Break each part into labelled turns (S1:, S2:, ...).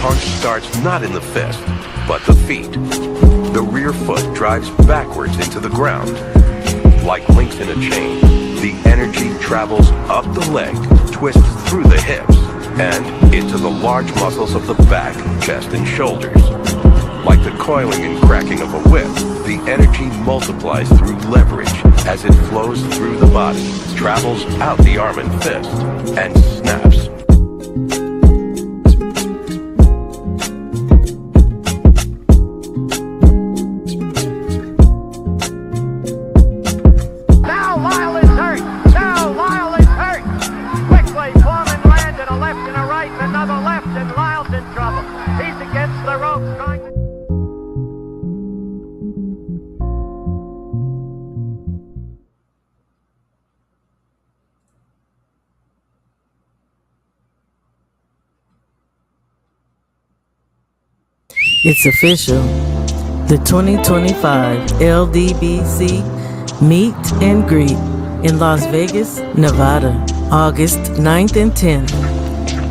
S1: punch starts not in the fist, but the feet. The rear foot drives backwards into the ground. Like links in a chain, the energy travels up the leg, twists through the hips, and into the large muscles of the back, chest, and shoulders. Like the coiling and cracking of a whip, the energy multiplies through leverage as it flows through the body, travels out the arm and fist, and snaps.
S2: It's official. The 2025 LDBC Meet and Greet in Las Vegas, Nevada, August 9th and 10th.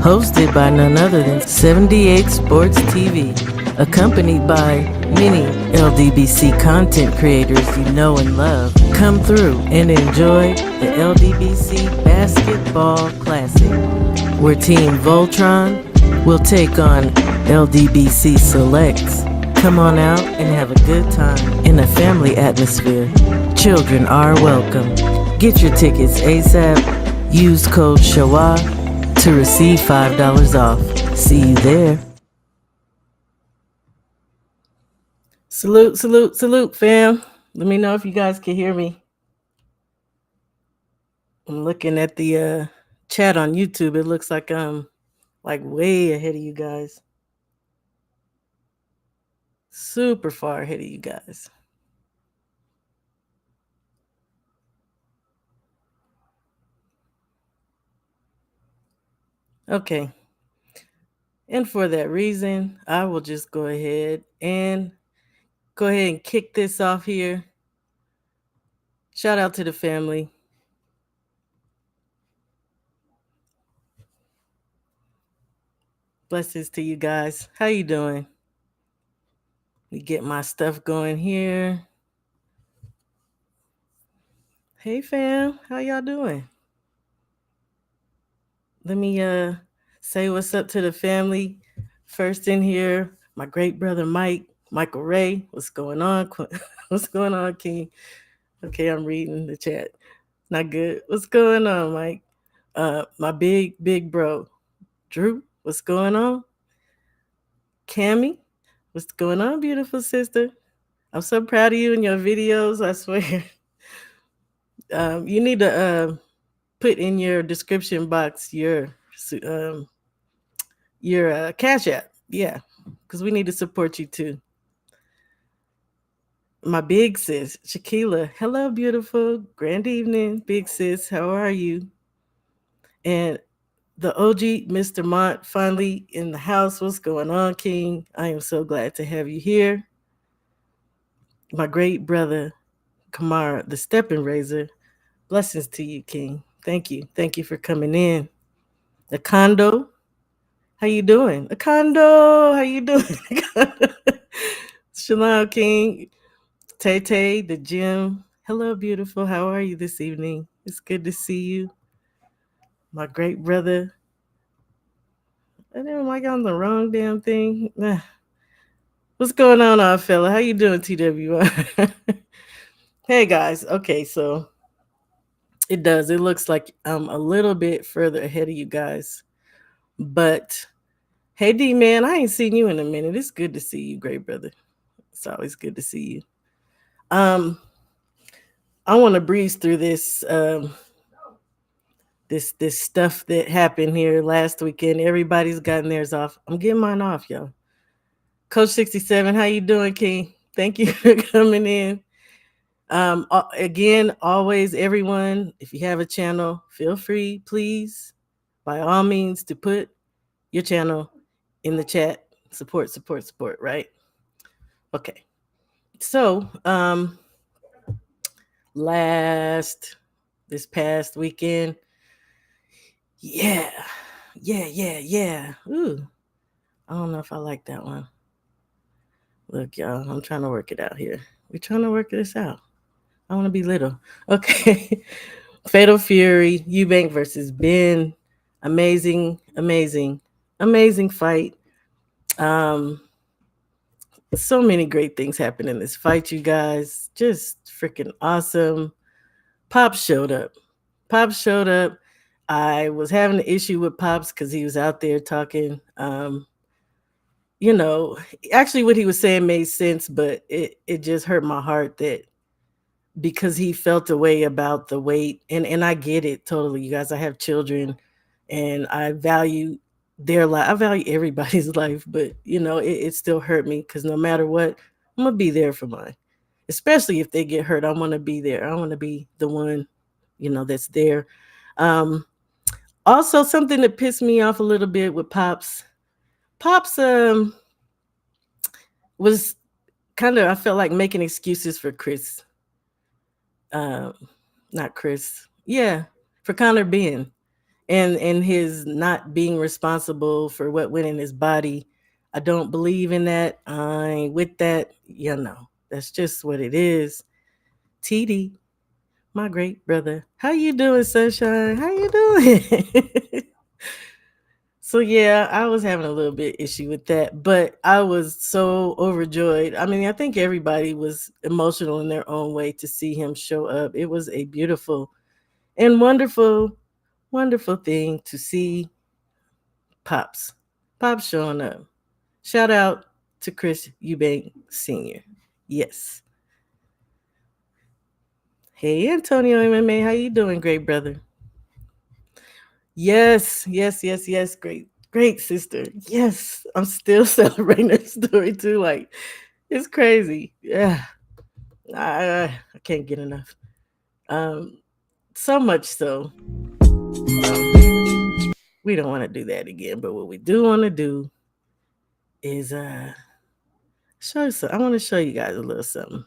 S2: Hosted by none other than 78 Sports TV, accompanied by many LDBC content creators you know and love. Come through and enjoy the LDBC Basketball Classic, where Team Voltron will take on LDBC Selects. Come on out and have a good time in a family atmosphere. Children are welcome. Get your tickets ASAP. Use code SHAWA to receive $5 off. See you there. Salute, salute, salute, fam. Let me know if you guys can hear me. I'm looking at the chat on YouTube. It looks like I'm like way ahead of you guys. Super far ahead of you guys. Okay. And for that reason, I will just go ahead and kick this off here. Shout out to the family. Blessings to you guys. How you doing? We get my stuff going here. Hey fam, how y'all doing? Let me say what's up to the family. First in here, my great brother Michael Ray. What's going on? What's going on, King? Okay, I'm reading the chat. Not good. What's going on, Mike? My big bro, Drew. What's going on? Cammy, what's going on, beautiful sister? I'm so proud of you and your videos, I swear. You need to put in your description box your Cash App. Yeah, because we need to support you too. My big sis, Shaquila. Hello, beautiful. Grand evening, big sis. How are you? And the OG, Mr. Mont, finally in the house. What's going on, King? I am so glad to have you here. My great brother, Kamara, the stepping razor. Blessings to you, King. Thank you. Thank you for coming in. Akondo, how you doing? Akondo, how you doing? Shalom, King. Tay, the gym. Hello, beautiful. How are you this evening? It's good to see you. My great brother. I didn't like on the wrong damn thing. What's going on, odd fella? How you doing, TWR? Hey, guys. Okay, so it does. It looks like I'm a little bit further ahead of you guys. But, hey, D-Man, I ain't seen you in a minute. It's good to see you, great brother. It's always good to see you. I want to breeze through this this stuff that happened here last weekend. Everybody's gotten theirs off. I'm getting mine off, y'all. Coach 67, how you doing, King? Thank you for coming in. Again, always, everyone, if you have a channel, feel free, please, by all means, to put your channel in the chat. Support, right? Okay. So, this past weekend, yeah. Ooh, I don't know if I like that one. Look, y'all, I'm trying to work it out here. We're trying to work this out. I want to be little. Okay. Fatal Fury, Eubank versus Benn. Amazing, amazing, amazing fight. Um, so many great things happened in this fight, you guys. Just freaking awesome. Pop showed up. Pop showed up. I was having an issue with Pops because he was out there talking. You know, actually, what he was saying made sense, but it just hurt my heart that because he felt a way about the weight, and I get it totally, you guys. I have children, and I value their life. I value everybody's life, but it still hurt me because no matter what, I'm gonna be there for mine. Especially if they get hurt, I want to be there. I want to be the one, that's there. Um, Also, something that pissed me off a little bit with Pops. Pops was kind of, I felt like, making excuses for Chris. Um, Not Chris. Yeah, for Connor Benn and his not being responsible for what went in his body. I don't believe in that. I ain't with that. That's just what it is. TD, my great brother. How you doing, Sunshine? How you doing? So yeah, I was having a little bit issue with that, but I was so overjoyed. I mean, I think everybody was emotional in their own way to see him show up. It was a beautiful and wonderful, wonderful thing to see Pops. Pops showing up. Shout out to Chris Eubank Sr. Yes. Hey Antonio MMA, how you doing, great brother? Yes, yes, yes, yes. Great, great sister. Yes. I'm still celebrating her story too. Like, it's crazy. Yeah. I can't get enough. Um, so much so. We don't want to do that again. But what we do want to do is show some. I want to show you guys a little something.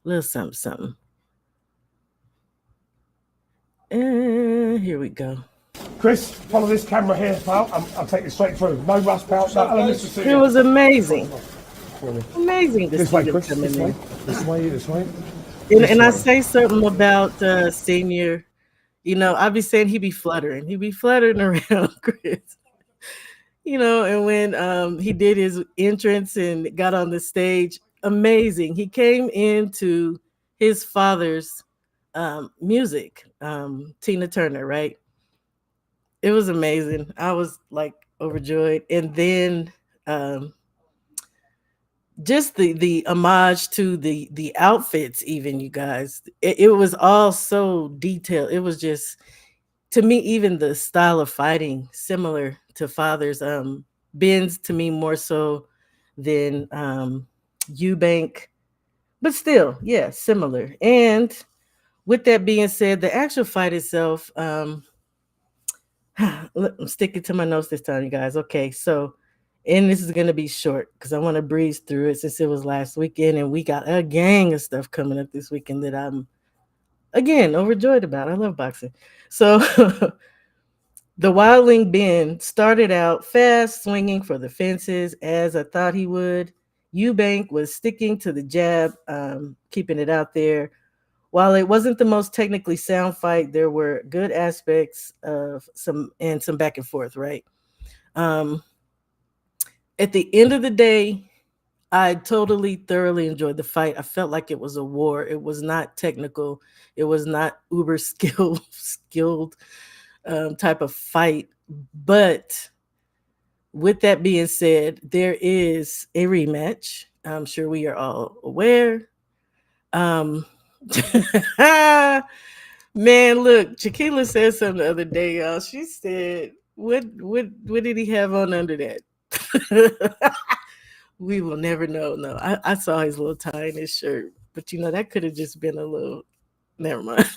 S2: A little something, something. And here we go.
S3: Chris, follow this camera here, pal. I'll take you straight through. No rush, pal. No, hello, Mr.
S2: It
S3: Senior.
S2: was amazing. Amazing to
S3: This
S2: see
S3: way,
S2: them
S3: Chris.
S2: come
S3: This
S2: in
S3: way.
S2: there.
S3: This way. This way.
S2: And I
S3: way.
S2: say something about Senior. I be saying he be fluttering. He be fluttering around Chris. And when he did his entrance and got on the stage, amazing. He came into his father's music, Tina Turner, right? It was amazing. I was like overjoyed. And then just the homage to the outfits, even, you guys. It was all so detailed. It was just, to me, even the style of fighting similar to Father's. Ben's to me more so than Eubank, but still, yeah, similar. And with that being said, the actual fight itself, I'm sticking to my notes this time, you guys. Okay, so, and this is gonna be short because I want to breeze through it since it was last weekend, and we got a gang of stuff coming up this weekend that I'm again overjoyed about. I love boxing, so. The Wildling Ben started out fast, swinging for the fences as I thought he would. Eubank was sticking to the jab, keeping it out there. While it wasn't the most technically sound fight, there were good aspects of some back and forth, right? Um, at the end of the day, I totally thoroughly enjoyed the fight. I felt like it was a war. It was not technical. It was not uber skilled type of fight. But with that being said, there is a rematch. I'm sure we are all aware. Um, Man, look, Chiquila said something the other day, y'all. She said, "What did he have on under that?" We will never know. No, I saw his little tie in his shirt, but that could have just been a little. Never mind.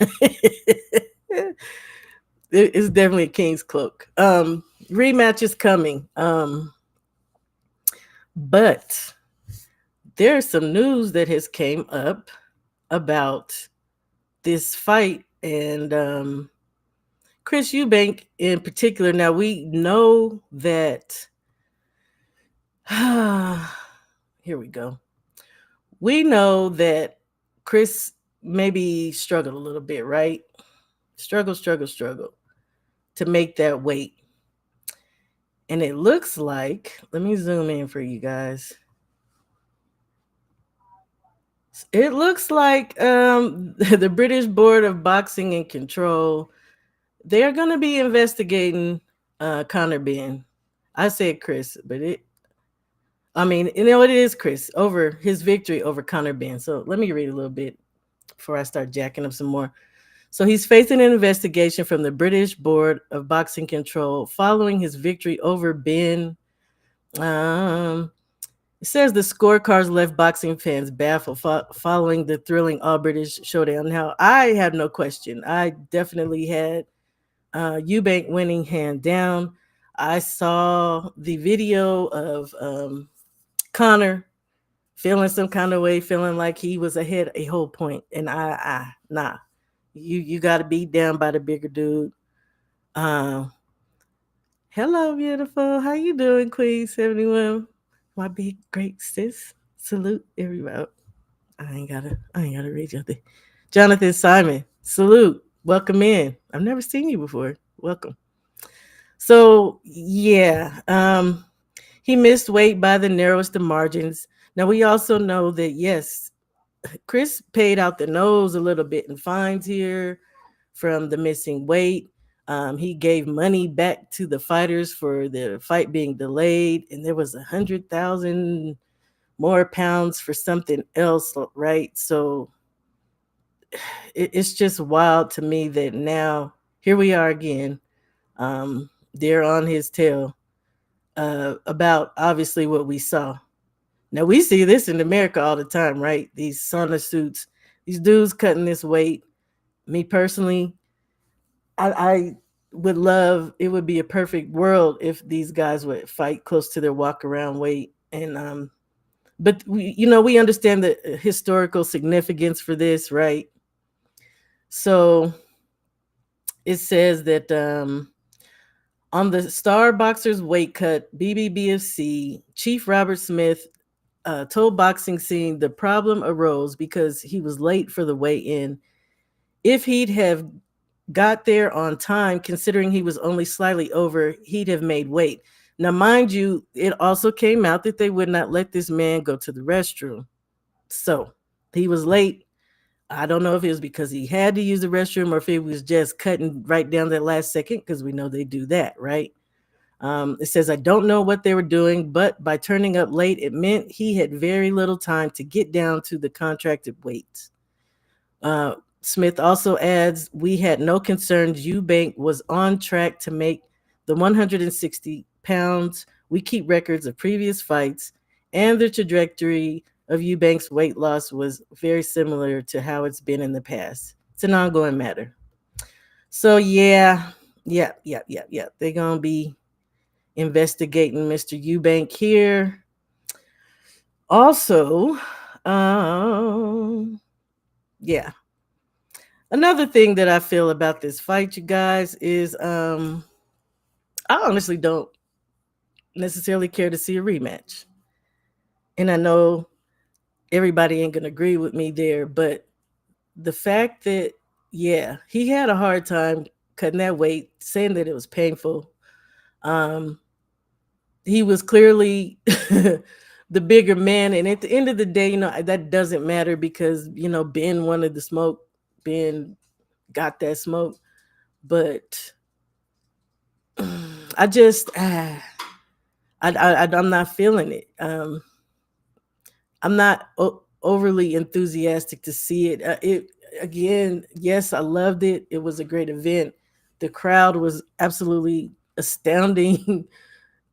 S2: It's definitely a king's cloak. Rematch is coming. But there's some news that has came up about this fight and Chris Eubank in particular. Now we know that Here we go. We know that Chris maybe struggled a little bit, right? Struggle to make that weight. And it looks like, let me zoom in for you guys. It looks like the British Board of Boxing and Control, they're going to be investigating Conor Benn. I said Chris, but it is Chris over his victory over Conor Benn. So let me read a little bit before I start jacking up some more. So he's facing an investigation from the British Board of Boxing Control following his victory over Benn. It says the scorecards left boxing fans baffled following the thrilling All British showdown. Now, I have no question. I definitely had Eubank winning hand down. I saw the video of Conor feeling some kind of way, feeling like he was ahead a whole point, and nah, you got to be down by the bigger dude. Hello, beautiful. How you doing, Queen 71? My big great sis. Salute everybody. I ain't gotta read your thing. Jonathan Simon, salute. Welcome in. I've never seen you before. Welcome. So yeah, he missed weight by the narrowest of margins. Now we also know that yes, Chris paid out the nose a little bit in fines here from the missing weight. He gave money back to the fighters for the fight being delayed, and there was 100,000 more pounds for something else, right? So it's just wild to me that now here we are again. They're on his tail about obviously what we saw. Now we see this in America all the time, right? These sauna suits, these dudes cutting this weight. Me personally, I would love, it would be a perfect world if these guys would fight close to their walk around weight. And but we understand the historical significance for this, right? So it says that on the star boxer's weight cut, BBBFC Chief Robert Smith told Boxing Scene the problem arose because he was late for the weigh-in. If he'd have got there on time, considering he was only slightly over, he'd have made weight. Now, mind you, it also came out that they would not let this man go to the restroom. So he was late. I don't know if it was because he had to use the restroom or if it was just cutting right down that last second, because we know they do that, right? It says, I don't know what they were doing, but by turning up late, it meant he had very little time to get down to the contracted weights. Smith also adds, we had no concerns. Eubank was on track to make the 160 pounds. We keep records of previous fights, and the trajectory of Eubank's weight loss was very similar to how it's been in the past. It's an ongoing matter. So yeah. They're going to be investigating Mr. Eubank here. Also, yeah. Another thing that I feel about this fight, you guys, is I honestly don't necessarily care to see a rematch. And I know everybody ain't going to agree with me there, but the fact that, yeah, he had a hard time cutting that weight, saying that it was painful. He was clearly the bigger man. And at the end of the day, that doesn't matter because, Ben wanted the smoke. Ben got that smoke. But I just, I'm not feeling it. I'm not overly enthusiastic to see it. Again, yes, I loved it. It was a great event. The crowd was absolutely astounding.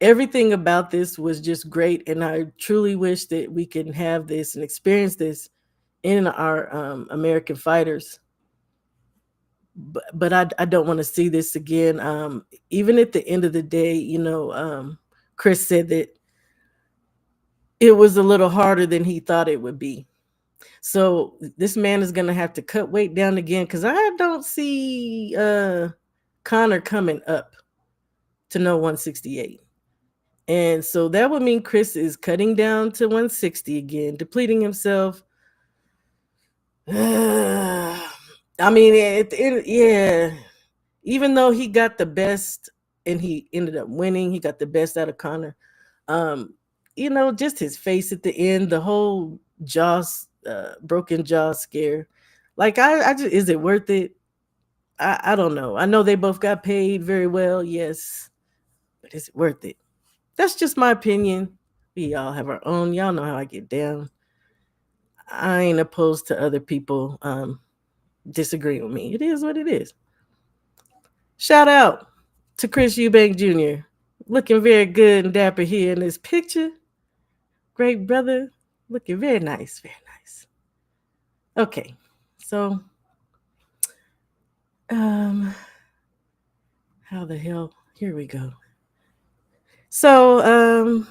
S2: Everything about this was just great, and I truly wish that we can have this and experience this in our American fighters. But I don't want to see this again. Even at the end of the day, Chris said that it was a little harder than he thought it would be. So this man is going to have to cut weight down again because I don't see Conor coming up to no 168. And so that would mean Chris is cutting down to 160 again, depleting himself. I mean, yeah. Even though he got the best and he ended up winning, he got the best out of Connor. Um, just his face at the end, the whole broken jaw scare. Like, I just, is it worth it? I don't know. I know they both got paid very well, yes, but is it worth it? That's just my opinion. We all have our own. Y'all know how I get down. I ain't opposed to other people disagreeing with me. It is what it is. Shout out to Chris Eubank Jr. Looking very good and dapper here in this picture. Great brother. Looking very nice. Very nice. Okay. So, um, how the hell? Here we go. So,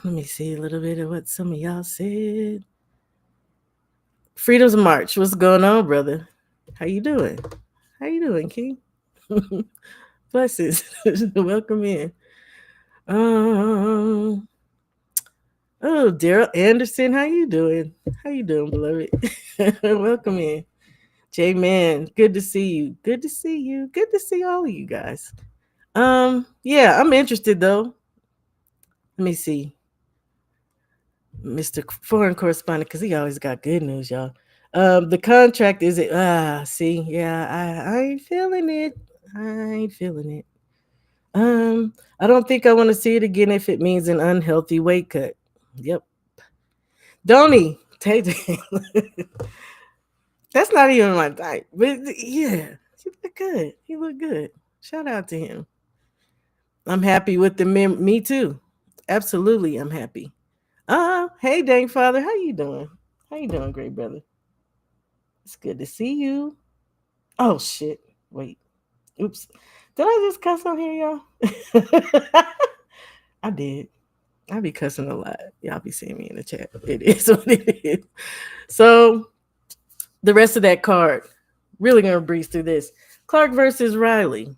S2: let me see a little bit of what some of y'all said. Freedom's March. What's going on, brother? How you doing? How you doing, King? Blessings. Welcome in. Um, oh, Daryl Anderson, how you doing? How you doing, beloved? Welcome in. J Man, good to see you. Good to see you. Good to see all of you guys. Yeah, I'm interested though. Let me see. Mr. Foreign Correspondent, because he always got good news, y'all. The contract is it see, yeah, I ain't feeling it. I ain't feeling it. I don't think I want to see it again if it means an unhealthy weight cut. Yep. Don't he? That's not even my type. But yeah, he looked good. He looked good. Shout out to him. I'm happy with the me too. Absolutely, I'm happy. Hey dang father, how you doing? How you doing, great brother? It's good to see you. Oh shit. Wait. Oops. Did I just cuss on here, y'all? I did. I be cussing a lot. Y'all be seeing me in the chat. It is what it is. So the rest of that card, really gonna breeze through this. Clark versus Riley.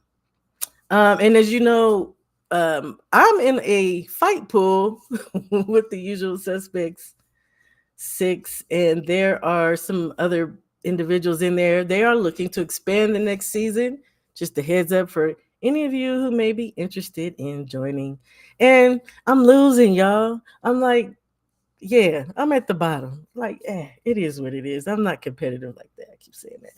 S2: And as you know, I'm in a fight pool with the usual suspects 6, and there are some other individuals in there. They are looking to expand the next season. Just a heads up for any of you who may be interested in joining. And I'm losing, y'all. I'm like, yeah, I'm at the bottom. Like, it is what it is. I'm not competitive like that. I keep saying that.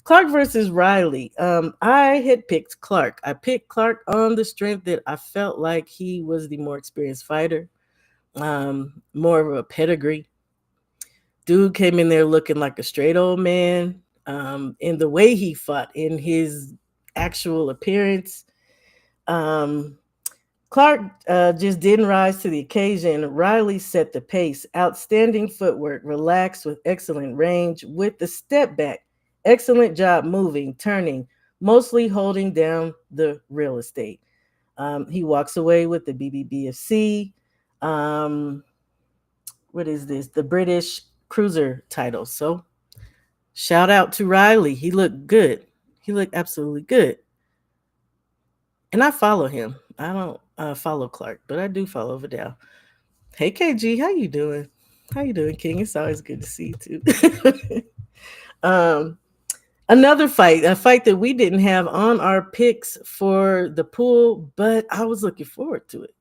S2: Clark versus Riley. I had picked Clark. I picked Clark on the strength that I felt like he was the more experienced fighter, more of a pedigree. Dude came in there looking like a straight old man. In the way he fought, in his actual appearance. Clark just didn't rise to the occasion. Riley set the pace. Outstanding footwork, relaxed with excellent range, with the step back. Excellent job moving, turning, mostly holding down the real estate. He walks away with the BBBFC. What is this? The British Cruiser title. So shout out to Riley. He looked good. He looked absolutely good. And I follow him. I don't follow Clark, but I do follow Vidal. Hey KG, how you doing? How you doing, King? It's always good to see you too. Another fight, a fight that we didn't have on our picks for the pool, but I was looking forward to it.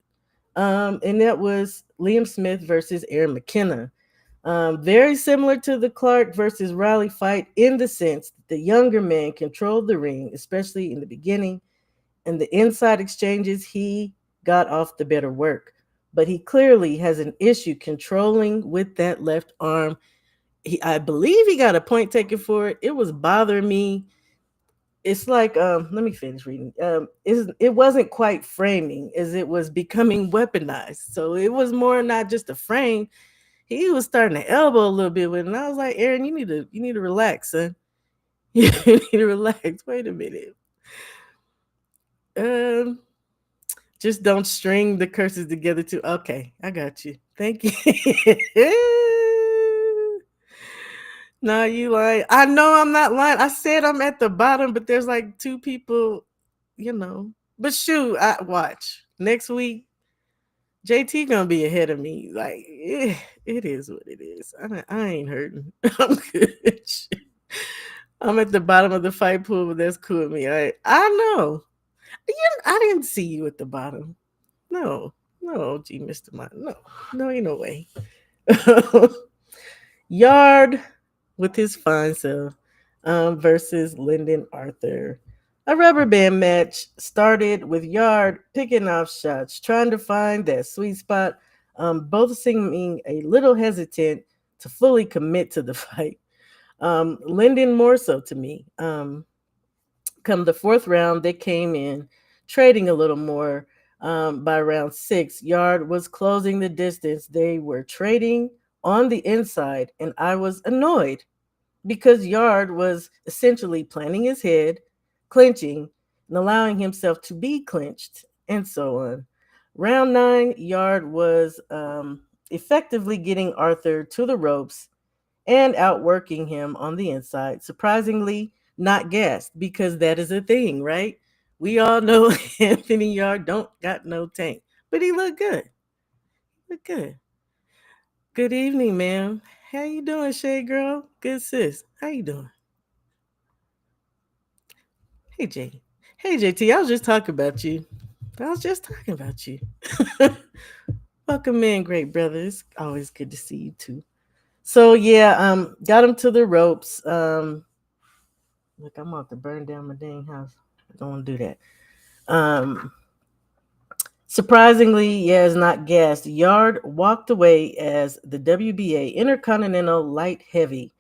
S2: And that was Liam Smith versus Aaron McKenna. Very similar to the Clark versus Riley fight in the sense that the younger man controlled the ring, especially in the beginning. And the inside exchanges, he got off the better work. But he clearly has an issue controlling with that left arm. I believe he got a point taken for it. It was bothering me. It's like, let me finish reading. It wasn't quite framing as it was becoming weaponized. So it was more not just a frame. He was starting to elbow a little bit with it. And I was like, Aaron, you need to relax, son. You need to relax. Wait a minute. Just don't string the curses together too. Okay, I got you. Thank you. No, you lying. I know I'm not lying. I said I'm at the bottom, but there's like 2 people, But shoot, I watch next week. JT gonna be ahead of me. Like, it is what it is. I ain't hurting. I'm good. I'm at the bottom of the fight pool, but that's cool with me. I know. I didn't see you at the bottom. No, no, gee, Mr. Mott. No, no, ain't no way. Yard with his fine self versus Lyndon Arthur. A rubber band match started with Yard picking off shots, trying to find that sweet spot, both seeming a little hesitant to fully commit to the fight. Lyndon more so to me. Come the fourth round, they came in trading a little more. By round six, Yard was closing the distance. They were trading on the inside, and I was annoyed because Yard was essentially planting his head, clinching, and allowing himself to be clinched, and so on. Round nine, Yard was effectively getting Arthur to the ropes and outworking him on the inside. Surprisingly, not gassed because that is a thing, right? We all know Anthony Yard don't got no tank, but he looked good. Look good. Good evening, ma'am. How you doing, Shade Girl? Good sis. How you doing? Hey Jay. Hey JT. I was just talking about you. I was just talking about you. Welcome in, great brothers. Always good to see you too. So yeah, got him to the ropes. Look, I'm about to burn down my dang house. I don't want to do that. Um, Surprisingly, yeah, is not gassed. Yard walked away as the WBA Intercontinental Light Heavy.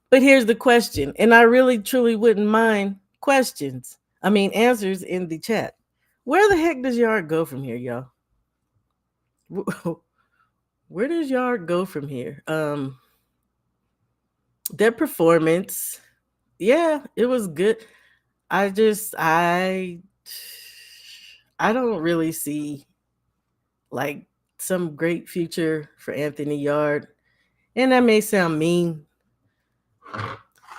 S2: But here's the question, and I really truly wouldn't mind questions. I mean answers in the chat. Where the heck does Yard go from here, y'all? Where does Yard go from here? Their performance, yeah, it was good. I just I don't really see like some great future for Anthony Yard. And that may sound mean.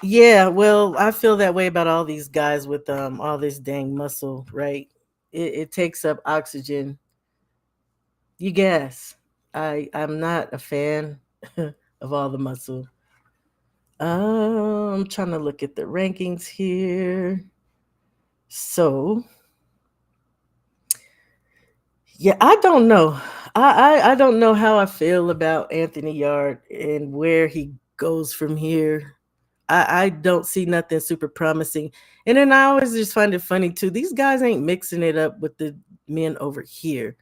S2: Yeah, well, I feel that way about all these guys with all this dang muscle, right? It takes up oxygen. You gas. I'm not a fan of all the muscle. I'm trying to look at the rankings here. So yeah, I don't know. I don't know how I feel about Anthony Yard and where he goes from here. I don't see nothing super promising. And then I always just find it funny too. These guys ain't mixing it up with the men over here.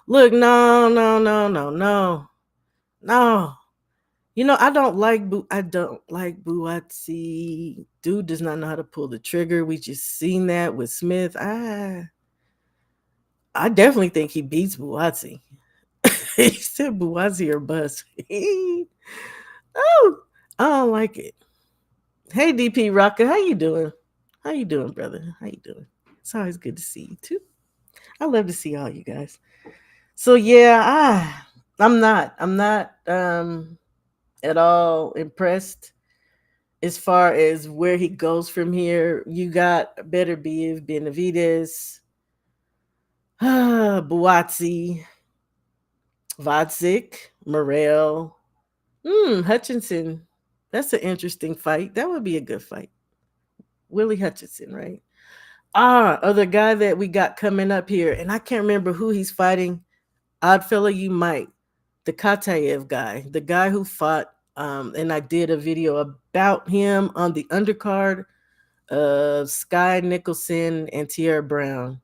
S2: Look, no, no, no, no, no, no. You know, I don't like Buatsi. Dude does not know how to pull the trigger. We just seen that with Smith. I definitely think he beats Buatsi. He said Buatsi or bust. Oh, I don't like it. Hey DP Rocker, how you doing? How you doing, brother? How you doing? It's always good to see you too. I love to see all you guys. So yeah, I'm not at all impressed as far as where he goes from here. You got Better Be Benavides, Buatsi, Vodzik, Morel, Hutchinson. That's an interesting fight. That would be a good fight. Willie Hutchinson, right? Other guy that we got coming up here, and I can't remember who he's fighting. Odd fella, you might. The Katayev guy, the guy who fought, and I did a video about him on the undercard of Sky Nicholson and Tierra Brown.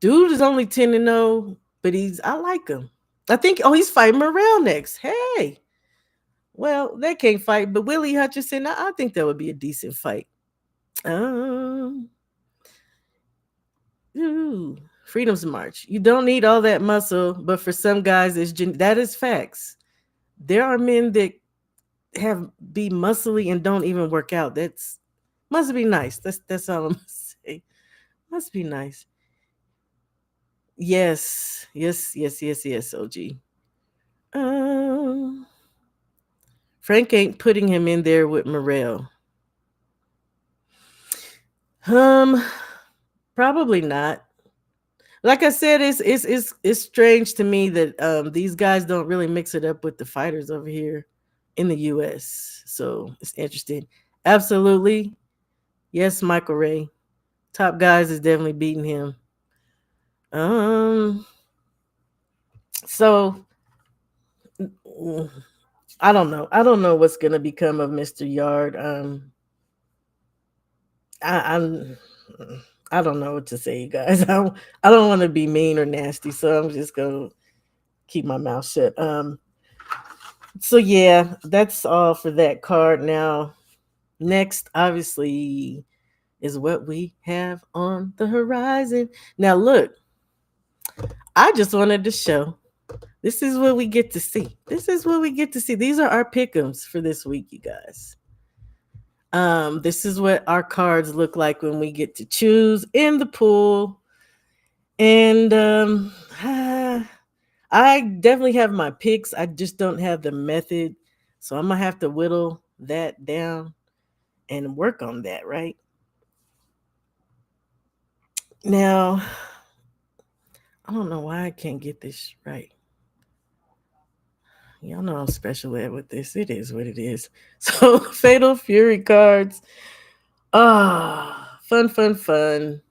S2: Dude is only 10-0, but I like him. I think, he's fighting Morel next. Hey, well, they can't fight, but Willie Hutchinson, I think that would be a decent fight. Ooh, Freedom's March. You don't need all that muscle, but for some guys, that is facts. There are men that be muscly and don't even work out. That's must be nice. That's all I'm gonna say. Must be nice. Yes, yes, yes, yes, yes. OG. Um, Frank ain't putting him in there with Morel. Um, Probably not. Like I said, it's strange to me that these guys don't really mix it up with the fighters over here in the US. So it's interesting. Absolutely. Yes, Michael Ray. Top guys is definitely beating him. Um so mm, I don't know. I don't know what's gonna become of Mr. Yard. I'm I don't know what to say, you guys. I don't want to be mean or nasty, so I'm just gonna keep my mouth shut. So yeah, that's all for that card. Now, next, obviously, is what we have on the horizon. Now, look, I just wanted to show. This is what we get to see. This is what we get to see. These are our pick'ems for this week, you guys. This is what our cards look like when we get to choose in the pool. And I definitely have my picks. I just don't have the method. So I'm gonna have to whittle that down and work on that, right? Now, I don't know why I can't get this right. Y'all know I'm special ed with this. It is what it is. So Fatal Fury cards. Ah, fun, fun, fun.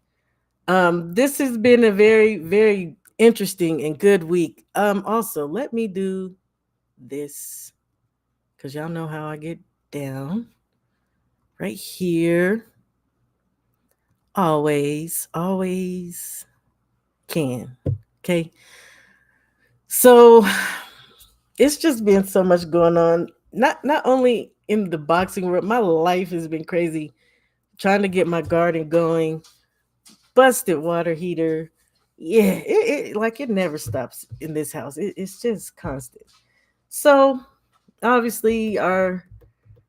S2: This has been a very, very interesting and good week. Also, let me do this because y'all know how I get down. Right here. Always, always can. Okay. So it's just been so much going on. Not only in the boxing world, my life has been crazy. Trying to get my garden going, busted water heater. Yeah, it like it never stops in this house. It's just constant. So obviously our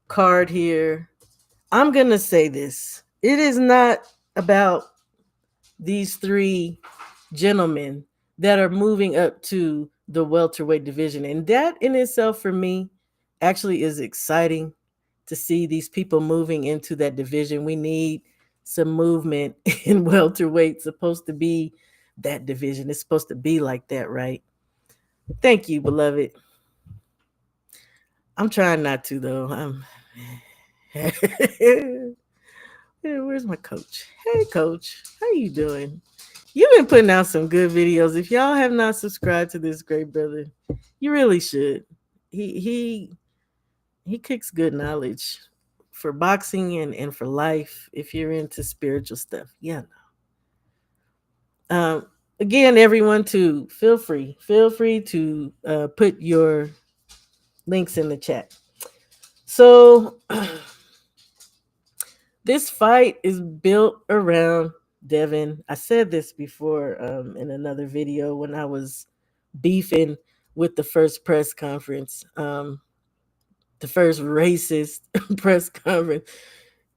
S2: card here. I'm gonna say this. It is not about these three gentlemen that are moving up to the welterweight division. And that in itself for me actually is exciting to see these people moving into that division. We need some movement in welterweight. It's supposed to be that division. It's supposed to be like that, right? Thank you, beloved. I'm trying not to though. I'm Where's my coach? Hey coach, how you doing? You've been putting out some good videos. If y'all have not subscribed to this great brother, you really should. He kicks good knowledge for boxing and for life. If you're into spiritual stuff, yeah. Again, everyone, to feel free to put your links in the chat. So this fight is built around Devin. I said this before in another video when I was beefing with the first press conference, the first racist press conference.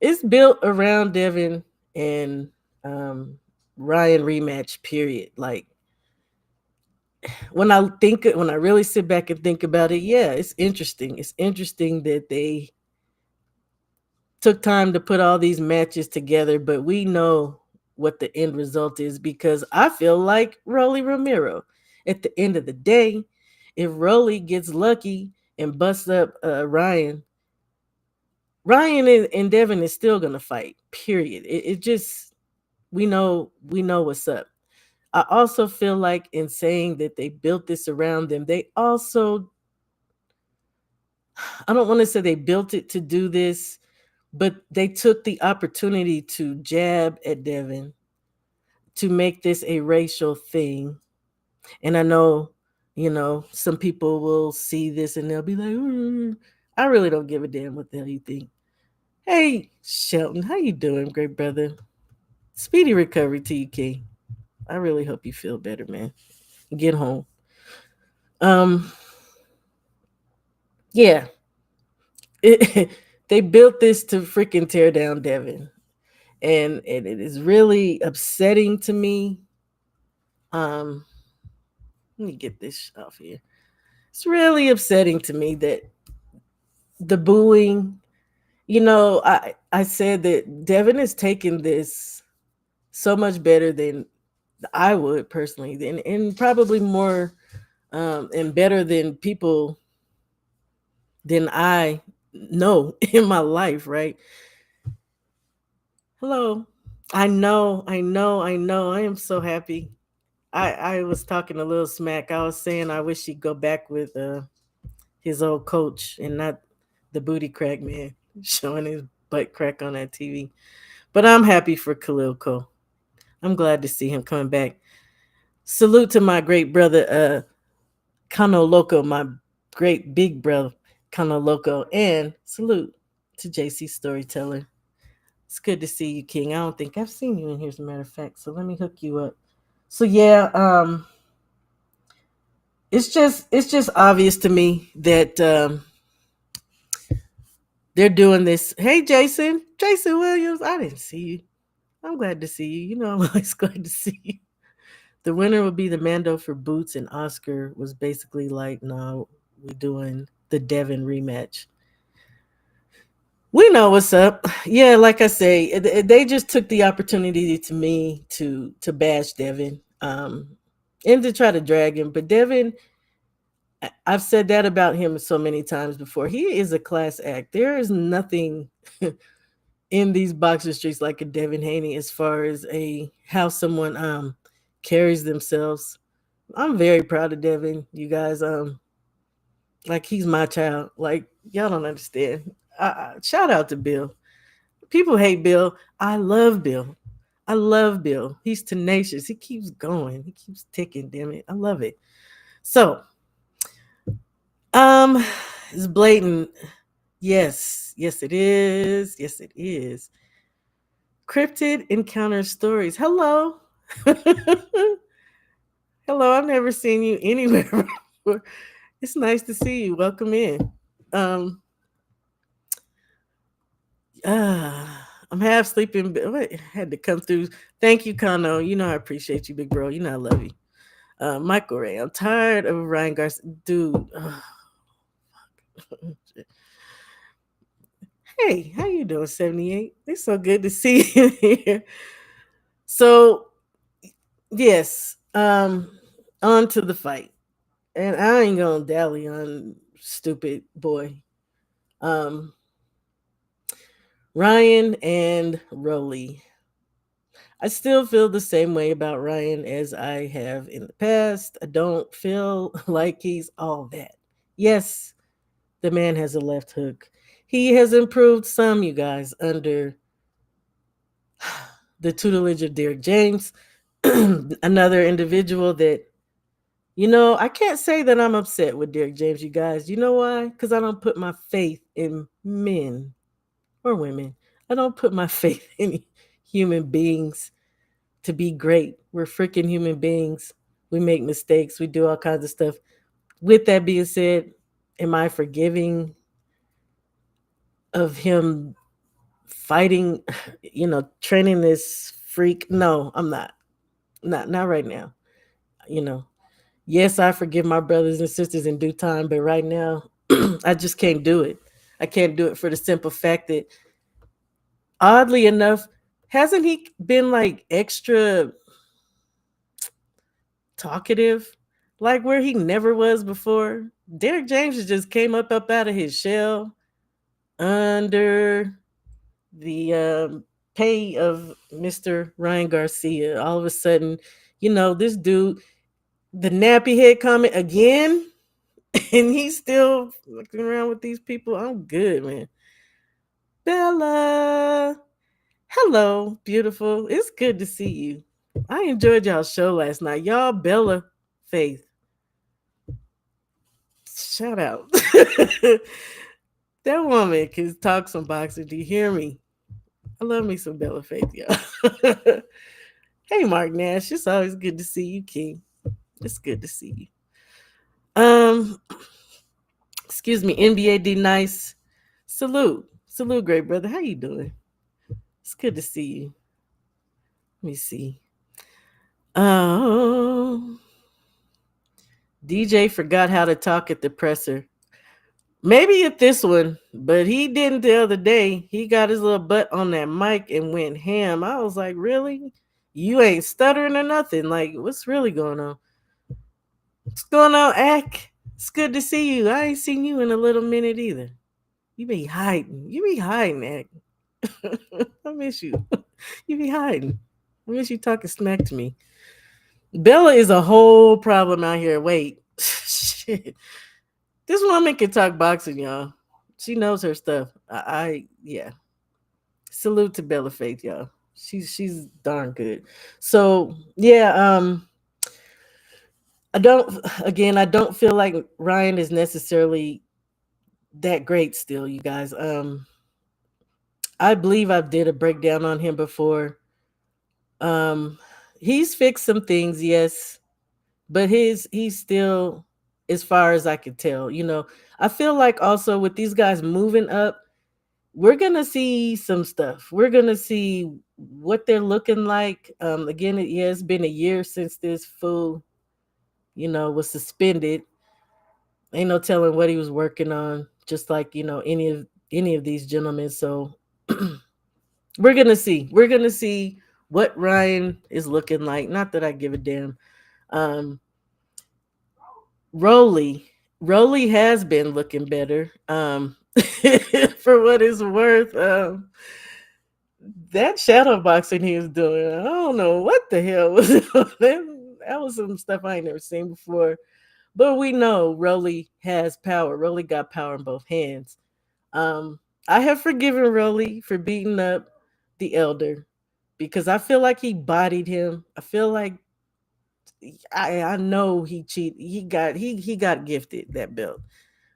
S2: It's built around Devin and Ryan rematch. Period. Like when I really sit back and think about it, yeah, it's interesting. It's interesting that they took time to put all these matches together, but we know what the end result is because I feel like Rolly Romero. At the end of the day, if Rolly gets lucky and busts up Ryan and Devin is still gonna fight. Period. It just we know what's up. I also feel like in saying that they built this around them, they also I don't want to say they built it to do this, but they took the opportunity to jab at Devin to make this a racial thing. And I know, some people will see this and they'll be like, I really don't give a damn what the hell you think. Hey, Shelton, how you doing, great brother? Speedy recovery to you, King. I really hope you feel better, man. Get home. Um, yeah. They built this to freaking tear down Devin. And it is really upsetting to me. Um, Let me get this off here. It's really upsetting to me that the booing, I said that Devin is taking this so much better than I would personally, and probably more and better than people than I know in my life, right? Hello. I know. I am so happy. I was talking a little smack. I was saying I wish he'd go back with his old coach and not the booty crack man showing his butt crack on that TV. But I'm happy for Khalil Cole. I'm glad to see him coming back. Salute to my great brother, Kano Loco, my great big brother, Kano Loco, and salute to JC Storyteller. It's good to see you, King. I don't think I've seen you in here, as a matter of fact. So let me hook you up. So yeah, it's just obvious to me that they're doing this. Hey, Jason Williams, I didn't see you. I'm glad to see you. You know, I'm always glad to see you. The winner would be the Mando for Boots, and Oscar was basically like, "No, we're doing the Devin rematch." We know what's up. Yeah, like I say, they just took the opportunity to me to bash Devin, and to try to drag him. But Devin, I've said that about him so many times before. He is a class act. There is nothing in these boxer streets like a Devin Haney as far as a how someone carries themselves. I'm very proud of Devin. You guys, like he's my child. Like y'all don't understand. Shout out to Bill. People hate Bill. I love Bill. I love Bill. He's tenacious. He keeps going. He keeps ticking. Damn it, I love it. So, um, it's blatant. Yes, yes, it is. Yes, it is. Cryptid encounter stories. Hello. Hello, I've never seen you anywhere before. It's nice to see you. Welcome in. Um, I'm half sleeping. What had to come through? Thank you, Kano. You know I appreciate you, big bro. You know I love you. Michael Ray. I'm tired of Ryan Garcia, dude. Hey, how you doing, 78? It's so good to see you here. So yes, on to the fight, and I ain't gonna dally on stupid boy. Um, Ryan and Rolly. I still feel the same way about Ryan as I have in the past. I don't feel like he's all that. Yes, the man has a left hook. He has improved some, you guys, under the tutelage of Derek James, another individual that, I can't say that I'm upset with Derek James, you guys. You know why? Because I don't put my faith in men or women. I don't put my faith in human beings to be great. We're freaking human beings. We make mistakes. We do all kinds of stuff. With that being said, am I forgiving of him fighting, training this freak? No, I'm not. Not right now. You know. Yes, I forgive my brothers and sisters in due time, but right now I just can't do it. I can't do it for the simple fact that oddly enough, hasn't he been like extra talkative, like where he never was before? Derek James just came up out of his shell under the pay of Mr. Ryan Garcia. All of a sudden, this dude, the nappy head comment again, and he's still looking around with these people. I'm good, man. Bella, hello, beautiful. It's good to see you. I enjoyed y'all show last night. Y'all, Bella, Faith, shout out. That woman can talk some boxer. Do you hear me? I love me some Bella Faith, y'all. Hey, Mark Nash. It's always good to see you, King. It's good to see you. Excuse me, NBA D Nice. Salute, great brother. How you doing? It's good to see you. Let me see. Oh, DJ forgot how to talk at the presser. Maybe at this one, but he didn't the other day. He got his little butt on that mic and went ham. I was like, really? You ain't stuttering or nothing. Like, what's really going on? What's going on, Ack? It's good to see you. I ain't seen you in a little minute either. You be hiding. You be hiding, Ack. I miss you. You be hiding. I miss you talking smack to me. Bella is a whole problem out here. Wait. Shit. This woman can talk boxing, y'all. She knows her stuff. Yeah. Salute to Bella Faith, y'all. She's darn good. So yeah, I don't feel like Ryan is necessarily that great still, you guys. I believe I did a breakdown on him before. Um he's fixed some things, yes, but he's still, as far as I could tell, I feel like also with these guys moving up, we're gonna see some stuff. We're gonna see what they're looking like. Again, yeah, it's been a year since this fool, was suspended. Ain't no telling what he was working on, just like any of these gentlemen. So we're gonna see. We're gonna see what Ryan is looking like. Not that I give a damn. Um, Rolly, Rolly has been looking better. For what it's worth. That shadow boxing he was doing, I don't know what the hell was it. That was some stuff I ain't never seen before. But we know Rolly has power. Rolly got power in both hands. I have forgiven Rolly for beating up the elder because I feel like he bodied him. I feel like I know he cheated. He got gifted that belt.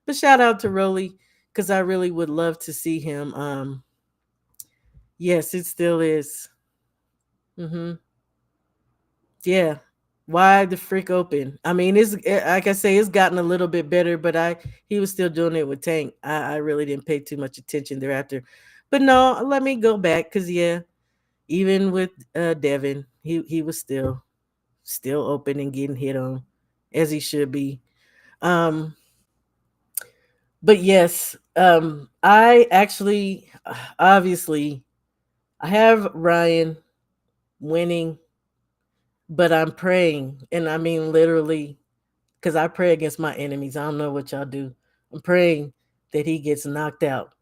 S2: But shout out to Rolly because I really would love to see him. Yes, it still is. Hmm. Yeah. Why the freak open? I mean, like I say, it's gotten a little bit better, but he was still doing it with Tank. I really didn't pay too much attention thereafter. But no, let me go back because yeah, even with Devin, he was still open and getting hit on as he should be. Um, but yes, I actually obviously I have Ryan winning, but I'm praying, and I mean literally, because I pray against my enemies. I don't know what y'all do. I'm praying that he gets knocked out,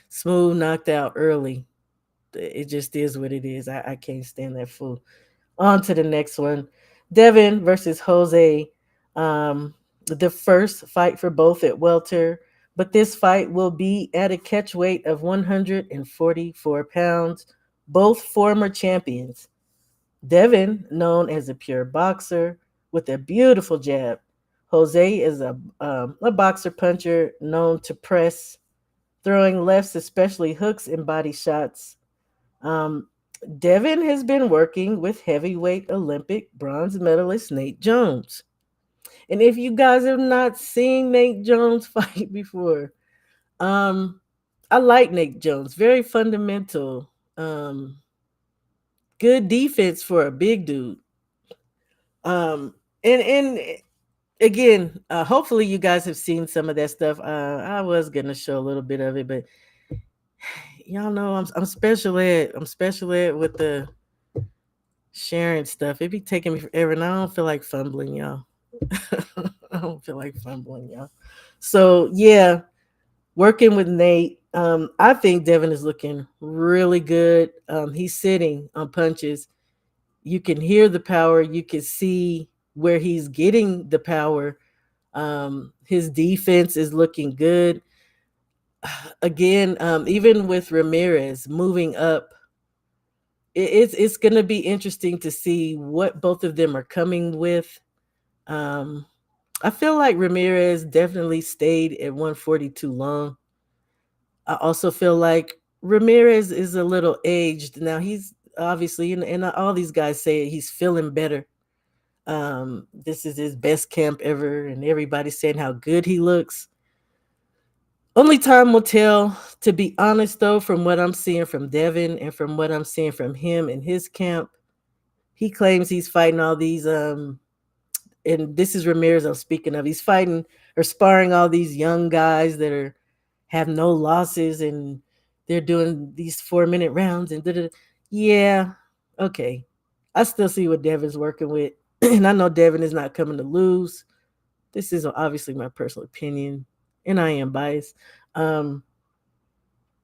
S2: smooth knocked out early. It just is what it is. I can't stand that fool. On to the next one. Devin versus Jose. The first fight for both at welter, but this fight will be at a catch weight of 144 pounds. Both former champions. Devin, known as a pure boxer with a beautiful jab. Jose is a boxer puncher known to press, throwing lefts, especially hooks and body shots. Um, Devin has been working with heavyweight Olympic bronze medalist Nate Jones. And if you guys have not seen Nate Jones fight before, um, I like Nate Jones. Very fundamental. Good defense for a big dude. And again, hopefully you guys have seen some of that stuff. I was gonna show a little bit of it, but y'all know I'm special ed. I'm special ed with the sharing stuff. It be taking me forever, and I don't feel like fumbling, y'all. I don't feel like fumbling, y'all. So yeah, working with Nate. I think Devin is looking really good. He's sitting on punches. You can hear the power. You can see where he's getting the power. His defense is looking good. Again, even with Ramirez moving up, it's going to be interesting to see what both of them are coming with. Um, I feel like Ramirez definitely stayed at 140 too long. I also feel like Ramirez is a little aged now. He's obviously, and all these guys say he's feeling better. This is his best camp ever, and everybody's saying how good he looks. Only time will tell. To be honest, though, from what I'm seeing from Devin and from what I'm seeing from him in his camp, he claims he's fighting all these. And this is Ramirez I'm speaking of. He's fighting or sparring all these young guys that have no losses, and they're doing these 4-minute rounds and da-da-da. Yeah, Okay. I still see what Devin's working with. And I know Devin is not coming to lose. This is obviously my personal opinion, and I am biased. Um,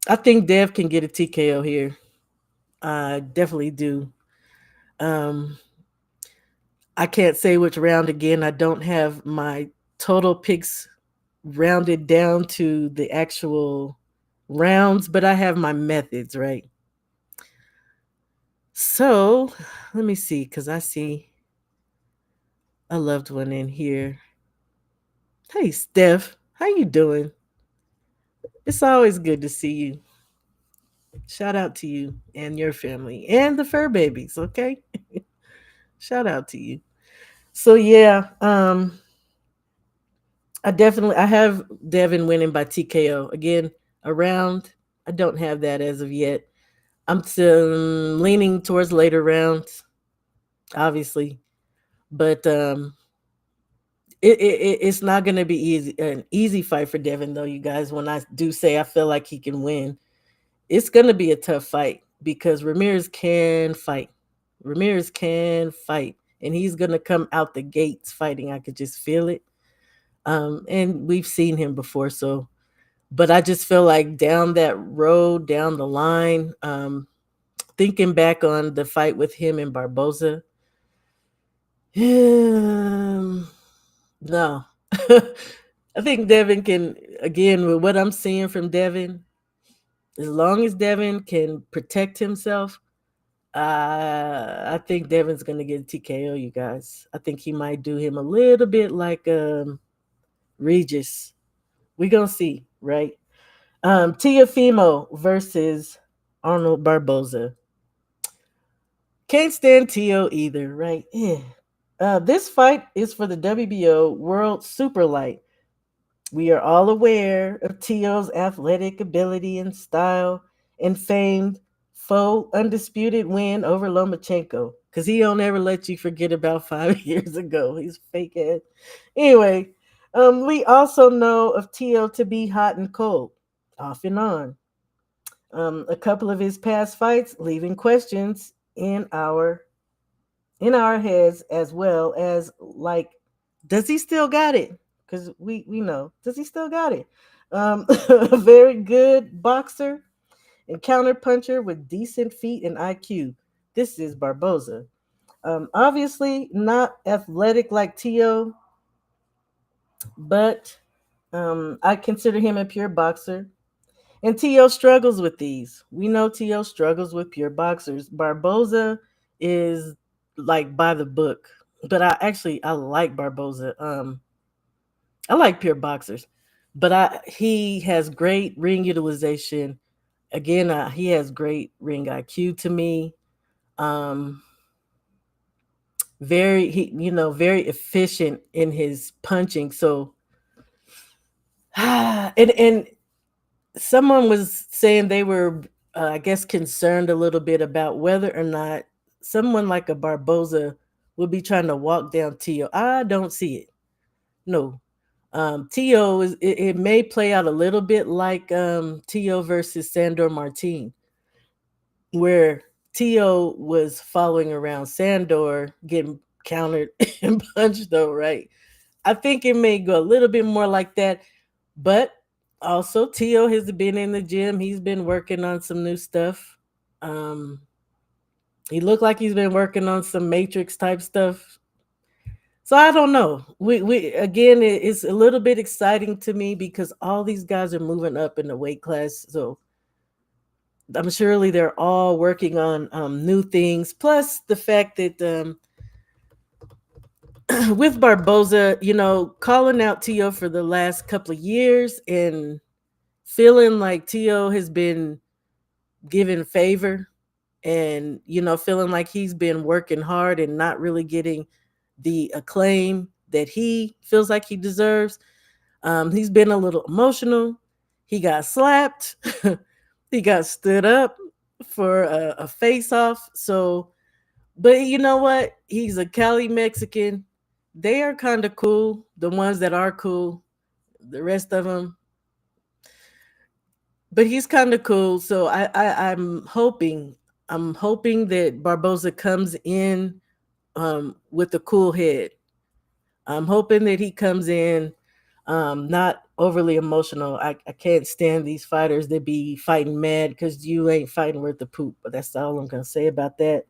S2: I think Dev can get a TKO here. I definitely do. Um, I can't say which round again. I don't have my total picks rounded down to the actual rounds, but I have my methods, right? So let me see, because I see a loved one in here. Hey, Steph, how you doing? It's always good to see you. Shout out to you and your family and the fur babies, okay? Shout out to you. So yeah, I have Devin winning by TKO. Again, around I don't have that as of yet. I'm still leaning towards later rounds, obviously, but it's not going to be an easy fight for Devin though, you guys. When I do say I feel like he can win, it's going to be a tough fight because Ramirez can fight. Ramirez can fight, and he's going to come out the gates fighting. I could just feel it. And we've seen him before, so but I just feel like down that road, down the line, thinking back on the fight with him and Barboza, no. I think Devin can, again, with what I'm seeing from Devin, as long as Devin can protect himself, I think Devin's going to get a TKO, you guys. I think he might do him a little bit like Regis. We're going to see, right? Tiafimo versus Arnold Barboza. Can't stand Tio either, right? Yeah. This fight is for the WBO World Superlight. We are all aware of Tio's athletic ability and style and famed faux undisputed win over Lomachenko. Because he don't ever let you forget about 5 years ago. He's fake ass. Anyway, we also know of Tio to be hot and cold, off and on. A couple of his past fights leaving questions in our heads, as well as like, does he still got it? Because we know, does he still got it? A very good boxer and counter puncher with decent feet and IQ. This is Barboza. Obviously not athletic like Tio, but I consider him a pure boxer. And Tio struggles with these. We know Tio struggles with pure boxers. Barboza is like by the book. But I like Barboza. I like pure boxers. But he has great ring utilization. Again, he has great ring IQ to me. Um very efficient in his punching. So and someone was saying they were, I guess, concerned a little bit about whether or not someone like a Barboza would be trying to walk down Tio. I don't see it. No. Tio it may play out a little bit like Tio versus Sandor Martin, where Tio was following around Sandor, getting countered and punched, though, right? I think it may go a little bit more like that. But also, Tio has been in the gym. He's been working on some new stuff. Um, he looked like he's been working on some Matrix type stuff. So I don't know. We again, it's a little bit exciting to me because all these guys are moving up in the weight class. So I'm surely they're all working on new things. Plus the fact that with Barboza, calling out Tio for the last couple of years and feeling like Tio has been given favor and, feeling like he's been working hard and not really getting the acclaim that he feels like he deserves. He's been a little emotional. He got slapped. He got stood up for a face off. So, but you know what? He's a Cali Mexican. They are kind of cool. The ones that are cool, the rest of them, but he's kind of cool. So I'm hoping. I'm hoping that Barboza comes in with a cool head. I'm hoping that he comes in not overly emotional. I can't stand these fighters that be fighting mad because you ain't fighting worth the poop. But that's all I'm gonna say about that.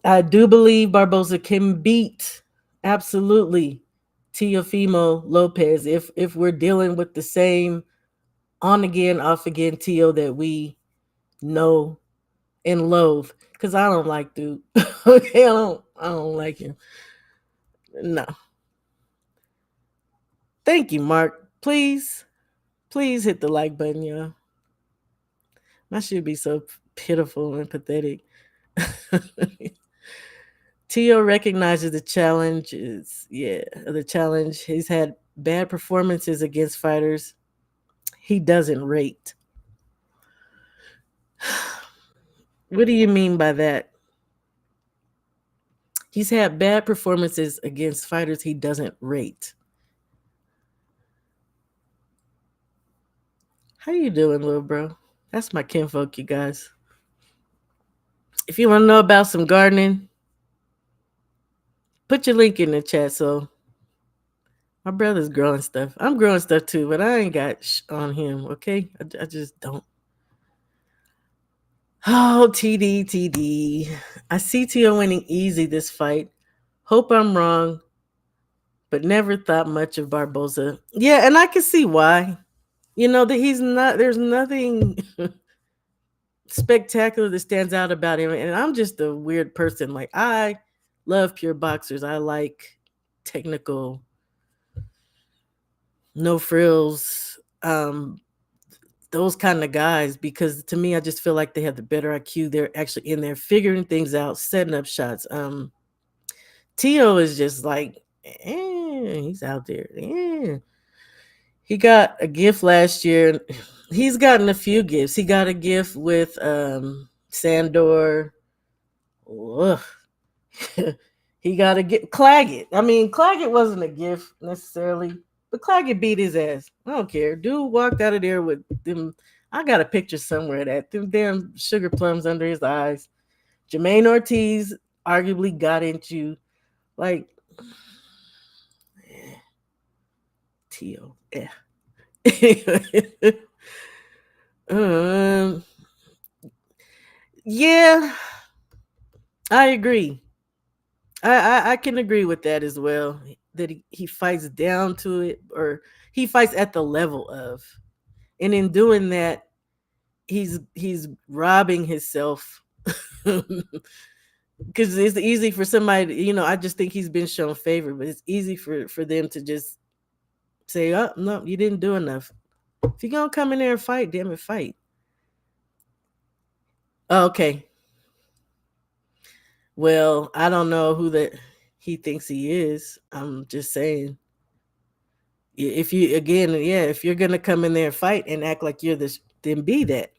S2: I do believe Barboza can beat absolutely Teofimo Lopez if we're dealing with the same on again, off again Teo that we know and loathe. Cause I don't like dude. Okay, I don't like him. No. Thank you, Mark. Please hit the like button, y'all. My shit be so pitiful and pathetic. Tio recognizes the challenges. Yeah, the challenge. He's had bad performances against fighters he doesn't rate. What do you mean by that? He's had bad performances against fighters he doesn't rate. How you doing, little bro? That's my kinfolk, you guys. If you want to know about some gardening, put your link in the chat. So my brother's growing stuff. I'm growing stuff too, but I ain't got on him. Okay, I just don't. Oh, TD. I see Tio winning easy this fight. Hope I'm wrong, but never thought much of Barboza. Yeah, and I can see why. You know that he's not. There's nothing spectacular that stands out about him, and I'm just a weird person. Like I love pure boxers. I like technical, no frills, those kind of guys because to me, I just feel like they have the better IQ. They're actually in there figuring things out, setting up shots. Tio is just like, he's out there. He got a gift last year. He's gotten a few gifts. He got a gift with Sandor. Ugh. He got to get Claggett. I mean, Claggett wasn't a gift necessarily, but Claggett beat his ass. I don't care. Dude walked out of there with them. I got a picture somewhere of that. Them damn sugar plums under his eyes. Jermaine Ortiz arguably got into like Tio. Yeah. um, yeah, I agree. I can agree with that as well. That he fights down to it, or he fights at the level of, and in doing that, he's robbing himself. Because it's easy for somebody, I just think he's been shown favor, but it's easy for them to just say, "Oh no, you didn't do enough." If you're gonna come in there and fight, damn it, fight. Oh, okay. Well, I don't know who that he thinks he is. I'm just saying. If you again, yeah, if you're gonna come in there and fight and act like you're this, then be that.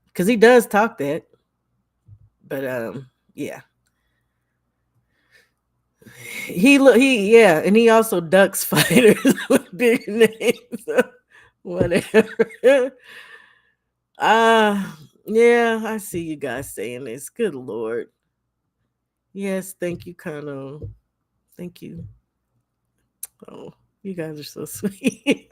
S2: Because he does talk that. But yeah. And he also ducks fighters with big names. So whatever. Yeah, I see you guys saying this. Good Lord. Yes, thank you, Kano. Thank you. Oh, you guys are so sweet.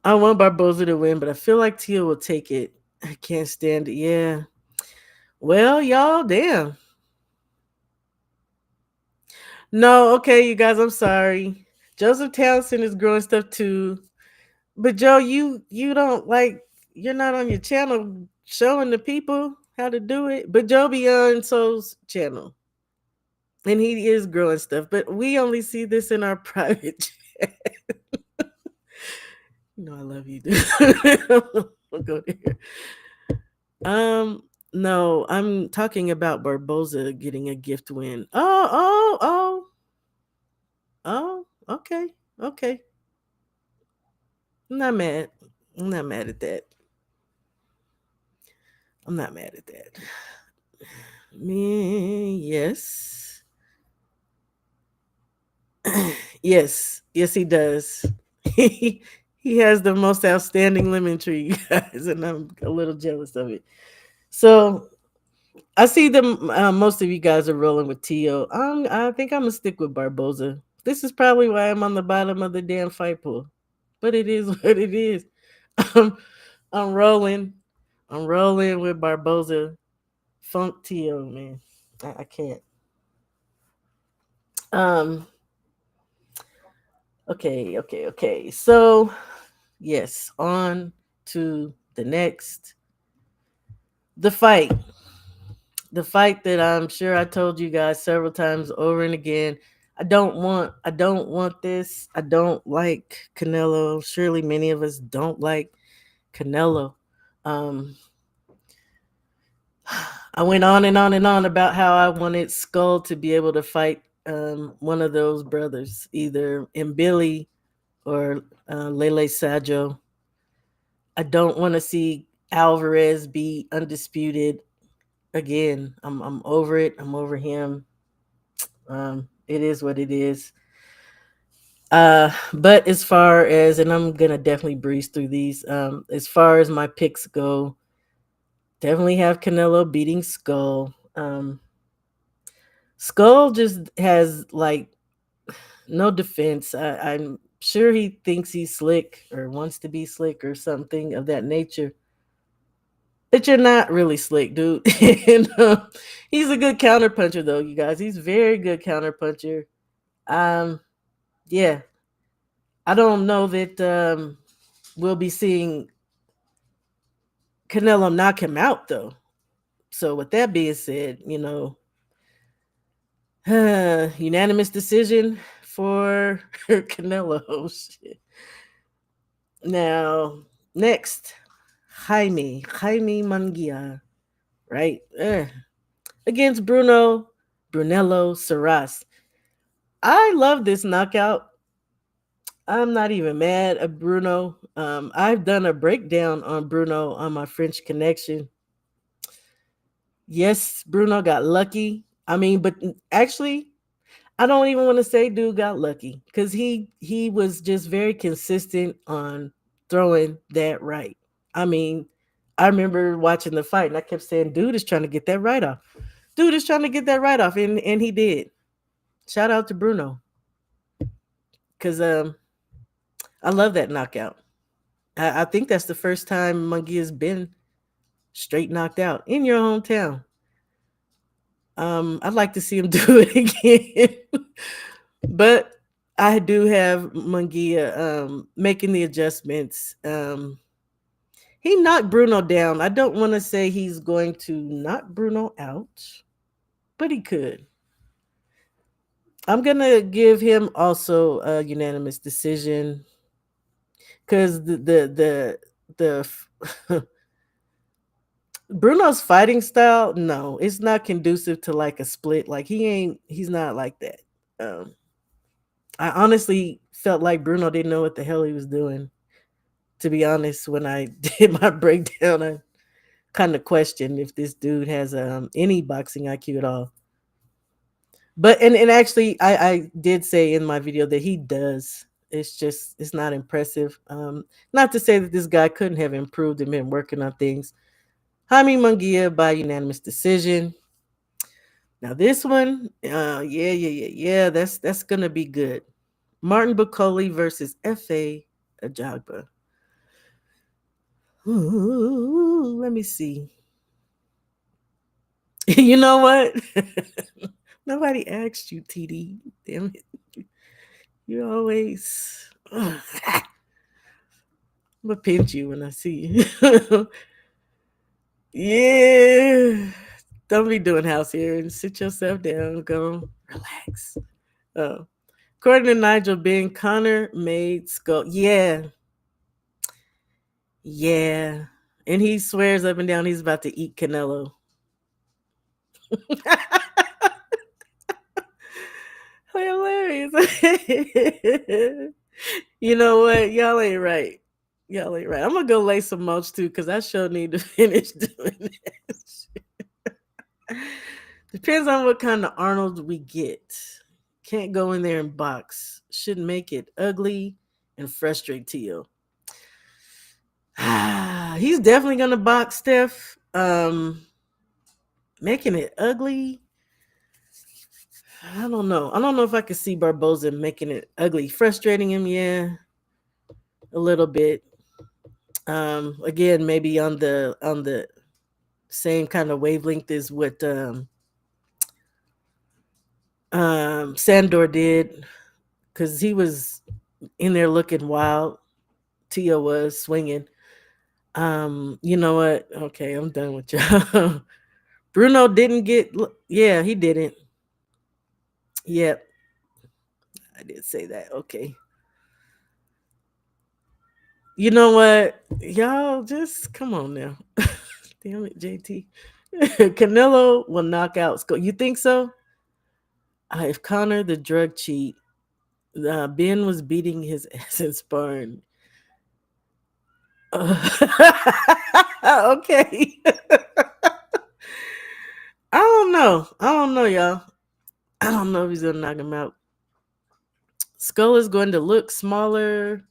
S2: I want Barboza to win, but I feel like Tia will take it. I can't stand it. Yeah. Well, y'all, damn. No, okay, you guys, I'm sorry. Joseph Townsend is growing stuff too. But Joe, you don't like you're not on your channel showing the people how to do it. But Joe be on Soul's channel. And he is growing stuff. But we only see this in our private chat. I love you, dude. We'll go there. No, I'm talking about Barboza getting a gift win. Oh, okay. Okay. I'm not mad. I'm not mad at that. I'm not mad at that. Me, yes. Yes, he does. he He has the most outstanding lemon tree, you guys, and I'm a little jealous of it. So I see them. Most of you guys are rolling with Tio. I think I'm gonna stick with Barboza. This is probably why I'm on the bottom of the damn fight pool, but it is what it is. I'm, I'm rolling. I'm rolling with Barboza. Funk Tio, man. I can't. Um. Okay. So yes, on to the next. The fight. The fight that I'm sure I told you guys several times over and again. I don't want this. I don't like Canelo. Surely many of us don't like Canelo. Um I went on and on and on about how I wanted Skull to be able to fight one of those brothers, either Mbili or Lele Sajo. I don't want to see Alvarez be undisputed again. I'm over it. I'm over him. It is what it is. But as far as, and I'm gonna definitely breeze through these. As far as my picks go, definitely have Canelo beating Skull. Skull just has like no defense. I'm sure he thinks he's slick or wants to be slick or something of that nature. But you're not really slick, dude. And, he's a good counterpuncher, though, you guys. He's very good counterpuncher. Um, yeah, I don't know that we'll be seeing Canelo knock him out, though. So, with that being said, unanimous decision for Canelo. Shit. Now, next, Jaime Munguia, right? Against Brunello Saras. I love this knockout. I'm not even mad at Bruno. I've done a breakdown on Bruno on my French Connection. Yes, Bruno got lucky. I mean, but actually, I don't even want to say dude got lucky because he was just very consistent on throwing that right. I mean, I remember watching the fight and I kept saying, dude is trying to get that right off. Dude is trying to get that right off, and he did. Shout out to Bruno because I love that knockout. I think that's the first time Mungie has been straight knocked out in your hometown. I'd like to see him do it again. But I do have Mungia making the adjustments. He knocked Bruno down. I don't want to say he's going to knock Bruno out, but he could. I'm gonna give him also a unanimous decision because the Bruno's fighting style, no, it's not conducive to like a split. Like he's not like that. Um, I honestly felt like Bruno didn't know what the hell he was doing. To be honest, when I did my breakdown, I kind of questioned if this dude has any boxing IQ at all. But and actually, I did say in my video that he does. It's not impressive. Not to say that this guy couldn't have improved and been working on things. Jaime Munguia by unanimous decision. Now this one, yeah, that's gonna be good. Martin Bacoli versus F.A. Ajagba. Ooh, let me see. You know what? Nobody asked you, TD. Damn it. You always. I'm gonna pinch you when I see you. Yeah. Don't be doing house here and sit yourself down. Go relax. Oh. According to Nigel Ben, Connor made Skull. Yeah. Yeah. And he swears up and down he's about to eat Canelo. Hilarious. You know what? Y'all ain't right. Y'all ain't right. I'm gonna go lay some mulch too, because I sure need to finish doing this. Depends on what kind of Arnold we get. Can't go in there and box. Should make it ugly and frustrate Tio. He's definitely gonna box Steph. Making it ugly. I don't know. I don't know if I could see Barboza making it ugly. Frustrating him, yeah, a little bit. Again, maybe on the same kind of wavelength as what Sandor did, because he was in there looking wild. Tia was swinging. You know what? Okay, I'm done with y'all. Bruno didn't get. Yeah, he didn't. Yep, I did say that. Okay. You know what? Y'all just come on now. Damn it, JT. Canelo will knock out Skull. You think so? If Connor the drug cheat, Ben was beating his ass in sparring. Okay. I don't know. I don't know, y'all. I don't know if he's gonna knock him out. Skull is going to look smaller.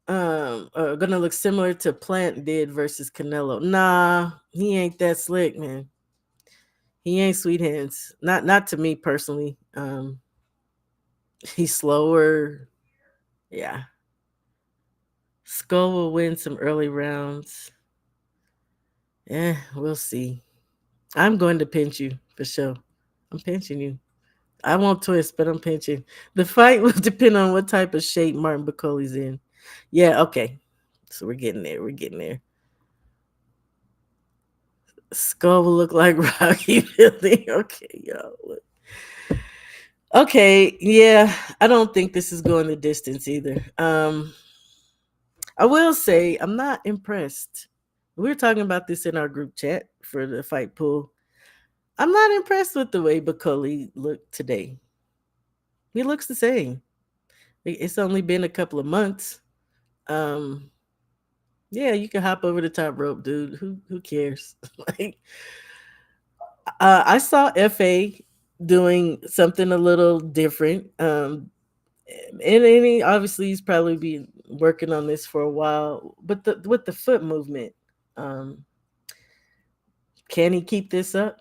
S2: Gonna look similar to Plant did versus Canelo. Nah, he ain't that slick, man. He ain't sweet hands. Not to me personally. He's slower. Yeah. Skull will win some early rounds. We'll see. I'm going to pinch you for sure. I'm pinching you. I won't twist, but I'm pinching. The fight will depend on what type of shape Martin Bacoli's in. Yeah, okay. So we're getting there. We're getting there. Skull will look like Rocky Billy. Okay, y'all. Okay, yeah. I don't think this is going the distance either. I will say I'm not impressed. We were talking about this in our group chat for the fight pool. I'm not impressed with the way Bacoli looked today. He looks the same. It's only been a couple of months. Um, yeah, you can hop over the top rope, dude. Who cares? Like, I saw FA doing something a little different. And he obviously he's probably been working on this for a while. But with the foot movement, um, can he keep this up?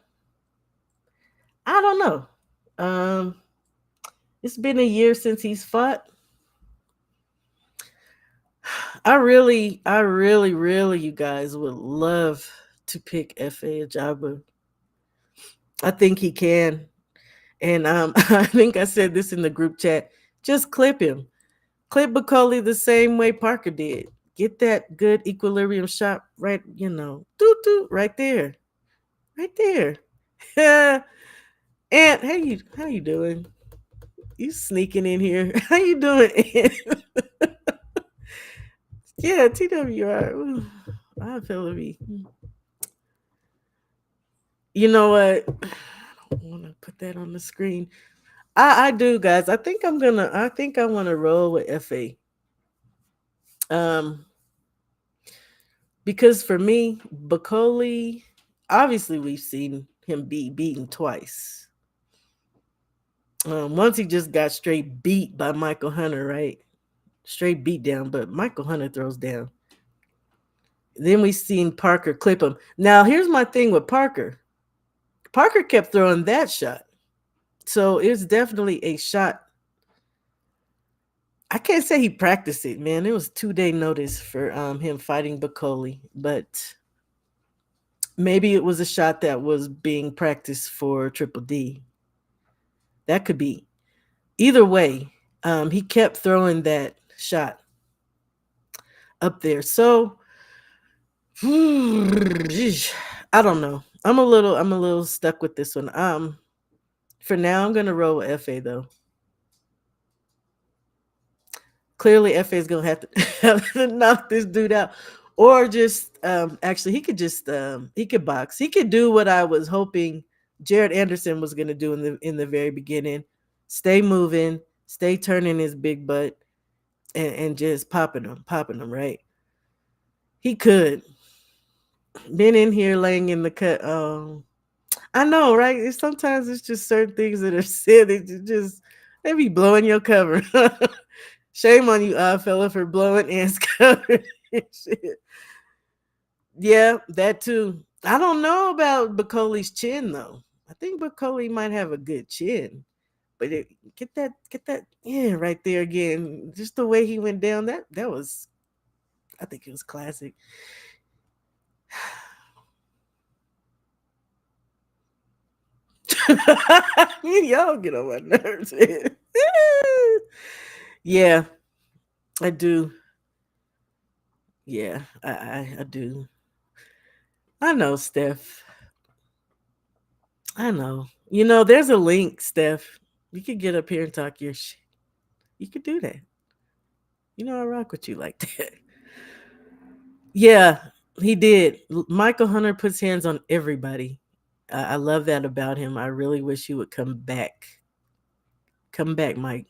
S2: I don't know. Um, it's been a year since he's fought. I really, you guys would love to pick Fa Ajaba. I think he can, and I think I said this in the group chat. Just clip him, clip Bacoli the same way Parker did. Get that good equilibrium shot right, doo doo, right there, right there. Aunt, how you doing? You sneaking in here? How you doing, Aunt? Yeah, TWR. Ooh, I feel it. You know what? I don't want to put that on the screen. I do, guys. I think I want to roll with FA. Um, because for me, Bacoli, obviously we've seen him be beaten twice. Once he just got straight beat by Michael Hunter, right? Straight beat down, but Michael Hunter throws down. Then we seen Parker clip him. Now here's my thing with Parker. Parker kept throwing that shot. So it's definitely a shot. I can't say he practiced it, man. It was 2-day notice for him fighting Bacoli, but maybe it was a shot that was being practiced for Triple D. That could be. Either way, he kept throwing that shot up there. So I don't know. I'm a little stuck with this one. For now, I'm gonna roll with FA though. Clearly, FA is gonna have to knock this dude out, or just actually he could box. He could do what I was hoping Jared Anderson was gonna do in the very beginning. Stay moving, stay turning his big butt, and just popping them right. He could been in here laying in the cut. I know, right? Sometimes it's just certain things that are said that they be blowing your cover. Shame on you, fella, for blowing Ant's cover. Shit. Yeah, that too. I don't know about Bacoli's chin though. I think Bacoli might have a good chin. But get that, yeah, right there again. Just the way he went down, that was, I think it was classic. Y'all get on my nerves. Yeah, I do. Yeah, I do. I know, Steph. I know. There's a link, Steph. You could get up here and talk your shit. You could do that. I rock with you like that. Yeah, he did. Michael Hunter puts hands on everybody. I love that about him. I really wish he would come back. Come back, Mike.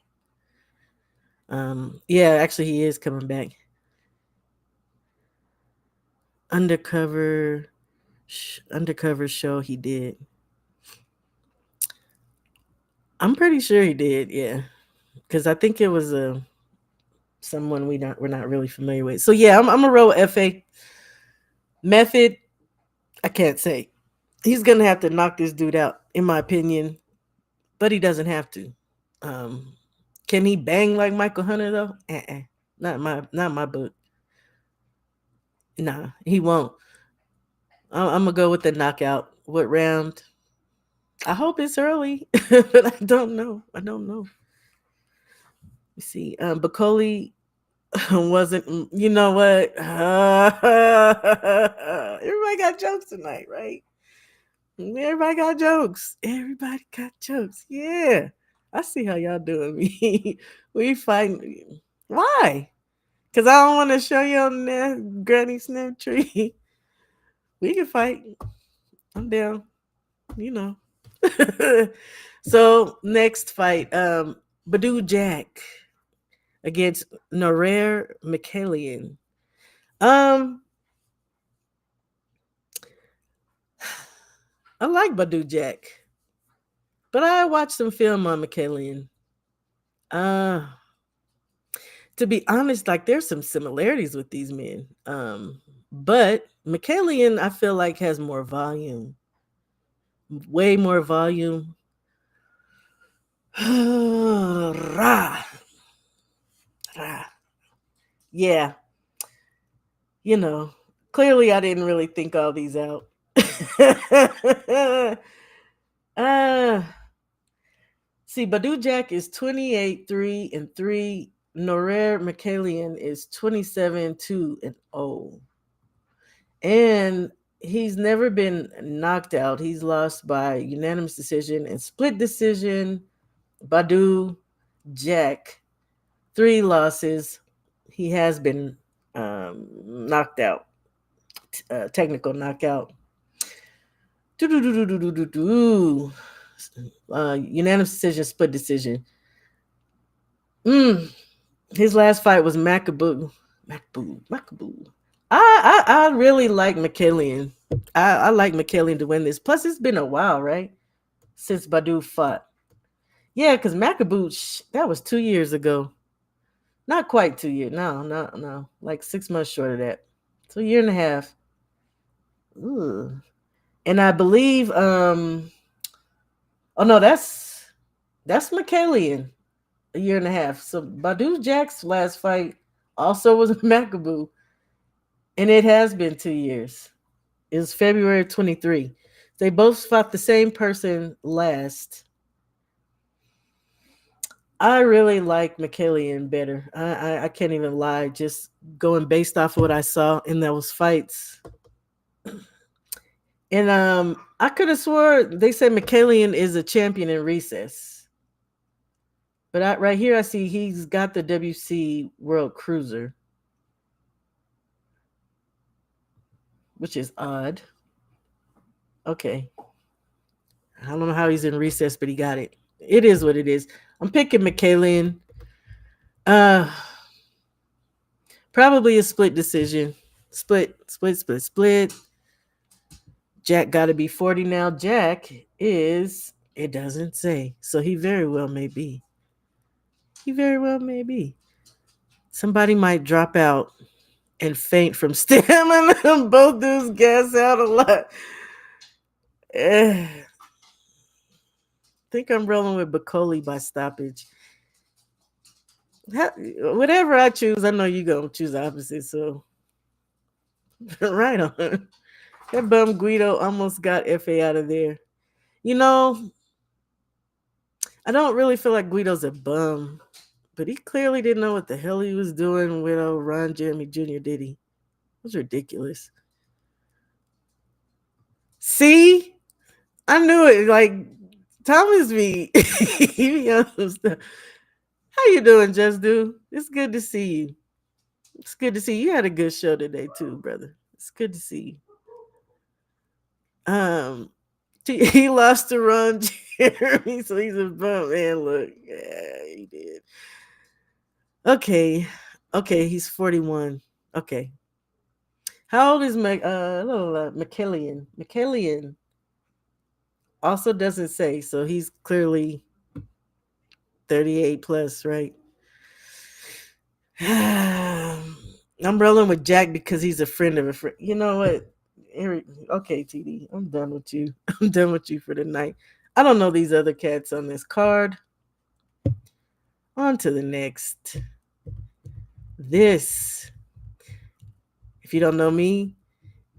S2: Yeah, actually, he is coming back. Undercover, undercover show he did. I'm pretty sure he did. Yeah, because I think it was someone we're not really familiar with. So yeah, I'm a roll FA method. I can't say. He's gonna have to knock this dude out, in my opinion, but he doesn't have to. Um, can he bang like Michael Hunter though? Not my book. Nah, he won't. I'm gonna go with the knockout. What round? I hope it's early, but I don't know. I don't know. You see, Bacoli wasn't. You know what? Everybody got jokes tonight, right? Everybody got jokes. Everybody got jokes. Yeah, I see how y'all doing me. We fighting. Why? Because I don't want to show you on that granny snap tree. We can fight. I'm down. You know. So next fight, Badu Jack against Norer Michaelian. Um, I like Badu Jack, but I watched some film on Michaelian. Uh, to be honest, like there's some similarities with these men. But Michaelian, I feel like has more volume, way more volume. Rah, rah. Yeah, you know, clearly I didn't really think all these out. uh, see, Badu Jack is 28, 3 and 3. Norer Michaelian is 27, 2 and 0. And he's never been knocked out. He's lost by unanimous decision and split decision. Badu Jack, 3 losses. He has been knocked out, technical knockout. Unanimous decision, split decision. His last fight was Macaboo. Macaboo. I really like McKillian. I like McKillian to win this. Plus, it's been a while, right? Since Badu fought. Yeah, because Macaboo, that was 2 years ago. Not quite 2 years. No. Like 6 months short of that. So a year and a half. Ooh. And I believe, oh no, that's McKillian. A year and a half. So Badu Jack's last fight also was Macaboo. And it has been 2 years. It was February 23. They both fought the same person last. I really like McKillian better. I can't even lie. Just going based off of what I saw in those fights. And I could have swore they said McKillian is a champion in recess. But right here I see he's got the WC World Cruiser, which is odd. Okay. I don't know how he's in recess, but he got it. It is what it is. I'm picking McKillian. Uh Probably a split decision. Split. Jack got to be 40 now. Jack is, it doesn't say. So he very well may be. He very well may be. Somebody might drop out. and faint from stamina. Both dudes gas out a lot. I think I'm rolling with Bacoli by stoppage. Whatever I choose, I know you're going to choose the opposite. So, right on. That bum Guido almost got FA out of there. You know, I don't really feel like Guido's a bum, but he clearly didn't know what the hell he was doing with Ron Jeremy Jr., did he? It was ridiculous. See? I knew it. Like, Thomas be, he be on some stuff. How you doing, Just Do? It's good to see you. It's good to see you. You had a good show today, too, brother. It's good to see you. He lost to Ron Jeremy, so he's a bum. Man, look. Yeah, he did. Okay. Okay, he's 41. Okay. How old is McKillian? McKillian also doesn't say, so he's clearly 38 plus, right? I'm rolling with Jack because he's a friend of a friend. You know what? Okay, TD, I'm done with you. I'm done with you for the night. I don't know these other cats on this card. On to the next. This. If you don't know me,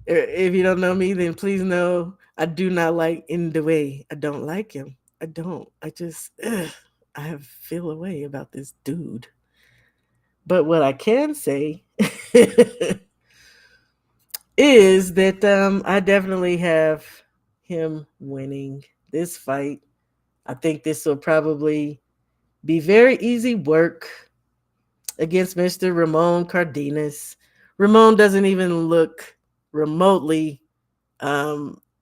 S2: then please know I do not like In the Way. I don't like him. I don't. I just, I feel a way about this dude. But what I can say is that I definitely have him winning this fight. I think this will probably be very easy work against Mr. Ramon Cardenas. Ramon doesn't even look remotely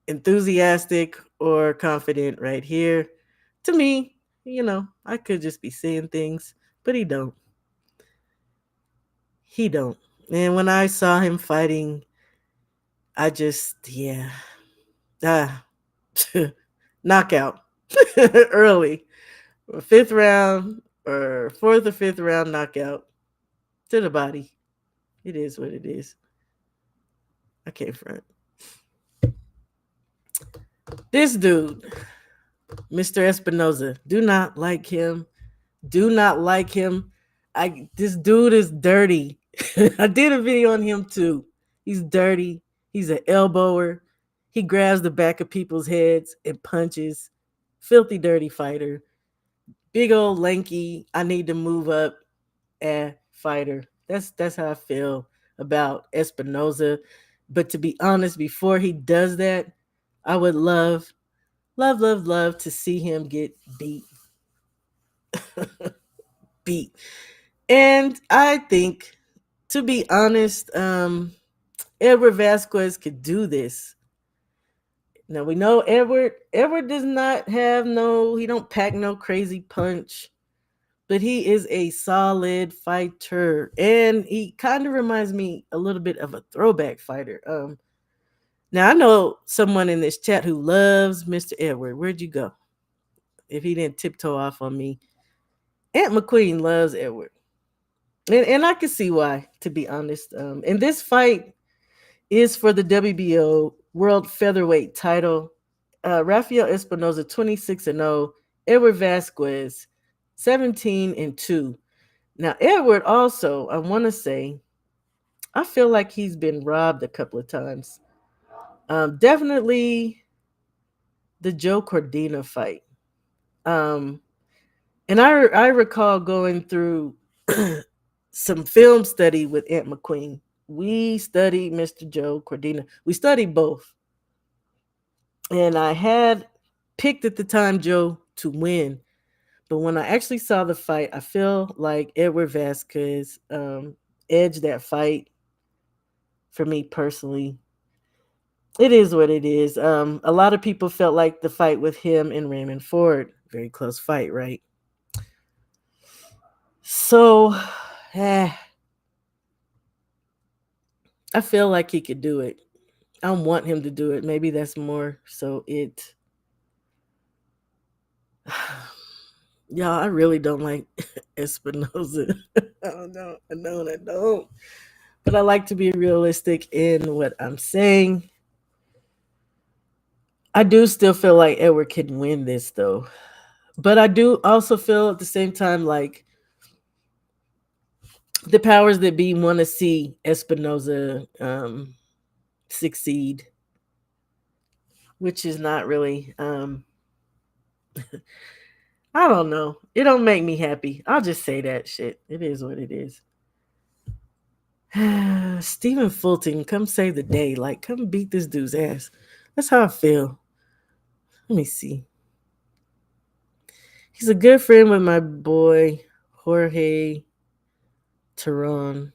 S2: enthusiastic or confident right here. To me, I could just be seeing things, but he don't. He don't. And when I saw him fighting, I just, yeah, ah, knockout early, fifth round or fourth or fifth round knockout to the body. It is what it is. I can't front. This dude, Mr. Espinoza, do not like him. Do not like him. This dude is dirty. I did a video on him too. He's dirty. He's an elbower. He grabs the back of people's heads and punches. Filthy dirty fighter. Big old lanky. I need to move up. Fighter. That's how I feel about Espinoza. But to be honest, before he does that, I would love to see him get beat. Beat. And I think, to be honest, Edward Vasquez could do this. Now we know Edward. Edward does not have he don't pack no crazy punch, but he is a solid fighter, and he kind of reminds me a little bit of a throwback fighter. Now I know someone in this chat who loves Mr. Edward. Where'd you go? If he didn't tiptoe off on me, Aunt McQueen loves Edward. And I can see why, to be honest. And this fight is for the WBO World Featherweight title. Rafael Espinoza 26-0, Edward Vasquez 17-2. Now Edward also, I want to say, I feel like he's been robbed a couple of times. Definitely the Joe Cordina fight. And I recall going through some film study with Aunt McQueen. We studied Mr. Joe Cordina. We studied both. And I had picked at the time Joe to win. But when I actually saw the fight, I feel like Edward Vasquez edged that fight for me personally. It is what it is. A lot of people felt like the fight with him and Raymond Ford, very close fight, right? So, I feel like he could do it. I want him to do it. Maybe that's more so it. Y'all, I really don't like Espinoza. I don't. But I like to be realistic in what I'm saying. I do still feel like Edward can win this though. But I do also feel at the same time like the powers that be want to see Espinoza succeed, which is not really I don't know. It don't make me happy. I'll just say that shit. It is what it is. Stephen Fulton, come save the day. Like, come beat this dude's ass. That's how I feel. Let me see. He's a good friend with my boy Jorge Teron.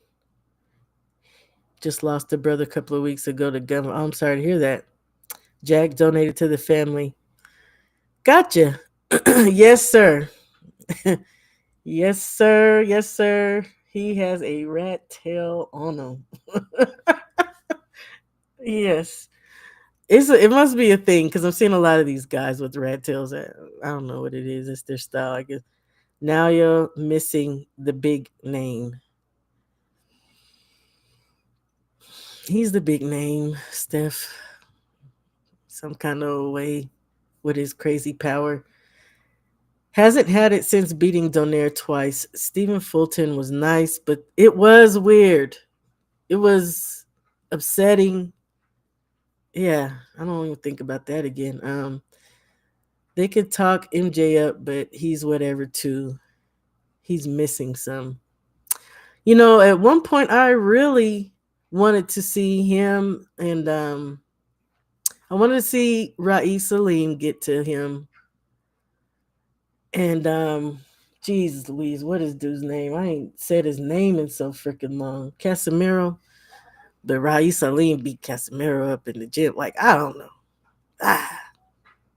S2: Just lost a brother a couple of weeks ago to gun. Oh, I'm sorry to hear that. Jack donated to the family. Gotcha. Yes, sir. Yes, sir. Yes, sir. He has a rat tail on him. Yes. It must be a thing because I'm seeing a lot of these guys with rat tails. I don't know what it is. It's their style, I guess. Now you're missing the big name. He's the big name, Steph. Some kind of way with his crazy power. Hasn't had it since beating Donaire twice. Stephen Fulton was nice, but it was weird. It was upsetting. Yeah, I don't even think about that again. They could talk MJ up, but he's whatever too. He's missing some. You know, at one point I really wanted to see him and I wanted to see Ra'i Salim get to him. And Jesus Louise, what is dude's name? I ain't said his name in so freaking long. Casemiro. But Ra'i Salim beat Casemiro up in the gym. Like, I don't know. Ah,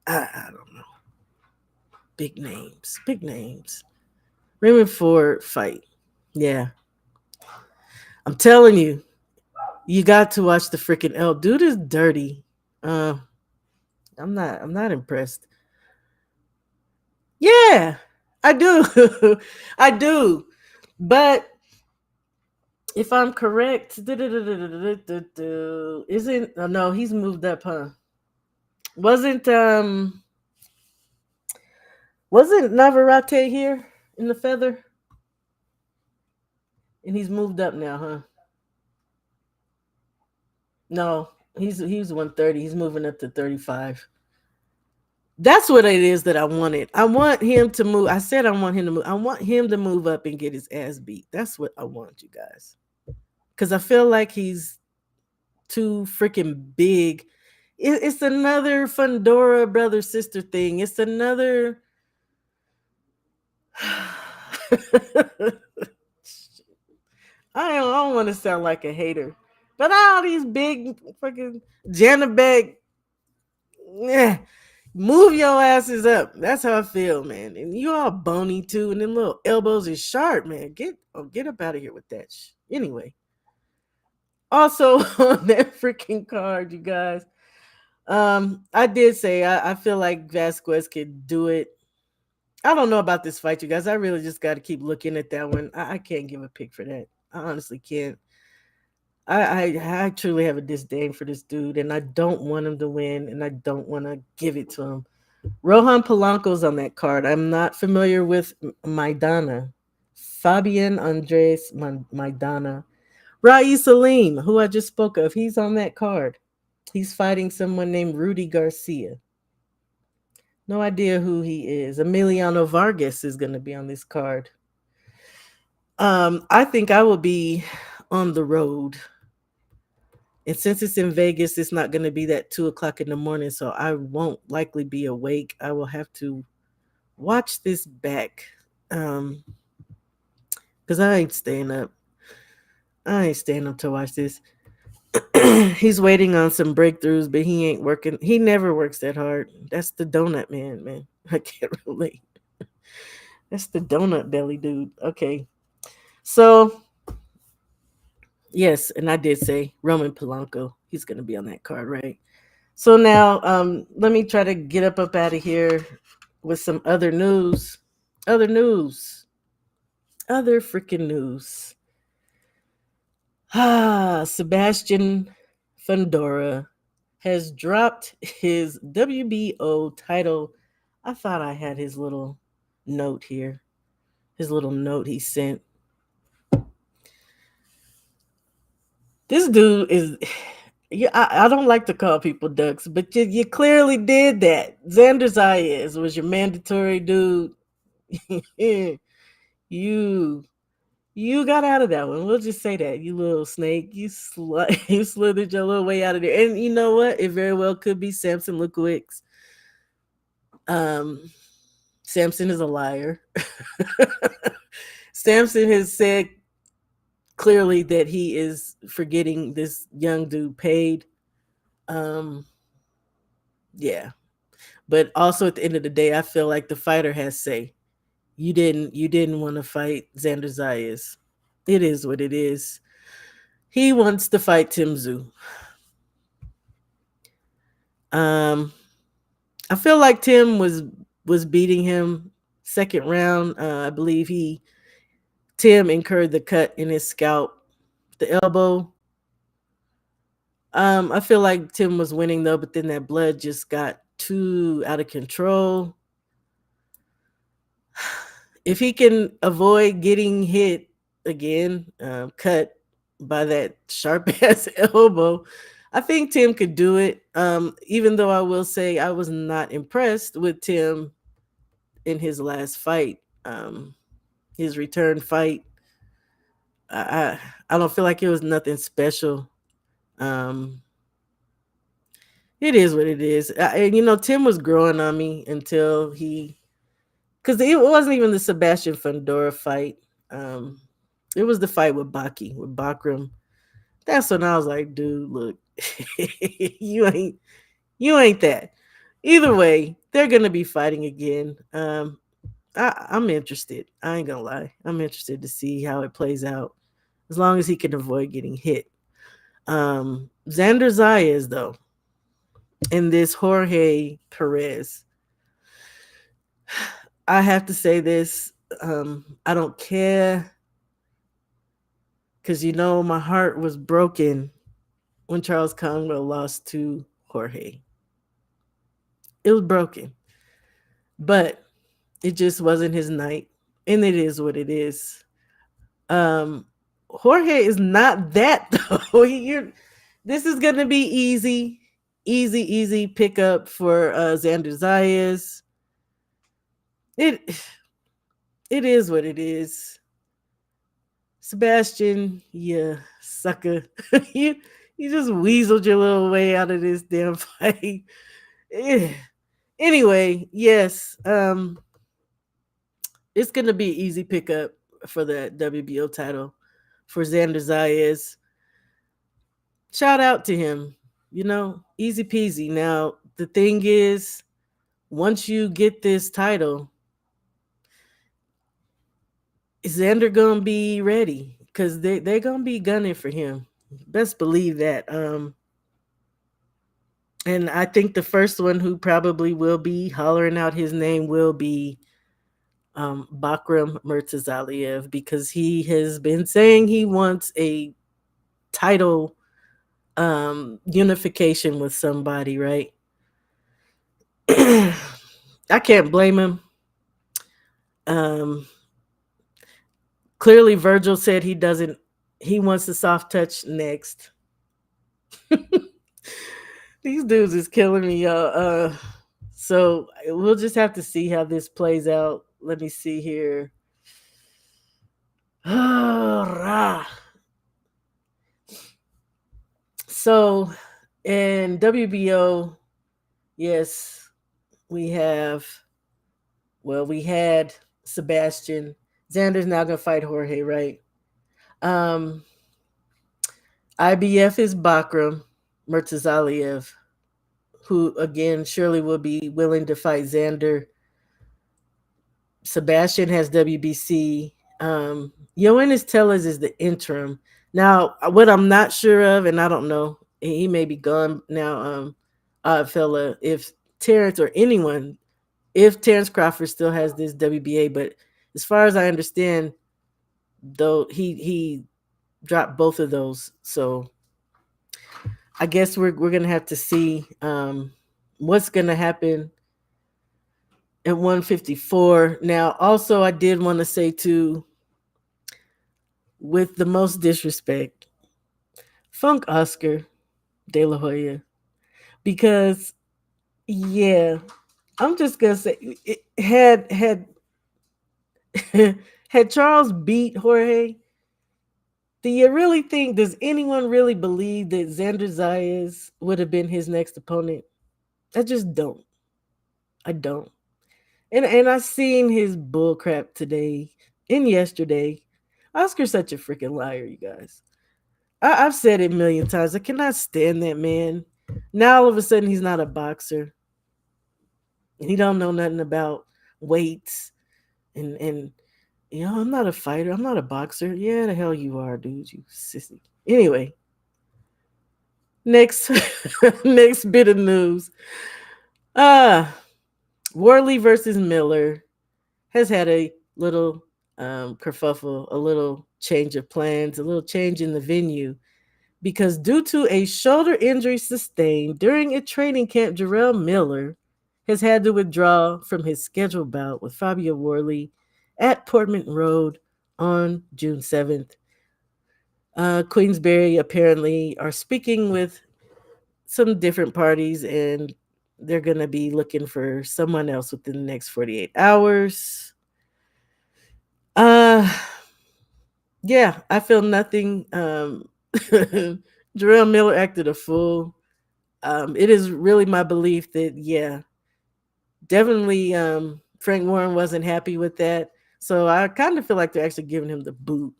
S2: I don't know. Big names. Big names. Raymond Ford fight. Yeah. I'm telling you, you got to watch the freaking L. Dude is dirty. Uh, I'm not impressed. Yeah, I do. I do. But if I'm correct, isn't oh no, he's moved up, huh? Wasn't wasn't Navarrete here in the feather? And he's moved up now, huh? No, he's 130. He's moving up to 35. That's what it is that I wanted. I want him to move. I said I want him to move. I want him to move up and get his ass beat. That's what I want, you guys. Because I feel like he's too freaking big. It's another Fundora brother sister thing. It's another. I don't want to sound like a hater, but all these big fucking Janabek, yeah, move your asses up. That's how I feel, man. And you all bony too, and them little elbows is sharp, man. Get up out of here with that. Anyway, also on that freaking card, you guys. I did say I feel like Vasquez could do it. I don't know about this fight, you guys. I really just got to keep looking at that one. I can't give a pick for that. I honestly can't. I truly have a disdain for this dude, and I don't want him to win, and I don't want to give it to him. Rohan Polanco's on that card. I'm not familiar with Maidana. Fabian Andres Maidana. Ra'i Salim, who I just spoke of, he's on that card. He's fighting someone named Rudy Garcia. No idea who he is. Emiliano Vargas is going to be on this card. I think I will be on the road. And since it's in Vegas, it's not going to be that 2:00 in the morning, so I won't likely be awake. I will have to watch this back. Because I ain't staying up. I ain't staying up to watch this. He's waiting on some breakthroughs, but he ain't working. He never works that hard. That's the donut man. I can't relate. That's the donut belly dude. Okay. So, yes, and I did say Roman Polanco. He's going to be on that card, right? So now, let me try to get up out of here with some other news. Other freaking news. Sebastian Fundora has dropped his WBO title. I thought I had his little note here. His little note he sent. This dude is. Yeah, I don't like to call people ducks, but you clearly did that. Xander Zayas was your mandatory dude. you you got out of that one. We'll just say that, you little snake. You slithered your little way out of there. And you know what? It very well could be Samson Lukowicz. Um, Samson is a liar. Samson has said clearly that he is forgetting this young dude paid. Um, yeah, but also at the end of the day, I feel like the fighter has say. You didn't want to fight Xander Zayas. It is what it is. He wants to fight Tim Zoo. Um, I feel like Tim was beating him second round. I believe Tim incurred the cut in his scalp, the elbow. I feel like Tim was winning though, but then that blood just got too out of control. If he can avoid getting hit again, cut by that sharp ass elbow, I think Tim could do it. Even though I will say I was not impressed with Tim in his last fight, his return fight. I don't feel like it was nothing special. Um, it is what it is. And Tim was growing on me until because it wasn't even the Sebastian Fundora fight. Um, it was the fight with Bakram. That's when I was like, dude, look, you ain't that. Either way, they're gonna be fighting again. I'm interested. I ain't gonna lie. I'm interested to see how it plays out, as long as he can avoid getting hit. Xander Zayas, though, and this Jorge Perez, I have to say this. I don't care, because my heart was broken when Charles Conwell lost to Jorge. It was broken, but it just wasn't his night, and it is what it is. Um, Jorge is not that though. This is gonna be easy pickup for Xander Zayas. It it is what it is. Sebastian, yeah, sucker. you you just weaseled your little way out of this damn fight. Anyway, yes, it's gonna be an easy pickup for the WBO title for Xander Zayas. Shout out to him. Easy peasy. Now the thing is, once you get this title, is Xander gonna be ready? Because they're gonna be gunning for him. Best believe that. And I think the first one who probably will be hollering out his name will be Bakram Murtazaliev, because he has been saying he wants a title unification with somebody, right? I can't blame him. Um, Clearly Virgil said he wants the soft touch next. These dudes is killing me, y'all. So we'll just have to see how this plays out. Let me see here. So in WBO, yes, we had Sebastian. Xander's now gonna fight Jorge, right? Um, IBF is Bakram Murtazaliev, who again surely will be willing to fight Xander. Sebastian has WBC. Yoenis Tellez is the interim. Now, what I'm not sure of, and I don't know, he may be gone now, fella, if Terrence or anyone, if Terrence Crawford still has this WBA, but as far as I understand, though he dropped both of those. So I guess we're gonna have to see what's gonna happen at 154. Now, also, I did want to say too, with the most disrespect, Funk Oscar De La Hoya, because yeah, I'm just gonna say, had had Charles beat Jorge, do you really think? Does anyone really believe that Xander Zayas would have been his next opponent? I just don't. I don't. And I seen his bullcrap today and yesterday. Oscar's such a freaking liar, you guys. I've said it a million times. I cannot stand that man. Now all of a sudden he's not a boxer. He don't know nothing about weights and I'm not a fighter. I'm not a boxer. Yeah, the hell you are, dude. You sissy. Anyway, next next bit of news. Ah, Worley versus Miller has had a little kerfuffle, a little change of plans, a little change in the venue because due to a shoulder injury sustained during a training camp, Jarrell Miller has had to withdraw from his scheduled bout with Fabio Worley at Portman Road on June 7th. Queensberry apparently are speaking with some different parties and they're going to be looking for someone else within the next 48 hours. Uh yeah, I feel nothing. Jarrell Miller acted a fool. It is really my belief that yeah, definitely Frank Warren wasn't happy with that. So I kind of feel like they're actually giving him the boot.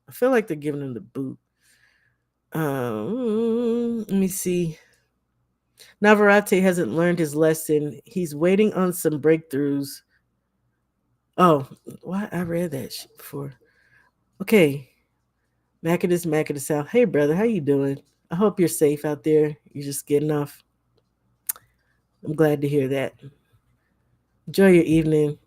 S2: I feel like they're giving him the boot. Let me see. Navarrete hasn't learned his lesson. He's waiting on some breakthroughs. Oh, why I read that shit before. Okay, Macadus South. Hey brother, how you doing? I hope you're safe out there. You're just getting off. I'm glad to hear that. Enjoy your evening.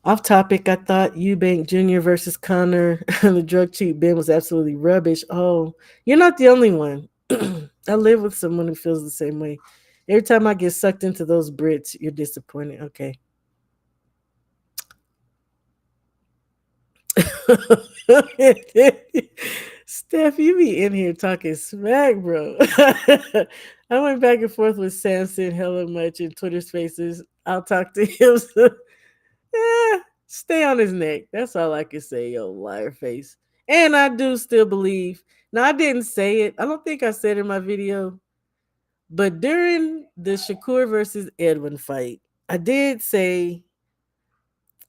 S2: Off topic, I thought Eubank Jr. versus Connor, the drug cheat Ben was absolutely rubbish. Oh, you're not the only one. I live with someone who feels the same way. Every time I get sucked into those Brits, you're disappointed. Okay. Steph, you be in here talking smack, bro. I went back and forth with Samson hella much in Twitter spaces. I'll talk to him. So, stay on his neck. That's all I can say, yo, liar face. And I do still believe. Now, I didn't say it. I don't think I said it in my video. But during the Shakur versus Edwin fight, I did say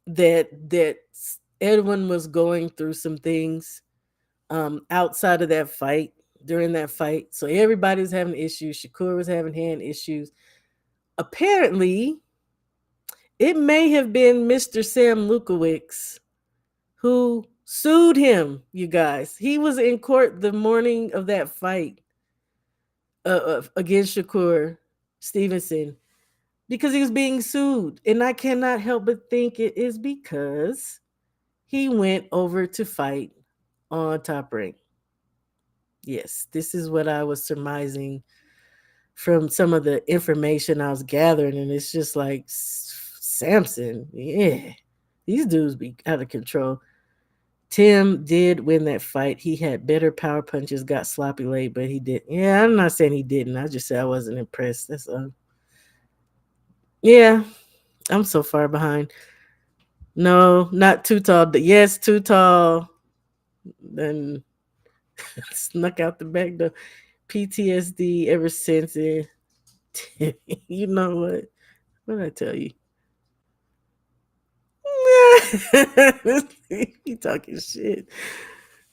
S2: that Edwin was going through some things outside of that fight, during that fight. So everybody's having issues. Shakur was having hand issues. Apparently, it may have been Mr. Sam Lukowicz who sued him, you guys. He was in court the morning of that fight against Shakur Stevenson because he was being sued. And I cannot help but think it is because he went over to fight on Top Rank. Yes, this is what I was surmising from some of the information I was gathering, and it's just like Samson, yeah, these dudes be out of control. Tim did win that fight. He had better power punches, got sloppy late, but he did. Yeah, I'm not saying he didn't. I just said I wasn't impressed. That's yeah, I'm so far behind. No, not too tall. Yes, too tall. Then snuck out the back door. PTSD ever since it. You know what? What did I tell you? He talking shit.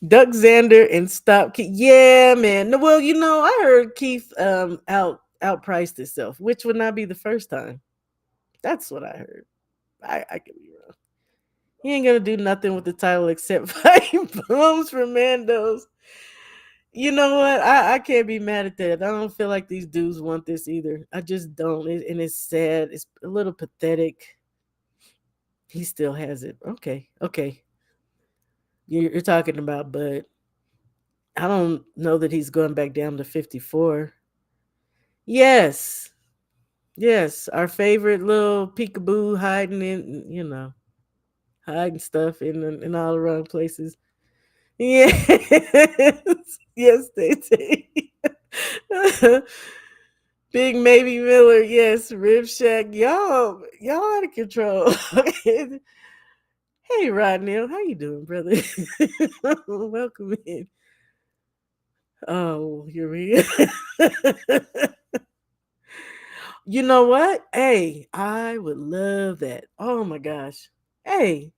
S2: Duck Xander and stop Keith. Yeah, man. No, well, I heard Keith outpriced himself, which would not be the first time. That's what I heard. I could be wrong. He ain't gonna do nothing with the title except fighting bums for Mandos. You know what? I can't be mad at that. I don't feel like these dudes want this either. I just don't. And it's sad. It's a little pathetic. He still has it. Okay. you're talking about, but I don't know that he's going back down to 54. Yes. Yes, our favorite little peekaboo hiding in, hiding stuff in all the wrong places. Yes, yes, they say. Big Maybe Miller, yes, Rib Shack, y'all out of control. Hey, Rodnell, how you doing, brother? Welcome in. Oh, here we go. You know what? Hey, I would love that. Oh my gosh. Hey,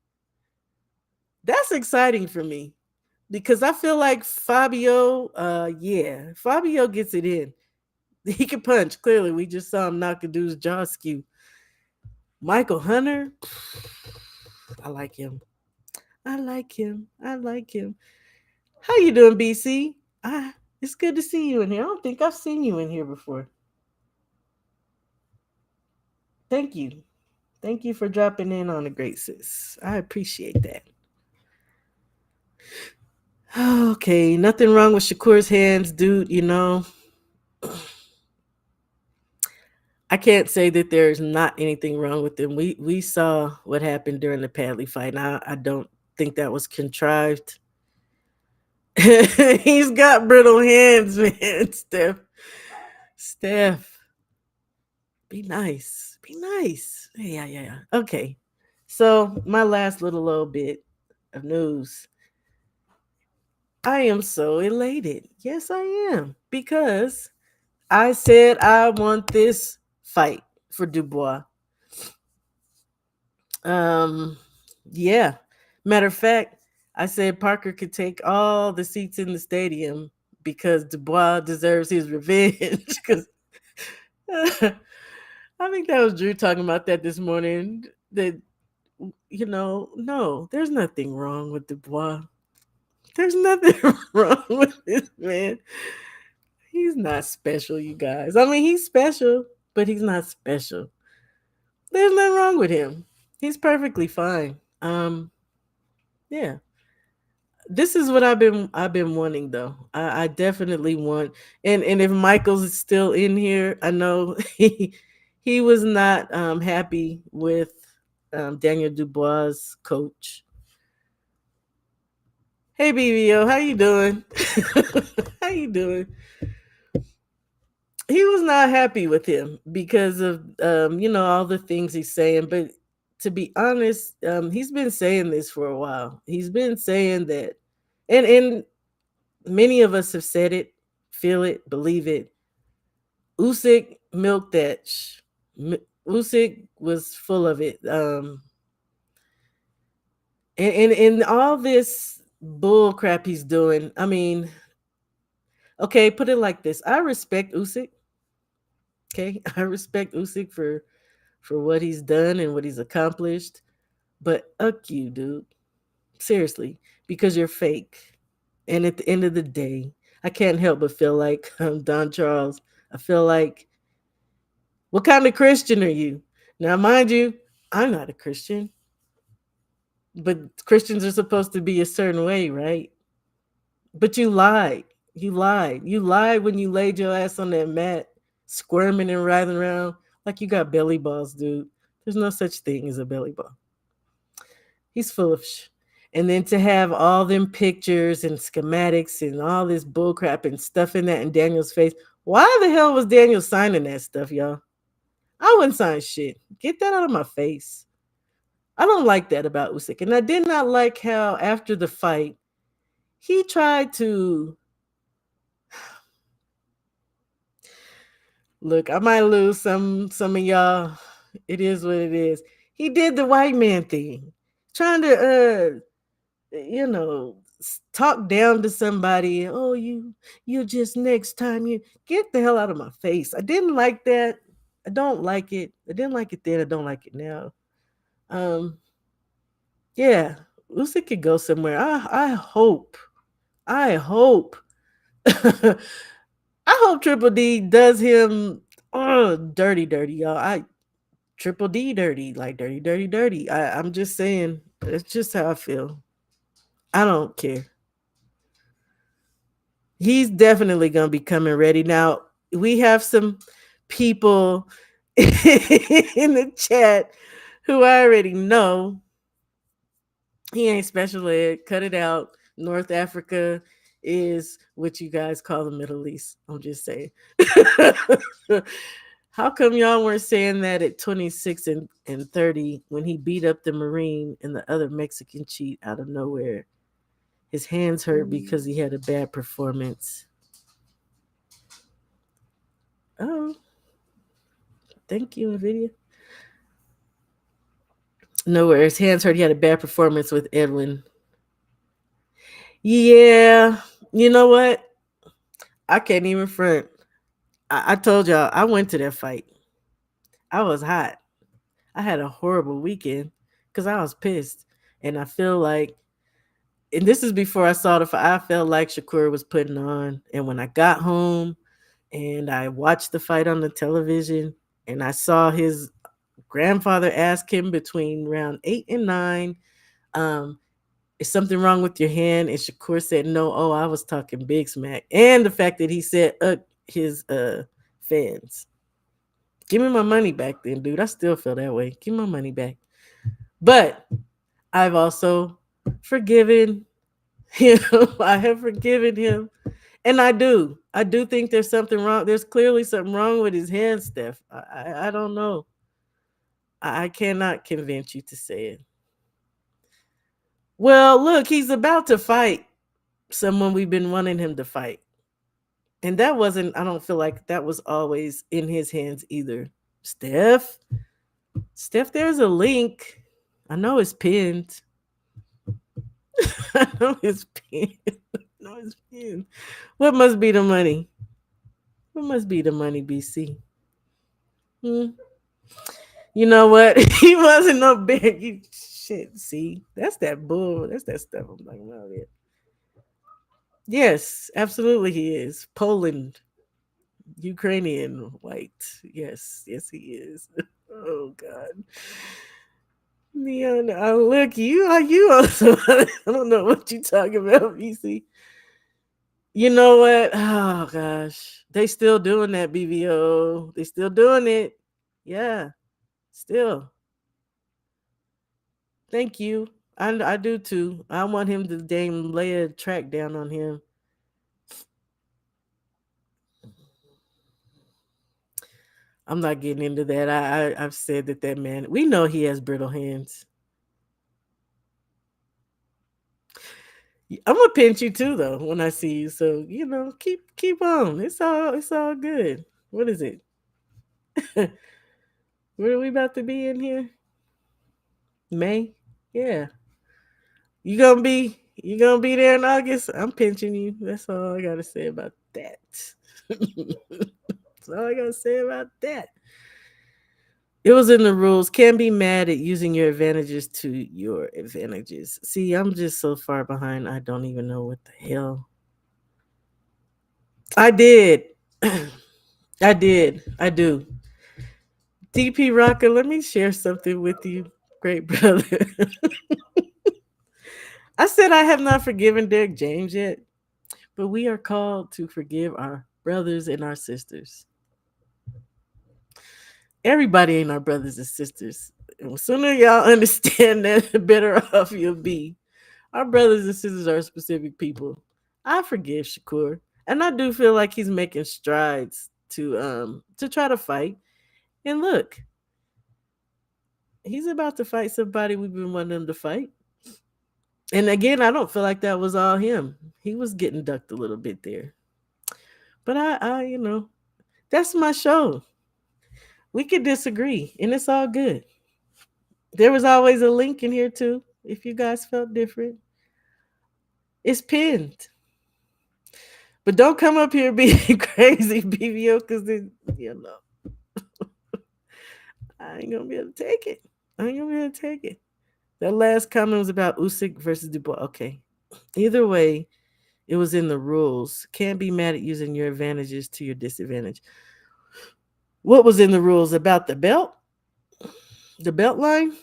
S2: that's exciting for me because I feel like Fabio, yeah, Fabio gets it in. He can punch. Clearly, we just saw him knock a dude's jaw skew. Michael Hunter, I like him. I like him. I like him. How you doing, BC? It's good to see you in here. I don't think I've seen you in here before. Thank you. Thank you for dropping in on the great sis. I appreciate that. Okay, nothing wrong with Shakur's hands, dude. I can't say that there's not anything wrong with them. We saw what happened during the Padley fight, and I don't think that was contrived. He's got brittle hands, man. Steph, be nice. Be nice. Yeah, yeah, yeah. Okay. So my last little bit of news. I am so elated. Yes, I am. Because I said I want this fight for Dubois. Um, yeah. Matter of fact, I said Parker could take all the seats in the stadium because Dubois deserves his revenge. Because I think that was Drew talking about that this morning. That no, there's nothing wrong with Dubois. There's nothing wrong with this man. He's not special, you guys. I mean, he's special, but he's not special. There's nothing wrong with him. He's perfectly fine. Yeah. This is what I've been wanting though. I definitely want, and if Michaels is still in here, I know he was not happy with Daniel Dubois' coach. Hey BBO, how you doing? How you doing? He was not happy with him because of all the things he's saying. But to be honest, he's been saying this for a while. He's been saying that, and many of us have said it, feel it, believe it. Usyk milked that. Usyk was full of it. And all this bull crap he's doing. I mean, okay, put it like this: I respect Usyk. Okay, I respect Usyk for what he's done and what he's accomplished. But uck you, dude. Seriously, because you're fake. And at the end of the day, I can't help but feel like Don Charles. I feel like, what kind of Christian are you? Now, mind you, I'm not a Christian, but Christians are supposed to be a certain way, right? But you lied. You lied. You lied when you laid your ass on that mat, squirming and writhing around like you got belly balls, dude. There's no such thing as a belly ball. He's full of And then to have all them pictures and schematics and all this bullcrap and stuff in that in Daniel's face. Why the hell was Daniel signing that stuff, y'all? I wouldn't sign shit. Get that out of my face. I don't like that about Usyk. And I did not like how after the fight, he tried to look, I might lose some of y'all. It is what it is. He did the white man thing. Trying to talk down to somebody. Oh, you just next time you get the hell out of my face. I didn't like that. I don't like it. I didn't like it then. I don't like it now. Yeah, Usyk could go somewhere. I hope. I hope. I hope Triple D does him dirty, y'all. I Triple D dirty, like dirty, dirty, dirty. I'm just saying. It's just how I feel. I don't care. He's definitely gonna be coming ready. Now we have some people in the chat who I already know. He ain't special ed. Cut it out. North Africa is what you guys call the Middle East. I'm just saying. How come y'all weren't saying that at 26 and 30 when he beat up the Marine and the other Mexican cheat out of nowhere? His hands hurt because he had a bad performance. Oh, thank you, NVIDIA. Nowhere. His hands hurt. He had a bad performance with Edwin. Yeah. You know what? I can't even front. I told y'all I went to that fight. I was hot. I had a horrible weekend because I was pissed. And I feel like, and this is before I saw the fight, I felt like Shakur was putting on. And when I got home and I watched the fight on the television and I saw his grandfather ask him between round 8 and 9, is something wrong with your hand? And Shakur said, no, oh, I was talking big smack. And the fact that he said, his fans. Give me my money back then, dude. I still feel that way. Give me my money back. But I've also forgiven him. I have forgiven him. And I do. I do think there's something wrong. There's clearly something wrong with his hand, Steph. I don't know. I cannot convince you to say it. Well, look, he's about to fight someone we've been wanting him to fight. And that wasn't, I don't feel like that was always in his hands either. Steph, there's a link. I know it's pinned. I know it's pinned. I know it's pinned. What must be the money? What must be the money, BC? Hmm. You know what? He wasn't no big. You shit. See, that's that bull. That's that stuff I'm talking about. It. Yes, absolutely, he is. Poland, Ukrainian, white. Yes, yes, he is. Oh God. Neon, look, you also. I don't know what you talking about, BC. You know what? Oh gosh, they still doing that BVO. They still doing it. Yeah, still. Thank you. I do too. I want him to damn lay a track down on him. I'm not getting into that. I've said that man. We know he has brittle hands. I'm gonna pinch you too, though, when I see you. So keep on. It's all good. What is it? Where are we about to be in here? May? Yeah. You gonna be there in August? I'm pinching you. That's all I gotta say about that. That's all I gotta say about that. It was in the rules. Can't be mad at using your advantages to your advantages. See, I'm just so far behind. I don't even know what the hell. I did. I did. I do. DP Rocker, let me share something with you, great brother. I said I have not forgiven Derek James yet, but we are called to forgive our brothers and our sisters. Everybody ain't our brothers and sisters. And the sooner y'all understand that, the better off you'll be. Our brothers and sisters are specific people. I forgive Shakur, and I do feel like he's making strides to try to fight. And look, he's about to fight somebody we've been wanting him to fight. And again, I don't feel like that was all him. He was getting ducked a little bit there. But that's my show. We could disagree, and it's all good. There was always a link in here too, if you guys felt different. It's pinned. But don't come up here being crazy, BVO, because then, I ain't gonna be able to take it. I ain't gonna be able to take it. That last comment was about Usyk versus Dubois. Okay. Either way, it was in the rules. Can't be mad at using your advantages to your disadvantage. What was in the rules about the belt? The belt line?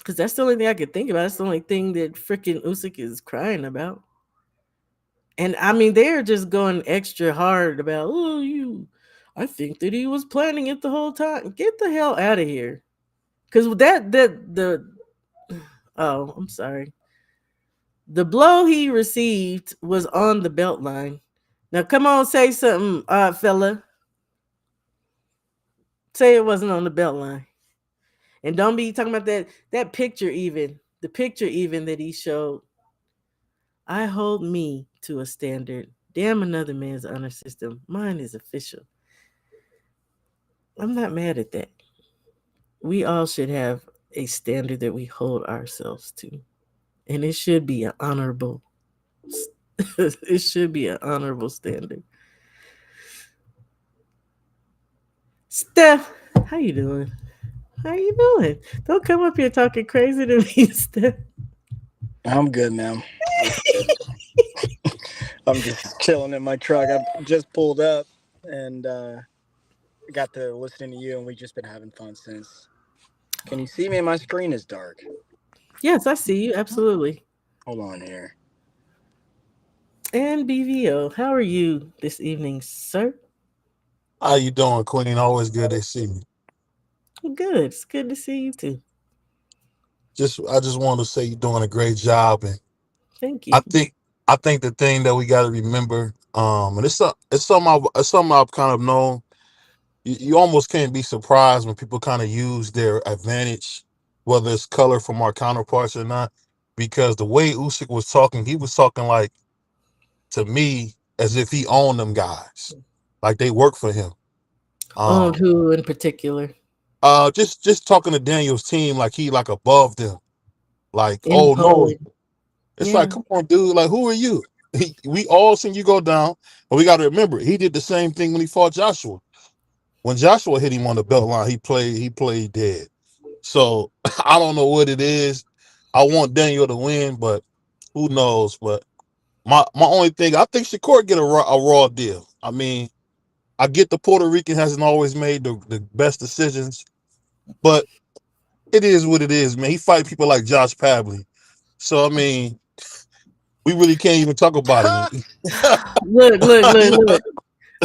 S2: Because that's the only thing I could think about. That's the only thing that freaking Usyk is crying about. And I mean, they're just going extra hard about, oh, you. I think that he was planning it the whole time. Get the hell out of here. Because the oh, I'm sorry. The blow he received was on the belt line. Now, come on, say something, fella. Say it wasn't on the belt line. And don't be talking about that picture even. The picture even that he showed. I hold me to a standard. Damn another man's honor system. Mine is official. I'm not mad at that. We all should have a standard that we hold ourselves to. And it should be an honorable it should be an honorable standard. Steph, how you doing? How you doing? Don't come up here talking crazy to me, Steph.
S4: I'm good, man. I'm good. I'm just chilling in my truck. I've just pulled up and got to listening to you, and we've just been having fun since. Can you see me? My screen is dark.
S2: Yes, I see you. Absolutely.
S4: Hold on here.
S2: And BVO, how are you this evening, sir?
S5: How you doing, Queen? Always good to see you.
S2: Good. It's good to see you too.
S5: I just want to say you're doing a great job, and
S2: Thank you.
S5: I think I think the thing that we got to remember, and it's something I've kind of known. You almost can't be surprised when people kind of use their advantage, whether it's color from our counterparts or not, because the way Usyk was talking, he was talking like to me as if he owned them guys, like they work for him.
S2: Owned
S5: Um,
S2: who in particular?
S5: just talking to Daniel's team like he like above them. Like, oh no,
S2: Imposed.
S5: it's like,
S2: Yeah.
S5: come on, dude. Like, who are you? We all seen you go down, but we got to remember he did the same thing when he fought Joshua. When Joshua hit him on the belt line, he played dead. So I don't know what it is. I want Daniel to win, but who knows? But my only thing, I think Shakur get a raw deal. I mean, I get the Puerto Rican hasn't always made the best decisions, but it is what it is, man. He fight people like Josh Pavley. So I mean, we really can't even talk about it.
S2: Look, look, look,
S5: You know?
S2: look.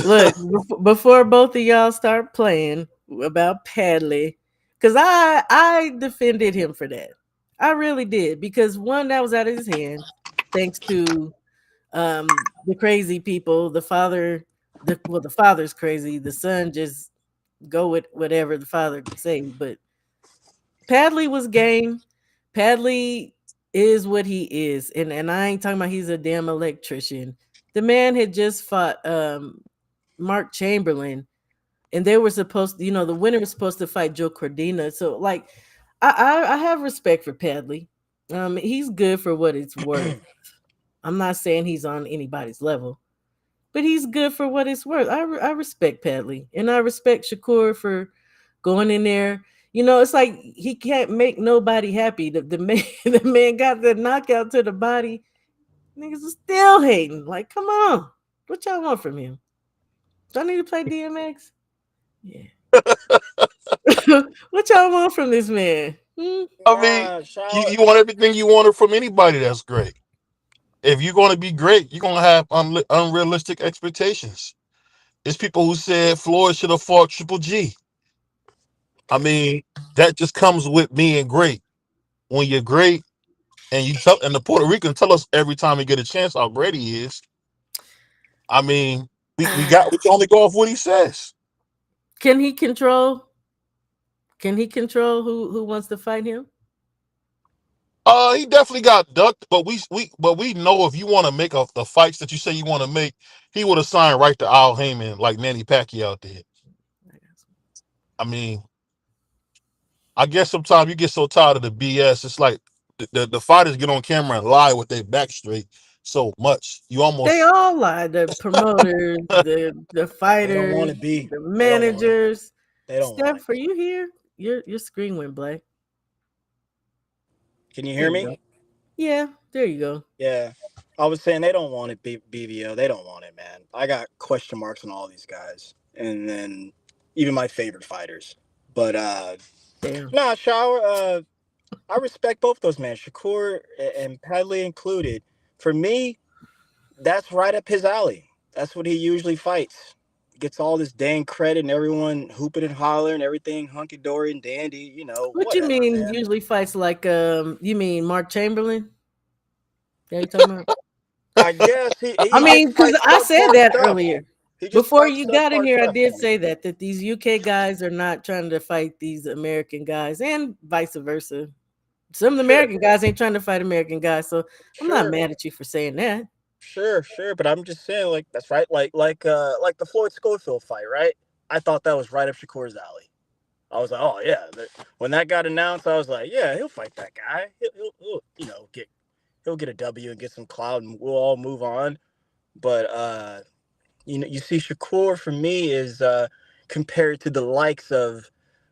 S2: Look, before both of y'all start playing about Padley, because I defended him for that. I really did because one that was out of his hands, thanks to the crazy people. The father's crazy. The son just go with whatever the father say. But Padley was game. Padley is what he is, and I ain't talking about he's a damn electrician. The man had just fought Mark Chamberlain, and they were supposed to, the winner was supposed to fight Joe Cordina. So, like, I have respect for Padley. He's good for what it's worth. I'm not saying he's on anybody's level, but he's good for what it's worth. I respect Padley, and I respect Shakur for going in there. It's like he can't make nobody happy. The man, the man got the knockout to the body. Niggas are still hating. Like, come on, what y'all want from him? Do I need to play DMX? Yeah. What y'all want from this man? Hmm?
S5: I mean, you,
S4: Shout.
S5: you want everything you wanted from anybody. That's great. If you're going to be great, you're going to have unrealistic expectations. It's people who said Floyd should have fought Triple G. I mean, that just comes with being great. When you're great, and the Puerto Ricans tell us every time we get a chance how great he is. I mean, we can only go off what he says.
S2: Can he control? Can he control who wants to fight him?
S5: He definitely got ducked, but we know if you want to make the fights that you say you want to make, he would have signed right to Al Heyman like Manny Pacquiao did. I mean, I guess sometimes you get so tired of the BS. It's like the fighters get on camera and lie with their back straight so much. You
S2: They
S5: almost
S2: all lie. The promoters, the
S4: They don't want
S2: fighters,
S4: to be.
S2: the
S4: They don't want it.
S2: managers.
S4: They don't want
S2: Steph,
S4: it.
S2: are you here? Your screen went black.
S4: Can you
S2: There
S4: hear
S2: you
S4: me?
S2: go. Yeah, there you go.
S4: Yeah. I was saying they don't want it, BVO. They don't want it, man. I got question marks on all these guys. And then even my favorite fighters. But
S2: Damn.
S4: nah, shower. I respect both those men, Shakur and Padley included. For me, that's right up his alley. That's what he usually fights. Gets all this dang credit and everyone hooping and hollering, everything hunky dory and dandy.
S2: What you
S4: Whatever,
S2: mean?
S4: man.
S2: Usually fights like you mean Mark Chamberlain? Yeah, you talking about?
S4: I guess he
S2: I
S4: just
S2: mean, because
S4: fights
S2: I said
S4: subpar
S2: that
S4: stuff.
S2: earlier.
S4: He just
S2: Before
S4: fights
S2: you got in
S4: subpar
S2: here, I
S4: stuff,
S2: did
S4: man.
S2: say that these UK guys are not trying to fight these American guys, and vice versa. Some of the
S4: Sure,
S2: American guys ain't trying to fight American guys, so I'm not
S4: sure,
S2: mad at you for saying that.
S4: sure. But I'm just saying, like that's right. Like the Floyd Schofield fight, right? I thought that was right up Shakur's alley. I was like, oh yeah. When that got announced, I was like, yeah, he'll fight that guy. He'll he'll get a W and get some clout, and we'll all move on. But you see, Shakur for me is compared to the likes of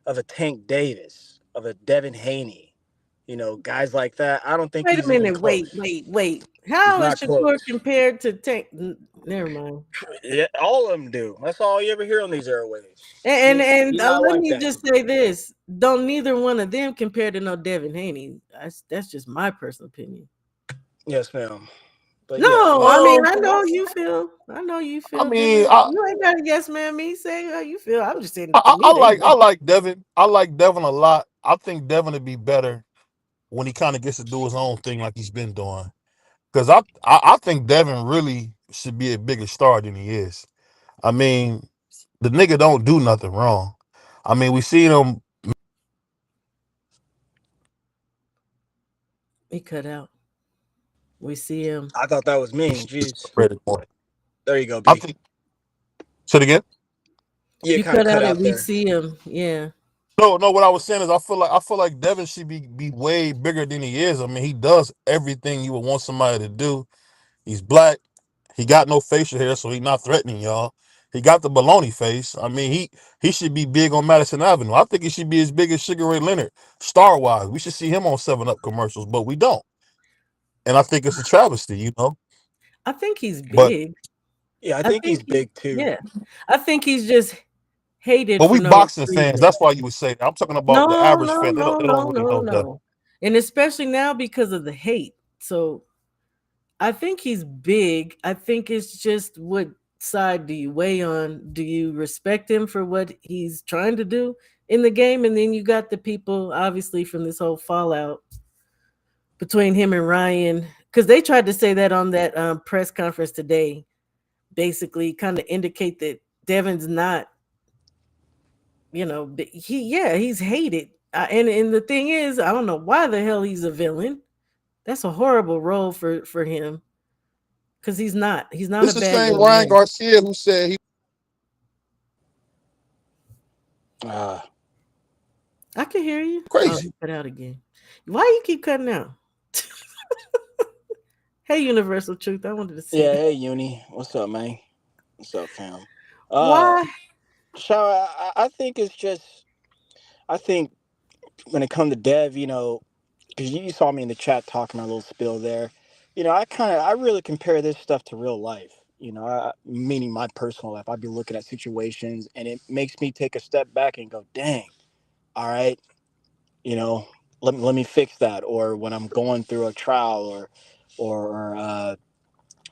S4: a Tank Davis, of a Devin Haney, guys like that. I don't think
S2: Wait a
S4: he's even
S2: minute.
S4: close.
S2: Wait.
S4: He's
S2: How is
S4: not
S2: Shakur
S4: close.
S2: compared to Tank? Never mind.
S4: Yeah, all of them do. That's all you ever hear on these airwaves.
S2: And and
S4: He's not
S2: let
S4: like
S2: me
S4: that.
S2: just say this: don't neither one of them compare to no Devin Haney. That's just my personal opinion.
S4: Yes, ma'am. But yeah,
S2: No, I mean
S5: Well,
S2: I know you feel. I know you
S5: I
S2: feel
S5: mean,
S2: different. You ain't got to yes man me say how you feel. I'm just saying to
S5: I
S2: me they
S5: like I
S2: different.
S5: like Devin. I like Devin a lot. I think Devin would be better when he kind of gets to do his own thing like he's been doing. Because I think Devin really should be a bigger star than he is. I mean, the nigga don't do nothing wrong. I mean, we seen him
S2: He cut out. We see him.
S4: I thought that was me. Jeez.
S5: ready for it.
S4: There you go,
S5: I
S4: B.
S5: think. Say it again.
S4: You
S2: You
S4: kind of
S2: cut
S4: cut
S2: out and
S4: out
S2: we
S4: there.
S2: see him. Yeah.
S5: No. What I was saying is, I feel like Devin should be way bigger than he is. I mean, he does everything you would want somebody to do. He's black. He got no facial hair, so he's not threatening y'all. He got the baloney face. I mean, he should be big on Madison Avenue. I think he should be as big as Sugar Ray Leonard, star wise. We should see him on 7 Up commercials, but we don't. And I think it's a travesty.
S2: I think he's
S5: But
S2: big.
S4: Yeah, I
S2: I
S4: think
S2: think
S4: he's
S2: he
S4: big too.
S2: yeah. I think he's just hated
S5: but
S2: for
S5: we
S2: no
S5: boxing fans.
S2: reason.
S5: That's why you would say that. I'm talking about the
S2: No,
S5: average
S2: no,
S5: fan. They don't
S2: no,
S5: they don't
S2: no,
S5: really
S2: no,
S5: know that.
S2: no. And especially now because of the hate. So I think he's big. I think it's just what side do you weigh on? Do you respect him for what he's trying to do in the game? And then you got the people, obviously, from this whole fallout between him and Ryan, because they tried to say that on that press conference today, basically, kind of indicate that Devin's not, he's hated. And the thing is, I don't know why the hell he's a villain. That's a horrible role for him because he's not a
S5: This the
S2: bad
S5: same
S2: young
S5: Ryan
S2: man.
S5: Garcia who said he
S4: Uh,
S2: I can hear you. Oh,
S5: crazy.
S2: he cut out again. Why you keep cutting out? Hey, Universal Truth. I wanted to
S4: yeah,
S2: see
S4: hey Uni, what's up, man? What's up, fam? Uh,
S2: why.
S4: so I think it's just I think when it comes to Dev, because you saw me in the chat talking my little spill there. I really compare this stuff to real life. Meaning my personal life. I'd be looking at situations, and it makes me take a step back and go, "Dang, all right, you know, let me fix that." Or when I'm going through a trial, or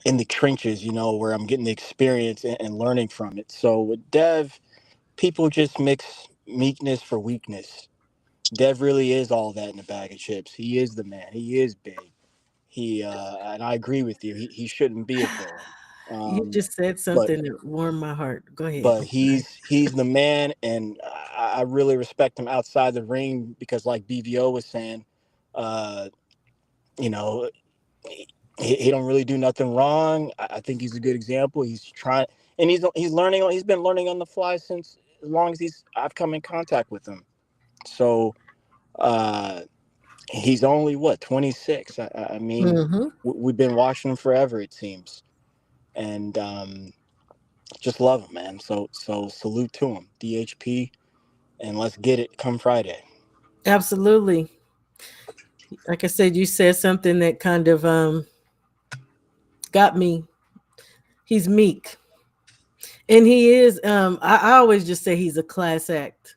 S4: in the trenches, where I'm getting the experience and learning from it. So with Dev, people just mix meekness for weakness. Dev really is all that in a bag of chips. He is the man. He is big. And I agree with you. He shouldn't be a villain.
S2: You just said
S4: But
S2: something that warmed my heart. Go ahead.
S4: but
S2: I'm sorry.
S4: he's the man, and I really respect him outside the ring because, like BVO was saying, uh, you know, he don't really do nothing wrong. I think he's a good example. He's trying, and he's learning. He's been learning on the fly since as long as I've come in contact with him. So. Uh, He's only what 26. I mean,
S2: Mm-hmm.
S4: we've been watching him forever, it seems, and just love him, man. So salute to him, DHP, and let's get it come Friday.
S2: Absolutely. Like I said, you said something that kind of got me. He's meek. And he is I always just say he's a class act.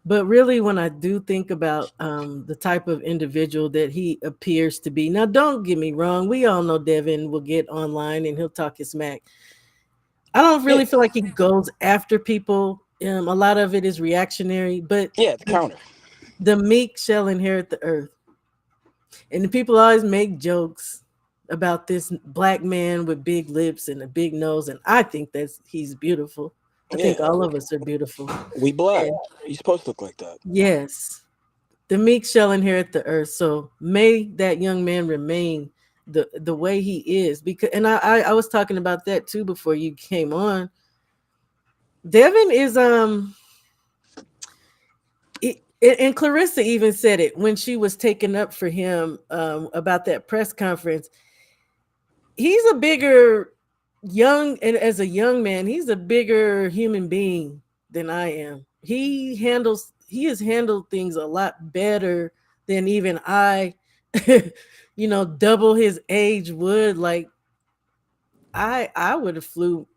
S2: But really, when I do think about the type of individual that he appears to be, now don't get me wrong, we all know Devin will get online and he'll talk his smack. I don't
S4: Yeah,
S2: really feel like he goes after people. A lot of it is reactionary, but
S4: yeah, it's counter.
S2: the meek shall inherit the earth. And the people always make jokes about this black man with big lips and a big nose, and I think he's beautiful. I think
S4: Yeah,
S2: all of us are beautiful.
S4: we black.
S2: And
S4: You supposed to look like that.
S2: yes, the meek shall inherit the earth. So may that young man remain the way he is. Because and I was talking about that too before you came on. Devin is and Clarissa even said it when she was taken up for him about that press conference. He's a bigger young and as a young man, he's a bigger human being than I am. He has handled things a lot better than even I double his age would. Like I would have flew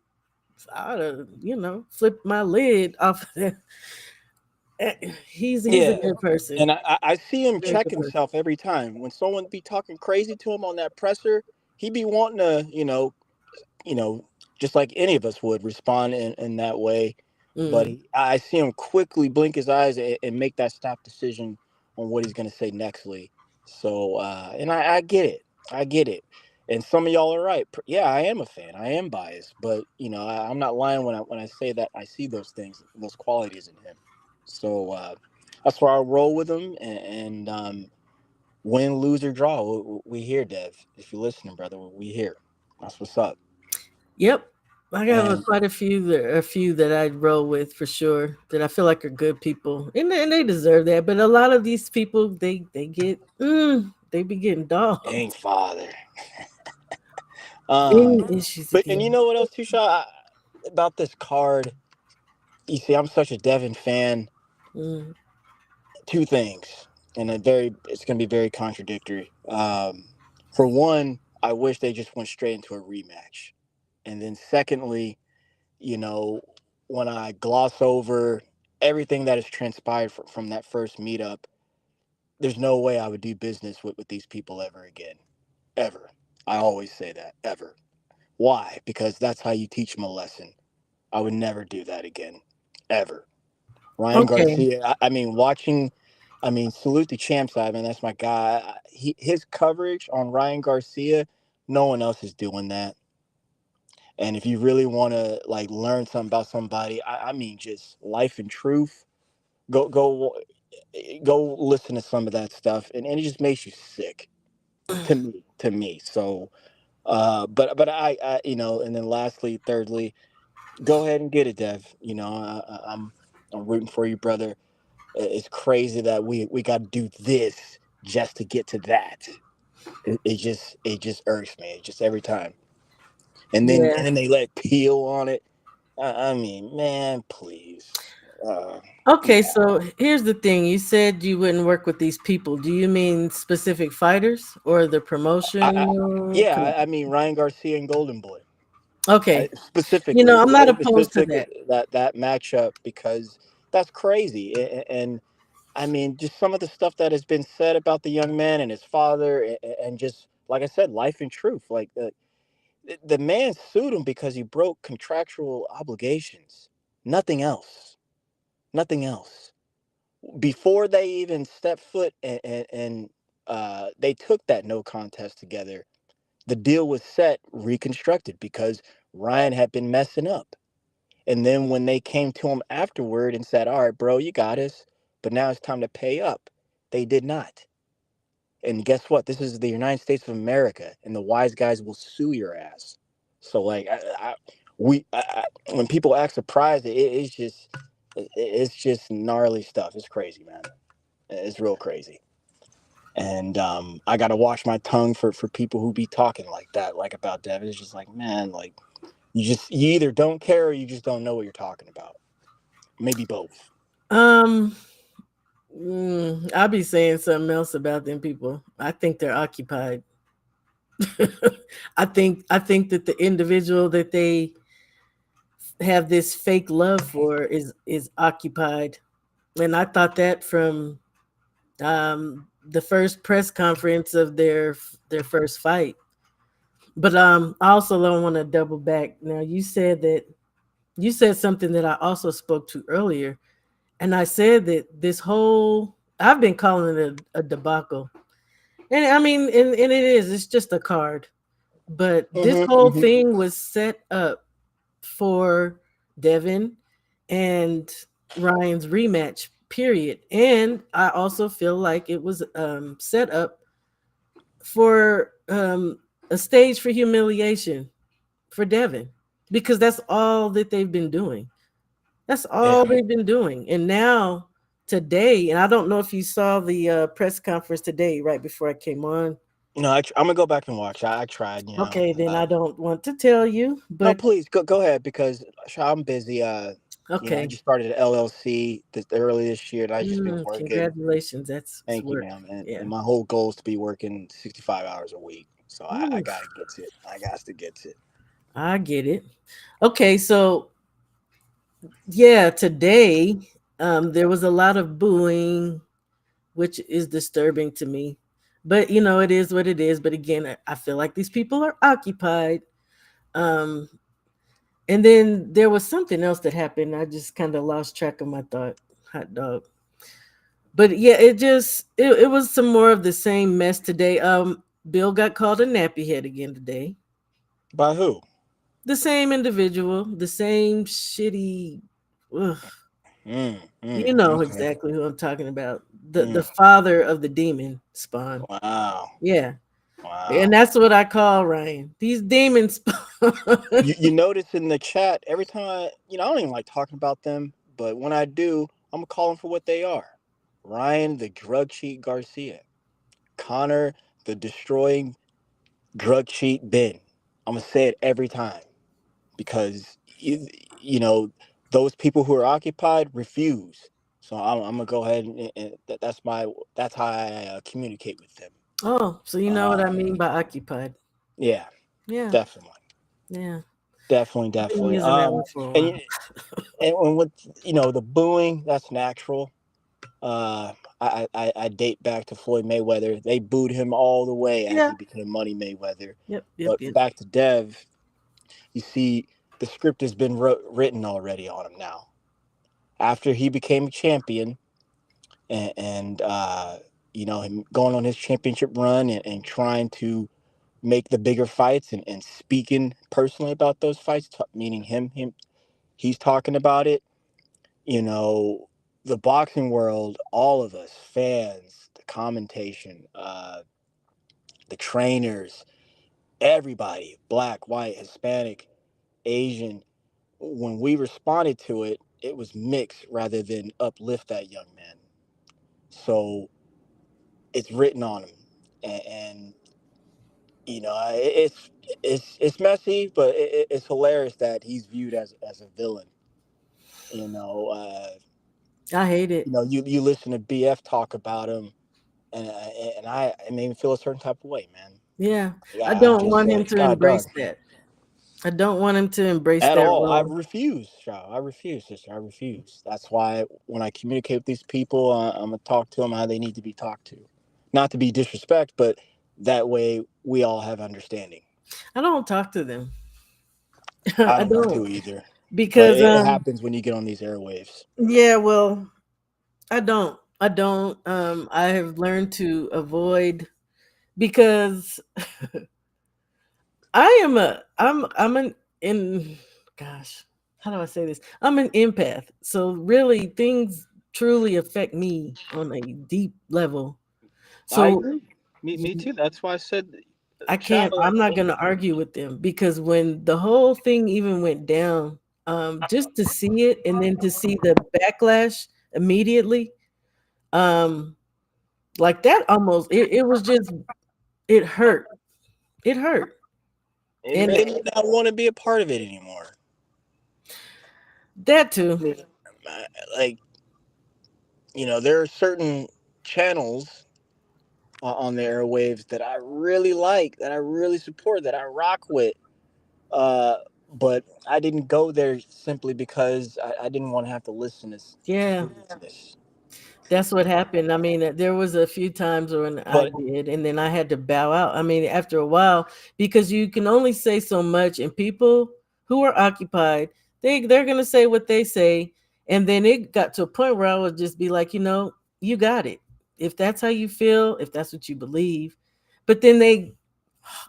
S2: I would have, flipped my lid off of that. He's a
S4: Yeah,
S2: good person.
S4: and I see him
S2: Very
S4: check
S2: good person.
S4: himself every time when someone be talking crazy to him on that presser. He be wanting to, you know, just like any of us would respond in that way. But
S2: Mm.
S4: I see him quickly blink his eyes and make that stop decision on what he's going to say nextly. So, and I get it. I get it. And some of y'all are right. Yeah, I am a fan. I am biased, but I'm not lying when I say that I see those things, those qualities in him. So that's why I roll with him. And win, lose or draw, we here, Dev. If you're listening, brother, we here. That's what's up.
S2: Yep. I have
S4: And
S2: quite a few that I'd roll with for sure that I feel like are good people, and they deserve that. But a lot of these people, they be getting
S4: dang
S2: dogged.
S4: father.
S2: Any
S4: Um,
S2: issues
S4: but and you
S2: again?
S4: know what else, too, Shaw? About this card. You see, I'm such a Devin fan.
S2: Mm.
S4: Two things, and it's going to be very contradictory. For one, I wish they just went straight into a rematch, and then secondly, you know, when I gloss over everything that has transpired from that first meetup, there's no way I would do business with these people ever again, ever. I always say that, ever. Why? Because that's how you teach them a lesson. I would never do that again, ever. Ryan
S2: Okay.
S4: Garcia. I mean, watching. I mean, salute to Champ Side, man. That's my guy. His coverage on Ryan Garcia, no one else is doing that. And if you really want to like learn something about somebody, I mean, just life and truth. Go listen to some of that stuff, and it just makes you sick to me. So, but and then lastly, thirdly, go ahead and get it, Dev. I'm rooting for you, brother. It's crazy that we got to do this just to get to that. It just irks me. It just every time. And then
S2: Yeah.
S4: and then they let peel on it. I mean, man, please.
S2: Okay.
S4: Yeah.
S2: So here's the thing. You said you wouldn't work with these people. Do you mean specific fighters or the
S4: I, I
S2: promotional
S4: yeah, I
S2: company?
S4: mean Ryan Garcia and Golden Boy.
S2: Okay.
S4: Specifically,
S2: I'm not opposed to that.
S4: that matchup because that's crazy. And I mean, just some of the stuff that has been said about the young man and his father, and just like I said, life and truth. Like the man sued him because he broke contractual obligations. Nothing else. Nothing else. Before they even stepped foot and they took that no contest together, the deal was set, reconstructed because Ryan had been messing up. And then when they came to him afterward and said, "All right, bro, you got us, but now it's time to pay up," they did not. And guess what? This is the United States of America, and the wise guys will sue your ass. So, like, when people act surprised, it's just gnarly stuff. It's crazy, man. It's real crazy. And I gotta watch my tongue for people who be talking like that, like about Devin. It's just like, man, like you either don't care or you just don't know what you're talking about. Maybe both.
S2: Um, I'll be saying something else about them people. I think they're occupied. I think that the individual that they have this fake love for is occupied. And I thought that from the first press conference of their first fight. But I also don't want to double back. Now you said something that I also spoke to earlier, and I said that this whole I've been calling it a debacle, and I mean, and it is. It's just a card, but this whole
S4: Hmm.
S2: thing was set up for Devin and Ryan's rematch. Period. And I also feel like it was set up for a stage for humiliation for Devin because that's all that they've been doing. That's all
S4: Yeah.
S2: they've been doing. And now today, and I don't know if you saw the press conference today, right before I came on.
S4: I'm gonna go back and watch. I tried,
S2: Okay, then I don't want to tell you,
S4: No,
S2: but
S4: please go ahead because I'm busy. I
S2: okay.
S4: just started an LLC early this year, and I just been working.
S2: Congratulations. That's
S4: Thank you,
S2: work.
S4: ma'am.
S2: Yeah.
S4: And my whole goal is to be working 65 hours a week. So I
S2: Ooh,
S4: gotta get to it. I got to get to it.
S2: I get it. Okay, so yeah, today there was a lot of booing, which is disturbing to me. But it is what it is. But again, I feel like these people are occupied. Um, and then there was something else that happened. I just kind of lost track of my thought. Hot dog. But yeah, it was some more of the same mess today. Bill got called a nappy head again today.
S4: By who?
S2: The same individual, the same shitty. Ugh, you know
S4: Okay.
S2: exactly who I'm talking about. The
S4: Mm,
S2: father of the demon spawn.
S4: wow.
S2: Yeah, and
S4: Wow.
S2: that's what I call Ryan. These demons spawn.
S4: You notice in the chat every time I don't even like talking about them, but when I do, I'm gonna call them for what they are. Ryan, the drug cheat Garcia. Connor, the destroying drug cheat Ben. I'm gonna say it every time because you know those people who are occupied refuse. So I'm gonna go ahead and that's how I communicate with them.
S2: Oh, so you know what I
S4: Uh,
S2: mean by occupied?
S4: yeah,
S2: Yeah,
S4: definitely,
S2: yeah.
S4: definitely,
S2: I've been
S4: definitely.
S2: using that one for a
S4: And
S2: while.
S4: and with the booing, that's natural. I date back to Floyd Mayweather. They booed him all the way as
S2: Yeah.
S4: he became Money Mayweather.
S2: Yep. Yep.
S4: But
S2: Yep.
S4: back to Dev, you see, the script has been written already on him now. After he became a champion, and him going on his championship run and trying to make the bigger fights and speaking personally about those fights, meaning him, he's talking about it. You know, the boxing world, all of us, fans, the commentation, the trainers, everybody, black, white, Hispanic, Asian, when we responded to it, it was mixed rather than uplift that young man. So it's written on him, and it's messy, but it's hilarious that he's viewed as a villain. You know,
S2: I hate it.
S4: you listen to BF talk about him, and it made me feel a certain type of way, man.
S2: Yeah. I
S4: Yeah, I'm
S2: don't
S4: just
S2: want him
S4: like,
S2: to
S4: God,
S2: embrace
S4: dog.
S2: that. I don't want him to embrace
S4: At
S2: that
S4: all. I
S2: role.
S4: refuse, child. I refuse, sister. I refuse. That's why when I communicate with these people, I'm gonna talk to them how they need to be talked to, not to be disrespect, but that way we all have understanding.
S2: I don't talk to them.
S4: I
S2: I
S4: don't want
S2: don't
S4: to either, but
S2: because
S4: it happens when you get on these airwaves.
S2: yeah, well, I don't. I don't. I have learned to avoid because I'm an in gosh, how do I say this? I'm an empath. So really things truly affect me on a deep level.
S4: I
S2: So
S4: agree. Me too. That's why I said, child.
S2: I'm not gonna argue with them because when the whole thing even went down, just to see it and then to see the backlash immediately, um, like that almost it was just it hurt. It hurt.
S4: It
S2: And
S4: made me not want to be a part of it anymore.
S2: that too.
S4: I- Like there are certain channels on the airwaves that I really like, that I really support, that I rock with. Uh, but I didn't go there simply because I didn't want to have to listen to
S2: Yeah.
S4: foolishness.
S2: That's what happened. I mean, there was a few times when I
S4: But
S2: did, and then I had to bow out. I mean, after a while, because you can only say so much, and people who are occupied, they're gonna say what they say, and then it got to a point where I would just be like, you got it. If that's how you feel, if that's what you believe, but then they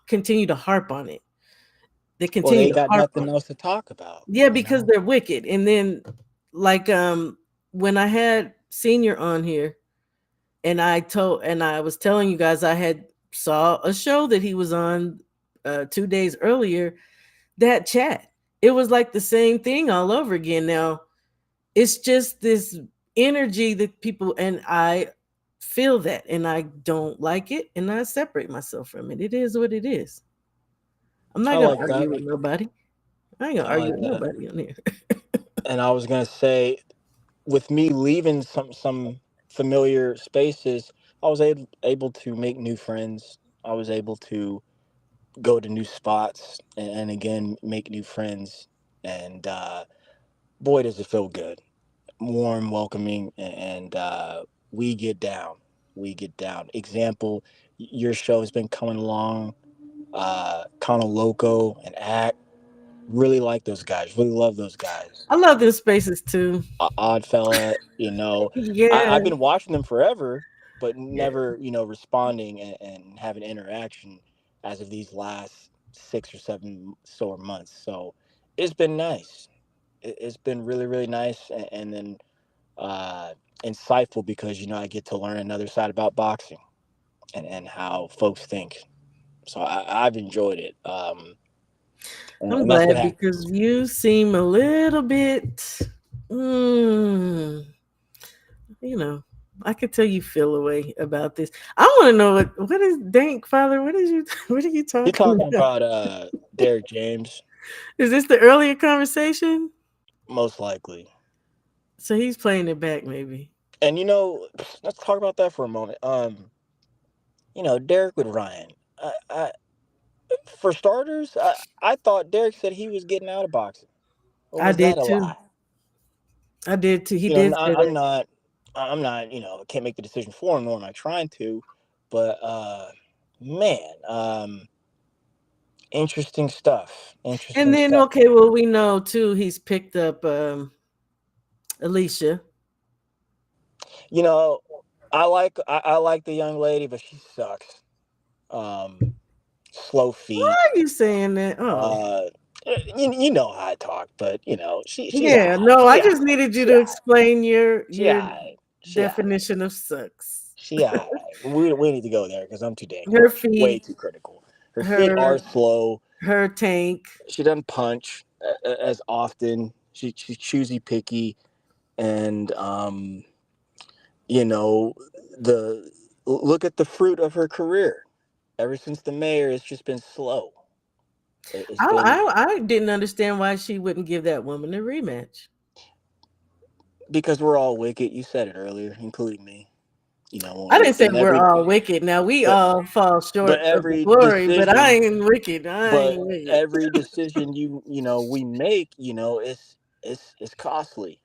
S2: continue to harp on it. They
S4: well,
S2: continue
S4: they
S2: to
S4: got
S2: harp on
S4: nothing
S2: it.
S4: else to talk about,
S2: Yeah,
S4: you
S2: because
S4: know.
S2: they're wicked. And then, like, when I had Senior on here, and I was telling you guys I had saw a show that he was on 2 days earlier. That chat, it was like the same thing all over again. Now it's just this energy that people, and I feel that, and I don't like it, and I separate myself from it. It is what it is. I'm
S4: I
S2: not gonna
S4: like that.
S2: argue with nobody. I ain't gonna
S4: I
S2: argue
S4: like
S2: with
S4: that.
S2: nobody on here.
S4: And I was gonna say, with me leaving some familiar spaces, I was able to make new friends. I was able to go to new spots and again make new friends. And boy, does it feel good, warm, welcoming, and we get down. We get down. Example, your show has been coming along, kind of loco and act. Really like those guys. Really love those guys.
S2: I love them spaces too.
S4: Odd fella, I've
S2: Yeah,
S4: been watching them forever, but
S2: yeah.
S4: never, responding and having interaction as of these last 6 or 7 sore months. So it's been nice. It's been really, really nice, and then uh, insightful because I get to learn another side about boxing and how folks think. So I've enjoyed it,
S2: I'm
S4: and that's what
S2: glad
S4: happened.
S2: because you seem a little bit, mm, you know, I could tell you feel a way about this. I want to know what is Dank Father? What is you? What are you
S4: You're
S2: talking
S4: talking
S2: about?
S4: about Derek James,
S2: Is this the earlier conversation?
S4: most likely.
S2: So he's playing it back, maybe.
S4: And let's talk about that for a moment. Derek with Ryan. For starters, I thought Derek said he was getting out of boxing, or
S2: I
S4: was that
S2: did
S4: a
S2: too.
S4: lie?
S2: I did too. He did say
S4: I'm
S2: that.
S4: not, can't make the decision for him, nor am I trying to, but man, interesting stuff.
S2: And
S4: Interesting
S2: then,
S4: stuff.
S2: okay, well, we know too. He's picked up Alicia.
S4: You know, I like the young lady, but she sucks. Um, Slow
S2: Why
S4: feet.
S2: are you saying that? Oh,
S4: Uh, you know how I talk, but she's
S2: yeah.
S4: alright.
S2: No, I
S4: She
S2: just
S4: alright.
S2: needed you
S4: She
S2: to
S4: alright.
S2: explain your
S4: She
S2: your
S4: alright. She alright.
S2: definition of sucks.
S4: She alright. We need to go there because I'm too dang
S2: Her
S4: harsh. Way
S2: feet,
S4: too critical. Her feet are
S2: her
S4: slow.
S2: her tank.
S4: She doesn't punch as often. She's choosy picky, and you know the look at the fruit of her career. Ever since the mayor, it's just been slow. It's been
S2: I didn't understand why she wouldn't give that woman a rematch.
S4: because we're all wicked. You said it earlier, including me.
S2: I didn't say
S4: In
S2: we're
S4: every
S2: all wicked. Now we
S4: but
S2: all fall
S4: but
S2: short of the
S4: every
S2: glory, but I
S4: decision
S2: ain't wicked. I
S4: but
S2: ain't wicked.
S4: every decision we make, it's costly,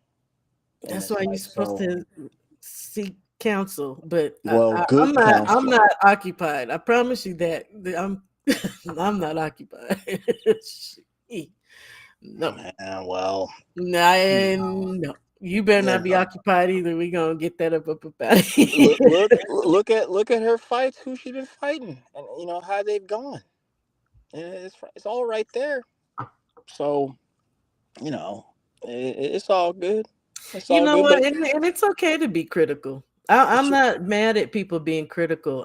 S4: and
S2: That's
S4: it's
S2: why you're
S4: like,
S2: supposed
S4: so,
S2: to seek counsel. But
S4: well,
S2: I'm
S4: good
S2: not. I'm
S4: counsel.
S2: not occupied. I promise you that. I'm. I'm not occupied. Shit. No.
S4: Man, well,
S2: Nah,
S4: you know,
S2: no. You better
S4: you
S2: not be
S4: know,
S2: occupied either. We gonna get that up about
S4: look
S2: it.
S4: look look at her fights, who she's been fighting, and how they've gone, and it's all right there. So, you know it's all good. It's
S2: You
S4: all
S2: know
S4: good,
S2: what?
S4: but
S2: And it's okay to be critical. I'm
S4: she,
S2: not mad at people being critical.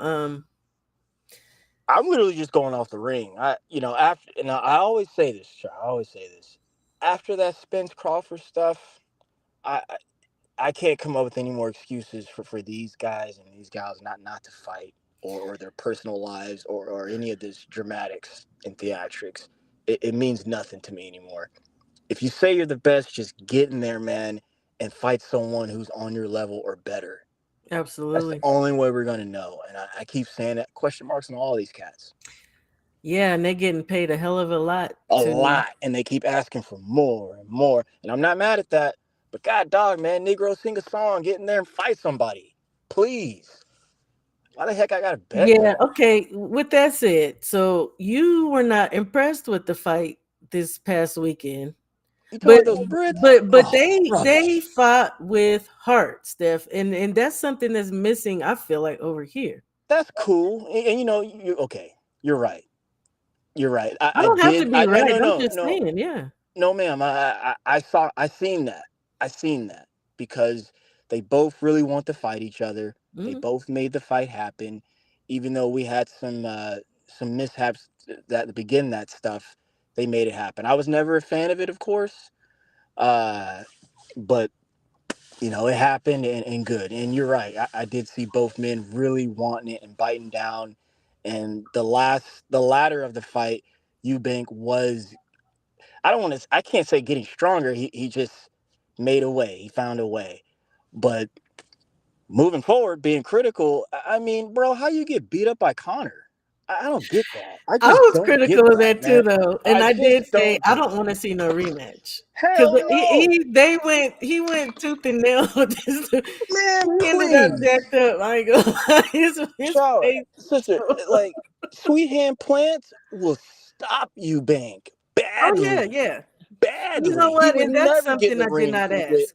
S4: I'm literally just going off the ring. After, and I always say this, Char, I always say this. After that Spence Crawford stuff, I I I can't come up with any more excuses for these guys and these gals not to fight, or their personal lives, or any of this dramatics and theatrics. It means nothing to me anymore. If you say you're the best, just get in there, man, and fight someone who's on your level or better. That's the
S2: Absolutely.
S4: only way we're gonna know. And I keep saying that, question marks on all these cats.
S2: Yeah, and they're getting paid a hell of a lot
S4: A
S2: to
S4: lot, and they keep asking for more and more, and I'm not mad at that, But God dog, man, Negro, sing a song, get in there and fight somebody. Please. Why the heck I gotta bet
S2: Yeah,
S4: though?
S2: okay. With that said, so you were not impressed with the fight this past weekend.
S4: You talking
S2: But
S4: about those Brits?
S2: but
S4: Oh,
S2: they
S4: rubbish.
S2: fought with heart, Steph, and that's something that's missing, I feel like, over here.
S4: That's cool. And you know, you okay. You're right. You're right.
S2: I
S4: I
S2: don't have to
S4: did.
S2: be
S4: No,
S2: right.
S4: no,
S2: I'm
S4: no,
S2: just
S4: no.
S2: saying, yeah.
S4: No, ma'am. I seen that. I seen that because they both really want to fight each other. They
S2: Mhm.
S4: both made the fight happen, even though we had some mishaps that to begin that stuff. They made it happen. I was never a fan of it, of course, uh, but you know it happened and good. And you're right. I did see both men really wanting it and biting down. And the latter of the fight, Eubank was I don't want to. I can't say getting stronger. He just made a way. He found a way. But moving forward, being critical. I mean, bro, how you get beat up by Connor? I don't get that. I
S2: I
S4: just
S2: was
S4: don't get
S2: critical of
S4: that,
S2: that too,
S4: man.
S2: though, and
S4: I
S2: I
S4: just
S2: did say
S4: don't
S2: I
S4: get
S2: don't
S4: it.
S2: want to see no rematch because
S4: Hell no,
S2: he went tooth and nail with this.
S4: man.
S2: He ended up
S4: Please,
S2: jacked up. I ain't gonna lie. His
S4: child,
S2: face.
S4: sister. Like sweet hand plants will stop you, Bank,
S2: Oh yeah,
S4: badly.
S2: yeah. You know
S4: Badly. He
S2: what?
S4: would
S2: And that's
S4: never get in
S2: something
S4: the
S2: I did
S4: ring
S2: not
S4: with
S2: ask.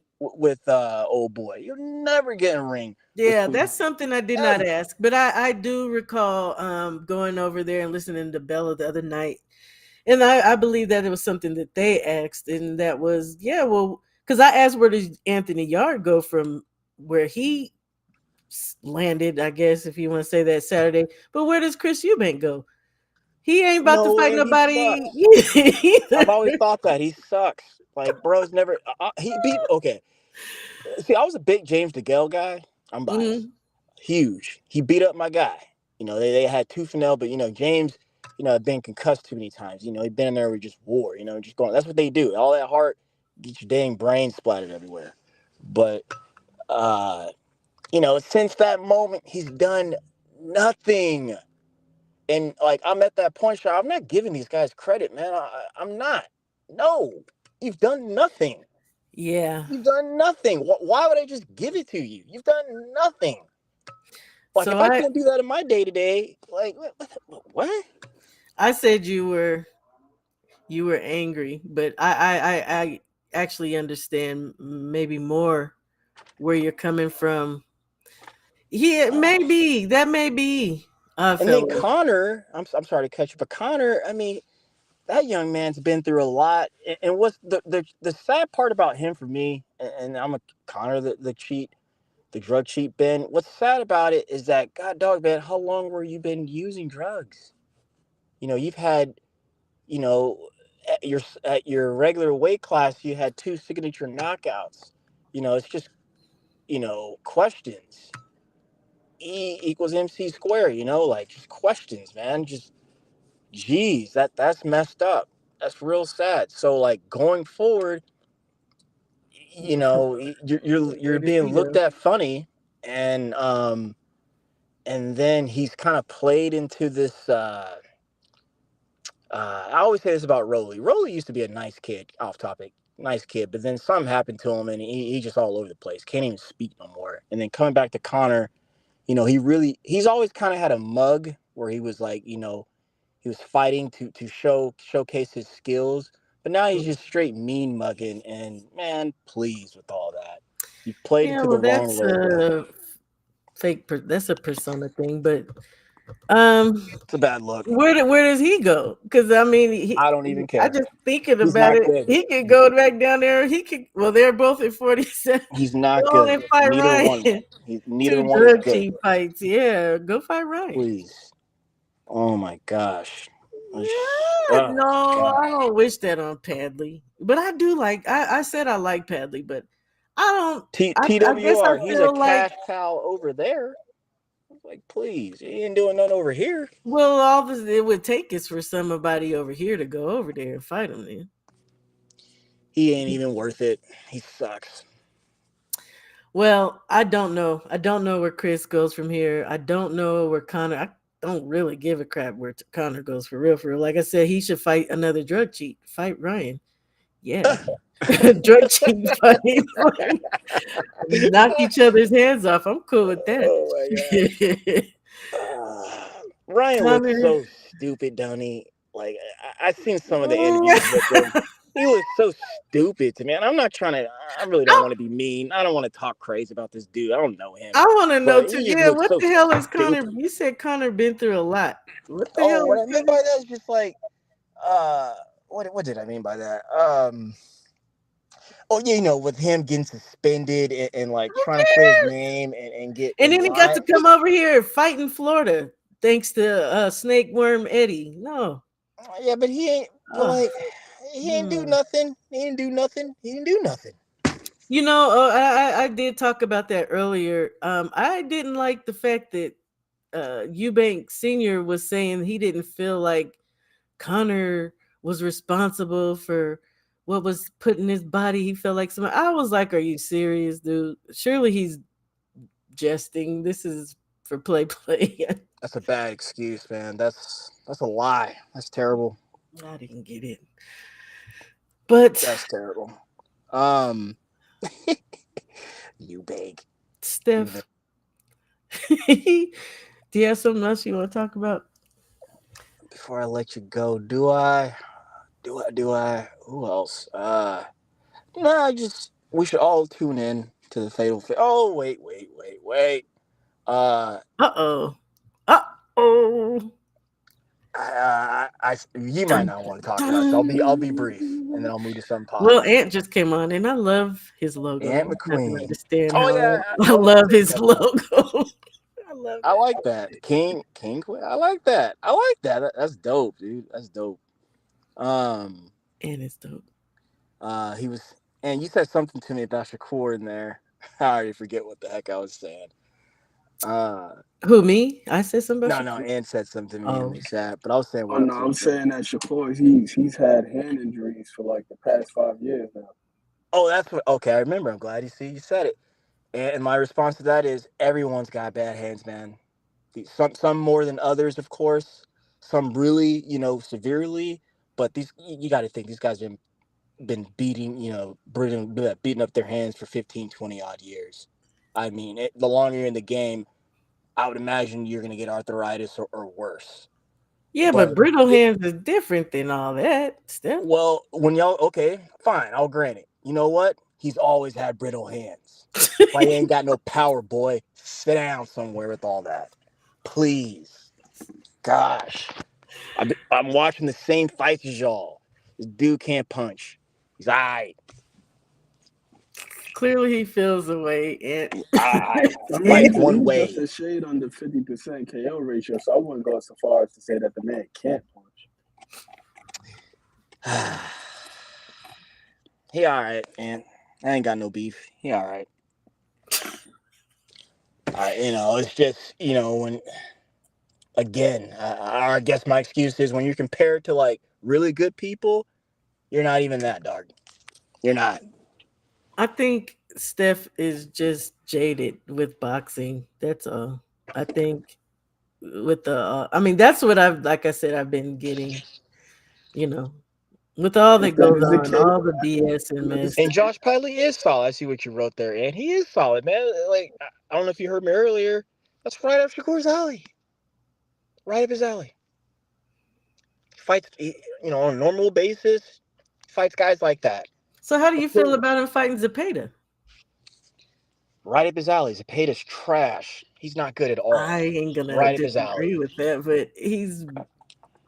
S4: old boy. You'll never get in the ring with
S2: Yeah,
S4: sweet
S2: that's
S4: hand.
S2: something I did not
S4: Ever.
S2: ask. But I do recall going over there and listening to Bella the other night. And I believe that it was something that they asked, and that was, yeah, well, because I asked where did Anthony Yard go from where he landed, I guess, if you want to say that Saturday. But where does Chris Eubank go? He ain't about to fight
S4: Nowhere. He
S2: nobody
S4: sucks.
S2: either.
S4: I've always thought that he sucks. Like, bro's never. He beat. Okay. See, I was a big James DeGale guy. I'm biased.
S2: Mhm.
S4: Huge. He beat up my guy. You know, they had tooth and nail, but James, had been concussed too many times. He'd been in there with just war. Just going. That's what they do. All that heart, get your dang brain splattered everywhere. But since that moment, he's done nothing. And like I'm at that point, Shaw, I'm not giving these guys credit, man. I'm not. No, you've done nothing.
S2: Yeah.
S4: You've done nothing. Why would I just give it to you? You've done nothing. Like
S2: So
S4: if I can't do that in my day to day, like what?
S2: I said you were angry, but I actually understand maybe more where you're coming from. Yeah, maybe that may be,
S4: And then
S2: fellas.
S4: Connor, I'm sorry to cut you, but Connor, I mean, that young man's been through a lot. And what's the sad part about him for me, and I'm a Connor the cheat, the drug cheat, Ben. What's sad about it is that God dog, man, how long were you been using drugs? You've had, you know, at your regular weight class, you had two signature knockouts. It's just questions. E equals MC square. Like just questions, man. Just geez, that's messed up. That's real sad. So like going forward, you're
S2: Where does
S4: being
S2: he
S4: looked
S2: go?
S4: at funny, and then he's kind of played into this. I always say this about Rolly. Rolly used to be a nice kid, off topic, nice kid, but then something happened to him and he just all over the place. Can't even speak no more. And then coming back to Connor, he's always kind of had a mug where he was like, he was fighting to showcase his skills. But now he's just straight mean mugging and man, please with all that. You've played
S2: Yeah,
S4: into the
S2: well,
S4: wrong
S2: that's
S4: role.
S2: a that's a persona thing, but um,
S4: It's a bad look.
S2: where does he go? Because I mean,
S4: I don't even
S2: I
S4: care.
S2: just thinking
S4: He's
S2: about
S4: not
S2: it,
S4: good.
S2: he could go back down there. He could. Well, they're both at 47.
S4: He's not
S2: Go on
S4: good.
S2: and fight
S4: Neither
S2: Ryan.
S4: one of them. Neither
S2: Two
S4: one is
S2: drug
S4: good.
S2: cheat fights. Yeah, go fight Ryan.
S4: Please. Oh my gosh.
S2: No,
S4: Oh God.
S2: I don't wish that on Padley. But I do like. I said I like Padley, but I don't. I guess I
S4: TWR, he's a
S2: feel like,
S4: cash cow over there. Like, please, he ain't doing nothing over here.
S2: well, all this it would take is for somebody over here to go over there and fight him. Then.
S4: He ain't even worth it. He sucks.
S2: Well, I don't know. I don't know where Chris goes from here. I don't know where Connor. I don't really give a crap where Connor goes for real. For real, like I said, he should fight another drug cheat. Fight Ryan. Yeah. Drug cheat fight. Knock each other's heads off. I'm cool with that.
S4: Oh my god. Ryan looks
S2: Connor.
S4: so stupid, don't he? Like I seen some of the interviews with him. He looks so stupid to me. And I'm not trying to. I really don't want to be mean. I don't want to talk crazy about this dude. I don't know him,
S2: I want to know
S4: but
S2: too.
S4: he just
S2: Yeah,
S4: looks
S2: what
S4: so
S2: the hell is Connor?
S4: stupid.
S2: You said Connor been through a lot. What the
S4: Oh,
S2: hell
S4: what
S2: is
S4: I mean by that is just like, uh, what did I mean by that? Oh yeah, with him getting suspended and like trying to clear his name and get
S2: And
S4: and
S2: then he got
S4: lie.
S2: to come over here and fight in Florida, thanks to Snake Worm Eddie. No,
S4: Yeah, but he ain't. But
S2: uh,
S4: like, he ain't do nothing. He didn't do nothing. He didn't do nothing.
S2: I did talk about that earlier. I didn't like the fact that Eubank Senior was saying he didn't feel like Connor was responsible for what was put in his body. He felt like somebody. I was like, "Are you serious, dude? Surely he's jesting. This is for play."
S4: That's a bad excuse, man. That's a lie. That's terrible.
S2: I didn't get it, but
S4: That's terrible. Um, you big.
S2: Steph, do you have something else you want to talk about?
S4: Before I let you go, do I? Do I? Who else? No, just we should all tune in to the Fatal. Oh, wait. Uh,
S2: Uh oh.
S4: you might
S2: Dun,
S4: not want to talk about it, so I'll be brief, and then
S2: dun.
S4: I'll move to something
S2: Well,
S4: positive.
S2: Ant just came on, and I love his logo.
S4: Aunt
S2: I have to
S4: McQueen.
S2: understand
S4: Oh
S2: how
S4: yeah.
S2: I
S4: Oh,
S2: love
S4: okay.
S2: his logo. I love
S4: I
S2: that.
S4: like that. King Queen. I like that. That's dope, dude. That's dope. Um,
S2: And it's dope.
S4: he was, and you said something to me about Shakur in there. I already forget what the heck I was saying. Uh,
S2: Who, me? I said something about
S4: no,
S2: Shakur.
S4: Ann said something to me in
S2: Oh,
S4: the chat, but I was saying
S6: Oh
S4: what
S6: no,
S4: else
S6: I'm
S4: was saying.
S6: saying that Shakur, he's had hand injuries for like the past 5 years now.
S4: Oh, that's what. Okay, I remember. I'm glad you said it. And my response to that is everyone's got bad hands, man. Some more than others, of course. Some really, severely. But you got to think these guys been beating, beating up their hands for 15, 20 odd years. I mean, the longer you're in the game, I would imagine you're going to get arthritis or worse.
S2: yeah, but
S4: But
S2: brittle hands is different than all that. Steph.
S4: well, when y'all okay, fine, I'll grant it. You know what? He's always had brittle hands. Why you ain't got no power, boy? Sit down somewhere with all that, please. Gosh, I'm watching the same fights as y'all. This dude can't punch. He's alright.
S2: Clearly, he feels the way.
S4: Alright.
S6: I mean,
S4: Fights
S6: he's
S4: one
S6: he's just
S4: way.
S6: a shade under 50% KO ratio, so I wouldn't go so far as to say that the man can't punch.
S4: He alright, man. I ain't got no beef. He alright. It's just when again, I guess my excuse is when you're compared to like really good people, you're not even that, dog. You're not.
S2: I think Steph is just jaded with boxing. That's all. I think with the, I mean, that's what like I said, I've been getting, you know, with all that
S6: If that
S2: goes
S6: is the
S2: on,
S6: case,
S2: all the BS and
S6: let
S2: mess.
S6: us.
S4: And Josh Piley is solid. I see what you wrote there, and he is solid, man. Like I don't know if you heard me earlier. That's right up Shakur's alley. Right up his alley. Fights, on a normal basis. Fights guys like that.
S2: So, how do you
S4: Of
S2: feel
S4: course.
S2: about him fighting Zepeda?
S4: Right up his alley. Zepeda's trash. He's not good at
S2: I
S4: all.
S2: ain't gonna
S4: Right up his
S2: disagree
S4: alley.
S2: with that, but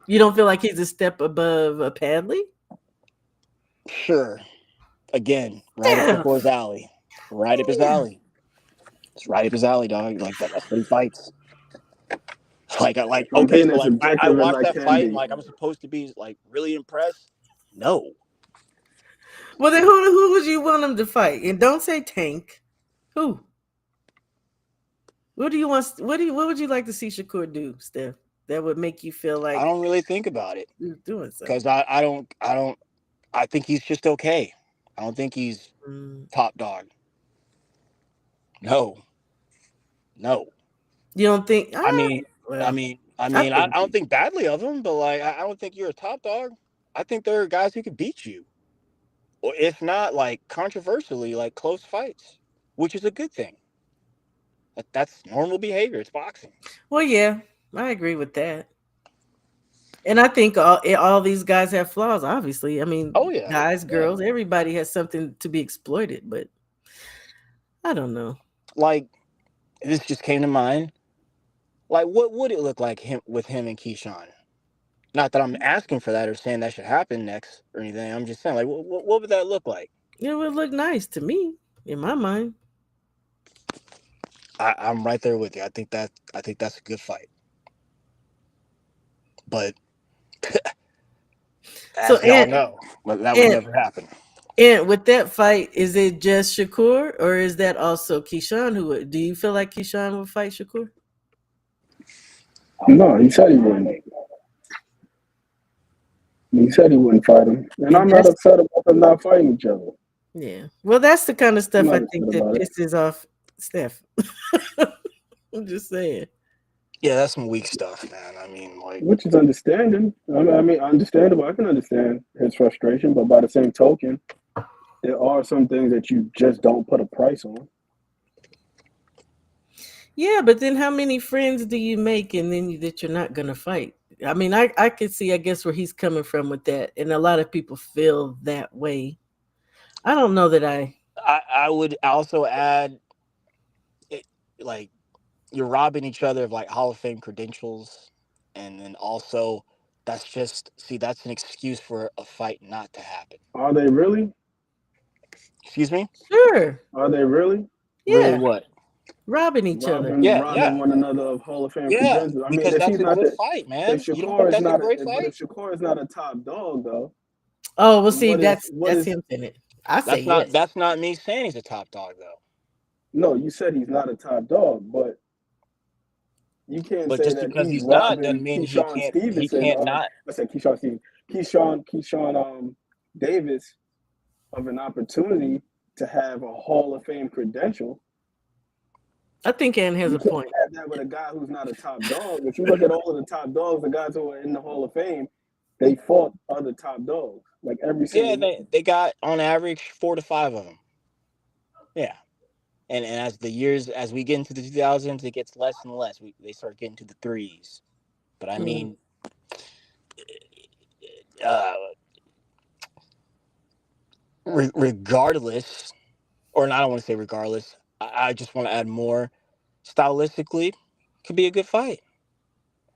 S2: you don't feel like he's a step above a Padley?
S4: Sure. Again, right up Shakur's
S2: Steph,
S4: alley. Right up his alley. It's right up his alley, dog. Like that. That's what he fights. Like
S6: I'm
S4: okay,
S6: being
S4: so
S6: as
S4: like I
S6: objective as
S4: watched
S6: I
S4: that
S6: can
S4: fight and
S6: be.
S4: like I'm supposed to be like really impressed. No.
S2: well then who would you want him to fight? And don't say Tank. Who? What do you want? What would you like to see Shakur do, Steph? That would make you feel
S4: I
S2: like
S4: don't really think about it
S2: you're doing
S4: because
S2: something.
S4: I think he's just okay. I don't think he's
S2: Mm.
S4: top dog. No, no.
S2: You don't think?
S4: I mean, I
S2: Well,
S4: mean, I
S2: I
S4: mean, I,
S2: think
S4: I don't think badly of him, but like, I don't think you're a top dog. I think there are guys who could beat you. or if not, like controversially, like close fights, which is a good thing. That's normal behavior. It's boxing.
S2: Well, yeah, I agree with that. And I think all these guys have flaws, obviously. I mean,
S4: Oh yeah,
S2: guys,
S4: yeah.
S2: girls, everybody has something to be exploited, but I don't know.
S4: Like this just came to mind. Like, what would it look like him and Keyshawn? Not that I'm asking for that or saying that should happen next or anything. I'm just saying, like, what would that look like?
S2: It would look nice to me, in my mind.
S4: I'm right there with you. I think that's a good fight. But
S2: So,
S4: as y'all know, but that would
S2: and
S4: never happen.
S2: and with that fight, is it just Shakur or is that also Keyshawn who would? Do you feel like Keyshawn would fight Shakur?
S6: No, he said he wouldn't. He said he wouldn't fight him, and
S2: And
S6: I'm not
S2: that's
S6: upset about them not fighting each other.
S2: yeah. Well, that's the kind of
S6: I'm
S2: stuff I
S6: not upset
S2: think that
S6: about it.
S2: pisses off Steph. I'm just saying.
S4: Yeah, that's some weak stuff, man. I mean, like,
S6: Which is understanding. I mean, understandable. I can understand his frustration, but by the same token, there are some things that you just don't put a price on.
S2: Yeah, but then how many friends do you make and then that you're not gonna fight? I mean, I could see, I guess, where he's coming from with that, and a lot of people feel that way. I don't know that I.
S4: I would also add, it, like, you're robbing each other of like Hall of Fame credentials, and then also that's an excuse for a fight not to happen.
S6: Are they really?
S4: Excuse me?
S2: Sure.
S6: Are they really
S4: Really?
S2: Yeah,
S4: What?
S2: robbing each other.
S4: Yeah,
S6: Robbing
S4: yeah,
S6: one another of Hall of Fame
S4: yeah.
S6: credentials? I mean,
S4: Because
S6: if
S4: that's
S6: he's
S4: a
S6: not
S4: good
S6: the,
S4: fight,
S6: if
S4: man. You don't think
S6: Shakur is
S4: that's a
S6: not,
S4: great
S6: but
S4: fight?
S6: if Shakur is not a top dog though,
S2: Oh, well,
S6: then
S2: see,
S6: what
S2: that's
S6: is?
S2: him in it. I say yes.
S4: That's not me saying he's a top dog though.
S6: No, you said he's not a top dog, but you can't
S4: But
S6: say
S4: just
S6: that
S4: because
S6: he's
S4: he's not
S6: robbing
S4: doesn't mean
S6: Keyshawn
S4: he
S6: Stevenson
S4: can't
S6: of.
S4: not.
S6: I said Keyshawn Davis of an opportunity to have a Hall of Fame credential.
S2: I think Ann has
S6: You
S2: a
S6: can't
S2: point.
S6: have that with a guy who's not a top dog. If you look at all of the top dogs, the guys who are in the Hall of Fame, they fought other top dogs, like every
S4: Yeah,
S6: single one.
S4: they got on average 4 to 5 of them. Yeah. And as we get into the 2000s, it gets less and less. They start getting to the threes. But I
S2: Mm.
S4: mean, uh, regardless, or not, I don't want to say regardless. I just want to add more. Stylistically, could be a good fight.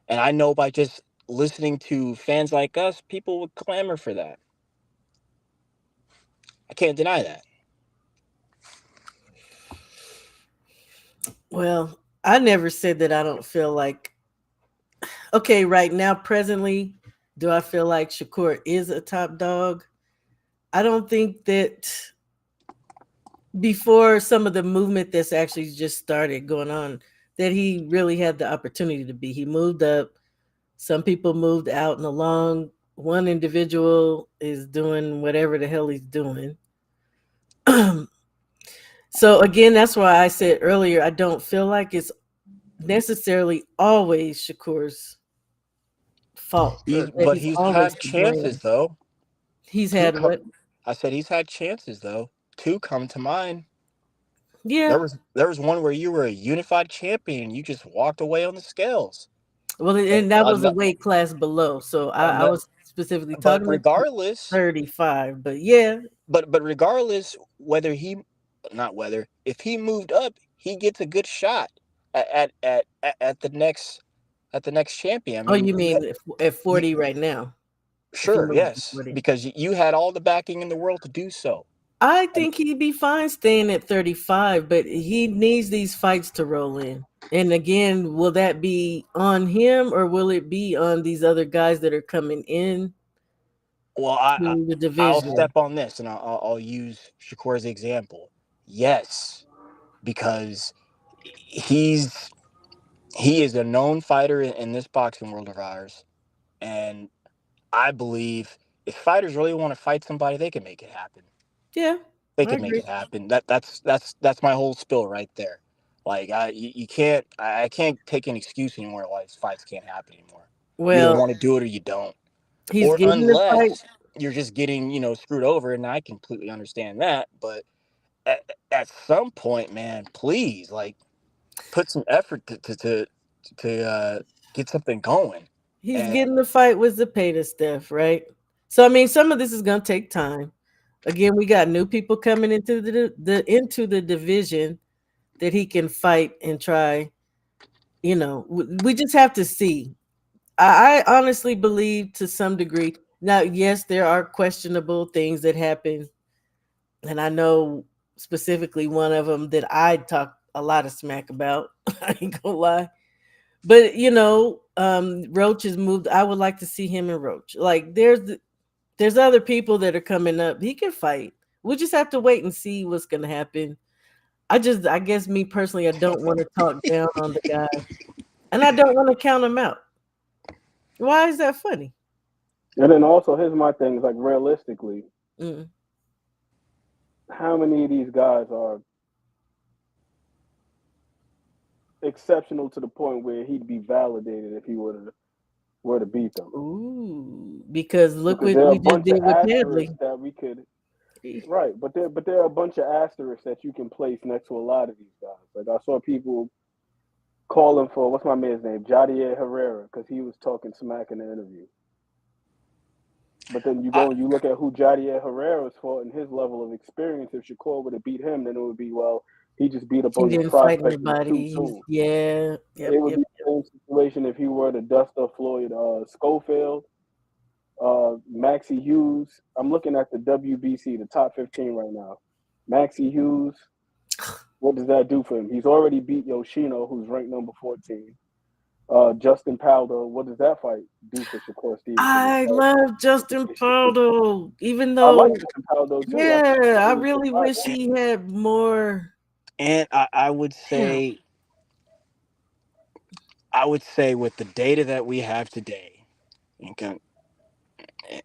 S4: And I know by just listening to fans like us, people would clamor for that. I can't deny that.
S2: Well, I never said that I don't feel like. Okay, right now, presently, do I feel like Shakur is a top dog? I don't think that before some of the movement that's actually just started going on, that he really had the opportunity to be. He moved up. Some people moved out and along. One individual is doing whatever the hell he's doing. So again, that's why I said earlier, I don't feel like it's necessarily always Shakur's fault or that
S4: But
S2: he's
S4: he's
S2: always
S4: had
S2: to
S4: chances
S2: blame.
S4: though.
S2: He's
S4: Two
S2: had
S4: come.
S2: what?
S4: I said he's had chances though. Two come to mind.
S2: Yeah.
S4: There was one where you were a unified champion and you just walked away on the scales.
S2: Well,
S4: And
S2: and that was a weight class below. So I was specifically
S4: but
S2: talking about
S4: regardless,
S2: 35. But yeah,
S4: but regardless whether he, not whether, if he moved up, he gets a good shot at the next champion. I
S2: oh,
S4: mean,
S2: you mean at
S4: you
S2: 40 right now? If he
S4: sure,
S2: moved to
S4: yes,
S2: 40.
S4: because you had all the backing in the world to do so.
S2: I
S4: I mean,
S2: think he'd be fine staying at 35, but he needs these fights to roll in. And again, will that be on him or will it be on these other guys that are coming in
S4: well,
S2: to the
S4: I'll
S2: division?
S4: step on this and I'll use Shakur as an example. Yes, because he's he is a known fighter in this boxing world of ours, and I believe if fighters really want to fight somebody, they can make it happen.
S2: Yeah,
S4: They
S2: I
S4: can make
S2: agree.
S4: it happen. That's my whole spill right there. Like you can't I can't take an excuse anymore why these fights can't happen anymore. You either
S2: Well,
S4: want to do it or you don't.
S2: he's
S4: Or
S2: getting the fight.
S4: you're just getting, screwed over, and I completely understand that. But at some point, man, please, like, put some effort to get something going.
S2: He's
S4: And
S2: getting the fight with Zepeda stuff, right? So I mean, some of this is gonna take time. Again, we got new people coming into the division that he can fight and try. We just have to see. I honestly believe to some degree. Now, yes, there are questionable things that happen, and I know specifically one of them that I talk a lot of smack about. I ain't gonna lie. But Roach has moved. I would like to see him and Roach. Like there's other people that are coming up. He can fight. We just have to wait and see what's gonna happen. I guess me personally, I don't want to talk down on the guy, and I don't want to count him out. Why is that funny?
S6: And then also, here's my thing: is like realistically,
S2: Mm.
S6: how many of these guys are exceptional to the point where he'd be validated if he were to beat them?
S2: Ooh, because look
S6: Because
S2: what
S6: there are a
S2: we just
S6: bunch of
S2: did with
S6: asterisks
S2: Padley.
S6: that we could. Right, but there are a bunch of asterisks that you can place next to a lot of these guys. Like I saw people calling for what's my man's name, Jadier Herrera, because he was talking smack in the interview. But then you
S4: I,
S6: go and you look at who Jadier Herrera's fought and his level of experience. If Shakur would have beat him, then it would be, well, he just beat up
S2: He
S6: on this
S2: didn't fight
S6: prospect and too
S2: anybody.
S6: soon.
S2: Yeah,
S6: It
S2: yep,
S6: would
S2: yep.
S6: be the same situation if he were to dust up Floyd Schofield, Maxie Hughes. I'm looking at the WBC, the top 15 right now. Maxie Hughes, what does that do for him? He's already beat Yoshino, who's ranked number 14. Justin Paldo, what does that fight do for Shakur Stevenson?
S2: I love Justin Paldo, even
S6: I like
S2: though,
S6: Justin Paldo too. I think he's
S2: yeah,
S6: a
S2: I
S6: really good
S2: really wish
S6: fighter.
S2: he had more.
S4: and I would
S2: Damn.
S4: say, with the data that we have today, okay,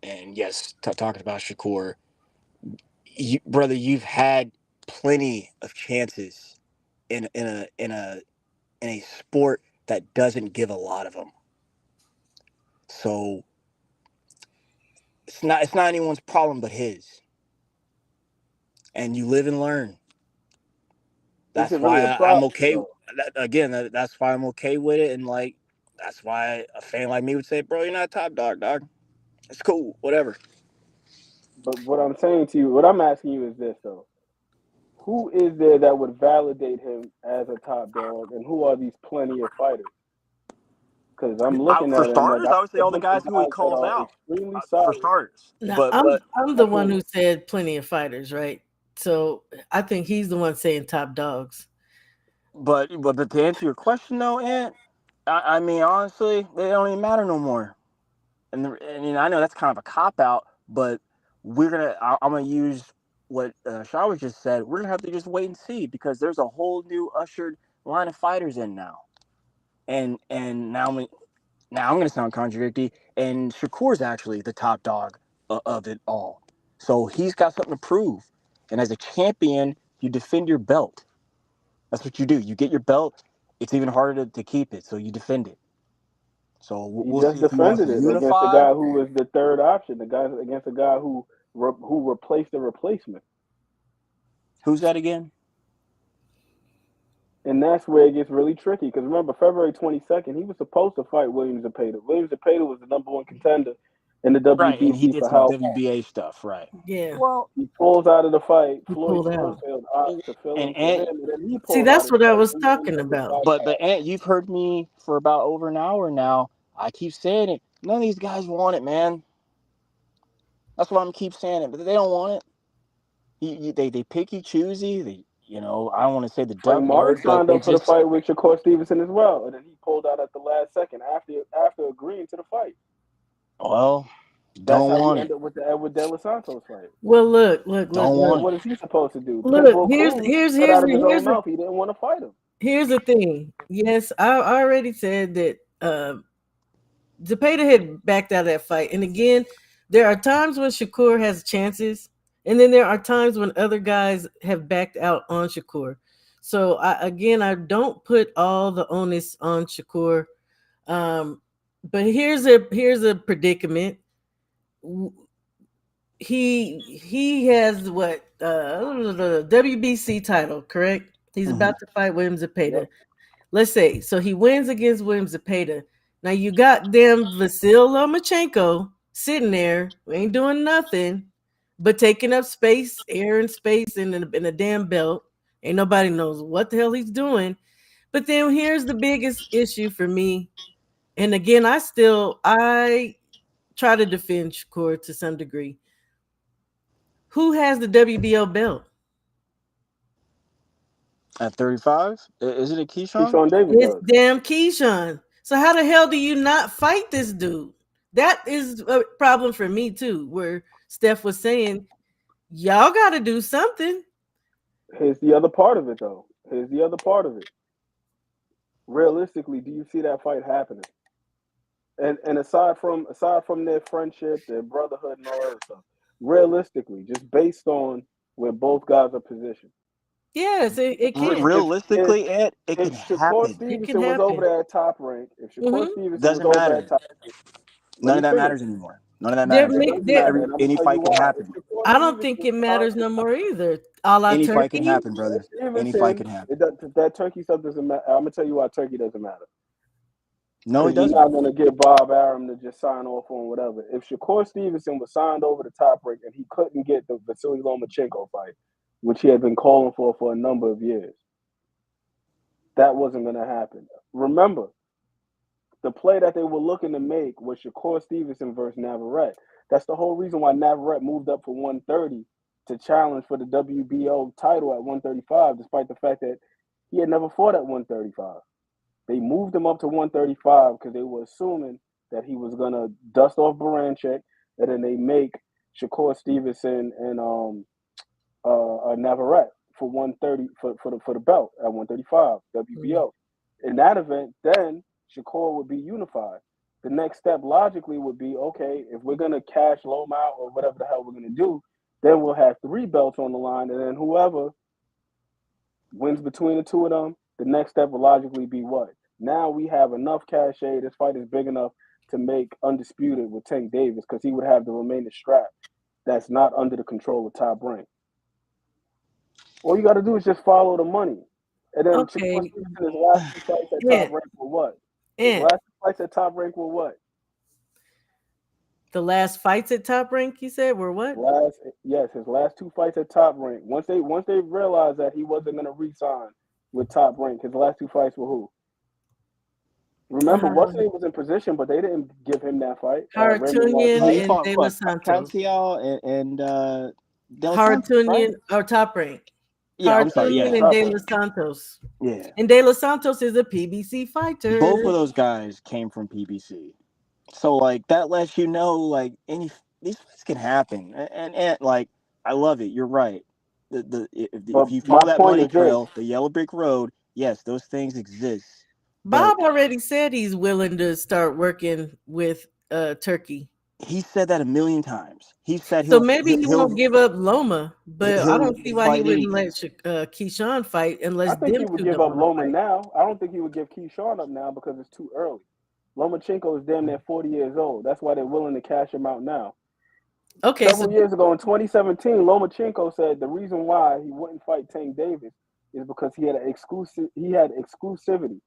S4: and yes, talking about Shakur, brother, you've had plenty of chances in a sport that doesn't give a lot of them. So it's not anyone's problem but his. And you live and learn.
S6: Is it
S4: That's
S6: really
S4: why
S6: a
S4: I'm
S6: problem
S4: okay.
S6: though?
S4: Again, that's why I'm okay with it. And like, that's why a fan like me would say, "Bro, you're not a top dog, dog. It's cool, whatever."
S6: But what I'm saying to you, what I'm asking you is this though. Who is there that would validate him as a top dog, and who are these plenty of fighters? Because I'm looking
S4: For
S6: at him like
S4: starters,
S6: I
S4: I would say
S6: see a
S4: all the
S6: bunch of
S4: guys who he
S6: guys that
S4: calls
S6: are
S4: out.
S6: extremely
S4: For
S6: solid.
S4: starters,
S2: Now
S4: but
S2: I'm
S6: I
S2: the one
S6: think
S2: who said plenty of fighters, right? So I think he's the one saying top dogs.
S4: but to answer your question though, Ant, I mean honestly, they don't even matter no more. And I know that's kind of a cop out, but I'm gonna use what Shaw just said. We're gonna have to just wait and see because there's a whole new ushered line of fighters in now, and now I'm gonna sound contradictory. And Shakur's actually the top dog of it all, so he's got something to prove. And as a champion, you defend your belt. That's what you do. You get your belt. It's even harder to keep it, so you defend it. So
S6: he
S4: we'll
S6: just
S4: see if he wants to
S6: defended it against a
S4: unify.
S6: guy who was the third option, the guy against a guy who replaced the replacement.
S4: Who's that again?
S6: And that's where it gets really tricky. Because remember, February 22nd, he was supposed to fight Williams Zepeda. Williams Zepeda was the number one contender in the
S4: Right, and he
S6: WBC
S4: did
S6: for
S4: some
S6: how long?
S4: WBA stuff, right?
S2: Yeah,
S4: Well,
S6: He pulls out of the fight.
S2: he
S6: Floyd
S2: pulled out.
S6: Schofield opts to fill
S4: and
S6: in for
S4: Ant,
S6: him, and then he
S2: See,
S6: pulls out
S2: that's
S6: of the
S2: what I
S6: fight.
S2: was
S6: So he ends
S2: talking
S6: up with
S2: about.
S6: five
S4: but
S6: fights.
S4: Ant, you've heard me for about over an hour now. I keep saying it. None of these guys want it, man. That's why I'm keep saying it, but they don't want it. They picky choosy. I don't want to say the
S6: Frank
S4: duck
S6: Martin
S4: word, but
S6: signed
S4: they
S6: up for the
S4: just
S6: fight with Shakur Stevenson as well, and then he pulled out at the last second after agreeing to the fight.
S4: well,
S6: That's
S4: don't
S6: how we
S4: want
S6: end
S4: it.
S6: up with the Edward De Los Santos fight.
S2: Well, look, look, look,
S4: Don't
S6: Because
S2: look,
S4: want
S6: what
S4: it.
S6: is he supposed to do?
S2: look.
S6: Pitbull
S2: Here's
S6: Cruz
S2: here's
S6: said
S2: here's
S6: out of
S2: the
S6: his
S2: here's
S6: own
S2: the
S6: mouth he didn't want to fight him.
S2: here's the thing. Yes, I already said that Zepeda had backed out of that fight, and again, there are times when Shakur has chances, and then there are times when other guys have backed out on Shakur. So I don't put all the onus on Shakur. Um, but here's a predicament. he has what the WBC title, correct? He's
S4: Mhm.
S2: about to fight William Zepeda.
S6: Yep.
S2: Let's say so he wins against William Zepeda. Now you got them Vasil Lomachenko sitting there, ain't doing nothing but taking up space, air and space in a damn belt. Ain't nobody knows what the hell he's doing. But then here's the biggest issue for me. And again, I try to defend Shakur to some degree. Who has the WBO belt?
S4: At 35, is it a Keyshawn?
S6: Keyshawn Davis
S2: It's
S6: does.
S2: damn Keyshawn. So how the hell do you not fight this dude? That is a problem for me too. Where Steph was saying, y'all got to do something.
S6: Here's the other part of it, though. Here's the other part of it. Realistically, do you see that fight happening? And aside from their friendship, their brotherhood, and all that stuff, realistically, just based on where both guys are positioned,
S2: Yes, it can.
S6: if
S4: Realistically, it can
S6: if Shakur
S4: happen.
S2: It can
S6: Stevenson was over
S2: happen.
S6: there at top rank, if Shakur
S2: Hmm.
S6: Stevenson was
S4: Doesn't
S6: over at
S4: matter.
S6: top, let
S4: None
S6: me
S4: of that
S6: finish.
S4: matters anymore. None of that
S2: There,
S4: matters
S6: It
S4: anymore.
S6: does
S2: there.
S6: matter,
S4: Every
S6: and I'm gonna
S4: any
S6: tell you
S4: fight can
S6: why. If
S4: happen.
S6: Shakur
S2: I don't think
S6: Stevenson
S2: it
S6: was signed
S2: matters no more either. A la
S4: Any fight can
S2: Turkey.
S4: happen, brother. Any fight
S6: Stevenson,
S4: can happen.
S6: that Turkey stuff doesn't matter. I'm gonna tell you why Turkey doesn't matter.
S4: No, it
S6: Because you're
S4: doesn't.
S6: not going to get Bob Arum to just sign off on whatever. If Shakur Stevenson was signed over the top rank and he couldn't get the Vasily Lomachenko fight, which he had been calling for a number of years, that wasn't going to happen. Remember, the play that they were looking to make was Shakur Stevenson versus Navarrete. That's the whole reason why Navarrete moved up for 130 to challenge for the WBO title at 135, despite the fact that he had never fought at 135. They moved him up to 135 because they were assuming that he was gonna dust off Baranchek, and then they make Shakur Stevenson and Navarrete for 130 for the belt at 135 WBO. In that event, then Shakur would be unified. The next step logically would be okay, if we're gonna cash Loma out or whatever the hell we're gonna do, then we'll have three belts on the line, and then whoever wins between the two of them, the next step will logically be what? Now we have enough cachet. This fight is big enough to make undisputed with Tank Davis because he would have the remaining strap that's not under the control of Top Rank. All you got to do is just follow the money. And then Shakur
S2: Okay.
S6: Stevenson, his last two fights at Top
S2: And
S6: Rank were what? His
S2: and
S6: last two fights at Top Rank were what?
S2: the last fights at Top Rank, you said, were what?
S6: His last two fights at Top Rank. Once they realized that he wasn't going to re-sign with Top Rank, his last two fights were who? Remember, what's
S2: Um,
S6: name was in position, but they didn't give him that fight. Randy
S2: Haratunian
S4: He
S6: Martinez.
S2: and
S4: fought
S2: De
S4: what?
S2: Los Santos.
S4: Pacquiao and De Los Santos, right?
S2: Haratunian or Top Rank.
S4: Yeah, I'm sorry.
S2: Haratunian
S4: Yeah,
S2: and
S6: Top
S2: De
S6: Rank.
S2: Los Santos.
S4: yeah.
S2: And De Los Santos is a PBC
S4: Both
S2: fighter.
S4: of those guys came from PBC. So like that lets you know like these things can happen. And like I love it. You're right. If
S6: But
S4: you
S6: my
S4: follow that
S6: point
S4: money
S6: is this:
S4: trail, the yellow brick road, yes, those things exist. But
S2: Bob already said he's willing to start working with Turkey.
S4: he said that a million times. He said
S2: So maybe he
S4: he'll
S2: won't give up Loma, but I
S4: he'll
S2: don't see why he
S4: fight
S2: wouldn't
S4: anything.
S2: let Keyshawn fight
S6: I
S2: unless
S6: think he
S2: them
S6: would
S2: two
S6: give
S2: don't
S6: up
S2: want to
S6: Loma
S2: fight.
S6: now. I don't think he would give Keyshawn up now because it's too early. Lomachenko is damn near 40 years old. That's why they're willing to cash him out now.
S2: Okay, so
S6: Several years ago in 2017, Lomachenko said the reason why he wouldn't fight Tank Davis is because he had exclusivity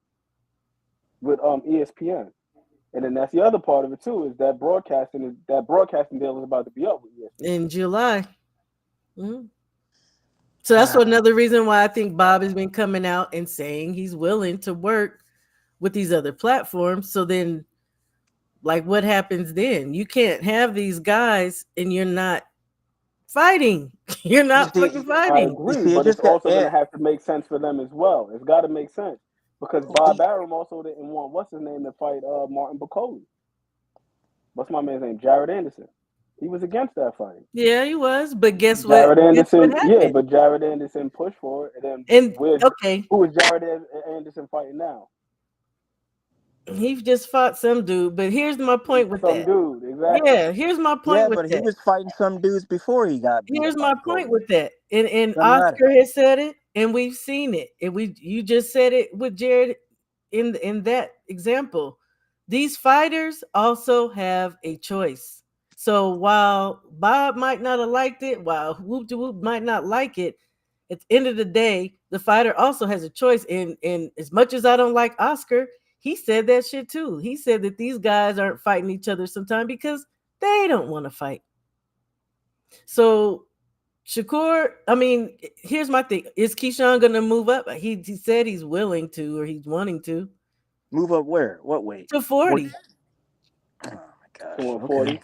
S6: with ESPN. And then that's the other part of it too, is that broadcasting deal is about to be up with ESPN.
S2: in July. Mhm. So that's another reason why I think Bob has been coming out and saying he's willing to work with these other platforms. So then, like, what happens then? You can't have these guys and you're not fighting. You're
S4: You
S2: not
S4: see,
S2: fucking
S6: I
S2: fighting.
S4: you
S6: agree,
S4: see, it
S6: but it's
S4: just got
S6: also going to have to make sense for them as well. It's got to make sense because Bob Arum also didn't want what's his name to fight Martin Bacoli. What's my man's name? Jared Anderson. He was against that fight.
S2: Yeah, he was. But guess what?
S6: Jared
S2: Guess what
S6: Anderson, yeah,
S2: happened?
S6: but Jared Anderson pushed for it, and then
S2: And okay,
S6: who is Jared Anderson fighting now?
S2: he just fought some dude. But here's my point with
S6: Some
S2: that.
S6: dude, exactly.
S2: Yeah, here's my point
S4: yeah,
S2: with
S4: but he
S2: that.
S4: was fighting some dudes before he got beat
S2: Here's
S4: up by
S2: my point
S4: Bacoli.
S2: with that. And
S4: Doesn't matter.
S2: Oscar has said it, and we've seen it. And you just said it with Jared in that example. These fighters also have a choice. So while Bob might not have liked it, while Whoop de Whoop might not like it, at the end of the day, the fighter also has a choice. And as much as I don't like Oscar, he said that shit too. He said that these guys aren't fighting each other sometimes because they don't want to fight. So Shakur, I mean, here's my thing: is Keyshawn going to move up? He said he's willing to, or he's wanting to
S4: Move up where? What weight?
S2: to
S4: What?
S2: 40.
S4: Oh my
S6: To
S4: gosh. Okay.
S6: 140.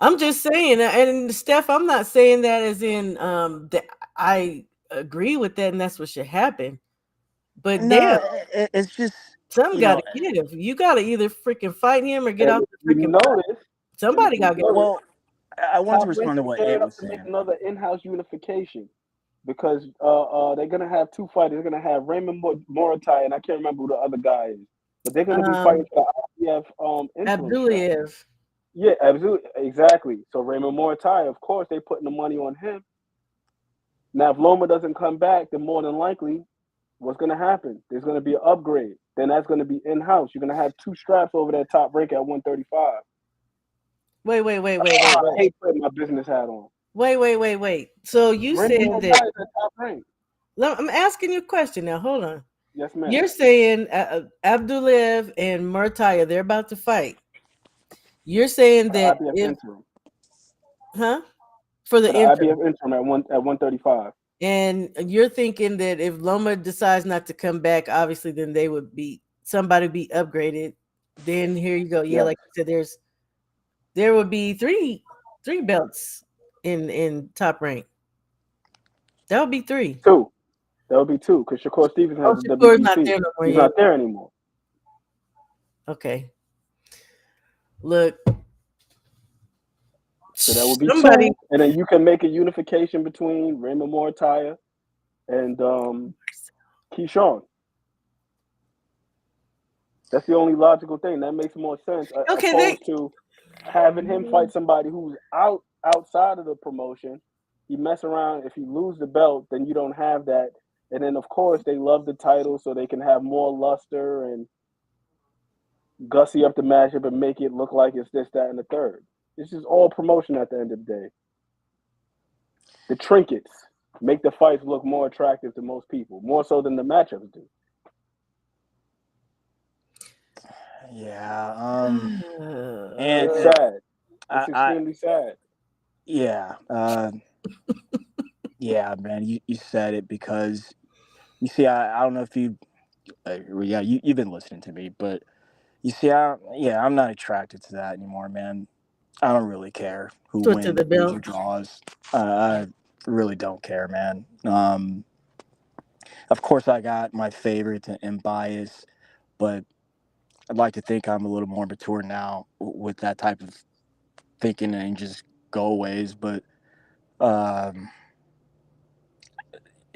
S2: I'm just saying, and Steph, I'm not saying that as in that I agree with that, and that's what should happen. But damn,
S4: No, it's just
S2: some
S4: you
S2: got
S4: know.
S2: to give. You got to either freaking fight him or get
S6: And
S2: off
S6: if
S2: the
S6: you
S2: freaking.
S6: notice, and if
S2: Somebody
S6: you
S2: got to get.
S6: notice,
S4: Well, I wanted to
S6: Top Rank
S4: respond to
S6: is
S4: what
S6: gearing
S4: Ed
S6: up
S4: was
S6: to make
S4: saying.
S6: another in-house unification because they're gonna have two fighters. They're gonna have Raymond Moritai and I can't remember who the other guy is, but they're gonna be fighting
S2: Um,
S6: for the IBF interim strap.
S2: Abdulayev.
S6: Yeah, absolutely, exactly. So Raymond Moritai, of course, they putting the money on him. Now, if Loma doesn't come back, then more than likely, what's gonna happen? There's gonna be an upgrade. Then that's gonna be in-house. You're gonna have two straps over that Top Rank at 135. I
S2: Wait.
S6: hate putting my business hat on.
S2: Wait. So you
S6: Raymond
S2: saying that?
S6: Moritai is at Top Rank.
S2: I'm asking you a question now. Hold on.
S6: Yes, ma'am.
S2: You're saying Abdulayev and Murtaya, they're about to fight. You're saying
S6: For the
S2: that
S6: IBF
S2: if,
S6: interim.
S2: huh? For the
S6: For the
S2: interim.
S6: IBF interim at 135.
S2: And you're thinking that if Loma decides not to come back, obviously, then they would be somebody be upgraded. Then here you go. Yeah,
S6: Yes.
S2: like you said, there would be three belts in top rank. That would be three.
S6: Two. That would be two because Shakur Stevens
S2: Oh,
S6: has the
S2: Shakur's not
S6: WBC.
S2: there no more.
S6: He's
S2: Yeah.
S6: not there anymore.
S2: Okay. Look,
S6: So that would be
S2: somebody.
S6: two. And then you can make a unification between Raymond Moritai and Keyshawn. That's the only logical thing. That makes more sense
S2: Okay, they.
S6: opposed to having him fight somebody who's outside of the promotion. You mess around. If you lose the belt, then you don't have that. And then of course they love the title so they can have more luster and gussy up the matchup and make it look like it's this, that, and the third. This is all promotion at the end of the day. The trinkets make the fights look more attractive to most people, more so than the matchups do.
S4: Yeah.
S6: It's
S4: And
S6: sad. It's
S4: I
S6: extremely sad.
S4: yeah. Yeah, man. You said it because you see, I don't know if you, yeah, you've been listening to me, but you see, I'm not attracted to that anymore, man. I don't really care who
S2: Switch to
S4: wins,
S2: the
S4: loses, or
S2: belt.
S4: draws. I really don't care, man. Of course, I got my favorites and bias, but I'd like to think I'm a little more mature now with that type of thinking and just go ways. But um,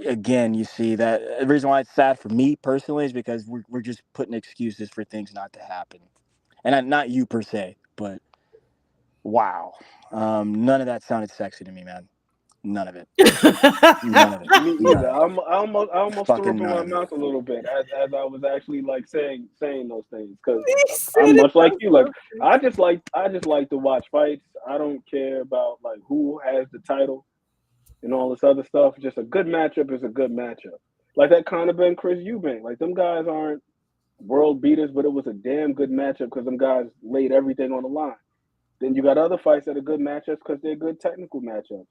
S4: again, you see that the reason why it's sad for me personally is because we're just putting excuses for things not to happen, and not you per se, but wow, none of that sounded sexy to me, man. None of it. None of it.
S6: Me
S4: None
S6: either.
S4: of it.
S6: I almost threw
S4: Fucking
S6: up in
S4: none
S6: my
S4: of it.
S6: mouth a little bit as I was actually like saying those things because
S2: He said
S6: I'm
S2: it
S6: much like you. Like
S2: so
S6: I just like to watch fights. I don't care about like who has the title and all this other stuff. Just a good matchup is a good matchup. Like that Conor Ben Chris Eubank. Like them guys aren't world beaters, but it was a damn good matchup because them guys laid everything on the line. Then you got other fights that are good matchups because they're good technical matchups.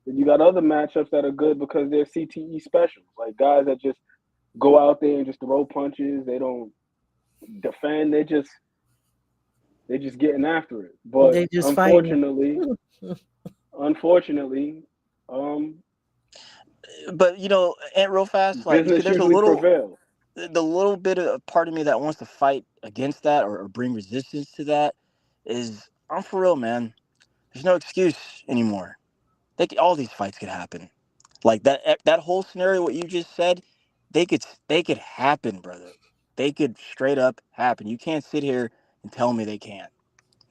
S6: Then you got other matchups that are good because they're CTE specials, like guys that just go out there and just throw punches. They don't defend. They're just getting after it. But
S2: They just fighting.
S6: unfortunately, um,
S4: But and real fast, like you see,
S6: business
S4: there's
S6: usually prevails.
S4: the little bit of part of me that wants to fight against that or bring resistance to that is I'm for real, man. There's no excuse anymore. All these fights could happen. Like that whole scenario, what you just said, they could happen, brother. They could straight up happen. You can't sit here and tell me they can't.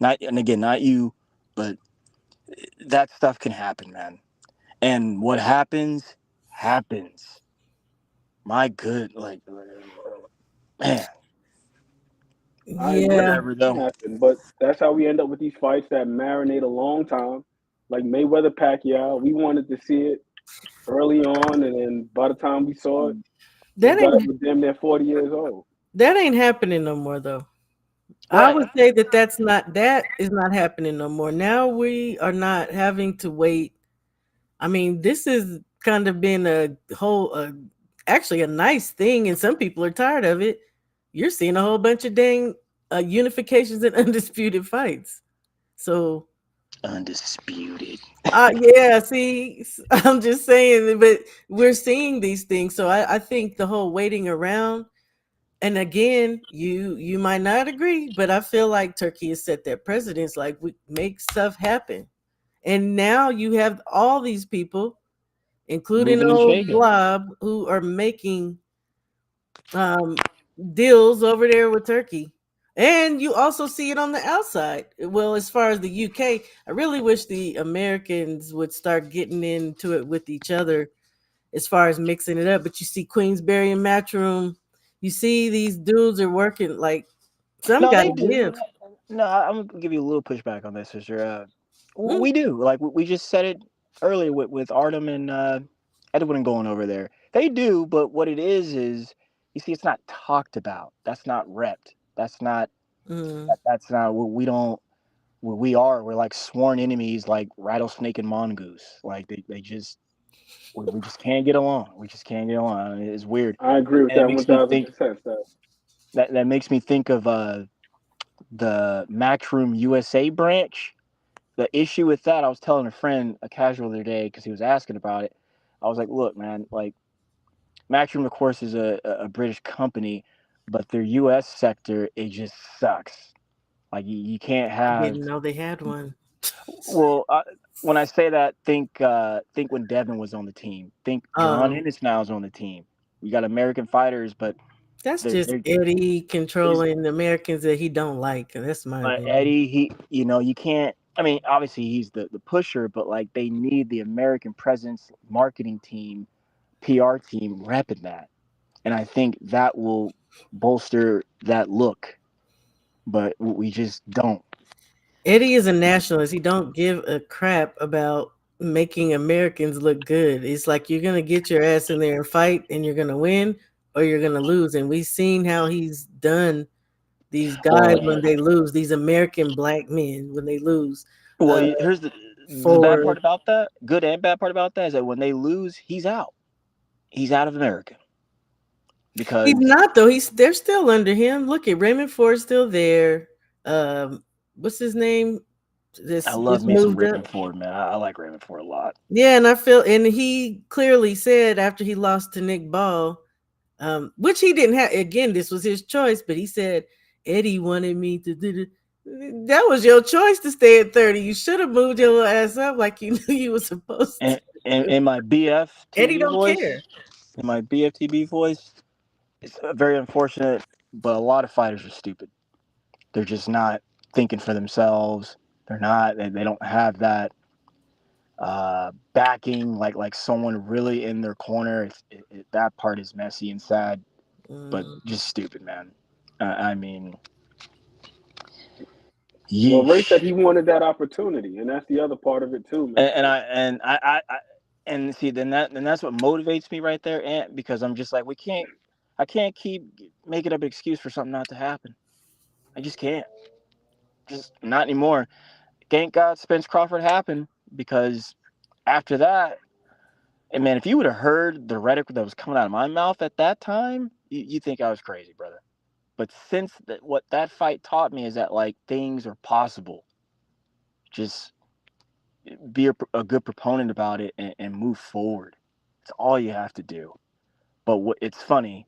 S4: Not and again, not you, but that stuff can happen, man. And what happens happens. My good, like man.
S6: I agree.
S2: Yeah.
S4: Whatever
S6: It can
S4: though.
S6: happen, but that's how we end up with these fights that marinate a long time, like Mayweather Pacquiao. We wanted to see it early on, and then by the time we saw it,
S2: That
S6: God,
S2: ain't
S6: it was damn near 40 years old.
S2: that ain't happening no more though. I
S4: Right.
S2: would say that is not happening no more. Now we are not having to wait. I mean, this has kind of been a whole actually a nice thing, and some people are tired of it. You're seeing a whole bunch of dang unifications and undisputed fights. So
S4: Undisputed.
S2: yeah, see, I'm just saying, but we're seeing these things. So I think the whole waiting around, and again, you might not agree, but I feel like Turkey has set their precedents. Like we make stuff happen, and now you have all these people, including
S4: Moving and
S2: old
S4: shaking.
S2: Blob, who are making um, deals over there with Turkey. And you also see it on the outside. Well, as far as the UK, I really wish the Americans would start getting into it with each other as far as mixing it up. But you see Queensberry and Matchroom, you see these dudes are working like some
S4: No,
S2: got
S4: they
S2: to
S4: do.
S2: give.
S4: No, I'm gonna give you a little pushback on this, sister.
S2: Mm,
S4: We do. Like we just said it earlier with Artem and Edwin going over there. They do, but what it is you see, it's not talked about. That's not repped.
S2: mm.
S4: That's not what we don't. What we are. We're like sworn enemies, like rattlesnake and mongoose. Like they just we just can't get along. We just can't get along. It's weird,
S6: I agree with
S4: and it
S6: that
S4: makes me think
S6: 1000%. Seth.
S4: that makes me think of the Matchroom USA branch. The issue with that, I was telling a friend, a casual, the other day, because he was asking about it. I was like, look, man, like Matchroom, of course, is a British company, but their US sector, it just sucks. Like you can't
S2: I
S4: have.
S2: didn't know they had one.
S4: Well, when I say that, think when Devin was on the team. Think John
S2: Um,
S4: Ennis now is on the team. We got American fighters, but
S2: that's just
S4: they're
S2: Eddie
S4: is
S2: controlling the Americans that he don't like. That's my opinion.
S4: Eddie. You can't. I mean, obviously he's the pusher, but like they need the American presence, marketing team, PR team repping that, and I think that will bolster that look. But we just don't.
S2: Eddie is a nationalist. He don't give a crap about making Americans look good. It's like you're gonna get your ass in there and fight, and you're gonna win or you're gonna lose. And we've seen how he's done these guys
S4: Well,
S2: when they lose. These American black men when they lose.
S4: well,
S2: Uh,
S4: here's the bad
S2: for
S4: part about that. Good and bad part about that is that when they lose, he's out. He's out of America
S2: he's
S4: because
S2: not though. They're still under him. Look at Raymond Ford's still there. What's his name?
S4: I
S2: This
S4: love
S2: just
S4: me some
S2: moved up.
S4: Raymond Ford, man. I like Raymond Ford a lot.
S2: Yeah, and I feel, and he clearly said after he lost to Nick Ball, which he didn't have. Again, this was his choice, but he said Eddie wanted me to do. That was your choice to stay at 30. You should have moved your little ass up like you knew you were supposed to.
S4: And in my
S2: Eddie
S4: BFTB
S2: don't
S4: voice,
S2: care.
S4: in my BFTB voice, it's very unfortunate, but a lot of fighters are stupid. They're just not thinking for themselves. They're not. They don't have that backing, like someone really in their corner. That part is messy and sad, but
S2: Mm.
S4: just stupid, man. I mean,
S6: Well, Ray said
S4: yeesh.
S6: he wanted that opportunity, and that's the other part of it too, man.
S4: And see, then that's what motivates me right there, Ant, because I'm just like I can't keep making up an excuse for something not to happen. I just can't, just not anymore. Thank God Spence Crawford happened because after that, and man, if you would have heard the rhetoric that was coming out of my mouth at that time, you think I was crazy, brother. But since what that fight taught me is that like things are possible. Just be a good proponent about it and move forward. It's all you have to do. But it's funny,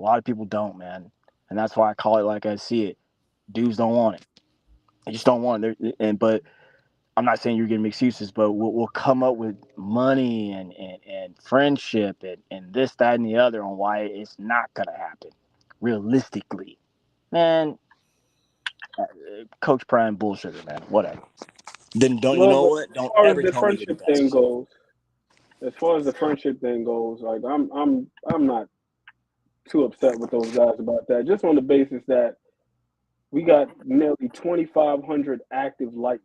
S4: a lot of people don't, man, and that's why I call it like I see it. Dudes don't want it. They just don't want it. But I'm not saying you're giving me excuses, but we'll come up with money and friendship and this, that, and the other on why it's not gonna happen. Realistically, man, Coach Prime bullshit, man. Whatever. Then don't you
S6: Well,
S4: know
S6: but
S4: what?
S6: as
S4: Don't
S6: far as
S4: ever
S6: the
S4: tell me you're the
S6: friendship thing
S4: best.
S6: goes, like I'm not too upset with those guys about that. Just on the basis that we got nearly 2,500 active lightweights.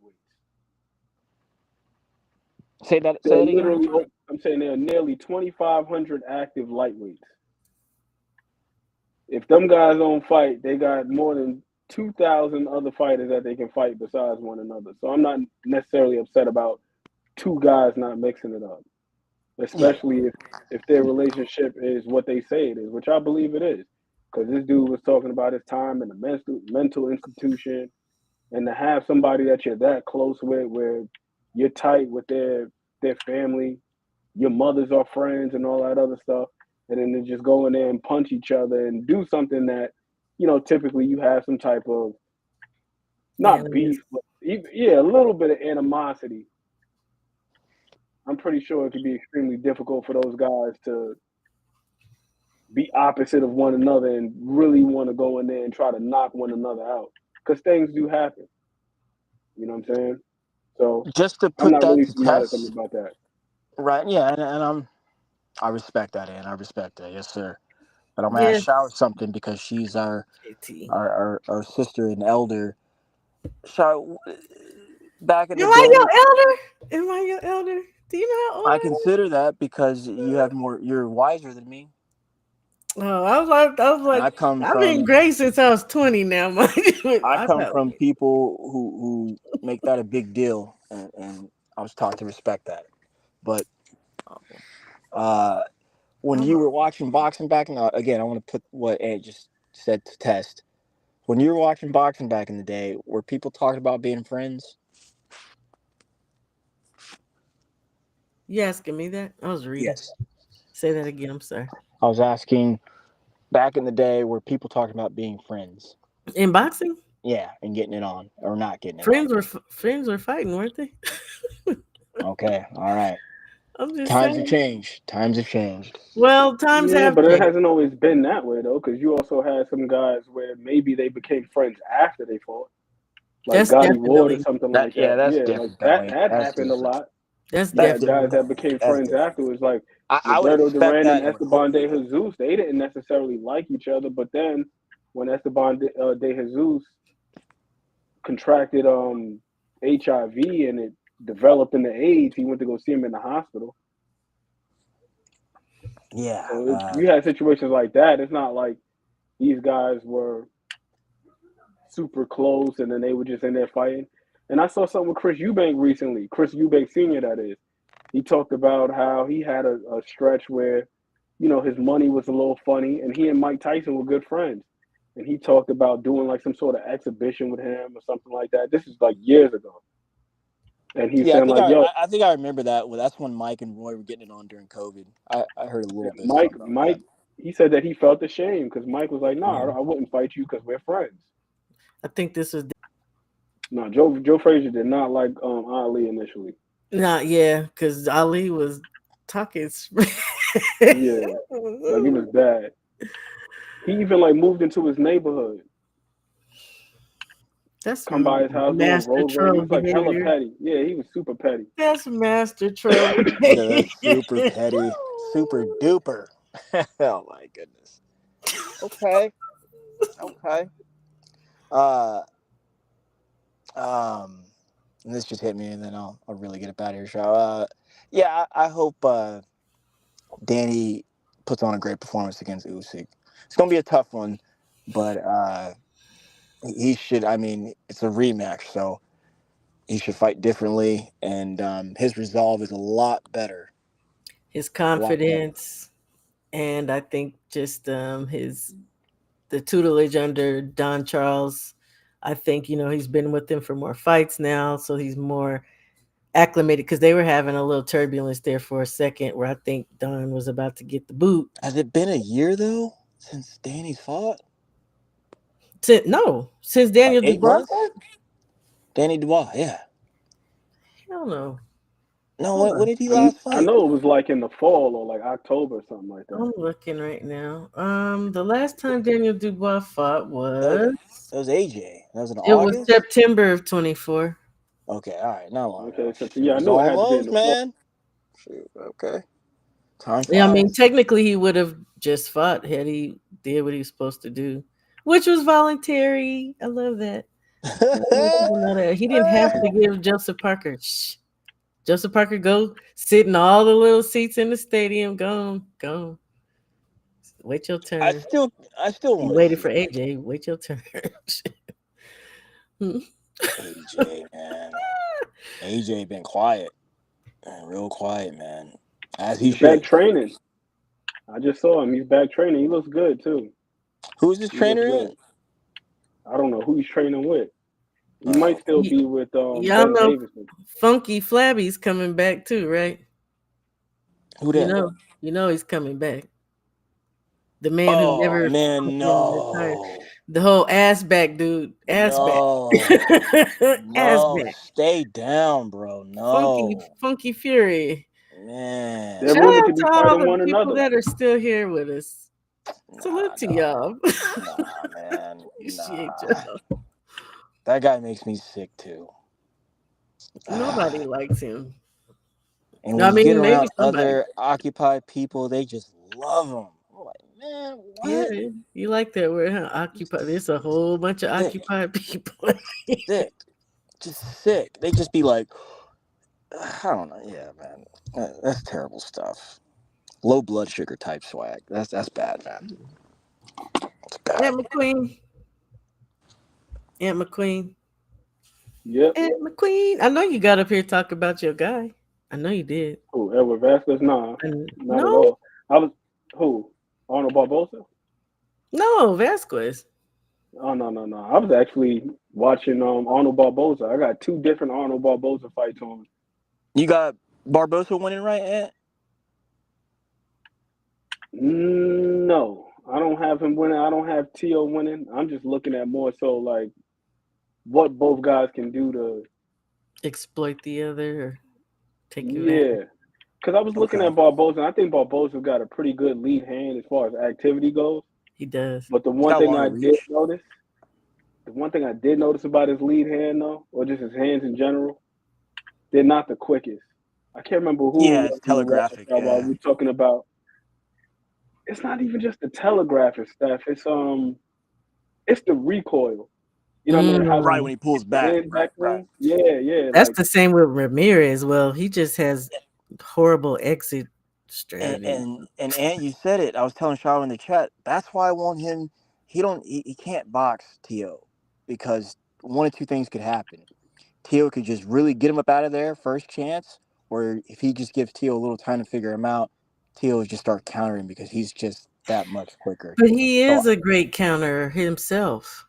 S4: Say that
S6: They're
S4: again.
S6: literally, I'm saying there are nearly 2,500 active lightweights. If them guys don't fight, they got more than 2,000 other fighters that they can fight besides one another. So I'm not necessarily upset about two guys not mixing it up, especially if their relationship is what they say it is, which I believe it is. Because this dude was talking about his time in the mental institution, and to have somebody that you're that close with, where you're tight with their family, your mothers are friends, and all that other stuff, and then to just go in there and punch each other and do something that, typically you have some type of not
S2: Animus.
S6: beef, but yeah, a little bit of animosity. I'm pretty sure it could be extremely difficult for those guys to be opposite of one another and really want to go in there and try to knock one another out, because things do happen. You know what I'm saying? So
S4: Just to
S6: I'm
S4: put
S6: not
S4: that
S6: really
S4: to
S6: too mad at them
S4: test,
S6: about that.
S4: right? Yeah, and I respect that, and I respect that, yes, sir. But I'm gonna ask
S2: Yes,
S4: Shower something because she's our
S2: JT.
S4: our sister and elder. Shower, back in
S2: Am
S4: the
S2: I
S4: day,
S2: your elder? Am I your elder? Do you know how old
S4: I
S2: I am?
S4: consider that because you're wiser than me,
S2: Oh, I was
S4: and
S2: like, I've been great since I was 20 now, mind you.
S4: I
S2: I
S4: come
S2: know.
S4: from people who make that a big deal, and I was taught to respect that. But uh, when
S2: I'm
S4: you
S2: a,
S4: were watching boxing back in again, I want to put what Ant just said to test. When you were watching boxing back in the day, were people talking about being friends?
S2: you asking me that? I was reading.
S4: Yes.
S2: Say that again. I'm sorry.
S4: I was asking back in the day, were people talking about being friends?
S2: In boxing,
S4: Yeah, and getting it on or not getting it on.
S2: friends were fighting, weren't they?
S4: Okay, all right.
S2: I'm just
S4: Times have
S2: saying.
S4: changed. Times have changed.
S2: Well, times
S6: Yeah,
S2: have
S6: but it
S2: changed.
S6: hasn't always been that way though, because you also had some guys where maybe they became friends after they fought, like
S2: That's
S6: Gotti Ward or
S2: definitely
S6: something
S4: That
S6: like
S4: yeah,
S6: that.
S4: that's
S6: Yeah, like
S4: different,
S6: that
S4: Belly.
S6: that
S4: That's
S6: happened a
S4: different.
S6: lot.
S2: that's
S6: You
S4: That's
S6: had guys
S2: definitely
S4: different.
S6: that became
S4: That's
S6: friends
S4: different.
S6: afterwards, like
S4: I would
S6: Roberto
S4: expect
S6: Duran and
S4: that and would hope
S6: Esteban
S4: for
S6: de
S4: that.
S6: Jesus. They didn't necessarily like each other, but then when de Jesus contracted HIV and it developed into AIDS, he went to go see him in the hospital.
S4: Yeah.
S6: So you had situations like that. It's not like these guys were super close and then they were just in there fighting. And I saw something with Chris Eubank recently. Chris Eubank Sr., that is. He talked about how he had a stretch where, his money was a little funny, and he and Mike Tyson were good friends. And he talked about doing like some sort of exhibition with him or something like that. This is like years ago. And he's
S4: Yeah, I
S6: saying
S4: think
S6: like, yo,
S4: I think I remember that. Well, that's when Mike and Roy were getting it on during COVID. I heard a little bit of
S6: Mike,
S4: something about that.
S6: Mike, he said that he felt ashamed because Mike was like, nah,
S4: Yeah.
S6: I wouldn't fight you because we're friends.
S2: I think this was
S6: No, Joe Frazier did not like Ali initially.
S2: not yeah, because Ali was talking.
S6: Yeah, like it was bad. He even like moved into his neighborhood,
S2: That's
S6: come by his house doing
S2: master
S6: road rage. He
S2: troll
S6: was like hella
S2: behavior.
S6: petty. Yeah, he was super petty.
S2: That's master troll
S4: Yeah, that's
S2: behavior.
S4: super petty, super duper. Oh my goodness. Okay. Okay. Uh, um, and this just hit me, and then I'll really get up out of here. So, yeah, I hope Danny puts on a great performance against Usyk. It's gonna be a tough one, but he should. I mean, it's a rematch, so he should fight differently, and his resolve is a lot better.
S2: His
S4: A lot better.
S2: confidence, and I think just his the tutelage under Don Charles. I think he's been with him for more fights now, so he's more acclimated because they were having a little turbulence there for a second where I think Don was about to get the boot.
S4: Has it been a year though since Danny's fought?
S2: No, since
S4: Like
S2: Daniel
S4: eight
S2: Dubois
S4: months? Danny Dubois, yeah.
S2: hell no.
S4: No,
S2: Hold
S4: when
S2: on.
S4: did he
S6: I,
S4: last
S6: I
S4: fight?
S6: know it was like in the fall or like October or something like that.
S2: I'm looking right now. The last time Daniel Dubois fought
S4: That was,
S2: was
S4: that was AJ. That was in
S2: it was
S4: August?
S2: September of 24.
S4: Okay, all right, not long
S6: Okay,
S4: enough.
S6: so
S4: Shoot,
S6: yeah, I
S4: it's
S6: knew it had to be in
S4: almost,
S6: the fall.
S4: man. Shoot, okay. Time
S2: Yeah, I mean
S4: flies.
S2: technically he would have just fought had he did what he was supposed to do. which was voluntary. I love that. Not many people know that. He didn't have to give Joseph Parker. Shh. Joseph Parker, go sit in all the little seats in the stadium. Go on, go on. Wait your
S4: I
S2: turn.
S4: still I still
S2: You
S4: want to
S2: waited
S4: see
S2: for AJ. Wait your turn.
S4: AJ, man. AJ been quiet, real quiet, man, as he
S6: He's back
S4: should.
S6: training. I just saw him. He's back training. He looks good too.
S4: Who's his
S6: He looks
S4: trainer
S6: good.
S4: in?
S6: I don't know who he's training with. He might
S4: Oh,
S6: still
S2: Y-
S6: be with
S2: Y'all
S6: Ben
S2: know
S6: Davidson.
S2: Funky Flabby's coming back too, right?
S4: who
S2: You
S4: that?
S2: know, you know he's coming back. The man who
S4: Oh
S2: never
S4: man,
S2: fucking retired.
S4: no,
S2: The whole ass back dude. Ass back.
S4: no,
S2: Ass
S4: no.
S2: back.
S4: Stay down, bro.
S2: Funky,
S4: No,
S2: Funky Fury.
S6: They're
S2: Shout
S4: man.
S6: rumored
S2: out
S6: to be
S2: to all
S6: fighting
S2: the
S6: one
S2: people
S6: another.
S2: that are still here with us.
S4: Nah,
S2: Salute to
S4: no,
S2: y'all.
S4: nah, man,
S2: Appreciate
S4: nah.
S2: y'all.
S4: That guy makes me sick too.
S2: Nobody likes him.
S4: And
S2: No,
S4: when
S2: I
S4: you get
S2: mean maybe
S4: around
S2: somebody.
S4: other occupied people, they just love him. I'm like, man, what?
S2: Yeah, you like that word, huh? Occupied. There's a whole bunch of
S4: Sick,
S2: occupied people.
S4: sick, just sick. They just be like, I don't know. Yeah, man, that's terrible stuff. Low blood sugar type swag. That's bad, man. It's bad.
S2: Aunt McQueen. Aunt McQueen.
S6: Yep.
S2: Aunt McQueen. I know you got up here talk about your guy. I know you did.
S6: Who? Edward Vasquez? Nah,
S2: And
S6: not at
S2: no,
S6: all. I was who? Arnold Barbosa?
S2: no, Vasquez.
S6: Oh no. I was actually watching Arnold Barbosa. I got two different Arnold Barbosa fights on.
S4: You got Barbosa winning, right, Ant?
S6: No, I don't have him winning. I don't have Tio winning. I'm just looking at more so like what both guys can do to.
S2: Exploit the other or take advantage.
S6: Yeah, because I was looking
S4: Okay.
S6: at Barbosa, and I think Barbosa got a pretty good lead hand as far as activity goes.
S2: He does.
S6: But
S4: He's got longer reach.
S6: The one thing I did notice about his lead hand though, or just his hands in general, they're not the quickest. I can't remember who it
S4: Yeah,
S6: was
S4: it's
S6: in the last
S4: telegraphic.
S6: while
S4: Yeah.
S6: we were talking about. It's not even just the telegraphic stuff. It's the recoil. You know what I mean? How
S4: Right
S2: Mm.
S4: when he pulls
S6: the
S4: back.
S6: hand
S4: Right.
S6: back
S4: Right.
S6: then. Yeah.
S2: That's
S6: Like
S2: the same with Ramirez. Well, he just has horrible exit
S4: and
S2: strategy.
S4: and and and you said it. I was telling Shaw in the chat. That's why I want him. He can't box To because one of two things could happen. To could just really get him up out of there first chance, or if he just gives To a little time to figure him out, To would just start countering because he's just that much quicker.
S2: But he
S4: So,
S2: is a great counter himself.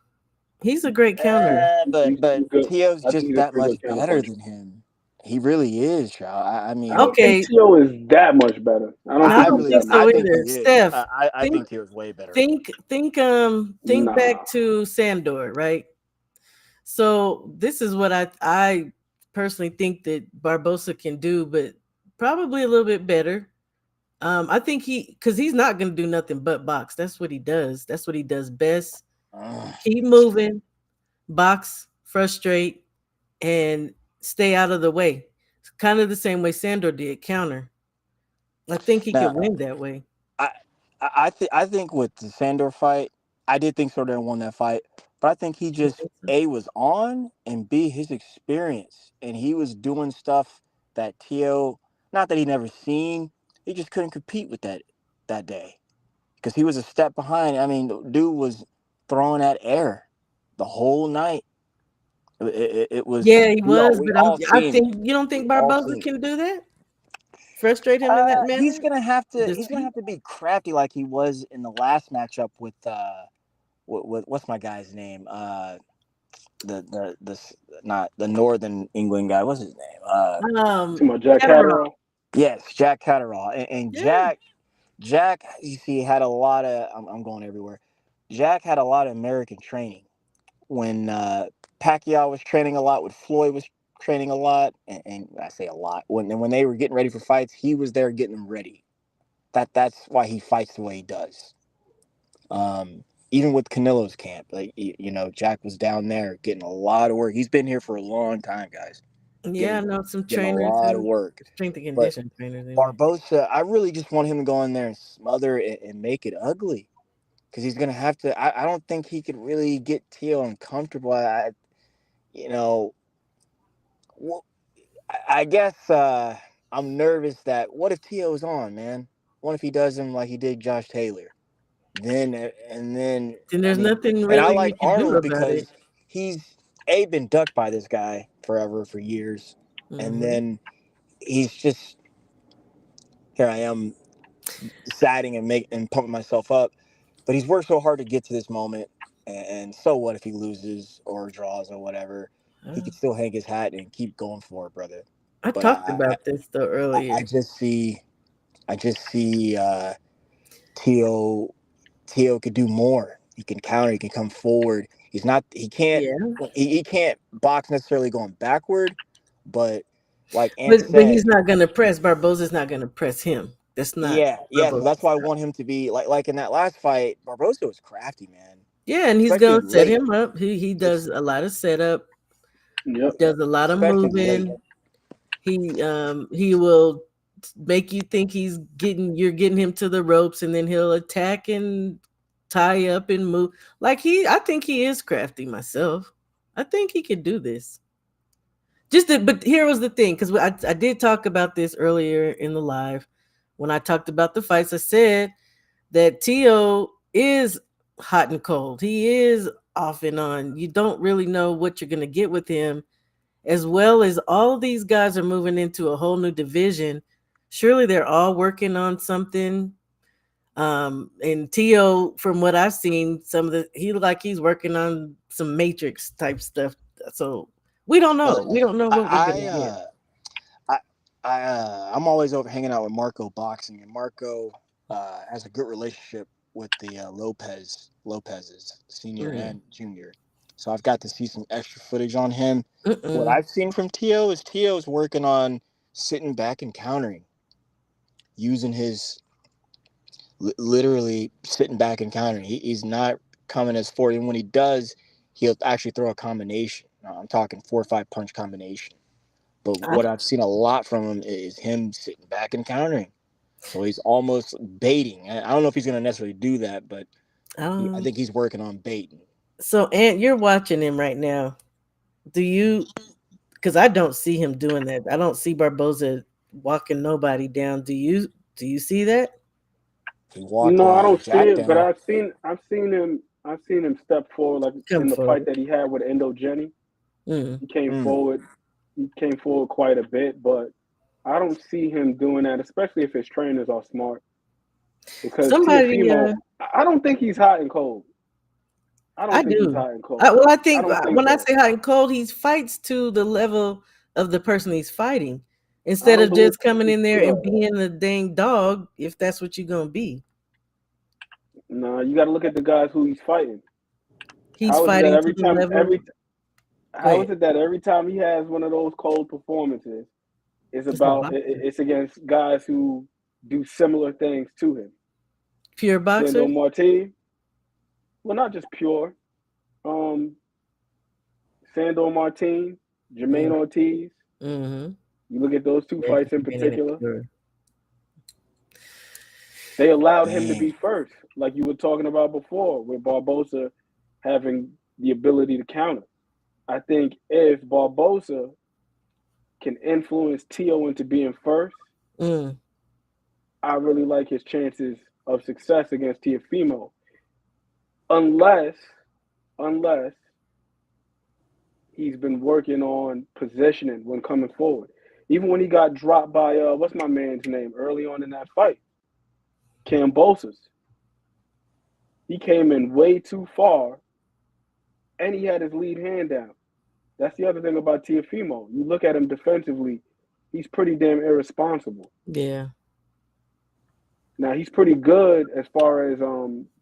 S2: He's a great counter.
S4: but
S6: he's good.
S4: To's
S6: I think
S4: just
S6: he's a
S4: that
S6: pretty
S4: much
S6: good counter
S4: better
S6: puncher.
S4: than him. He really is, Shaw. I
S6: I
S4: mean,
S6: don't think
S2: Okay,
S6: Tio is that much better. I don't
S2: no, I
S6: think
S4: I
S6: he's
S2: don't
S4: really,
S2: think
S6: that much
S4: I
S2: so
S4: think
S6: better.
S4: he
S2: either.
S4: is.
S2: Steph,
S4: I
S2: think
S4: think To's way better.
S2: think
S6: Nah.
S2: back to Sandor, right? So this is what I personally think that Barbosa can do, but probably a little bit better. I think because he's not going to do nothing but box. That's what he does. That's what he does best.
S4: Ugh.
S2: Keep moving, box, frustrate, and stay out of the way. It's kind of the same way Sandor did counter. I think he
S4: Now,
S2: could win that way.
S4: I I think with the Sandor fight, I did think Sandor won that fight, but I think he
S2: You
S4: just
S2: think so?
S4: A was on and B his experience, and he was doing stuff that To, not that he never seen, he just couldn't compete with that day because he was a step behind. I mean, the dude was throwing at air the whole night. It was
S2: Yeah, he
S4: we all
S2: was,
S4: we
S2: but
S4: all
S2: I
S4: seen it.
S2: think you don't
S4: We
S2: think
S4: all
S2: Barboza
S4: seen it.
S2: can do that? Frustrate him in that
S4: He's
S2: manner?
S4: gonna have to.
S2: Does
S4: He's gonna
S2: he?
S4: have to be crafty like he was in the last matchup with what's my guy's name? The not the Northern England guy. What's his name?
S6: To my Jack
S2: Catterall.
S6: Catterall.
S4: Yes, Jack Catterall and
S2: Yeah.
S4: Jack. You see, had a lot of. I'm going everywhere. Jack had a lot of American training when Pacquiao was training a lot. When Floyd was training a lot, and I say a lot when they were getting ready for fights, he was there getting them ready. That's why he fights the way he does. Even with Canelo's camp, like Jack was down there getting a lot of work. He's been here for a long time, guys.
S2: Yeah, I
S4: Getting
S2: know some
S4: getting a
S2: trainers
S4: lot of
S2: who
S4: work.
S2: strength and
S4: But
S2: condition trainers anyway.
S4: Barbosa, I really just want him to go in there and smother it and make it ugly. because he's gonna have to. I don't think he could really get Tio uncomfortable. You know, well, I guess I'm nervous that what if Tio's on, man? What if he does him like he did Josh Taylor? Then
S2: Then
S4: I
S2: there's
S4: mean,
S2: nothing
S4: and I
S2: really you
S4: like
S2: can do
S4: Arnold
S2: about it.
S4: because he's been ducked by this guy forever for years, and
S2: Hmm.
S4: then he's just here. I am deciding and pumping myself up, but he's worked so hard to get to this moment. And so what if he loses or draws or whatever? He could still hang his hat and keep going for it, brother.
S2: I
S4: But
S2: talked about this though
S4: I
S2: earlier.
S4: I just see Tio Tio could do more. He can counter. He can come forward. He's not. He can't.
S2: Yeah,
S4: He can't box necessarily going backward, but like Ant
S2: but he's
S4: said,
S2: not gonna press. Barboza's not gonna press him. That's not
S4: yeah. So that's
S2: Barboza's
S4: why I
S2: style.
S4: want him to be like in that last fight. Barbosa was crafty, man,
S2: Yeah, and he's
S4: especially
S2: gonna set
S4: late.
S2: him up. He does a lot of setup. He
S6: Yep.
S2: does a lot of
S4: Especially late.
S2: moving. He will make you think you're getting him to the ropes, and then he'll attack and tie up and move. I think he is crafty myself. I think he could do this. But here was the thing, because I did talk about this earlier in the live when I talked about the fights. I said that Tio is hot and cold. He is off and on. You don't really know what you're gonna get with him, as well as all of these guys are moving into a whole new division. Surely they're all working on something. And Tio, from what I've seen, he look like he's working on some Matrix type stuff. So we don't know. We don't know what we're
S4: I,
S2: gonna get.
S4: I, I'm always over hanging out with Marco boxing, and Marco has a good relationship with the Lopez's senior
S2: Mm.
S4: and junior. So I've got to see some extra footage on him. What
S2: Mm-mm.
S4: I've seen from Tio's working on sitting back and countering, using his literally sitting back and countering. He's not coming as forward, and when he does, he'll actually throw a combination. I'm talking 4 or 5 punch combination. But
S2: I,
S4: what I've seen a lot from him is him sitting back and countering. So he's almost baiting. I don't know if he's going to necessarily do that, but I
S2: um,
S4: think he's working on baiting.
S2: so Ant, you're watching him right now. Do you? Because I don't see him doing that. I don't see Barboza walking nobody down. Do you? Do you see that?
S4: He walked
S6: No, I don't see
S4: Jack
S6: it, but
S4: down.
S6: I've seen him step forward, like
S2: Come
S6: in the fight
S2: forward.
S6: that he had with Endo Jenny.
S2: Mm.
S6: He came
S4: Mm.
S6: forward. He came forward quite a bit, but I don't see him doing that, especially if his trainers are smart. Because
S2: Somebody,
S6: Tiafimo, I don't think he's hot and cold. I
S2: I
S6: don't think he's
S2: do.
S6: hot and cold.
S2: Well, I
S6: I
S2: think
S6: don't think
S2: when I
S6: so.
S2: say hot and cold, he fights to the level of the person he's fighting,
S6: I
S2: instead
S6: don't
S2: of
S6: believe
S2: just coming
S6: he's
S2: in there and
S6: pure.
S2: being a dang dog. If that's what you're gonna be,
S6: No, you got to look at the guys who he's fighting.
S2: he's
S6: How is it that
S2: fighting to the level. Go
S6: how
S2: ahead.
S6: is it that every time he has one of those cold performances,
S2: It's a boxer,
S6: it's against guys who do similar things to him?
S2: pure
S6: Sandor
S2: boxer.
S6: Martin, well, not just pure. Um, Sandor Martin, Jermaine Ortiz.
S2: Mm-hmm.
S6: You look at those two
S2: Yeah,
S6: fights in
S2: he's been in it
S6: particular.
S2: pure.
S6: They allowed him to
S4: Man,
S6: be first, like you were talking about before, with Barbosa having the ability to counter. I think if Barbosa can influence Tio into being first,
S2: Mm.
S6: I really like his chances of success against Tiafimo. Unless, unless he's been working on positioning when coming forward. Even when he got dropped by what's my man's name early on in that fight, Cambosos. He came in way too far, and he had his lead hand down. That's the other thing about Tiafimo. You look at him defensively, he's pretty damn irresponsible.
S2: Yeah.
S6: Now he's pretty good as far as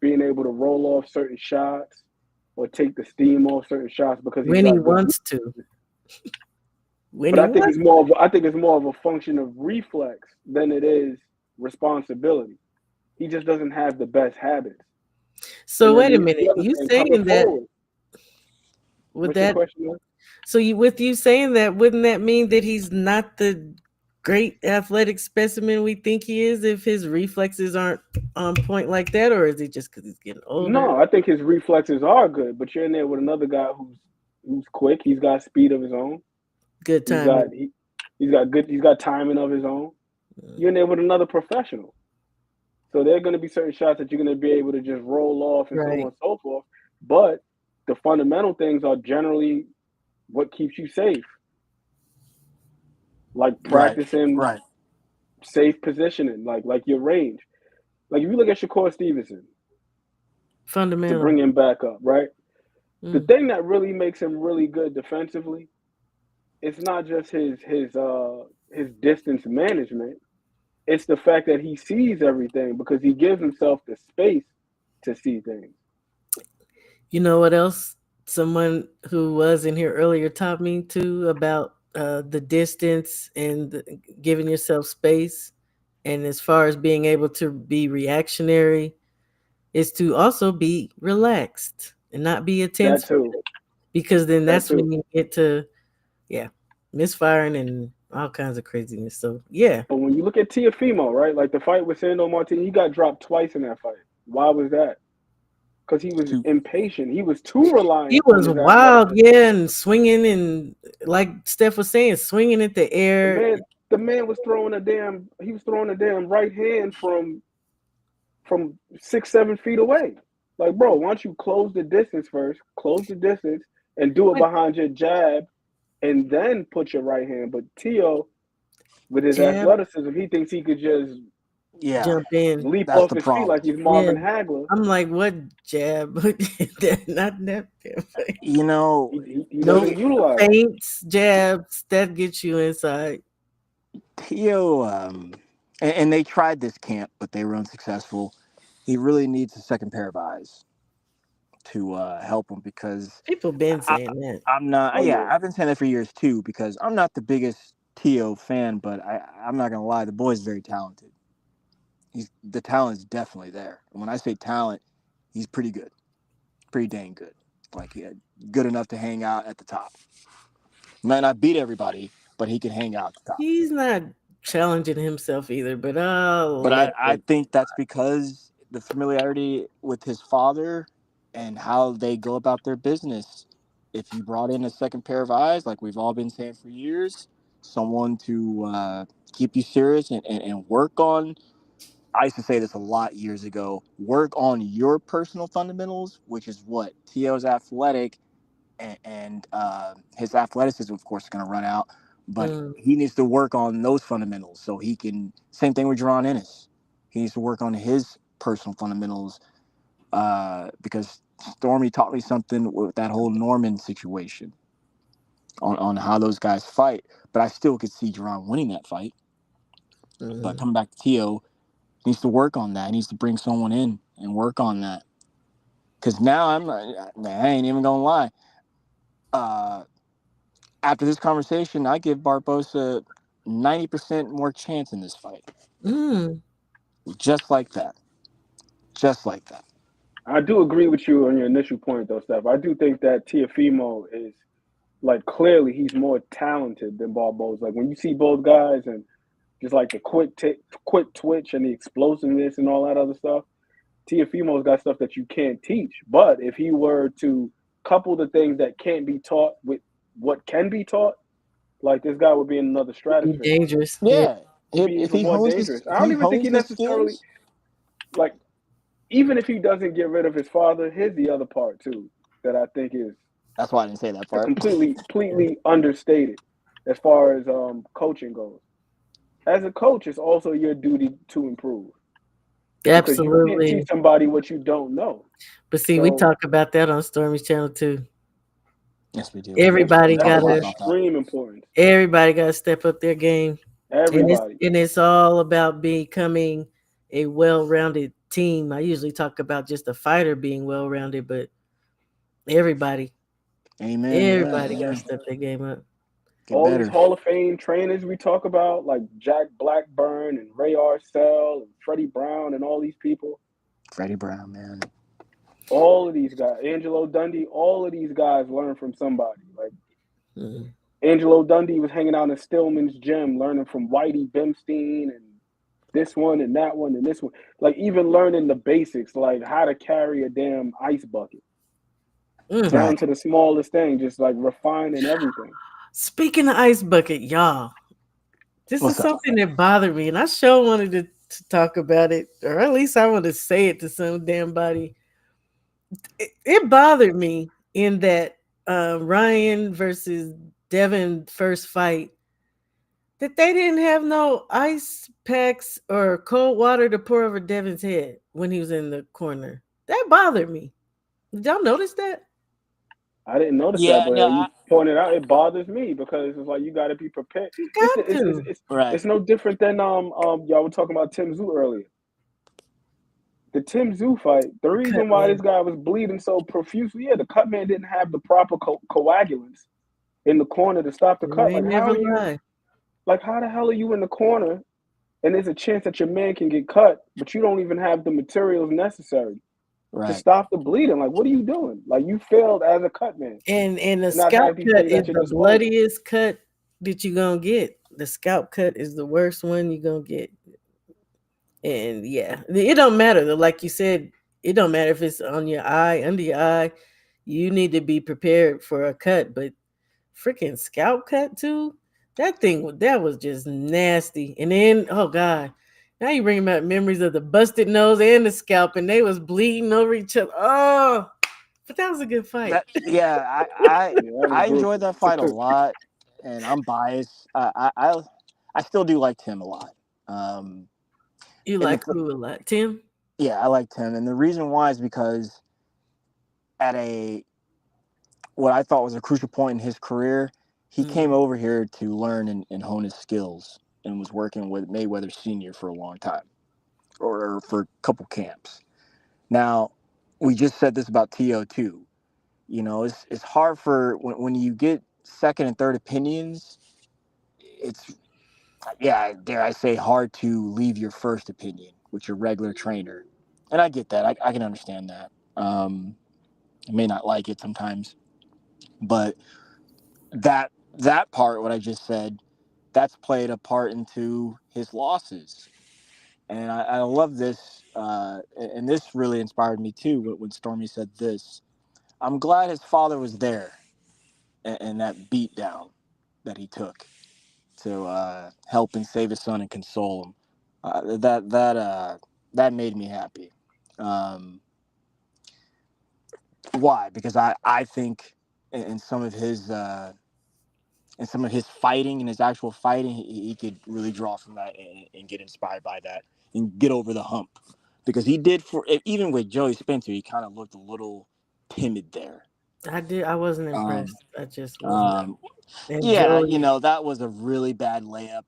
S6: being able to roll off certain shots or take the steam off certain shots because he's
S2: When he
S6: got good.
S2: wants to. When
S6: But
S2: he
S6: I think
S2: wants.
S6: it's more of a function of reflex than it is responsibility. He just doesn't have the best habits.
S2: So
S6: And then
S2: wait a
S6: the
S2: minute.
S6: other
S2: You
S6: thing coming
S2: saying that
S6: forward.
S2: with
S6: What's your
S2: that?
S6: question?
S2: So with you saying that, wouldn't that mean that he's not the great athletic specimen we think he is if his reflexes aren't on point like that, or is it just because he's getting older?
S6: No, I think his reflexes are good, but you're in there with another guy who's quick. He's got speed of his own.
S2: Good
S6: He's got
S2: timing.
S6: he's got timing of his own. You're in there with another professional. So there are going to be certain shots that you're going to be able to just roll off and so on
S2: Right.
S6: and so forth. But the fundamental things are generally what keeps you safe, like
S4: Right.
S6: practicing
S4: Right.
S6: safe positioning, like your range. Like if you look at Shakur Stevenson, to
S2: Fundamental.
S6: bring him back up, right? The
S2: Mm.
S6: thing that really makes him really good defensively, it's not just his distance management. It's the fact that he sees everything because he gives himself the space to see things.
S2: You know what else? Someone who was in here earlier taught me too about the distance and giving yourself space. And as far as being able to be reactionary, is to also be relaxed and not be a
S6: That
S2: tense
S6: too.
S2: because then
S6: That
S2: that's
S6: too.
S2: when you get to, yeah, misfiring and all kinds of craziness. So, yeah,
S6: But when you look at Tiafimo, right, like the fight with Sando Martin, he got dropped twice in that fight. Why was that? Because he was
S4: Too.
S6: impatient. He was too
S2: he
S6: reliant on
S2: was
S6: his
S2: wild,
S6: athleticism.
S2: yeah, and swinging and like Steph was saying, swinging at the
S6: The
S2: air.
S6: man, the man was throwing a damn. He was throwing a damn right hand from 6, 7 feet away. Like, bro, why don't you close the distance first? Close the distance and do it
S2: What
S6: behind your jab, and then put your right hand. But Tio, with his
S2: jab,
S6: athleticism, he thinks he could just
S4: Yeah.
S2: jump in.
S6: leap
S4: That's
S6: off
S4: the
S6: his feet like
S4: problem.
S6: he's
S2: Yeah,
S6: Marvin Hagler.
S2: I'm like, what jab? Not that.
S4: You know,
S6: He
S2: No
S6: doesn't utilize it.
S2: feints, jabs that get you inside.
S4: Theo, and they tried this camp, but they were unsuccessful. He really needs a second pair of eyes to help him because
S2: People been
S4: I,
S2: saying that.
S4: I'm not.
S6: Oh
S4: Yeah,
S6: yeah,
S4: I've been saying that for years too because I'm not the biggest Theo fan, but I'm not gonna lie, the boy's very talented. The talent's definitely there. And when I say talent, he's pretty good, pretty dang good. Like yeah, good enough to hang out at the top. Might not beat everybody, but he can hang out at the top.
S2: He's not challenging himself either, but I'll
S4: But
S2: let
S4: I
S2: it.
S4: think that's because the familiarity with his father and how they go about their business. If you brought in a second pair of eyes, like we've all been saying for years, someone to keep you serious and work on. I used to say this a lot years ago. Work on your personal fundamentals, which is what Tio's athletic, and his athleticism, of course, is going to run out. But
S2: Mm.
S4: he needs to work on those fundamentals so he can. Same thing with Jerron Ennis. He needs to work on his personal fundamentals because Stormy taught me something with that whole Norman situation on how those guys fight. But I still could see Jerron winning that fight. But
S2: Mhm.
S4: coming back to Tio, he needs to work on that. He needs to bring someone in and work on that. Because now I ain't even gonna lie. Uh, After this conversation, I give Barbosa 90% more chance in this fight.
S2: Mm.
S4: Just like that. Just like that.
S6: I do agree with you on your initial point though, Steph. I do think that Tiafimo is like clearly he's more talented than Barboza. Like when you see both guys and just like the quick twitch and the explosiveness and all that other stuff, Tiafimo's got stuff that you can't teach. But if he were to couple the things that can't be taught with what can be taught, like this guy would be in another
S2: Be
S6: stratosphere.
S2: dangerous. Yeah.
S4: Yeah.
S6: He'd be
S4: If
S6: even
S4: he
S6: more
S4: hones
S6: dangerous.
S4: his
S6: I
S4: if
S6: don't
S4: he
S6: even think he
S4: hones his
S6: necessarily
S4: skills,
S6: like even if he doesn't get rid of his father, here's the other part too that I think is
S4: that's why I didn't say that
S6: a
S4: part.
S6: completely understated as far as coaching goes. As a coach, it's also your duty to improve because you can't
S2: Absolutely.
S6: teach somebody what you don't know.
S2: But see, we
S6: So
S2: talk about that on Stormy's channel too.
S4: Yes, we do.
S2: Everybody
S6: that's
S4: Talk a
S6: of
S4: lot
S2: gotta
S4: about that.
S6: extreme importance.
S2: everybody gotta step up their game.
S6: Everybody.
S2: And it's all about becoming a well-rounded team. I usually talk about just a fighter being well-rounded, but everybody,
S4: Amen. Yeah,
S2: everybody got to
S4: yeah.
S2: step their game up.
S4: Get
S6: All these
S4: better.
S6: Hall of Fame trainers we talk about, like Jack Blackburn and Ray Arcel and Freddie Brown and all these people,
S4: Freddie Brown, man.
S6: all of these guys, Angelo Dundee, all of these guys learn from somebody. Like
S2: Mhm.
S6: Angelo Dundee was hanging out in Stillman's gym, learning from Whitey Bimstein and this one and that one and this one. Like even learning the basics, like how to carry a damn ice bucket,
S2: Mm.
S6: down
S4: Right.
S6: to the smallest thing, just like refining everything.
S2: Speaking of ice bucket, y'all, this is
S4: What's up?
S2: something that bothered me, and I sure wanted to talk about it, or at least I want to say it to some damn body. It bothered me in that Ryan versus Devin first fight that they didn't have no ice packs or cold water to pour over Devin's head when he was in the corner. That bothered me. Did y'all notice that?
S6: I didn't notice that,
S4: Yeah,
S6: but
S4: no,
S6: you pointed out it bothers me because it's like you got to be prepared.
S2: You
S6: It's,
S2: got
S6: it's it's
S2: to.
S6: it's
S4: right.
S6: it's no different than y'all were talking about Tim Zoo earlier. The Tim Zoo fight. The
S2: Cut
S6: reason why this
S2: man.
S6: guy was bleeding so profusely, yeah, the cut man didn't have the proper coagulants in the corner to stop the
S2: You
S6: cut. Like
S2: ain't
S6: how
S2: never
S6: are you?
S2: lie.
S6: Like how the hell are you in the corner and there's a chance that your man can get cut, but you don't even have the materials necessary to
S4: Right.
S6: stop the bleeding? Like what are you doing? Like you failed as a cut man
S2: And the
S6: to not
S2: scalp
S6: have these
S2: cut
S6: things
S2: is
S6: at your
S2: the
S6: disposal.
S2: bloodiest cut that you gonna get. The scalp cut is the worst one you gonna get. And yeah, it don't matter. Like you said, it don't matter if it's on your eye, under your eye. You need to be prepared for a cut, but freaking scalp cut too. That was just nasty. And then oh god, now you bring back memories of the busted nose and the scalp, and they was bleeding over each other. Oh, but that was a good fight.
S4: That yeah, I
S6: Yeah, that was
S4: I enjoyed
S6: brutal.
S4: that fight a lot, and I'm biased. I still do like Tim a lot. Um,
S2: You
S4: and
S2: like who a lot, Tim?
S4: yeah, I like Tim, and the reason why is because at a what I thought was a crucial point in his career, he came
S2: Mm.
S4: over here to learn and hone his skills, and was working with Mayweather Senior for a long time, or for a couple camps. Now, we just said this about TO2. You know, it's hard for when you get second and third opinions. It's yeah, dare I say, hard to leave your first opinion with your regular trainer, and I get that. I can understand that. I may not like it sometimes, but that part, what I just said, that's played a part into his losses. And I love this, and this really inspired me too when Stormy said this. I'm glad his father was there, and that beat down that he took to help and save his son and console him. That made me happy. Um, why? Because I think in some of his fighting and his actual fighting, he could really draw from that and get inspired by that and get over the hump. Because he did for even with Joey Spencer, he kind of looked a little timid there.
S2: I wasn't
S4: Um,
S2: impressed. I just wasn't.
S4: um,
S2: And
S4: yeah,
S2: Joey
S4: that was a really bad layup.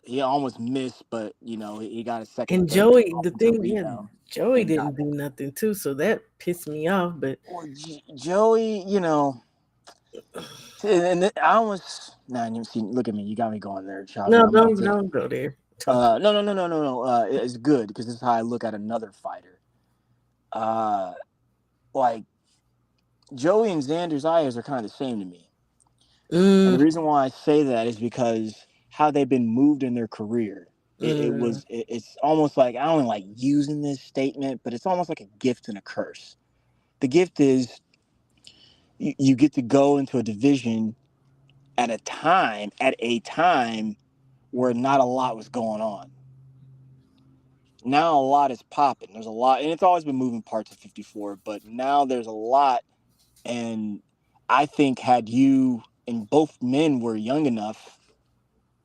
S4: He almost missed, but he got a second and
S2: and
S4: third
S2: Joey,
S4: off
S2: the
S4: into a
S2: thing,
S4: beat
S2: yeah,
S4: down
S2: Joey
S4: and got
S2: didn't
S4: it.
S2: do nothing too, so that pissed me off. But
S4: Well, Joey, I almost nah. You see, look at me. You got me going there, Charles.
S2: no,
S4: I'm about to.
S2: don't go there.
S4: No, no, no, no, no, no. It's good because this is how I look at another fighter. Uh, like Joey and Xander's eyes are kind of the same to me, and the
S2: Mm,
S4: reason why I say that is because how they've been moved in their career.
S2: mm.
S4: It's almost like I don't like using this statement, but it's almost like a gift and a curse. The gift is you get to go into a division at a time where not a lot was going on. Now a lot is popping. There's a lot, and it's always been moving parts of 54, but now there's a lot. And I think had you and both men were young enough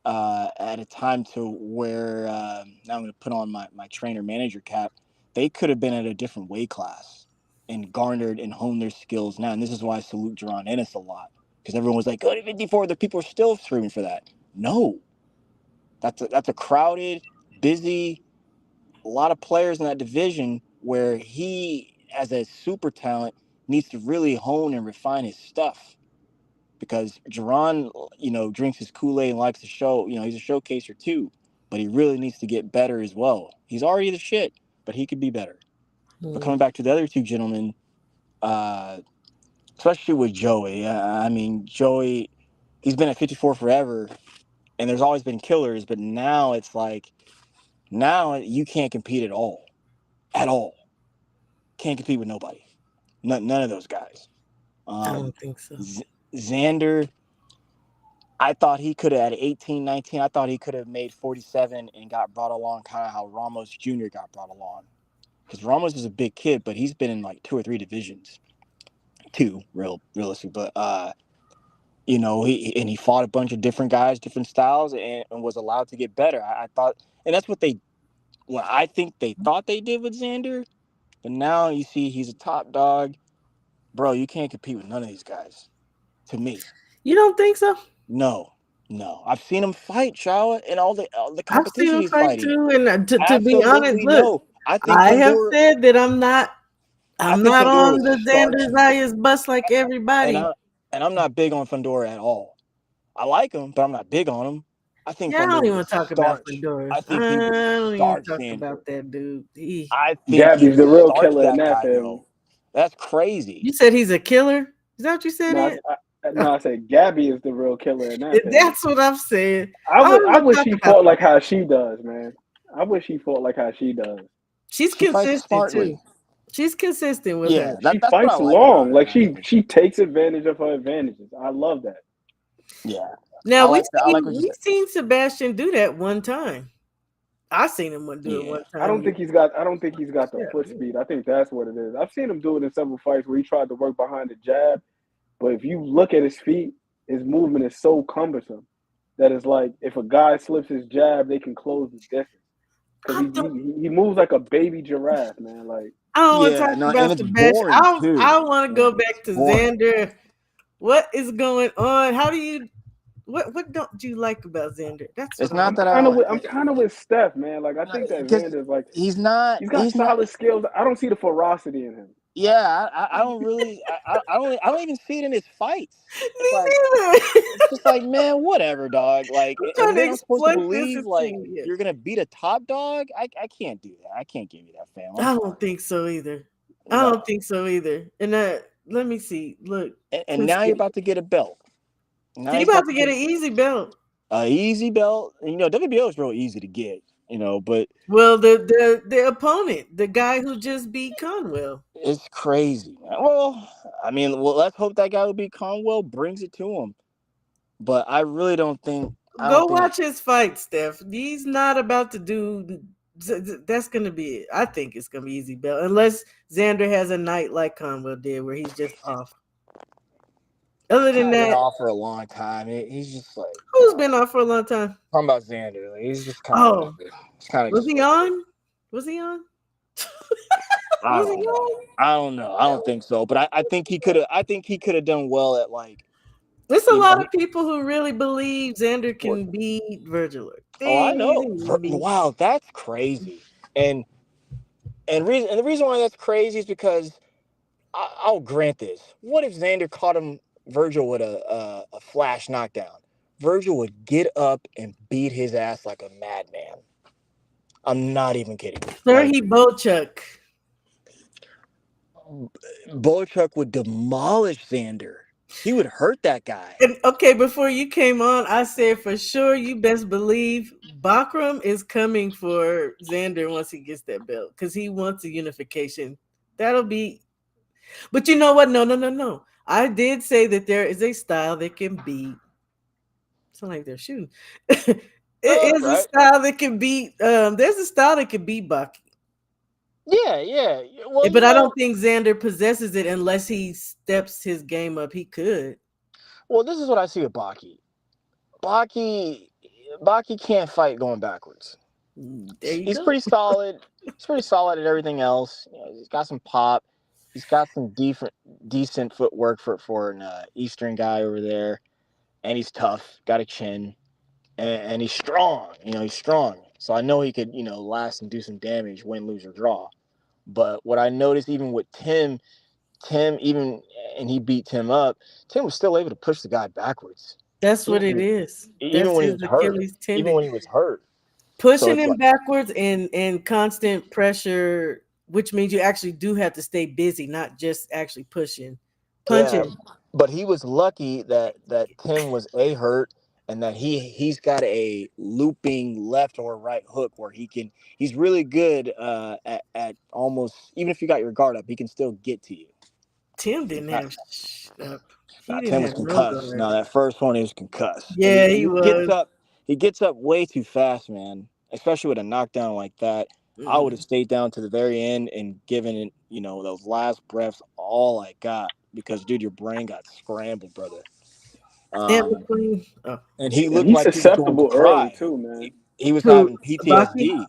S4: at a time to where now I'm going to put on my trainer manager cap, they could have been at a different weight class and garnered and honed their skills now. And this is why I salute Jerron Ennis a lot, because everyone was like, go to 54. The people are still screaming for that. No, that's a crowded, busy, a lot of players in that division where he, as a super talent, needs to really hone and refine his stuff. Because Jerron, drinks his Kool-Aid and likes to show, he's a showcaser too, but he really needs to get better as well. He's already the shit, but he could be better. But
S2: Mm.
S4: coming back to the other two gentlemen, uh, especially with Joey, I mean, Joey, he's been at 54 forever, and there's always been killers, but now it's like, now you can't compete at all. At all. Can't compete with nobody. None of those guys.
S2: I don't think so.
S4: Xander, I thought he could have, at 18, 19, I thought he could have made 47 and got brought along kind of how Ramos Jr. got brought along. Because Ramos is a big kid, but he's been in like 2 or 3 divisions. 2, realistic. But, he fought a bunch of different guys, different styles, and was allowed to get better. I thought, and that's what I think they thought they did with Xander. But now you see he's a top dog. Bro, you can't compete with none of these guys. To me.
S2: You don't think so?
S4: No. I've seen him fight, Shawa, and all the
S2: I've seen
S4: competition
S2: him
S4: he's
S2: fight
S4: fighting.
S2: too, and to be
S4: Absolutely
S2: honest, look,
S4: no.
S2: I have said that I'm not
S4: Fundora
S2: on
S4: was
S2: the Xander Zayas bus like everybody.
S4: And I'm not big on Fundora at all. I like him, but I'm not big on him. I think
S2: I don't
S4: Fundora
S2: even talk about Fundora.
S4: I think he would
S2: don't even talk
S4: Xander.
S2: about that dude.
S4: I think
S6: Gabby's the real killer in
S4: that
S6: that
S4: guy,
S6: family.
S4: yo. That's crazy.
S2: You said he's a killer? Is that what you said?
S6: I said Gabby is the real killer in that family.
S2: That's what I'm saying.
S6: I wish he fought like how she does, man. I wish he fought like how she does.
S2: She's consistent too. She's consistent with her.
S6: She fights long. Like she takes advantage of her advantages. I love that.
S4: Yeah.
S2: Now we've seen Sebastian do that one time. I seen him do it one time.
S6: I don't think he's got the foot speed. I think that's what it is. I've seen him do it in several fights where he tried to work behind the jab, but if you look at his feet, his movement is so cumbersome that it's like if a guy slips his jab, they can close the distance. Because he moves like a baby giraffe, man. Like
S2: I don't want to talk about Sebastian. I want to go back to Xander. What is going on? How do you? What don't you like about Xander?
S6: I'm kind of with Steph, man. Like I think that Xander's like he's got solid skills. I don't see the ferocity in him.
S4: Yeah, I don't really. I don't even see it in his fights. It's just like, man, whatever, dog. Like, and then I'm supposed to believe like you're gonna beat a top dog. I can't do that. I can't give you that, fam.
S2: I don't think so either. I don't think so either. And let me see. Look,
S4: and now you're about to get a belt.
S2: Now you're about to get an easy belt.
S4: An easy belt. WBO is real easy to get. But
S2: the opponent, the guy who just beat Conwell,
S4: it's crazy. Well, let's hope that guy who beat Conwell brings it to him. But I really don't think.
S2: Go watch his fight, Steph. He's not about to do. That's gonna be it. I think it's gonna be easy belt unless Xander has a night like Conwell did where he's just off. Other than that,
S4: been off for a long time. He's just like
S2: who's been off for a long time?
S4: Talking about Xander, like, he's just kind of.
S2: Was he on? Was he on?
S4: I don't know. I don't think so. But I think he could have. I think he could have done well at like.
S2: There's a lot of people who really believe Xander can beat Virgil.
S4: I know. Wow, that's crazy. And the reason why that's crazy is because I'll grant this. What if Xander caught Virgil with a flash knockdown? Virgil would get up and beat his ass like a madman. I'm not even kidding.
S2: Sir, he Bochuk.
S4: Bochuk would demolish Xander. He would hurt that guy.
S2: And, okay, before you came on, I said for sure you best believe Bakram is coming for Xander once he gets that belt because he wants a unification. That'll be. But you know what? No. I did say that there is a style that can beat. It's not like they're shooting. It is a style that can beat. There's a style that can beat Baki.
S4: Yeah. Well,
S2: but I don't think Xander possesses it unless he steps his game up. He could.
S4: Well, this is what I see with Baki. Baki can't fight going backwards. He's pretty solid. He's pretty solid at everything else. He's got some pop. He's got some decent footwork for an Eastern guy over there, and he's tough. Got a chin, and he's strong. He's strong. So I know he could, last and do some damage, win, lose, or draw. But what I noticed, even with Tim, and he beat Tim up, Tim was still able to push the guy backwards.
S2: That's what it is.
S4: Even when he was hurt. Even when he was hurt.
S2: Pushing him backwards and constant pressure, which means you actually do have to stay busy, not just actually punching.
S4: But he was lucky that Tim was hurt, and that he's got a looping left or right hook where he's really good at almost, even if you got your guard up, he can still get to you.
S2: Tim didn't
S4: Not,
S2: have he didn't
S4: Tim was
S2: have no
S4: concussed.
S2: guard.
S4: No, that first one he was concussed, and
S2: Yeah, he was.
S4: he gets up way too fast, man. Especially with a knockdown like that. I would have
S2: Mm.
S4: stayed down to the very end and given it, those last breaths all I got, because dude, your brain got scrambled, brother.
S2: And
S4: Um,
S2: McQueen. Oh,
S4: and he
S6: And
S4: looked
S6: he's
S4: like he was going to
S6: susceptible early
S4: cry.
S6: too, man.
S4: He was
S2: who?
S4: having
S2: Baki?
S4: PTSD.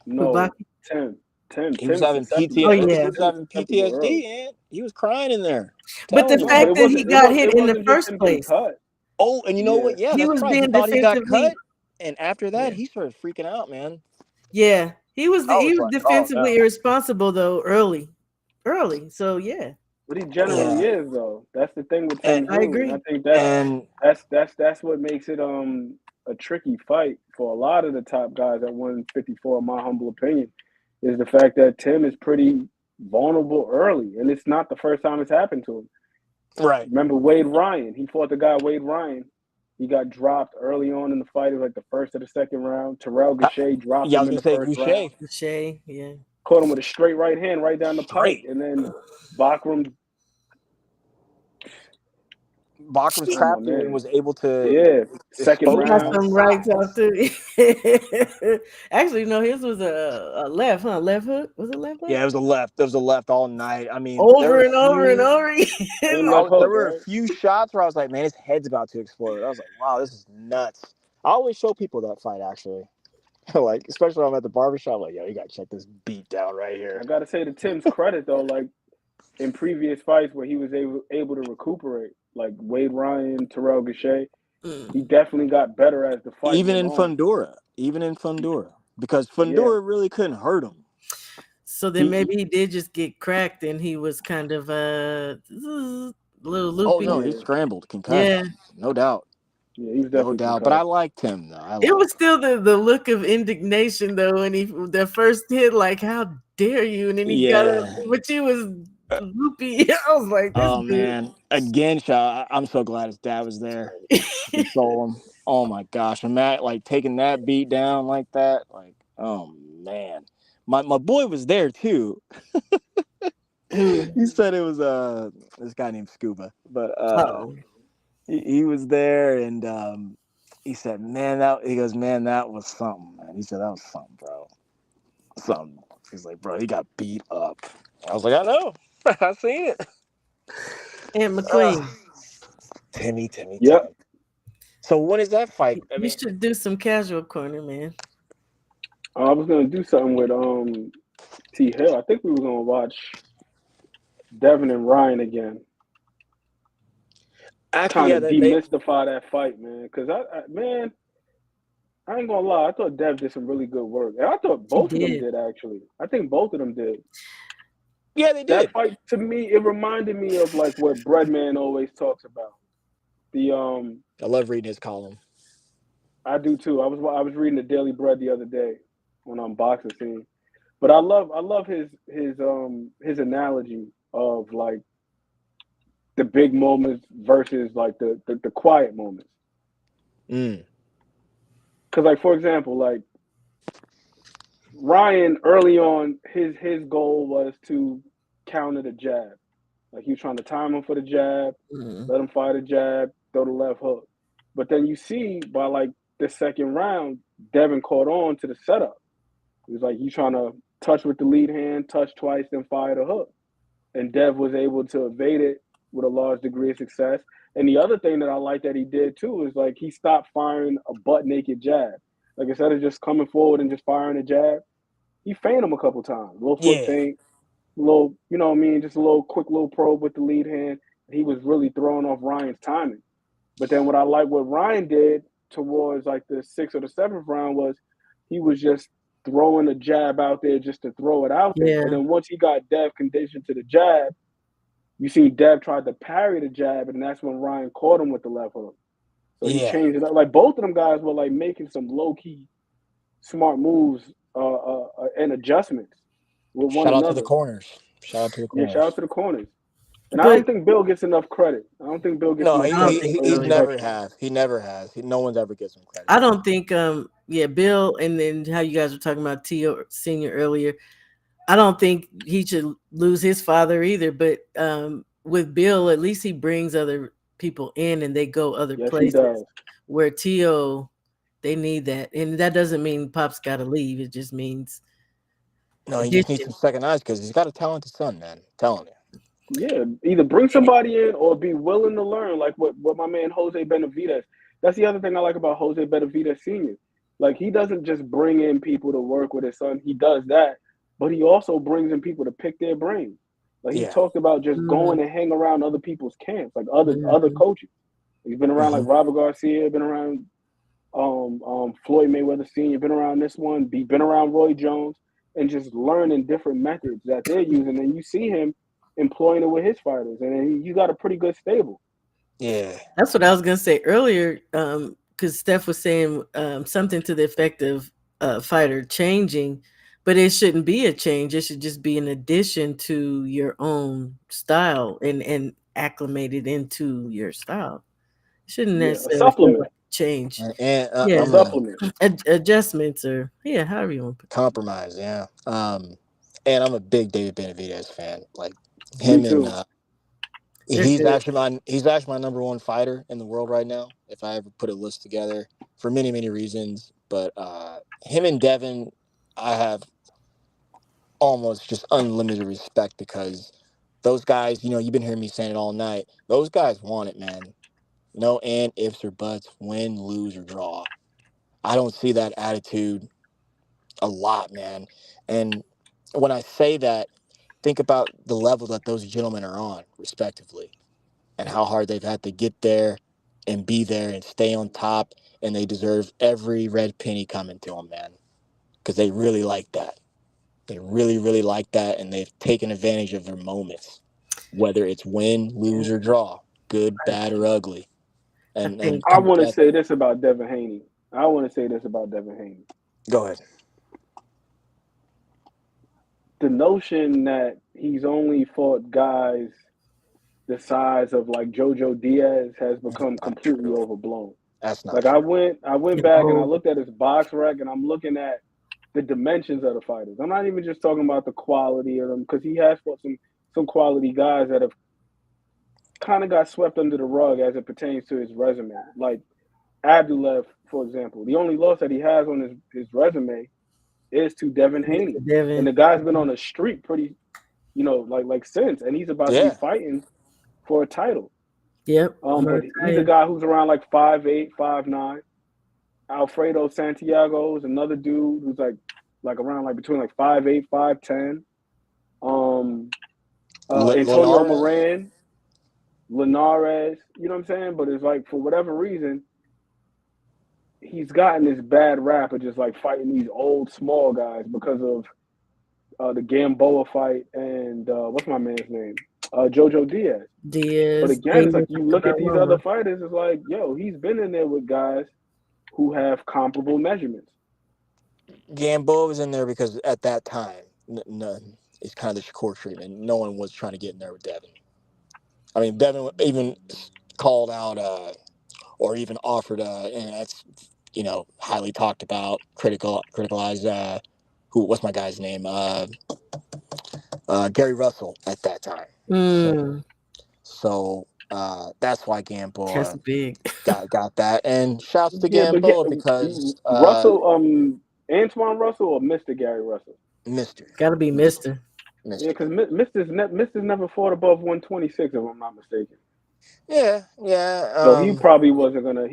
S6: No,
S2: Baki?
S6: Tim.
S4: He was
S6: Tim's
S4: having
S6: susceptible.
S2: Oh
S4: He
S2: yeah.
S4: was
S6: Tim's
S4: having
S6: susceptible early.
S4: PTSD, and he was crying in there.
S2: But the
S4: Telling you,
S6: No, but
S2: fact
S4: man.
S2: that he got hit
S6: it
S2: in the
S6: wasn't just
S2: first
S6: him getting
S2: place,
S6: cut.
S4: Oh, and you know
S6: Yeah.
S4: what? Yeah,
S2: he
S4: that's
S2: was
S4: right. He
S2: being
S4: thought he got
S2: defensively.
S4: cut, and after that,
S2: Yeah.
S4: he started freaking out, man.
S2: Yeah, he
S4: I
S2: was
S4: was like, oh
S2: defensively
S4: no.
S2: irresponsible though early. So yeah,
S6: But he generally
S4: Yeah,
S6: is though. That's the thing with
S4: and
S6: Tim
S2: I
S6: Wu. And I
S2: agree.
S6: think
S4: and
S6: that's what makes it a tricky fight for a lot of the top guys at 154, in my humble opinion, is the fact that Tim is pretty vulnerable early. And it's not the first time it's happened to him.
S4: right.
S6: Remember Wade Ryan? He fought the guy Wade Ryan. He got dropped early on in the fight. It was like the first or the second round. Terrell
S4: Ha-
S6: Gausha dropped
S4: Yeah, I
S6: him
S4: was
S6: in
S4: gonna
S6: the
S4: say
S6: first round.
S4: Goucher.
S2: Shay, yeah.
S6: Caught him with a straight right hand right down the pike.
S4: Straight.
S6: And then Bakram,
S4: Bakram's
S6: oh my
S4: trapped him and
S6: man.
S4: was able to
S6: Yeah. Second
S2: He
S4: expose
S2: got
S4: him on
S6: round.
S4: the
S2: some
S4: side.
S2: rights out too. Actually, no, his was a left, huh? Left hook? Was it left hook?
S4: Yeah, it was a left. There was a left all night. I mean, there
S2: Over
S4: were a
S2: and over and
S4: few.
S2: over
S6: And
S2: again.
S6: left
S4: There
S6: hook,
S4: were a
S6: right?
S4: few shots where I was like, man, his head's about to explode. I was like, wow, this is nuts. I always show people that fight, actually. Like, especially when I'm at the barbershop, like, yo, you gotta check this beat down right
S6: I
S4: here.
S6: gotta say to Tim's credit though, like in previous fights where he was able to recuperate, like Wade Ryan, Terrell Gausha, he
S2: Mm.
S6: definitely got better as the fight
S4: Even
S6: went
S4: in
S6: on.
S4: Fundora, because
S6: Yeah.
S4: Fundora really couldn't hurt him.
S2: So then
S4: He
S2: maybe he did just get cracked and he was kind of a little
S4: oh
S2: loopy.
S4: no, he
S6: Yeah.
S4: scrambled, concussed,
S2: Yeah.
S4: no doubt,
S6: Yeah, he was
S4: no
S6: definitely
S4: doubt. But I
S6: concussed.
S4: liked him though. I
S2: It
S4: liked
S2: was
S4: him.
S2: still the look of indignation though when he the first hit, like how dare you, and then he got up,
S4: Yeah.
S2: but he was loopy. I was like, this
S4: Oh man, again, Shaw. I'm so glad his dad was there to
S2: dude.
S4: console him. Oh my gosh, and that, like, taking that beat down like that, like, oh man, my boy was there too.
S2: Who?
S4: He said it was this guy named Scuba, but
S2: Oh,
S4: he was there, and he said, man, man, that was something, man. He said that was something, bro, something. He's like, bro, he got beat up. I was like, I know, I seen it.
S2: and
S4: Uh,
S2: McQueen.
S4: Timmy.
S6: Yep.
S4: So when is that fight? I
S2: You
S4: mean,
S2: should do some casual corner, man.
S6: I was gonna do something with T Hill. I think we were gonna watch Devin and Ryan again.
S4: actually,
S6: Kind
S4: yeah,
S6: of demystify that fight, man. Because man, I ain't gonna lie. I thought Dev did some really good work, and I thought
S2: He
S6: both of them
S2: did.
S6: did actually. I think both of them did.
S4: yeah, they
S6: That
S4: did.
S6: fight to me, it reminded me of like what Breadman always talks about. The
S4: I love reading his column.
S6: I do too. I was reading the Daily Bread the other day on Boxing Scene, but I love his analogy of like the big moments versus like the quiet moments.
S4: Mm.
S6: Because like for example, like Ryan early on, his goal was to counter the jab. Like he was trying to time him for the jab,
S2: Mm.
S6: let him fire the jab, throw the left hook. But then you see by like the second round, Devin caught on to the setup. It was like you trying to touch with the lead hand, touch twice, then fire the hook. And Dev was able to evade it with a large degree of success. And the other thing that I like that he did too is like he stopped firing a butt naked jab. Like instead of just coming forward and just firing a jab, he feigned him a couple times. A little foot
S4: Yeah,
S6: feint, a little, you know what I mean, just a little quick little probe with the lead hand. He was really throwing off Ryan's timing. But then what I like what Ryan did towards like the sixth or the seventh round was he was just throwing a jab out there just to throw it out there. And
S2: Yeah,
S6: then once he got Dev conditioned to the jab, you see Dev tried to parry the jab, and that's when Ryan caught him with the left hook. So he
S4: yeah.
S6: changed it up. Like both of them guys were like making some low key smart moves and adjustments with one
S4: Shout out to the
S6: another.
S4: corners. Shout out to the
S6: Yeah, shout out
S4: corners.
S6: to the corners. And I
S2: But
S6: don't think Bill gets enough credit. I don't think Bill gets
S4: No,
S6: enough
S2: I don't
S6: credit
S2: think
S6: for
S4: he's
S6: his
S2: Billy.
S4: never
S6: production.
S4: has. He never has. No one's ever gives him credit.
S2: I don't think yeah, Bill, and then how you guys were talking about Tio Senior earlier. I don't think he should lose his father either. But with Bill, at least he brings other people in and they go other
S6: Yes, he
S2: places.
S6: does.
S2: Where Tio, they need that, and that doesn't mean Pop's got to leave. It just means
S4: No, he just needs
S2: addition.
S4: some second eyes because he's got a talented son, man. I'm telling you.
S6: Yeah, either bring somebody in or be willing to learn, like what my man Jose Benavidez. That's the other thing I like about Jose Benavidez Senior. Like he doesn't just bring in people to work with his son. He does that, but he also brings in people to pick their brains. Like he
S4: Yeah.
S6: talked about just
S2: Mm,
S6: going and hang around other people's camps, like other
S2: mhm.
S6: coaches. He's been around like
S4: Hmm.
S6: Robert Garcia, been around Floyd Mayweather Sr., been around this one, been around Roy Jones, and just learning different methods that they're using. And you see him employing it with his fighters, and then you got a pretty good stable.
S4: Yeah.
S2: That's what I was gonna say earlier. Because Steph was saying something to the effect of fighter changing, but it shouldn't be a change. It should just be an addition to your own style and acclimated into your style. It shouldn't
S6: Yeah, a
S2: necessarily feel
S6: supplement,
S2: like a change.
S4: And
S6: a
S2: Yeah,
S4: I'm a
S6: supplement.
S2: adjustments or yeah, however you want to put
S4: compromise. Yeah. And I'm a big David Benavidez fan. Like
S6: Me
S4: him and
S6: too.
S2: it. They're good.
S4: he's actually my number one fighter in the world right now. If I ever put a list together, for many reasons, but him and Devin, I have almost just unlimited respect because those guys, you've been hearing me saying it all night. Those guys want it, man. No and ifs or buts, win, lose or draw. I don't see that attitude a lot, man. And when I say that, think about the level that those gentlemen are on, respectively, and how hard they've had to get there and be there and stay on top. And they deserve every red penny coming to them, man, because they really like that. They really like that, and they've taken advantage of their moments, whether it's win,
S2: Yeah,
S4: lose, or draw, good, bad, or ugly.
S2: I
S4: And
S2: think
S6: I
S4: come
S6: want to
S4: together.
S6: say this about Devin Haney. I want to say this about Devin Haney.
S4: Go ahead.
S6: The notion that he's only fought guys the size of like Jojo Diaz has
S4: That's
S6: become
S4: not
S6: completely
S4: true.
S6: overblown.
S4: That's not
S6: Like
S4: true.
S6: I went
S2: the
S6: back and I
S2: old
S6: looked at his box rec and I'm looking at the dimensions of the fighters. I'm not even just talking about the quality of them because he has fought some quality guys that have kind of got swept under the rug as it pertains to his resume. Like Abdullah, for example, the only loss that he has on his resume is to Devin Haney,
S2: Mr.
S6: and the
S2: Devin.
S6: guy's been on a streak pretty, like since, and he's about to be
S4: Yeah.
S6: fighting for a title.
S2: Yep.
S6: But he's a
S2: Martaya.
S6: guy who's around like 5'8", 5'9". Alfredo Santiago is another dude who's like around like between like 5'8", 5'10". Um, Antonio
S4: Linares.
S6: Moran, Linares, you know what I'm saying? But it's like for whatever reason, he's gotten this bad rap of just like fighting these old small guys because of the Gamboa fight and what's my man's name? Jojo Diaz. But
S2: Diaz.
S6: again, it's like
S2: Amy
S6: you look at these other
S2: Loma.
S6: fighters, it's like, yo, he's been in there with guys who have comparable measurements.
S4: Gamboa was in there because at that time, it's kind of the Shakur treatment. No one was trying to get in there with Devin. I mean, Devin even called out or even offered, and that's highly talked about, criticalized. What's my guy's name? Gary Russell at that time. So,
S2: Mm,
S4: that's why
S2: that's
S4: Gamboa
S2: big.
S4: got that. And shouts to
S6: Yeah, but
S4: Gamboa because
S6: Russell, Antoine Russell or Mr. Gary Russell?
S4: Mister,
S2: Got to be
S4: Mister,
S2: Mister.
S6: Yeah,
S4: Mister.
S6: because Mister's never fought above 126, if I'm not mistaken.
S4: Yeah, yeah.
S6: So he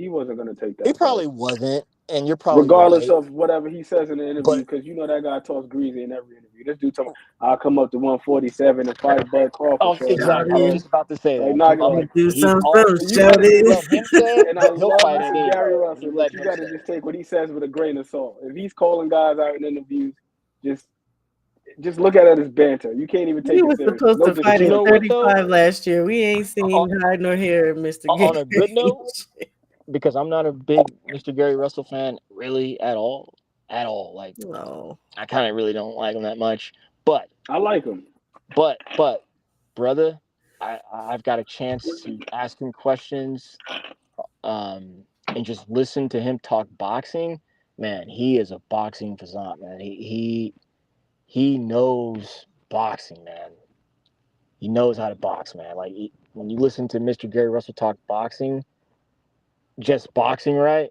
S6: wasn't gonna take
S4: He
S6: that fight,
S4: probably wasn't, and you're probably
S6: regardless
S4: right.
S6: of whatever he says in the interview,
S4: But
S6: because you know that guy talks greasy in every interview. This dude talking, I'll come up to 147 and fight Bud Crawford,
S4: oh,
S6: shorty.
S2: Shout
S4: exactly. I was
S2: in.
S4: just about to say
S6: Like,
S4: that.
S6: knock it
S2: You
S6: off.
S2: do
S4: He's
S2: something
S4: all
S2: first.
S6: You
S2: Shout
S6: gotta,
S4: you
S2: in.
S4: let him say it.
S6: and I
S4: He'll
S6: love
S4: fight
S6: Mr. Gary
S4: anybody. You
S6: Russell, but
S4: let
S6: you
S4: him
S6: gotta
S4: say
S6: just
S4: it.
S6: take what he says with a grain of salt. If he's calling guys out in interviews, just just look at it as banter. You can't even
S2: He
S6: take it
S2: was
S6: seriously.
S2: supposed
S6: No
S2: to
S4: But
S2: fight
S4: you
S2: at
S6: disrespect.
S4: know what though?
S2: 35 last year. We ain't
S4: On,
S2: seen hide nor hair, Mr.
S4: on a good note,
S2: Gage.
S4: because I'm not a big Mr. Gary Russell fan, really at all, at all. Like
S2: No.
S4: I kind of really don't like him that much. But
S6: I like him.
S4: but brother.
S7: I've got a chance to ask him questions, and just listen to him talk boxing. Man, he is a boxing fazant, man. He knows boxing, man. He knows how to box, man. Like when you listen to Mr. Gary Russell talk boxing, just boxing, right?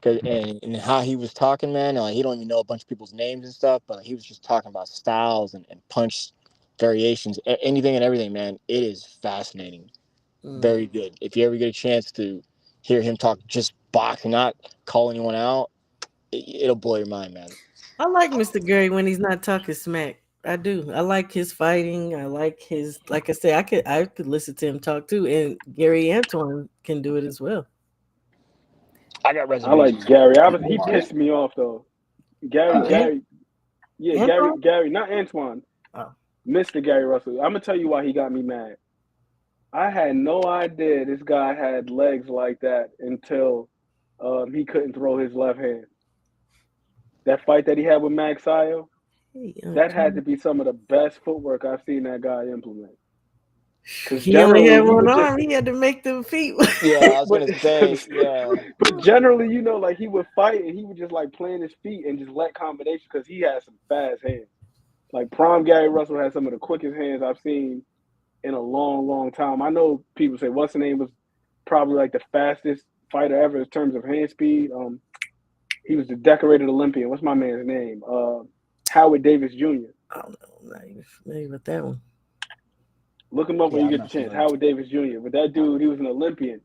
S7: And how he was talking, man. Like he don't even know a bunch of people's names and stuff, but he was just talking about styles and punch variations, anything and everything, man. It is fascinating, very good. If you ever get a chance to hear him talk just boxing, not call anyone out, it'll blow your mind, man.
S2: I like Mr. Gary when he's not talking smack. I do. I like his fighting. I like his, like I say, I could listen to him talk too. And Gary Antoine can do it as well.
S7: I got
S6: I like
S7: reservations.
S6: Gary. He
S2: Who's that?
S6: pissed me off though. Gary,
S2: Ant-
S6: Gary, yeah,
S2: Antoine?
S6: Gary, not Antoine,
S2: Oh.
S6: Mr. Gary Russell. I'm gonna tell you why he got me mad. I had no idea this guy had legs like that until he couldn't throw his left hand. That fight that he had with Max Sayo,
S2: Hey,
S6: that had to be some of the best footwork I've seen that guy implement. Because
S2: he only
S6: generally
S2: had
S6: he
S2: one
S6: would just,
S2: arm. He had to make them feet.
S7: Yeah, I was
S6: but
S7: gonna say, yeah.
S6: but generally, like he would fight and he would just like plant his feet and just let combinations because he has some fast hands. Like prime Gary Russell has some of the quickest hands I've seen in a long, long time. I know people say what's the name was probably like the fastest fighter ever in terms of hand speed. He was the decorated Olympian. What's my man's name? Howard Davis Jr.
S2: I don't know. I'm not even familiar with that one.
S6: Look him up when
S7: Yeah,
S6: you
S7: I'm
S6: get the
S7: not
S6: chance.
S7: familiar.
S6: Howard Davis Jr. But that dude, he was an Olympian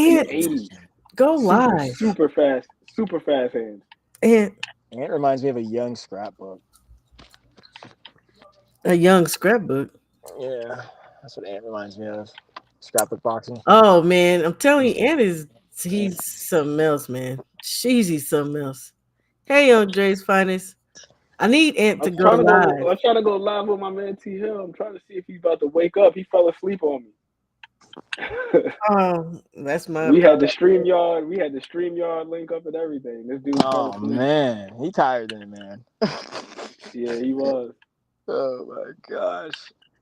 S6: in the
S2: And
S6: 80s.
S2: go live.
S6: Super fast hands.
S2: And
S7: And it reminds me of a young scrapbook.
S2: a young scrapbook.
S7: Yeah, that's what Ant reminds me of. Scrapbook boxing.
S2: Oh man, I'm telling you, he's something else, man. He's something else. Hey, Andre's finest. I need Ant to go live.
S6: I'm trying to go live with my man T Hill. I'm trying to see if he's about to wake up. He fell asleep on me.
S2: Oh, that's my
S6: We had the
S2: apology.
S6: StreamYard link up and everything. This dude fell
S7: Oh
S6: asleep.
S7: man, he tired then, man.
S6: Yeah, he was.
S7: Oh my gosh.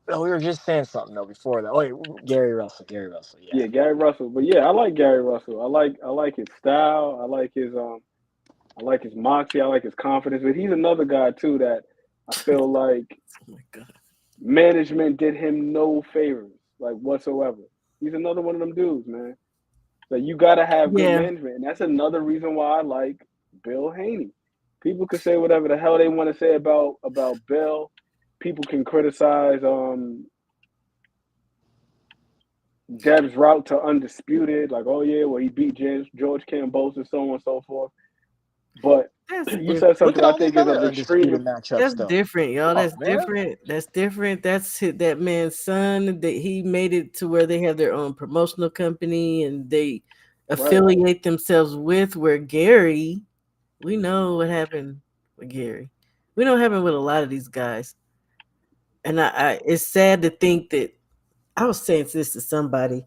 S7: No, we were just saying something though before that. Oh, wait, Gary Russell. Gary Russell. Yeah.
S6: Yeah, Gary Russell. But yeah, I like Gary Russell. I like his style. I like his moxie. I like his confidence. But he's another guy too that I feel like
S2: Oh my god.
S6: management did him no favors, like whatsoever. He's another one of them dudes, man. So you got to have good
S2: Yeah.
S6: management, and that's another reason why I like Bill Haney. People can say whatever the hell they want to say about Bill. People can criticize Deb's route to undisputed, like, oh yeah, well he beat George Campos and so on and so forth. But
S2: That's
S6: you
S2: different.
S6: said
S7: Look
S6: something
S7: at
S6: I
S7: all these
S6: think is
S7: other
S6: of
S7: undisputed
S6: extreme.
S7: matchups
S2: That's
S7: though.
S2: different, y'all.
S7: Come on,
S2: That's
S7: man.
S2: different. That's different. That man's son. That he made it to where they have their own promotional company and they
S6: Right.
S2: affiliate themselves with. Where Gary, we know what happened with Gary. We know what happened with a lot of these guys. And it's sad to think that I was saying this to somebody.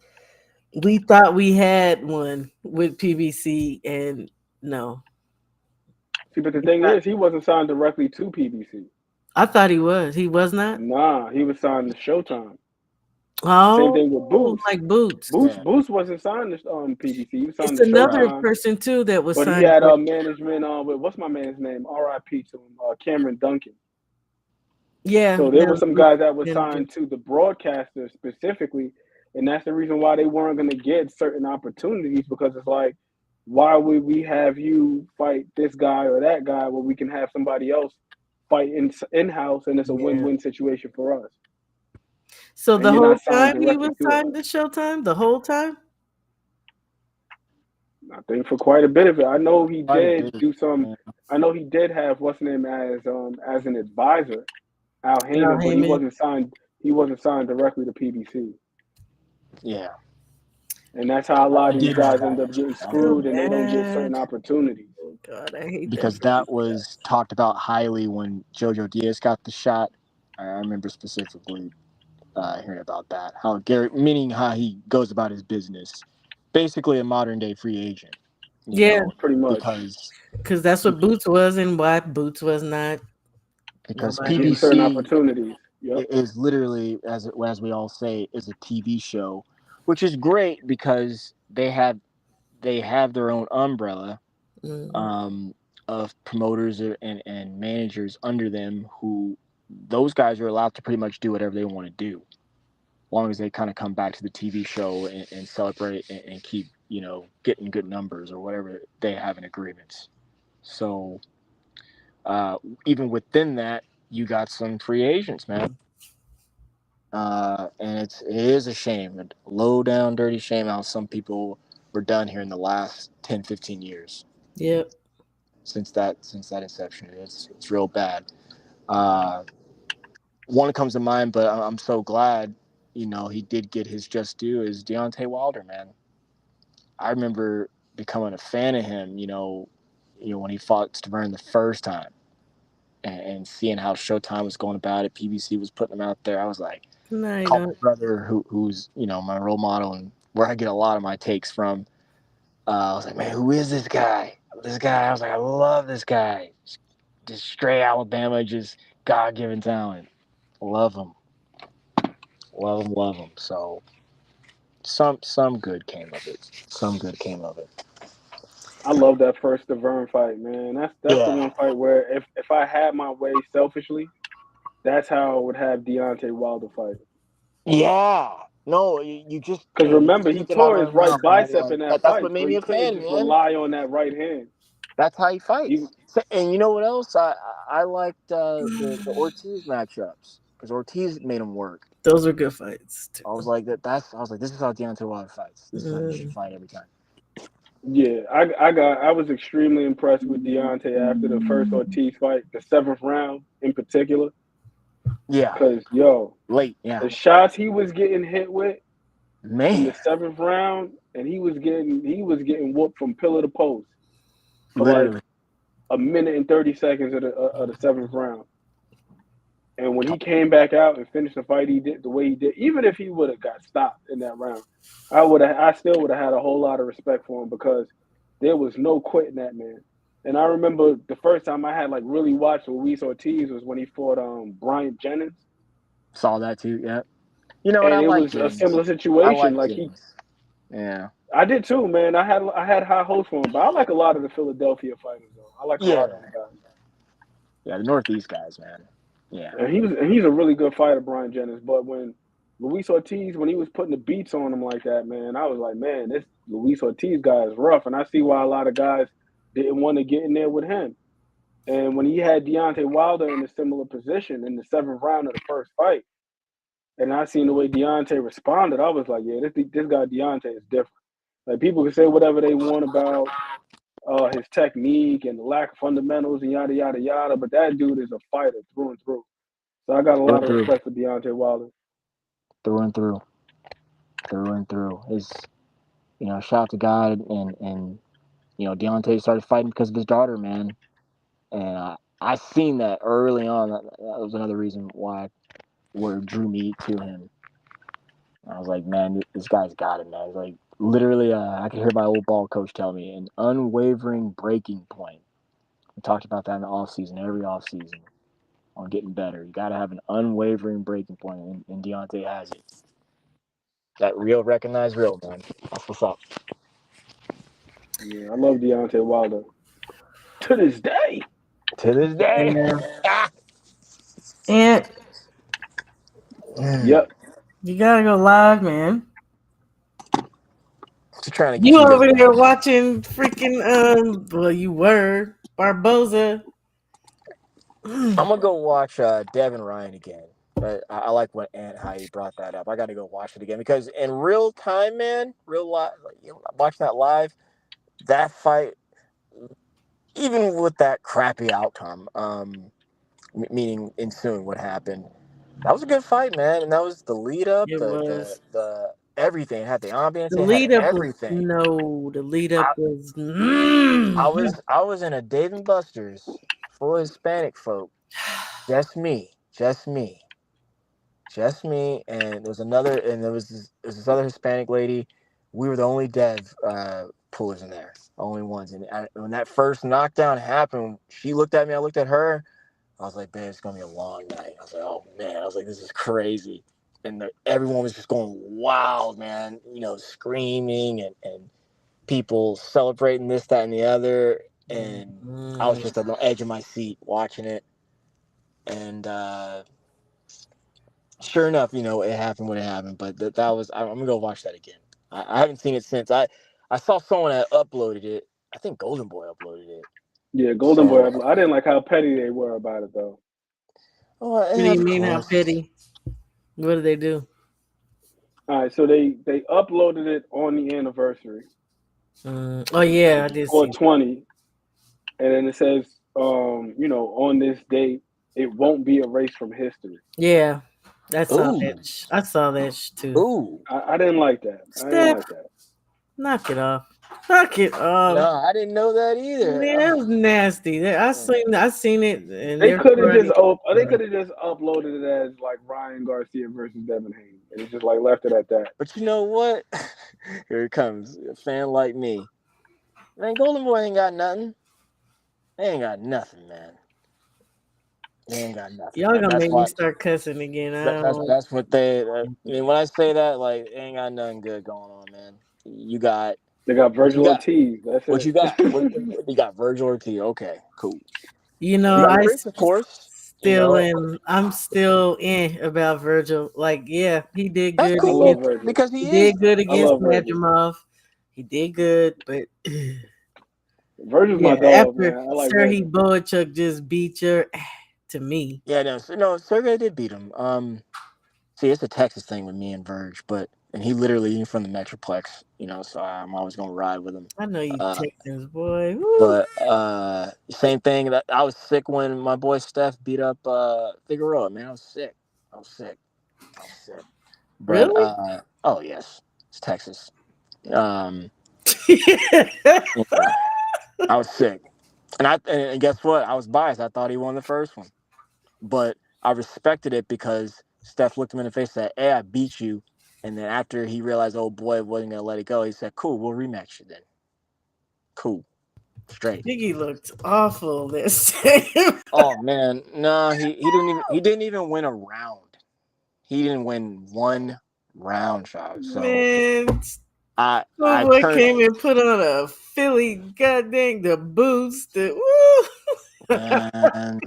S2: We thought we had one with PBC, and no,
S6: See, but the thing is, he wasn't signed directly to PBC.
S2: I thought he was. He was not.
S6: Nah, he was signed to Showtime. Same thing with
S2: Oh,
S6: Boots.
S2: like Boots.
S7: Yeah.
S6: Boots wasn't signed to PBC. He was signed
S2: It's
S6: to
S2: another
S6: Showtime.
S2: person too that was
S6: But he
S2: signed.
S6: had management with what's my man's name? R.I.P. to him, Cameron Duncan.
S2: Yeah,
S6: So there
S2: yeah,
S6: were some
S2: yeah,
S6: guys that were
S2: yeah.
S6: signed to the broadcaster specifically, and that's the reason why they weren't going to get certain opportunities because it's like, why would we have you fight this guy or that guy when we can have somebody else fight in house and it's a
S2: Yeah.
S6: win-win situation for us?
S2: So
S6: And
S2: the
S6: you're
S2: whole
S6: not signed
S2: time he was
S6: directly to us.
S2: signed to Showtime. The whole time.
S6: I think for quite a bit of it. I know he
S7: Quite a
S6: did
S7: bit.
S6: do some.
S7: Yeah.
S6: I know he did have what's his name as an advisor, Al Heyman, but he
S2: Heyman.
S6: wasn't signed. He wasn't signed directly to PBC,
S7: Yeah.
S6: and that's how a lot
S7: I
S6: of these
S7: did know
S6: guys
S7: that
S6: end up getting
S7: actually.
S2: I feel
S6: screwed, and they don't get certain
S2: bad.
S6: opportunities.
S2: Oh God, I hate that
S7: Because
S2: for these
S7: that was talked about highly when Jojo Diaz got the shot. I remember specifically hearing about that. How Gary, meaning how he goes about his business, basically a modern day free agent. You
S2: Yeah,
S7: know,
S6: Pretty much
S7: because
S2: because that's what Boots was, and why Boots was not
S7: because
S2: nobody.
S6: getting certain
S7: PBC
S6: opportunities. Yep.
S7: is literally, as we all say, is a TV show, which is great because they have their own umbrella
S2: Mhm.
S7: um, of promoters and managers under them who those guys are allowed to pretty much do whatever they want to do, as long as they kind of come back to the TV show and celebrate and keep getting good numbers or whatever they have in agreements. So uh, even within that, you got some free agents, man. And it is a shame, a low down, dirty shame how some people were done here in the last 10, 15 years
S2: Yep.
S7: since that inception. It's real bad. Uh, One comes to mind, but I'm so glad he did get his just due is Deontay Wilder, man. I remember becoming a fan of him, when he fought Stavern the first time, and seeing how Showtime was going about it, PBC was putting him out there. I was like,
S2: No, you
S7: called my
S2: don't.
S7: brother, who's my role model and where I get a lot of my takes from. I was like, man, who is this guy? I was like, I love this guy. Just straight Alabama, just God given talent. Love him, love him, love him. So some good came of it. Some good came of it.
S6: I love that first Deverne fight, man. That's the
S7: Yeah,
S6: one fight where if I had my way selfishly, that's how I would have Deontay Wilder fight.
S7: yeah. No, you just
S6: Because
S7: you
S6: remember,
S7: just
S6: he
S7: took it out
S6: tore
S7: of
S6: his
S7: my
S6: right
S7: mouth, man.
S6: bicep
S7: Like
S6: in that
S7: that's what
S6: fight,
S7: made
S6: so
S7: me
S6: he
S7: a
S6: couldn't
S7: fan,
S6: just
S7: man.
S6: rely on that right hand.
S7: That's how he
S6: He,
S7: fights. So, and you know what else? I liked the Ortiz matchups because Ortiz made him work.
S2: Those are good fights too.
S7: I was like, this is how Deontay Wilder fights. This is how he should
S2: Mm.
S7: fight every time.
S6: yeah, I was extremely impressed with Deontay after the first Ortiz fight, the seventh round in particular.
S7: Yeah,
S6: Because yo,
S7: late. Yeah,
S6: the shots he was getting hit with in
S7: man,
S6: the seventh round, and he was getting whooped from pillar to post for like
S7: literally.
S6: a minute and 30 seconds of the seventh round. And when he came back out and finished the fight, he did the way he did. Even if he would have got stopped in that round, I still would have had a whole lot of respect for him because there was no quitting that man. And I remember the first time I had like really watched Luis Ortiz was when he fought Bryant Jennings,
S7: Saw that too. Yeah. You know what? I
S6: and it
S7: like
S6: was a
S7: Jennings.
S6: similar
S7: I
S6: situation.
S7: like
S6: Like
S7: Jennings. Yeah.
S6: I did too, man. I had high hopes for him, but I like a lot of the Philadelphia fighters though. I like a
S7: Yeah.
S6: lot of them guys.
S7: Yeah. The Northeast guys, man. Yeah.
S6: And he's a really good fighter, Brian Jennings. But when Luis Ortiz, when he was putting the beats on him like that, man, I was like, man, this Luis Ortiz guy is rough. And I see why a lot of guys didn't want to get in there with him. And when he had Deontay Wilder in a similar position in the seventh round of the first fight, and I seen the way Deontay responded, I was like, yeah, this guy Deontay is different. Like people can say whatever they want about his technique and the lack of fundamentals and yada yada yada, but that dude is a fighter through and through. So I got a
S7: Through
S6: lot
S7: and
S6: of
S7: through.
S6: respect for Deontay Wilder.
S7: Through and through. Through and through. His, shout out to God and Deontay started fighting because of his daughter, man. And I seen that early on. That was another reason why where drew me to him. I was like, man, this guy's got it, man. It's like literally, I could hear my old ball coach tell me an unwavering breaking point. We talked about that in the off season, every off season, on getting better. You got to have an unwavering breaking point, and Deontay has it. That real, recognized real, man. That's what's up.
S6: Yeah, I love Deontay Wilder to this day.
S7: To this day.
S2: Yeah. And
S7: Mm.
S6: Yep.
S2: you gotta go live, man.
S7: Just trying to get
S2: You
S7: you guys.
S2: over there watching freaking well you were Barboza.
S7: I'm gonna go watch Devin Ryan again. But I like what Ant how you brought that up. I got to go watch it again because in real time, man, real live, watching that live, that fight, even with that crappy outcome, meaning ensuing what happened, that was a good fight, man. And that was the lead up,
S2: It was.
S7: the everything. It had the ambiance,
S2: The
S7: it had
S2: lead up was
S7: everything.
S2: no. The lead up
S7: I,
S2: was.
S7: I was in a Dave and Buster's full of Hispanic folk, just me. Just me, and there was this other Hispanic lady. We were the only dev pullers in there, only ones. And when that first knockdown happened, she looked at me, I looked at her. I was like, man, it's gonna be a long night. I was like, oh man, I was like, this is crazy, and everyone was just going wild, man. You know, screaming and people celebrating this, that, and the other, and I was just on the edge of my seat watching it, and sure enough, you know, it happened when it happened. But that was I'm gonna go watch that again. I haven't seen it since. I saw someone that uploaded it. I think Golden Boy uploaded it.
S6: Yeah, Golden
S7: So,
S6: Boy. I didn't like how petty they were about it though.
S7: oh,
S2: What do
S7: yeah,
S2: you
S7: of
S2: mean, how
S7: course.
S2: petty? What do they do?
S6: All right, so they uploaded it on the anniversary,
S2: Oh yeah, I did see.
S6: 420, and then it says, you know, on this date, it won't be erased from history.
S2: Yeah, I saw
S7: Ooh,
S2: that. I saw that too.
S7: ooh.
S6: I didn't like that. I didn't
S2: Steph,
S6: like that.
S2: knock it off. Knock it
S7: No,
S2: off.
S7: I didn't know that either.
S2: Man, that was nasty. I seen it, and
S6: They could have just they
S2: uh,
S6: could have just uploaded it as like Ryan Garcia versus Devin Haney, and it just like left it at that.
S7: But you know what? Here it comes. A fan like me. Man, Golden Boy ain't got nothing. They ain't got nothing, man. They ain't got nothing.
S2: y'all gonna
S7: That's
S2: make me
S7: why.
S2: start cussing again. I don't.
S7: That's what they. I mean, when I say that, like, they ain't got nothing good going on, man. You got
S6: They got
S7: what you
S6: Virgil
S7: got.
S6: Ortiz. That's
S7: What you
S6: it.
S7: got? You got Virgil Ortiz. Okay, cool.
S2: You
S7: You
S2: know,
S7: got Chris, of course. You know,
S2: I'm still in about Virgil. Like, yeah, he did
S7: that's
S2: good
S6: I love
S2: against.
S7: cool
S6: Virgil.
S7: because
S2: He
S7: he is.
S2: did good
S6: I
S2: against
S6: love Virgil.
S2: Nadrimov. He did good, but
S6: Virgil's
S2: yeah,
S6: my dog,
S2: after
S6: man. I like
S2: Serhii
S6: Virgil.
S2: Boachuk just beat your to me.
S7: Yeah, no, Sergey did beat him. See, it's a Texas thing with me and Verge, and he literally he's from the Metroplex, you know, so I'm always gonna ride with him.
S2: I know you
S7: Uh,
S2: Texans, boy. Woo.
S7: but same thing. That I was sick when my boy Steph beat up Figueroa. Man, I was sick. I was sick. I was sick. But
S2: Really?
S7: oh yes, it's Texas. Um,
S2: Yeah.
S7: yeah, I was sick, and guess what? I was biased. I thought he won the first one, but I respected it because Steph looked him in the face and said, "Hey, I beat you." And then after he realized, oh boy, wasn't gonna let it go, he said, "Cool, we'll rematch you then." Cool, straight.
S2: Biggie looked awful this time.
S7: Oh man, no, he didn't even win a round. He didn't win one round, Shaw. So
S2: Man,
S7: I
S2: boy
S7: turned
S2: came and put on a Philly goddamn the boots. Woo.
S7: and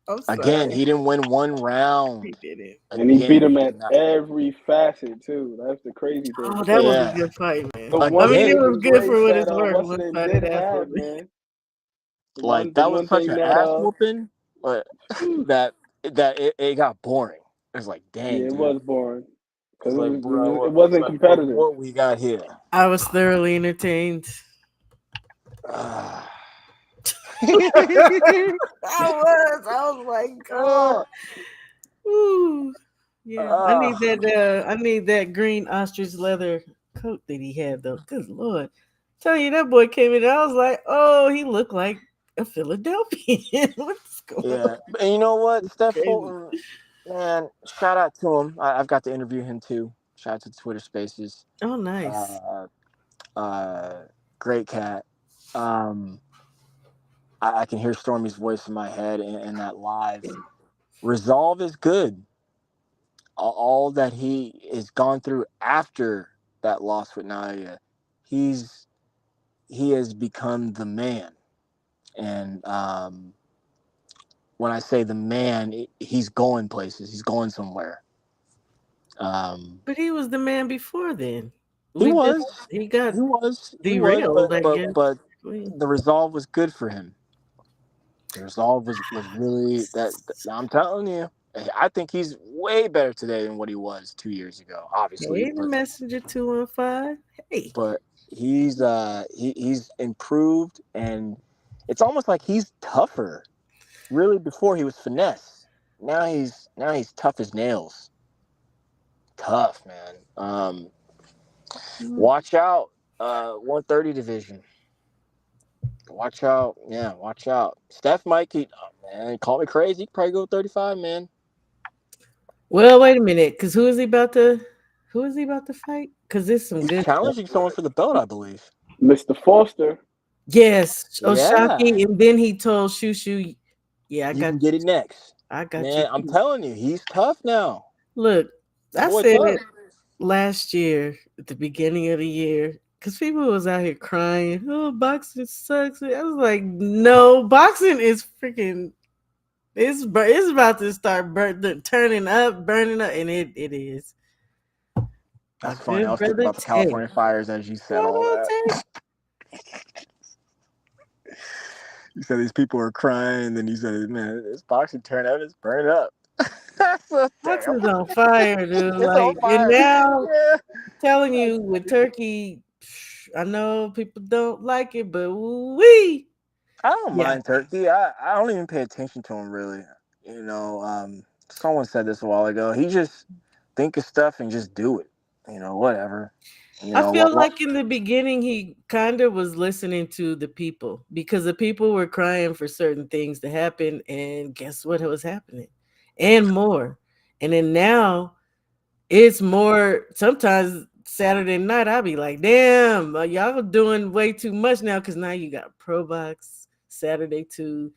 S2: I'm
S7: again
S2: sorry.
S7: he didn't win one
S2: He
S7: round.
S2: didn't.
S6: And he beat
S7: Again,
S6: him
S7: he
S6: at
S7: did not.
S6: every facet too. That's the crazy thing.
S2: Oh, that
S6: Because
S2: was a
S7: Yeah,
S2: good fight, man.
S6: the
S2: I
S6: one
S2: mean, it
S7: again,
S2: was
S6: saving
S2: good for
S6: grace
S2: what
S6: that
S2: it's worth.
S6: what's the
S2: One
S6: name
S2: sided
S6: did
S2: apple.
S6: have, man.
S7: like
S6: The
S7: that was
S6: one
S7: such
S6: thing
S7: an
S6: that
S7: ass whooping, but
S6: whew,
S7: that it got boring. It was like, dang,
S6: yeah, it
S7: dude.
S6: was boring
S7: It's
S6: because
S7: like,
S6: it
S7: bro, it's
S6: wasn't
S7: like, bro,
S6: competitive.
S7: what we got here?
S2: I was thoroughly entertained.
S7: Ah.
S2: I was like, God. Ooh. Yeah.
S7: Ah.
S2: I need that green ostrich leather coat that he had though. Good Lord. Tell you that boy came in. I was like, oh, he looked like a Philadelphian. What's going on?
S7: Yeah, and you know what, Steph
S2: Crazy.
S7: Fulton, man, shout out to him. I've got to interview him too. Shout out to Twitter Spaces.
S2: Oh, nice.
S7: Uh, uh, great cat. Um, I can hear Stormy's voice in my head in that live. Resolve is good. All that he has gone through after that loss with Naya, he's he has become the man. And when I say the man, he's going places. He's going somewhere.
S2: But he was the man before then.
S7: He
S2: We just
S7: was,
S2: he got
S7: but
S2: derailed, I guess.
S7: the resolve was good for him. The resolve was really that. I'm telling you, I think he's way better today than what he was 2 years ago. Obviously,
S2: Hey, the messenger 215. Hey.
S7: but he's improved, and it's almost like he's tougher. Really, before he was finesse. Now he's tough as nails. Tough, man. Watch out, 130 division. Watch out, yeah, watch out. Steph might keep, oh, man, call me crazy. He could probably go 35, man.
S2: Well, wait a minute, because who is he about to fight? Because there's some
S7: He's
S2: good stuff.
S7: challenging someone for the belt, I believe.
S6: Mr. Foster.
S2: Yes,
S7: Yeah,
S2: Oshaki, and then he told Shushu, Yeah, I
S7: You
S2: got
S7: can get it next.
S2: I got you
S7: Man, I'm
S2: too.
S7: telling you, he's tough now.
S2: Look,
S7: That
S2: I
S7: boy
S2: said
S7: tough.
S2: it last year at the beginning of the year because people was out here crying. Oh, boxing sucks. I was like, no, boxing is freaking. It's about to start turning up, burning up, and it is. My
S7: That's funny. I
S2: good
S7: was thinking
S2: brother
S7: about the
S2: Tay.
S7: California fires as you said all
S2: Brother
S7: that.
S2: Tay.
S7: You said these people are crying, and then you said, man, this boxing turnout is burning up. That's so damn.
S2: Boxing's on fire, dude.
S7: It's on
S2: Like, and
S7: fire.
S2: now
S7: Yeah.
S2: telling you with Turkey, I know people don't like it, but we,
S7: I don't
S2: yeah.
S7: mind Turkey. I don't even pay attention to him really. Someone said this a while ago. He just think of stuff and just do it. Whatever.
S2: I feel
S7: What?
S2: like in the beginning he kind of was listening to the people because the people were crying for certain things to happen, and guess what was happening, and more. And then now it's more. Sometimes Saturday night I'll be like, "Damn, y'all doing way too much now." Because now you got Pro Box Saturday too.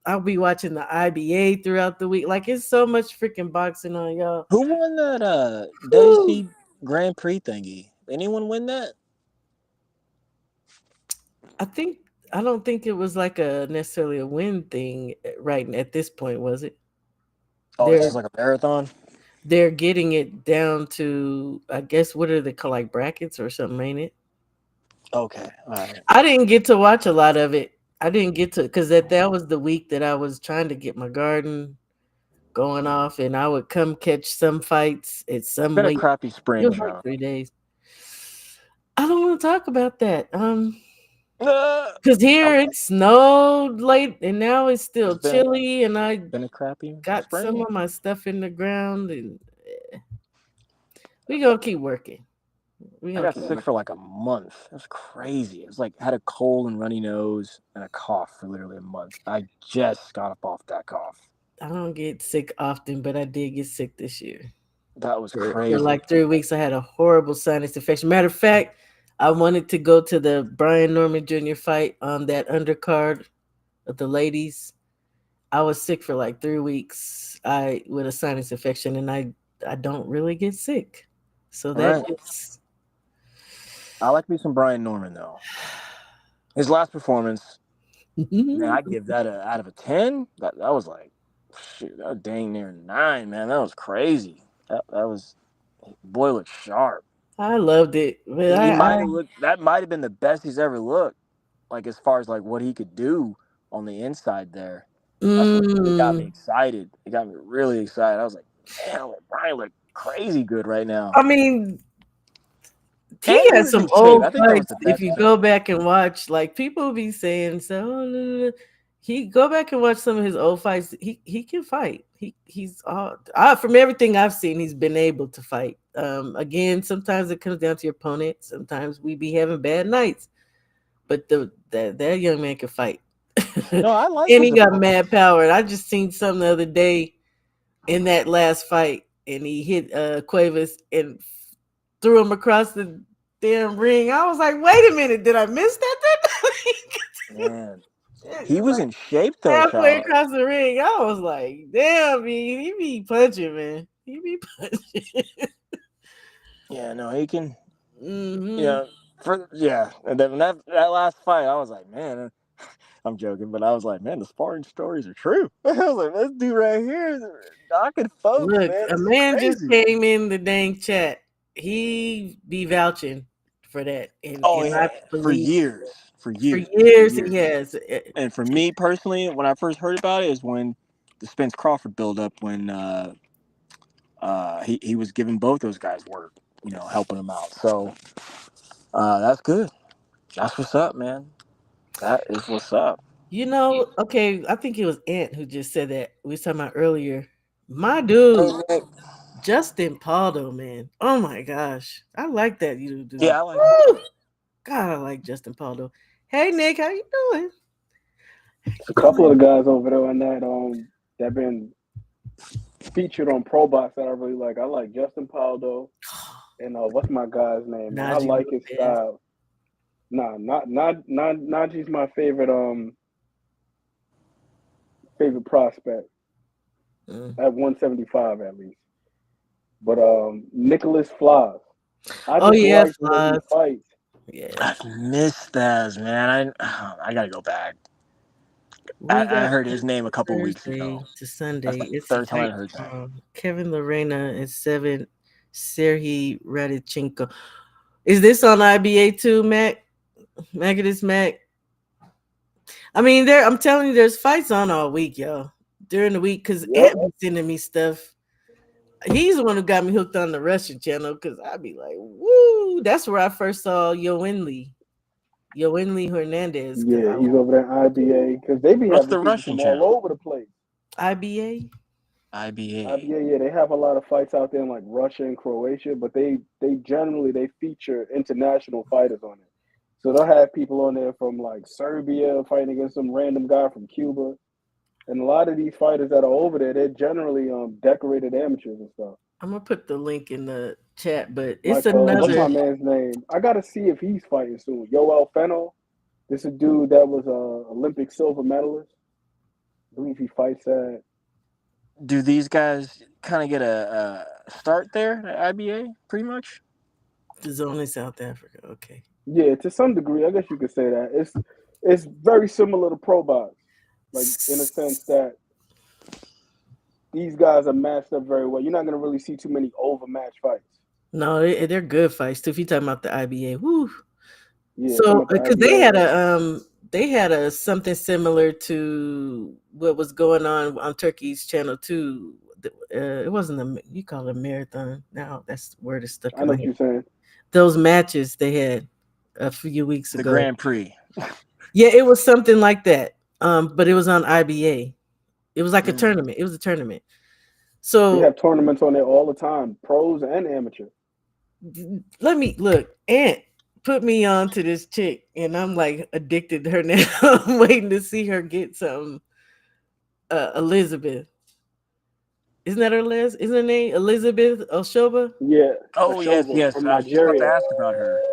S2: I'll be watching the IBA throughout the week. Like it's so much freaking boxing on y'all.
S7: Who won that
S2: Whew.
S7: WC Grand Prix thingy? Anyone win that?
S2: I think I don't think it was like a necessarily a win thing right at this point, was it?
S7: Oh, it's
S2: They're
S7: just like a marathon.
S2: they're getting it down to I guess what are they called like brackets or something, ain't it?
S7: Okay, all right.
S2: I didn't get to watch a lot of it. I didn't get to because that was the week that I was trying to get my garden going off, and I would come catch some fights at
S7: It's
S2: some
S7: been a
S2: weight.
S7: crappy
S2: It
S7: spring,
S2: was like
S7: Sean.
S2: 3 days. I don't want to talk about that.
S7: Uh,
S2: Because
S7: I-
S2: here it snowed late, and now it's
S7: it's
S2: still chilly, and I
S7: been a crappy
S2: got some
S7: spring.
S2: of my stuff in the ground, and we gonna keep working. We
S7: I
S2: gonna
S7: got
S2: keep
S7: sick
S2: working.
S7: for like a month. It was crazy. It was like had a cold and runny nose and a cough for literally a month. I just got up off that cough.
S2: I don't get sick often, but I did get sick this year.
S7: That was
S2: For
S7: crazy.
S2: like 3 weeks, I had a horrible sinus infection. Matter of fact, I wanted to go to the Brian Norman Jr. fight on that undercard of the ladies. I was sick for like 3 weeks. I with a sinus infection, and I don't really get sick, so
S7: All
S2: that
S7: right.
S2: just
S7: I like me some Brian Norman though. His last performance, man, I give that a out of a 10. That was like, shoot, that was dang near 9, man. That was crazy. That was boy looked sharp.
S2: I loved it, but
S7: He
S2: I
S7: might have looked. That might have been the best he's ever looked. Like as far as like what he could do on the inside there. That's what really got me
S2: mm,
S7: excited. It got me really excited. I was like, damn, Brian look crazy good right now.
S2: I mean,
S7: And
S2: he
S7: he
S2: has
S7: was in
S2: some
S7: shape.
S2: old
S7: I think that was
S2: fights.
S7: the
S2: If
S7: best
S2: you
S7: too.
S2: go back and watch, like people be saying, so no, no, no. He go back and watch some of his old fights. He can fight. He's all from everything I've seen. He's been able to fight. Again, sometimes it comes down to your opponent. Sometimes we be having bad nights, but that young man can fight, and
S7: No, I like
S2: he
S7: his
S2: got
S7: approach.
S2: mad power. And I just seen something the other day in that last fight, and he hit Cuevas and threw him across the damn ring. I was like, wait a minute, did I miss that?
S7: Man, he
S2: Shit,
S7: was
S2: like
S7: in shape though,
S2: halfway
S7: child.
S2: across the ring. I was like, damn, he be punching, man. He be punching.
S7: Yeah, no, he can.
S2: hmm
S7: Yeah, and then that last fight, I was like, man, I'm joking, but I was like, man, the sparring stories are true. I was like, this dude right here is knocking folks,
S2: Look,
S7: man.
S2: a
S7: This is
S2: man just
S7: crazy.
S2: came in the dang chat. He be vouching for that, and
S7: Oh
S2: and
S7: yeah,
S2: I believe for
S7: for
S2: years
S7: years.
S2: he has.
S7: And for me personally, when I first heard about it, is when the Spence Crawford build up when he was giving both those guys work, helping them out. So that's good. That's what's up, man. That is what's up.
S2: Okay, I think it was Ant who just said that. We was talking about earlier. My
S7: Hey,
S2: dude,
S7: Nick.
S2: Justin Paldo, man. Oh my gosh. I like that you dude.
S7: Yeah, I like him too.
S2: Woo! God, I like Justin Paldo. Hey Nick, how you doing?
S6: It's a couple of the guys over there on that been featured on Pro Box that I really like. I like Justin Paldo and what's my guy's name, man? I
S2: Najee
S6: like his
S2: Lopez.
S6: style. Nah, not Najee's my favorite. favorite prospect
S2: Mm.
S6: at 175 at least. But Nicholas Flies. I
S2: Oh
S6: just
S2: yeah,
S6: like the way he
S2: flies.
S6: fights.
S2: Yeah,
S7: I've missed those, man. I gotta go back.
S2: we
S7: I
S2: got
S7: heard his name a couple weeks
S2: Thursday
S7: ago.
S2: to
S7: That's
S2: Sunday.
S7: the
S2: It's a
S7: third time
S2: fight.
S7: I've heard that.
S2: Kevin Lorena and seven. Serhii Radichenko. Is this on IBA too, Mac? Magadis Mac. I mean, I'm telling you, there's fights on all week, yo. During the week, because
S6: Yep.
S2: Ant be sending me stuff. He's the one who got me hooked on the Russian channel because I'd be like, woo. That's where I first saw Yoenli Hernandez. Because
S6: Yeah, he's over there at IBA because they be
S7: What's
S6: having
S7: the
S6: people
S7: Russian
S6: from all
S7: channel?
S6: over the place.
S2: IBA.
S7: IBA.
S6: IBA, yeah, they have a lot of fights out there in like Russia and Croatia, but they generally they feature international fighters on it. So they'll have people on there from like Serbia fighting against some random guy from Cuba. And a lot of these fighters that are over there, they're generally decorated amateurs and stuff.
S2: I'm gonna put the link in the chat, but it's
S6: Like what's
S2: another.
S6: my man's name? I gotta see if he's fighting soon. Yoel Fennel. This is a dude that was a Olympic silver medalist. I believe he fights at.
S7: Do these guys kind of get a start there at IBA, pretty much?
S2: It's only South Africa. Okay.
S6: Yeah, to some degree, I guess you could say that. It's very similar to Pro Box, like in a sense that these guys are matched up very well. You're not gonna really see too many overmatched fights.
S2: No, they're good fights too. If you're talking about the IBA, woo.
S6: Yeah, talking
S2: So
S6: about the
S2: because
S6: IBA.
S2: they had a something similar to what was going on Turkey's channel too. It wasn't you call it a marathon. Now that's the word is stuck
S6: I
S2: in
S6: know
S2: my
S6: what
S2: head.
S6: you're saying.
S2: Those matches they had a few weeks
S7: The
S2: ago.
S7: Grand Prix.
S2: Yeah, it was something like that. But it was on IBA. It was like a
S7: Mm.
S2: tournament. It was a tournament.
S6: They
S2: So
S6: have tournaments on there all the time, pros and amateur.
S2: let me look. Aunt put me on to this chick, and I'm like addicted to her now. I'm waiting to see her get some. Elizabeth. Isn't that her last? Isn't her name Elizabeth Oshoba?
S6: Yeah,
S7: Oh yes,
S6: Ashoba
S7: yes.
S6: from
S7: I was just about to
S6: Nigeria.
S7: ask about her.
S2: Yeah.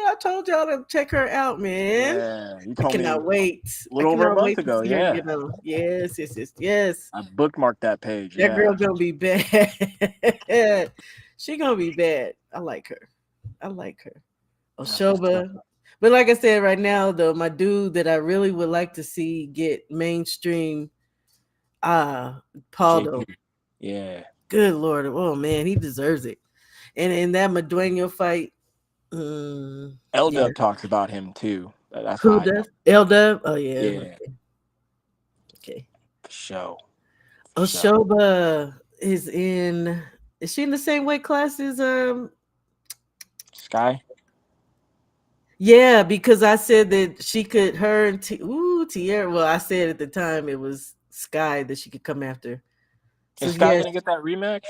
S2: I told y'all to check her out, man.
S7: Yeah, you
S2: I
S7: told me
S2: cannot wait.
S7: a
S2: I
S7: little over a
S2: cannot
S7: month
S2: wait to
S7: ago.
S2: see her
S7: Yeah,
S2: get on. Yes.
S7: I bookmarked that page.
S2: That
S7: Yeah,
S2: girl gonna be bad. She gonna be bad. I like her.
S7: that's what's up.
S2: Oshoba. But like I said, right now though, my dude that I really would like to see get mainstream, Paldo.
S7: JP. Yeah,
S2: Good Lord. Oh man, he deserves it. And in that Madueno fight, yeah.
S7: L-Dub talks about him too. That's how
S2: Who
S7: I know.
S2: does? L-Dub? Oh yeah.
S7: Yeah,
S2: Okay.
S7: for sure. For sure.
S2: Oshoba is she in the same weight class as
S7: Sky.
S2: yeah, because I said that she could her and Tierra. Well, I said at the time it was Sky that she could come after. So
S7: Is Sky
S2: yes.
S7: gonna get that rematch?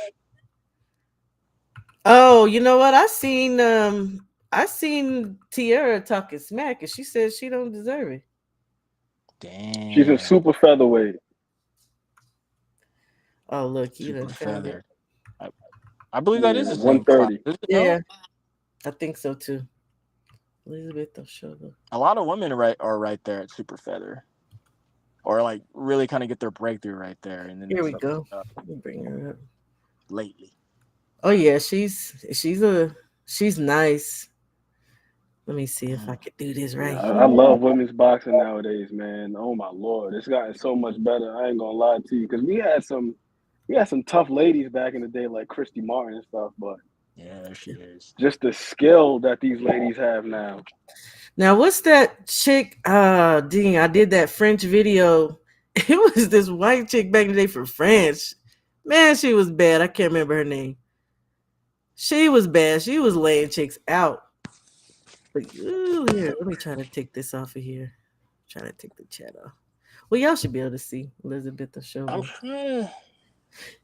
S2: Oh, you know what? I seen Tierra talking smack and she said she don't deserve it.
S6: She's in
S7: Damn.
S6: super featherweight.
S2: Oh look, you done
S7: Super
S2: found it.
S7: feather. I believe that is
S6: Yeah,
S7: the same class.
S6: 130.
S7: Is it,
S2: Yeah,
S7: no?
S2: I think so too. Elizabeth Oshoba.
S7: A lot of women are right there at super feather, or like really kind of get their breakthrough right there, and then
S2: Here
S7: they
S2: we
S7: start
S2: go.
S7: up
S2: Let me bring her up.
S7: lately.
S2: Oh yeah, she's nice. Let me see if I could do this
S6: Yeah,
S2: right
S6: I
S2: here.
S6: love women's boxing nowadays, man. Oh my lord, it's gotten so much better. I ain't gonna lie to you because we had some tough ladies back in the day like Christy Martin and stuff, but
S7: Yeah, there she is.
S6: just the skill that these ladies have now.
S2: Now what's that chick? Dang, I did that French video. It was this white chick back in the day from France. Man, she was bad. I can't remember her name. She was bad. She was laying chicks out. But ooh, here, let me try to take this off of here. Trying to take the chat off. Well, y'all should be able to see Elizabeth
S7: I'm
S2: Oshoba.
S7: trying.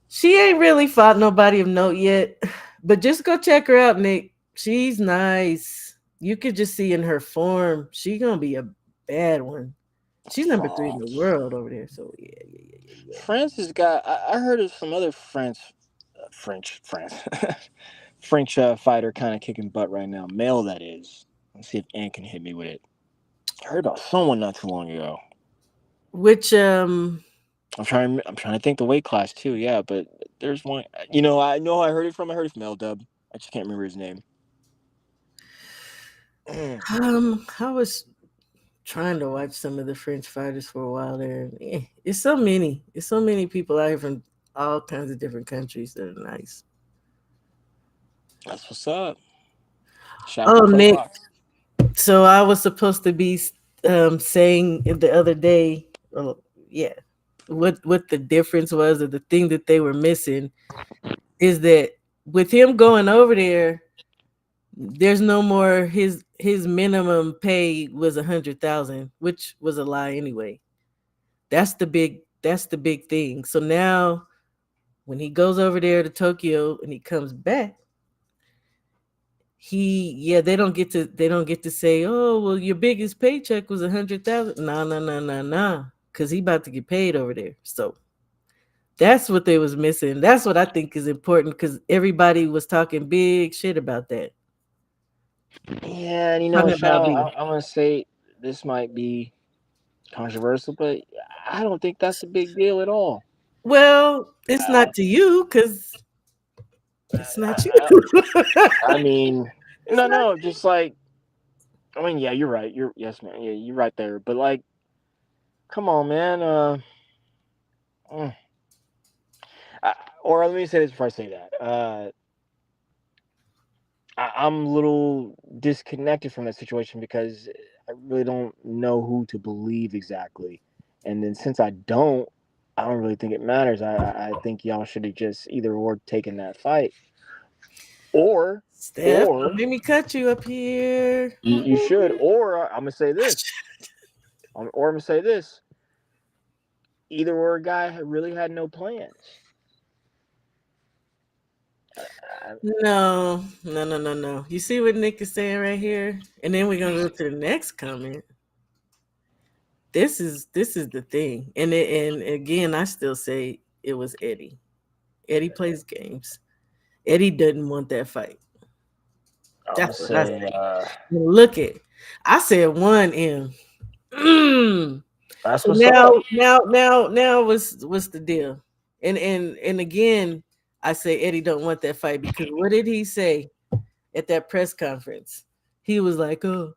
S2: She ain't really fought nobody of note yet, but just go check her out, Nick. She's nice. You could just see in her form, she gonna be a bad one. She's number 3 in the
S7: France.
S2: world over there. So yeah.
S7: France has got. I heard of some other France, French fighter kind of kicking butt right now. Male, that is. Let's see if Ann can hit me with it. I heard about someone not too long ago.
S2: Which
S7: I'm trying to think the weight class too. Yeah, but there's one. I know I heard it from L Dub. I just can't remember his name.
S2: I was trying to watch some of the French fighters for a while there. It's so many. It's so many people out here from all kinds of different countries that are nice.
S7: That's what's up. Shout out
S2: Oh,
S7: to Pro
S2: Nick.
S7: Box.
S2: So I was supposed to be saying the other day, yeah, what the difference was, or the thing that they were missing is that with him going over there, there's no more. His minimum pay was 100,000, which was a lie anyway. That's the big thing. So now when he goes over there to Tokyo and he comes back, they don't get to say, oh well, your biggest paycheck was 100,000. Nah, because he about to get paid over there. So that's what they was missing. That's what I think is important, because everybody was talking big shit about that.
S7: Yeah, and
S2: Talking about
S7: Shao,
S2: me.
S7: I'm gonna say this might be controversial, but I don't think that's a big deal at all.
S2: Well, it's
S7: I,
S2: not to you because it's not you.
S7: I, I mean,
S2: It's not.
S7: no, just like yeah, you're right. Yes, man. Yeah, you're right there. But like, come on, man. Mm. Or let me say this before I say that. I'm a little disconnected from that situation because I really don't know who to believe exactly. And then since I don't really think it matters. I think y'all should have just either or taken that fight, or
S2: Steph, don't
S7: or
S2: make me cut you up here.
S7: you should, or I'm gonna say this, or I'm gonna say this. Either or, a guy really had no plans. I,
S2: No. You see what Nick is saying right here? And then we're gonna go to the next comment. This is the thing. And again, I still say it was Eddie. Eddie plays games. Eddie doesn't want that fight.
S7: I'm gonna
S2: That's what I
S7: say
S2: say. Look at, I said 1M.
S7: that's
S2: So
S7: what's
S2: now,
S7: up.
S2: now, what's the deal? And again, I say Eddie don't want that fight, because what did he say at that press conference? He was like, "Oh,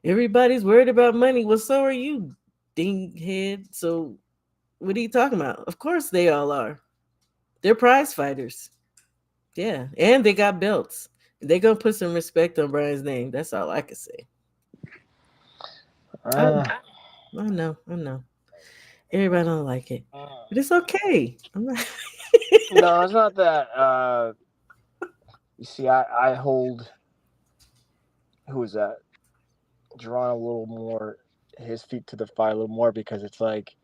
S2: everybody's worried about money. Well, so are you, dinghead." So what are you talking about? Of course they all are. They're prize fighters. Yeah, and they got belts. They gonna put some respect on Brian's name. That's all I can say. I,
S7: Uh,
S2: I know. Everybody don't like it, but it's okay. I'm not.
S7: no, it's not that. You see, I hold who is that? Drawn a little more his feet to the fire a little more because it's like,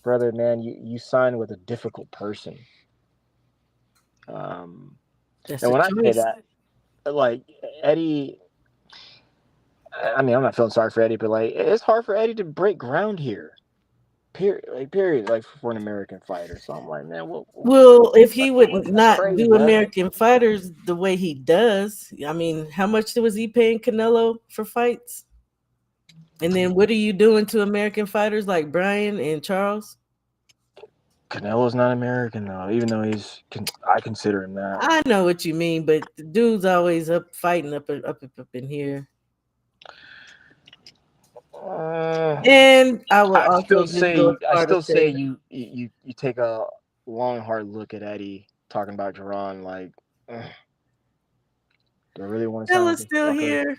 S7: brother, man, you signed with a difficult person. Um,
S2: That's
S7: and
S2: a
S7: when I say
S2: choice.
S7: that, like Eddie, I mean, I'm not feeling sorry for Eddie, but like, it's hard for Eddie to break ground here. Period. Like for an American fighter, so I'm like, man,
S2: Well, if he would
S7: that's
S2: not
S7: crazy,
S2: do
S7: man.
S2: American fighters the way he does, I mean, how much was he paying Canelo for fights? And then what are you doing to American fighters like Brian and Charles?
S7: Canelo's not American though, even though I consider him that.
S2: I know what you mean, but the dude's always up fighting up in here.
S7: Uh,
S2: And I will also just go as
S7: I
S2: far to
S7: still say
S2: say,
S7: you take a long hard look at Eddie talking about Jerron. Like, do I really want to sign with
S2: Bella's
S7: this
S2: still
S7: fucker?
S2: here.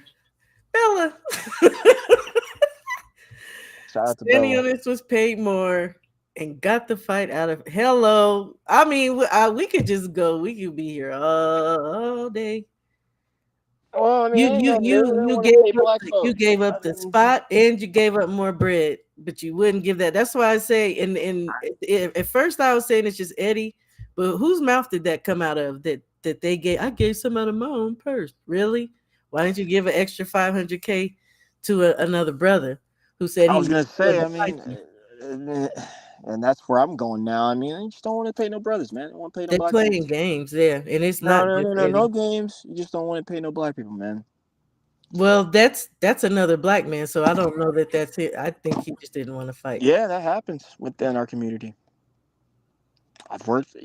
S2: Bella.
S7: Shout out to
S2: Danny
S7: Bella.
S2: on this was paid more and got the fight out of. Hello. I mean, we could just go. We could be here all day.
S7: Well, I mean,
S2: You
S7: ain't
S2: you
S7: nothing new.
S2: you
S7: They
S2: you
S7: want
S2: gave
S7: to pay
S2: up
S7: black
S2: you
S7: folks.
S2: gave
S7: I
S2: up the
S7: mean,
S2: spot and you gave up more bread, but you wouldn't give that. That's why I say, and at first I was saying it's just Eddie, but whose mouth did that come out of? That they gave? I gave some out of my own purse. Really? Why didn't you give an extra 500K to another brother who said
S7: I
S2: he
S7: was
S2: was
S7: gonna
S2: willing
S7: say.
S2: to
S7: I
S2: fight
S7: mean,
S2: you?
S7: and that's where I'm going now. I mean, I just don't want to pay no brothers, man. I don't want to pay no
S2: They're
S7: black
S2: playing
S7: people.
S2: games, yeah, and it's
S7: No,
S2: not
S7: no,
S2: just
S7: no, no, no
S2: Eddie.
S7: games. You just don't want to pay no black people, man.
S2: Well, that's another black man, so I don't know that that's it. I think he just didn't want to fight.
S7: Yeah, that happens within our community. I've worked,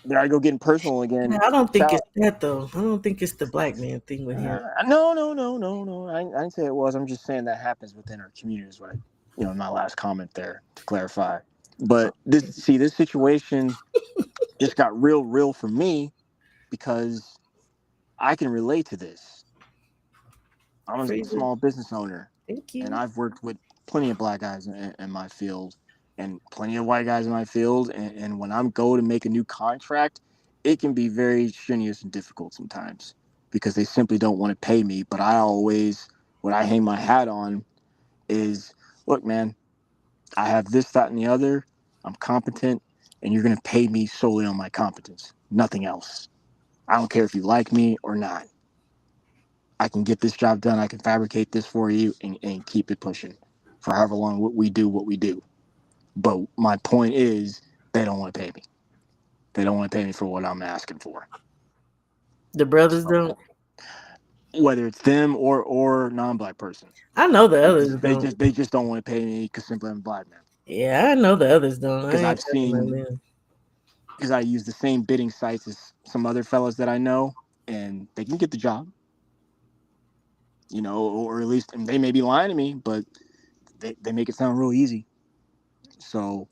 S7: there I go getting personal again.
S2: I don't think
S7: Child,
S2: it's that though. I don't think it's the black man thing with him.
S7: no, no, no, no, no. I didn't say it was. I'm just saying that happens within our community. Is what my last comment there to clarify. But this situation just got real for me because I can relate to this. I'm a
S2: Freezer.
S7: small business owner,
S2: Thank
S7: and
S2: you.
S7: I've worked with plenty of black guys in my field and plenty of white guys in my field. And when I'm go to make a new contract, it can be very strenuous and difficult sometimes because they simply don't want to pay me. But what I hang my hat on is, look, man, I have this, that, and the other. I'm competent, and you're going to pay me solely on my competence, nothing else. I don't care if you like me or not. I can get this job done. I can fabricate this for you and keep it pushing for however long we do what we do. But my point is, they don't want to pay me. They don't want to pay me for what I'm asking for.
S2: The brothers don't.
S7: Whether it's them or non-black person,
S2: I know the
S7: they
S2: others
S7: just they
S2: don't.
S7: just they just don't want to pay me because simply I'm a black man.
S2: Yeah, I know the others don't. I
S7: Because
S2: ain't
S7: I've
S2: talking about
S7: seen
S2: them.
S7: because I use the same bidding sites as some other fellas that I know, and they can get the job. Or at least and they may be lying to me, but they make it sound real easy. So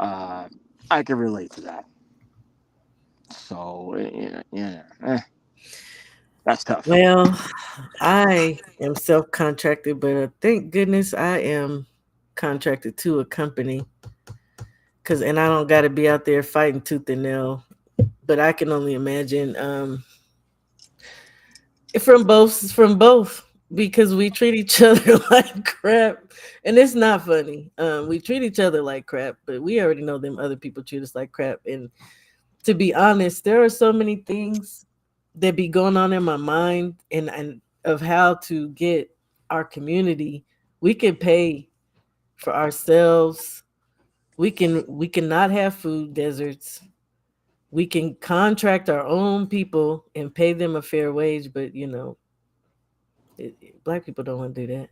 S7: uh, I can relate to that. So that's tough.
S2: Well, I am self-contracted, but thank goodness I am contracted to a company and I don't got to be out there fighting tooth and nail. But I can only imagine from both because we treat each other like crap, and it's not funny. We treat each other like crap, but we already know them other people treat us like crap. And to be honest, there are so many things that be going on in my mind and of how to get our community. We can pay for ourselves. We can not have food deserts. We can contract our own people and pay them a fair wage, but black people don't want to do that.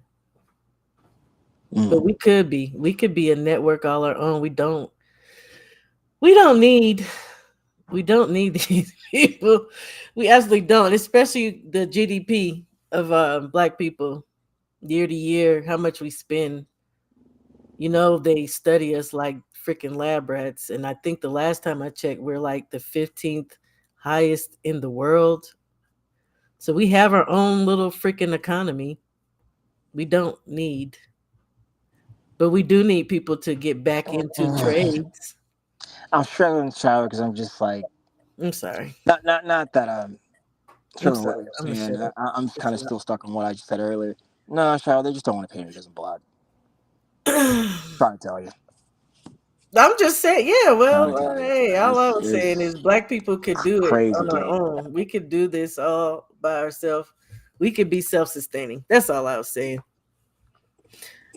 S2: But
S7: Mm.
S2: we could be a network all our own. We don't need we don't need these people. We absolutely don't, especially the GDP of black people year to year, how much we spend. They study us like freaking lab rats. And I think the last time I checked, we're like the 15th highest in the world. So we have our own little freaking economy. We don't need, but we do need people to get back into trades.
S7: I'm struggling, child, because I'm just like
S2: I'm sorry.
S7: not that I'm
S2: I'm
S7: struggling with what
S2: sorry.
S7: you're
S2: I'm gonna
S7: saying.
S2: shut up.
S7: I'm just kind
S2: It's
S7: of still stuck on what I just said earlier. No, child, they just don't want to pay me because I'm black.
S2: not.
S7: Trying to tell you.
S2: I'm just saying, yeah.
S7: Trying
S2: Well,
S7: to tell you.
S2: hey, all I
S7: It's
S2: was saying
S7: it's
S2: is black people could do it
S7: crazy
S2: on our
S7: game.
S2: own. We could do this all by ourselves. We could be self-sustaining. That's all I was saying.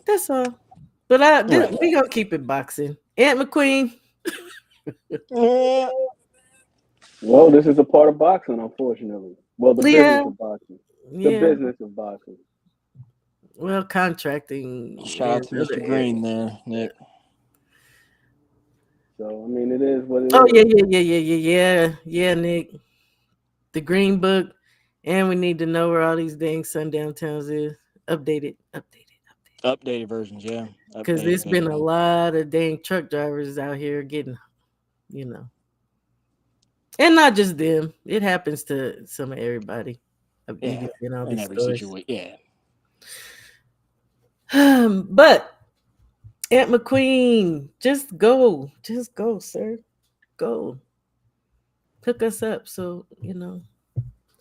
S2: That's all. But
S7: Right.
S2: we gonna keep it boxing. Aunt McQueen.
S7: Yeah.
S6: Well, this is a part of boxing, unfortunately. Well, the
S2: Yeah,
S6: business of boxing. The
S2: yeah.
S6: business of boxing.
S2: Well, contracting
S7: Shout out
S2: in
S7: to
S2: other
S7: Mr. Green
S2: areas.
S7: there, Nick.
S6: So I mean, it is what it
S2: Oh yeah,
S6: is.
S2: yeah, yeah, yeah, yeah, yeah, yeah, Nick. The Green Book, and we need to know where all these dang sundown towns is. Updated, updated.
S7: Updated versions, yeah.
S2: Because
S7: Updated,
S2: there's been a
S7: baby.
S2: lot of dang truck drivers out here getting, you know, and not just them. It happens to some of everybody. You
S7: Yeah.
S2: can see in all
S7: In
S2: these
S7: every
S2: stories.
S7: situation. Yeah.
S2: But Aunt McQueen, just go, sir, go, hook us up. So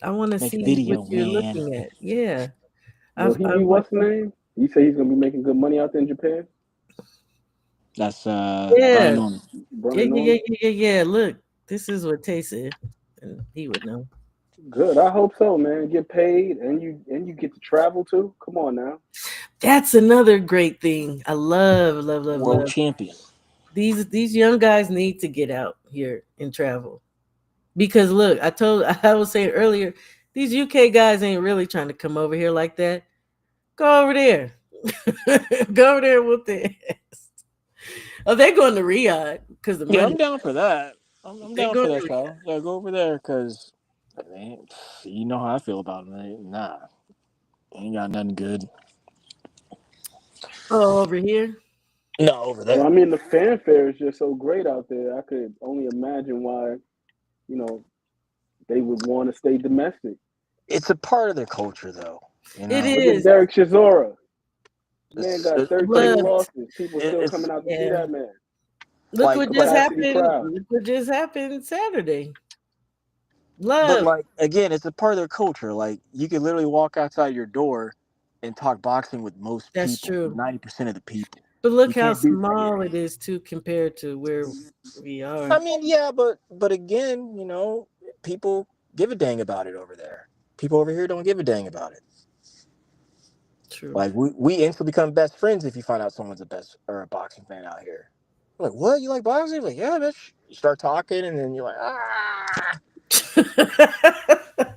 S2: I want to
S7: Make a
S2: see what
S7: video,
S2: you're
S7: man.
S2: looking at. Yeah,
S6: Will he
S2: I
S6: be
S2: want.
S6: what's the name? You say he's gonna be making good money out there in Japan?
S7: That's Brian
S2: Yeah,
S7: Norman.
S2: yeah,
S6: Brian
S2: yeah, yeah,
S6: Norman?
S2: yeah, yeah, yeah. Look, this is what Tay said, and he would know.
S6: Good. I hope so, man. Get paid and you get to travel too. Come on now.
S2: That's another great thing. I love, love, love,
S7: World
S2: love.
S7: champion.
S2: These young guys need to get out here and travel because look, I was saying earlier, these UK guys ain't really trying to come over here like that. Go over there, go over there with the Oh, they're going to Riyadh because the
S7: Yeah,
S2: money.
S7: I'm down for that. I'm
S2: They
S7: down
S2: go
S7: for
S2: to
S7: that,
S2: Riyadh.
S7: show. Yeah, go over there because, man, you know how I feel about them. Nah, ain't got nothing good.
S2: Oh, over here.
S7: No, over
S6: Well, I
S7: there.
S6: mean, the fanfare is just so great out there. I could only imagine why, you know, they would want to stay domestic.
S7: It's a part of their culture, though. You
S2: It
S7: know,
S6: Look at
S2: is.
S6: Derek Chisora. Man
S7: it's
S6: got
S7: it,
S6: 13
S2: Loved.
S6: losses. People still
S7: it's
S6: coming out to see
S2: Yeah.
S6: that man.
S2: Look
S7: like,
S2: what just
S6: Capacity
S2: happened.
S6: crowd.
S2: Look what just happened Saturday.
S7: but
S2: Love.
S7: like again, it's a part of their culture. Like you could literally walk outside your door and talk boxing with most
S2: That's
S7: people,
S2: true.
S7: 90% of the people.
S2: But look
S7: You
S2: how
S7: can't do that
S2: small
S7: here.
S2: it is too compared to where we
S7: I
S2: are.
S7: mean, yeah, but again, people give a dang about it over there. People over here don't give a dang about it.
S2: True.
S7: Like we instantly become best friends if you find out someone's a best or a boxing fan out here. I'm like, what? You like boxing? Like, yeah, bitch. You start talking, and then you're like,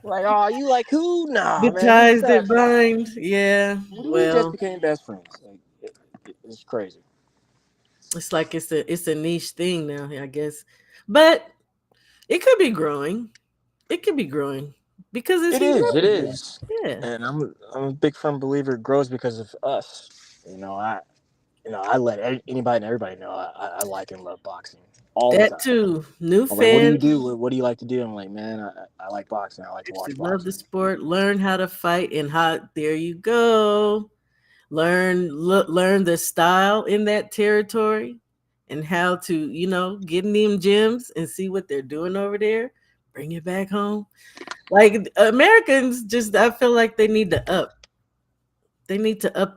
S7: like, oh, you like who? Nah,
S2: The
S7: man, who's
S2: ties that
S7: that?
S2: bind. Yeah.
S7: We just
S2: Well,
S7: became best friends. Like, it's crazy.
S2: it's like it's a niche thing now, I guess. But it could be growing. It could be growing because it's
S7: It
S2: he's
S7: is. It
S2: everywhere.
S7: is.
S2: Yeah.
S7: And I'm a big firm believer it grows because of us. You know, I let anybody and everybody know I like and love boxing all the
S2: That
S7: time.
S2: too. New
S7: I'm like, what do you
S2: fans
S7: do? What do you like to do? I'm like, man, I like boxing. I like to
S2: who
S7: watch
S2: love the
S7: boxing.
S2: sport, learn how to fight, and how there you go. Learn the style in that territory and how to, get in them gyms and see what they're doing over there. Bring it back home. Like Americans just I feel like they need to up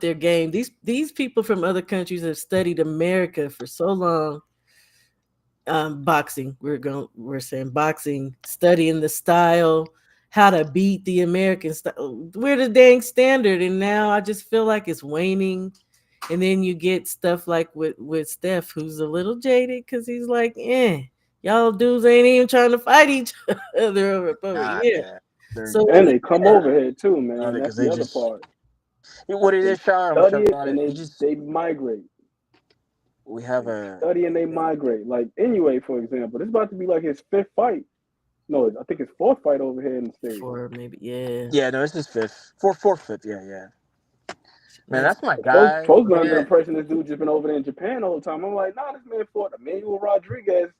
S2: their game. These people from other countries have studied America for so long. Boxing. We're saying boxing, studying the style, how to beat the American style. We're the dang standard, and now I just feel like it's waning. And then you get stuff like with Steph, who's a little jaded because he's like, y'all dudes ain't even trying to fight each other over
S7: Nah,
S2: here.
S7: man. They're
S2: So
S6: And
S2: yeah,
S6: they come
S7: nah,
S6: over here too,
S7: love
S6: man.
S7: it
S6: That's
S7: because
S6: the
S7: they
S6: other
S7: just
S6: part.
S7: what it
S6: They
S7: is, Sean. I'm gonna
S6: study
S7: tell
S6: it
S7: about
S6: and
S7: it.
S6: they migrate.
S7: We have
S6: They
S7: a
S6: study and they migrate. Like anyway, for example, this is about to be like his fifth fight. No, I think his fourth fight over here in the States.
S2: for maybe yeah.
S7: yeah. No, this is fifth, fourth, fifth. Yeah, yeah. Man,
S2: Nice.
S7: that's my
S6: Folks,
S7: guy,
S6: folks been under the
S7: man.
S6: impression this dude just been over there in Japan all the time. I'm like, nah, this man fought Emmanuel Rodriguez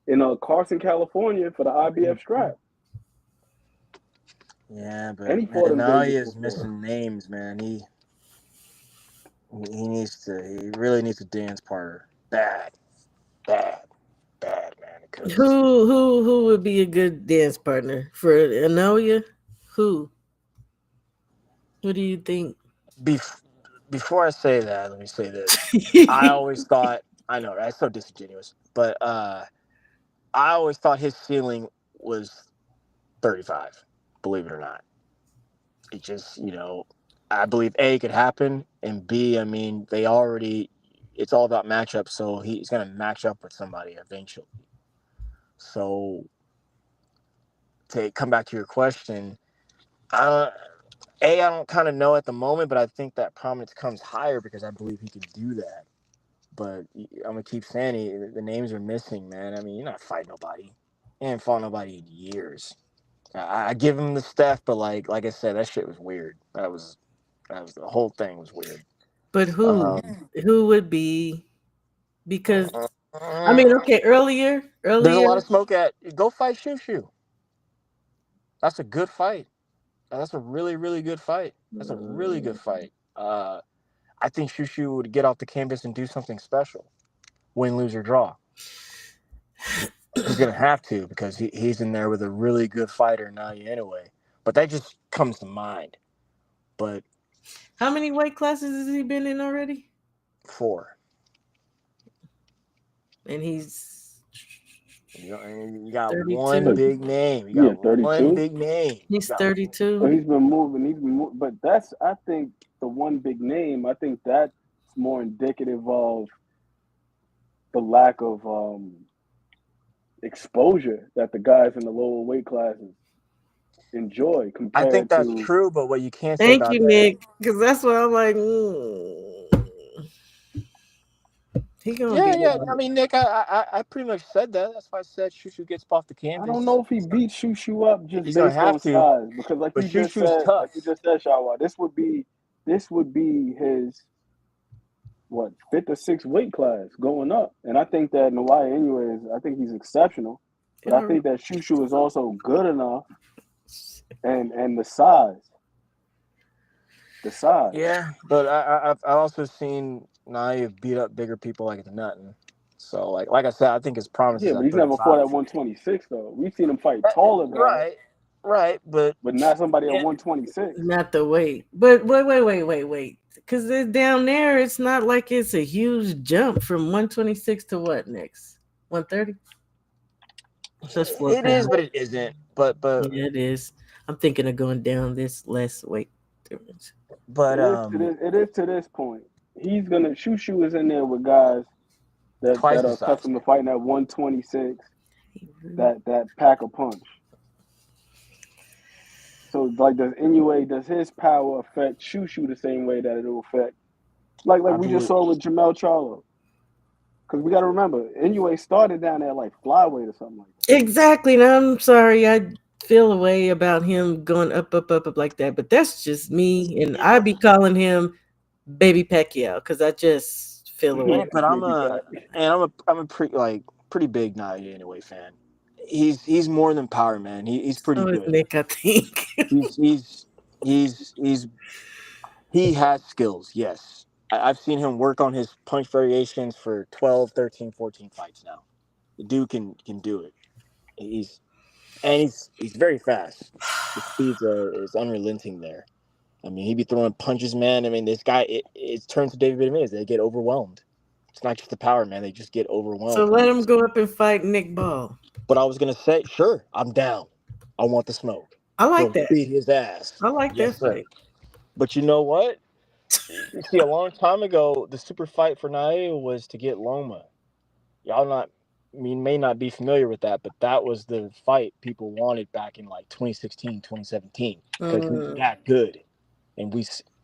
S6: in Carson, California for the IBF strap.
S7: Yeah,
S6: And he
S7: but
S6: fought
S7: man,
S6: in
S7: now he
S6: Vegas
S7: is
S6: before.
S7: missing names, man. He needs to. He really needs a dance partner. Bad, bad, bad, man. Because
S2: Who would be a good dance partner for Anoia? Who? Who do you think?
S7: bef- before I say that, let me say this. I always thought. I know that's so disingenuous, but I always thought his ceiling was 35. Believe it or not, it just I believe A it could happen, and B, I mean they already. It's all about matchups, so he's gonna match up with somebody eventually. So to come back to your question, I I don't kind of know at the moment, but I think that prominence comes higher because I believe he can do that. But I'm gonna keep saying it. The names are missing, man. I mean, you're not fighting nobody. You ain't fought nobody in years. I give him the stuff, but like I said, that shit was weird. That was the whole thing was weird.
S2: But who?
S7: Um,
S2: Who would be? Because I mean, okay, earlier,
S7: there's a
S2: earlier.
S7: lot of smoke at. Go fight Shoo Shoo. That's a good fight. That's a really really good fight. That's a really good fight. I think Shoo Shoo would get off the canvas and do something special. Win, lose, or draw. He's gonna have to because he's in there with a really good fighter now anyway. But that just comes to mind. But
S2: How many weight classes has he been in already?
S7: 4,
S2: And he's
S7: you got one
S2: 32.
S6: Like,
S7: big name. You
S6: yeah,
S7: got one
S6: 32.
S7: big name. You
S2: He's
S7: got
S2: 32.
S6: So he's been moving. He's been, but that's I think the one big name. I think that's more indicative of the lack of exposure that the guys in the lower weight classes enjoy
S7: I think
S6: compared
S7: that's
S6: to.
S7: true, but what you can't say
S2: Thank
S7: about
S2: you,
S7: that,
S2: Nick. Because that's what I'm like. He gonna be.
S7: Yeah. I mean, Nick, I pretty much said that. That's why I said Shushu gets off the
S6: I
S7: canvas.
S6: don't know if he beats Shushu up just
S7: He's gonna
S6: based
S7: have
S6: on
S7: to,
S6: size, because
S7: but Shushu's tough.
S6: Shawa, this would be his what, fifth or sixth weight class going up. And I think that Nawai anyway I think he's exceptional. But I think that Shushu is also good enough, and the size.
S7: Yeah, but I've also seen Naya beat up bigger people like it's nothing. So like I said, I think his promise
S6: Yeah,
S7: is
S6: but
S7: at
S6: he's never fought
S7: 35.
S6: at 126 though. We've seen him fight taller guys,
S7: Right, but
S6: not somebody at
S7: yeah,
S6: 126.
S2: Not the weight, but wait. Because down there, it's not like it's a huge jump from 126 to what next? 130. Just 4
S7: it is,
S2: pounds.
S7: but it isn't. But
S2: Yeah, it is. I'm thinking of going down this less weight difference.
S7: but
S6: It is to this point. He's gonna Shushu is in there with guys
S7: twice
S6: that
S7: the
S6: are
S7: size.
S6: accustomed to fighting at 126. That pack a punch. So like, does his power affect Shushu the same way that it'll affect like
S7: I
S6: we just
S7: believe
S6: saw with Jamel Charlo? Because we got to remember, Inoue started down there like flyweight or something like that.
S2: Exactly. And I'm sorry, I feel a way about him going up like that, but that's just me. And I be calling him Baby Pacquiao because I just feel a way.
S7: but I'm a pretty big Naya anyway fan. He's more than power, man. He's pretty
S2: So is
S7: good.
S2: Nick, I think.
S7: He's he has skills. Yes, I've seen him work on his punch variations for 12, 13, 14 fights now. The dude can do it. He's very fast. The speed is unrelenting there. I mean, he be throwing punches, man. I mean, this guy, it's turned to David Benavidez. They get overwhelmed. It's not just the power, man. They just get
S2: So
S7: overwhelmed.
S2: let him go up and fight Nick Ball.
S7: But I was gonna say, sure, I'm down. I want the smoke.
S2: I like
S7: He'll
S2: that.
S7: beat his ass.
S2: I like
S7: Yes,
S2: that
S7: sir.
S2: fight.
S7: But you know what? You see, a long time ago, the super fight for Naya was to get Loma. May not be familiar with that, but that was the fight people wanted back in like 2016, 2017, because he was that good.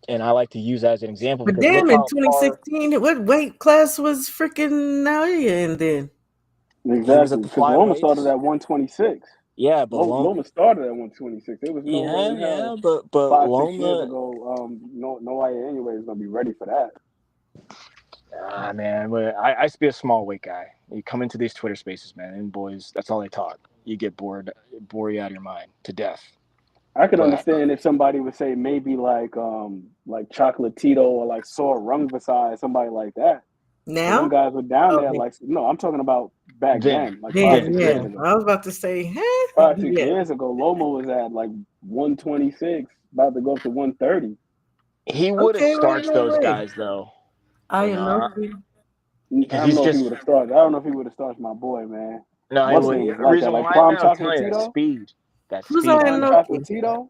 S7: And I like to use that as an example
S2: But
S7: because look
S2: damn, in
S7: how far
S2: 2016, what weight class was freaking Naya in then?
S7: he was
S6: Exactly,
S7: at the
S6: because Loma started
S7: flyweights.
S6: at 126.
S7: Yeah, but
S6: Loma started at 126. There was no way in hell
S7: but
S6: 5-6 years
S7: Loma.
S6: ago, no way anyway is gonna be ready for that.
S7: Ah, man, but I used to be a small weight guy. You come into these Twitter spaces, man, and boys, that's all they talk. You get bore you out of your mind to death.
S6: I could
S7: But
S6: understand if somebody would say maybe like Chocolatito or like Saw Rungvisai, somebody like that. So them
S2: Now?
S6: guys were down there
S2: Okay.
S6: like, no, I'm talking about back then, like five,
S2: Then,
S6: six
S2: yeah.
S6: years ago.
S2: I was about to say, huh?
S6: 5-6
S2: Yeah.
S6: years ago, Loma was at like 126, about to go up to 130.
S7: he would have
S2: Okay,
S7: starched those
S2: wait.
S7: guys though.
S2: I
S7: You
S2: am
S7: know,
S2: not.
S6: I
S7: because
S6: don't
S7: he's
S6: know if he
S7: just
S6: would have started. I don't know if he would have started my boy, man.
S7: no. He
S6: What's his
S7: would.
S6: name was
S7: The
S6: like that,
S7: reason
S6: like
S7: why,
S6: Prime
S7: man, I'm telling you,
S6: Chocolatito.
S7: that
S2: Who's
S7: speed,
S6: Prime
S7: man.
S2: Inoki?
S6: Chocolatito.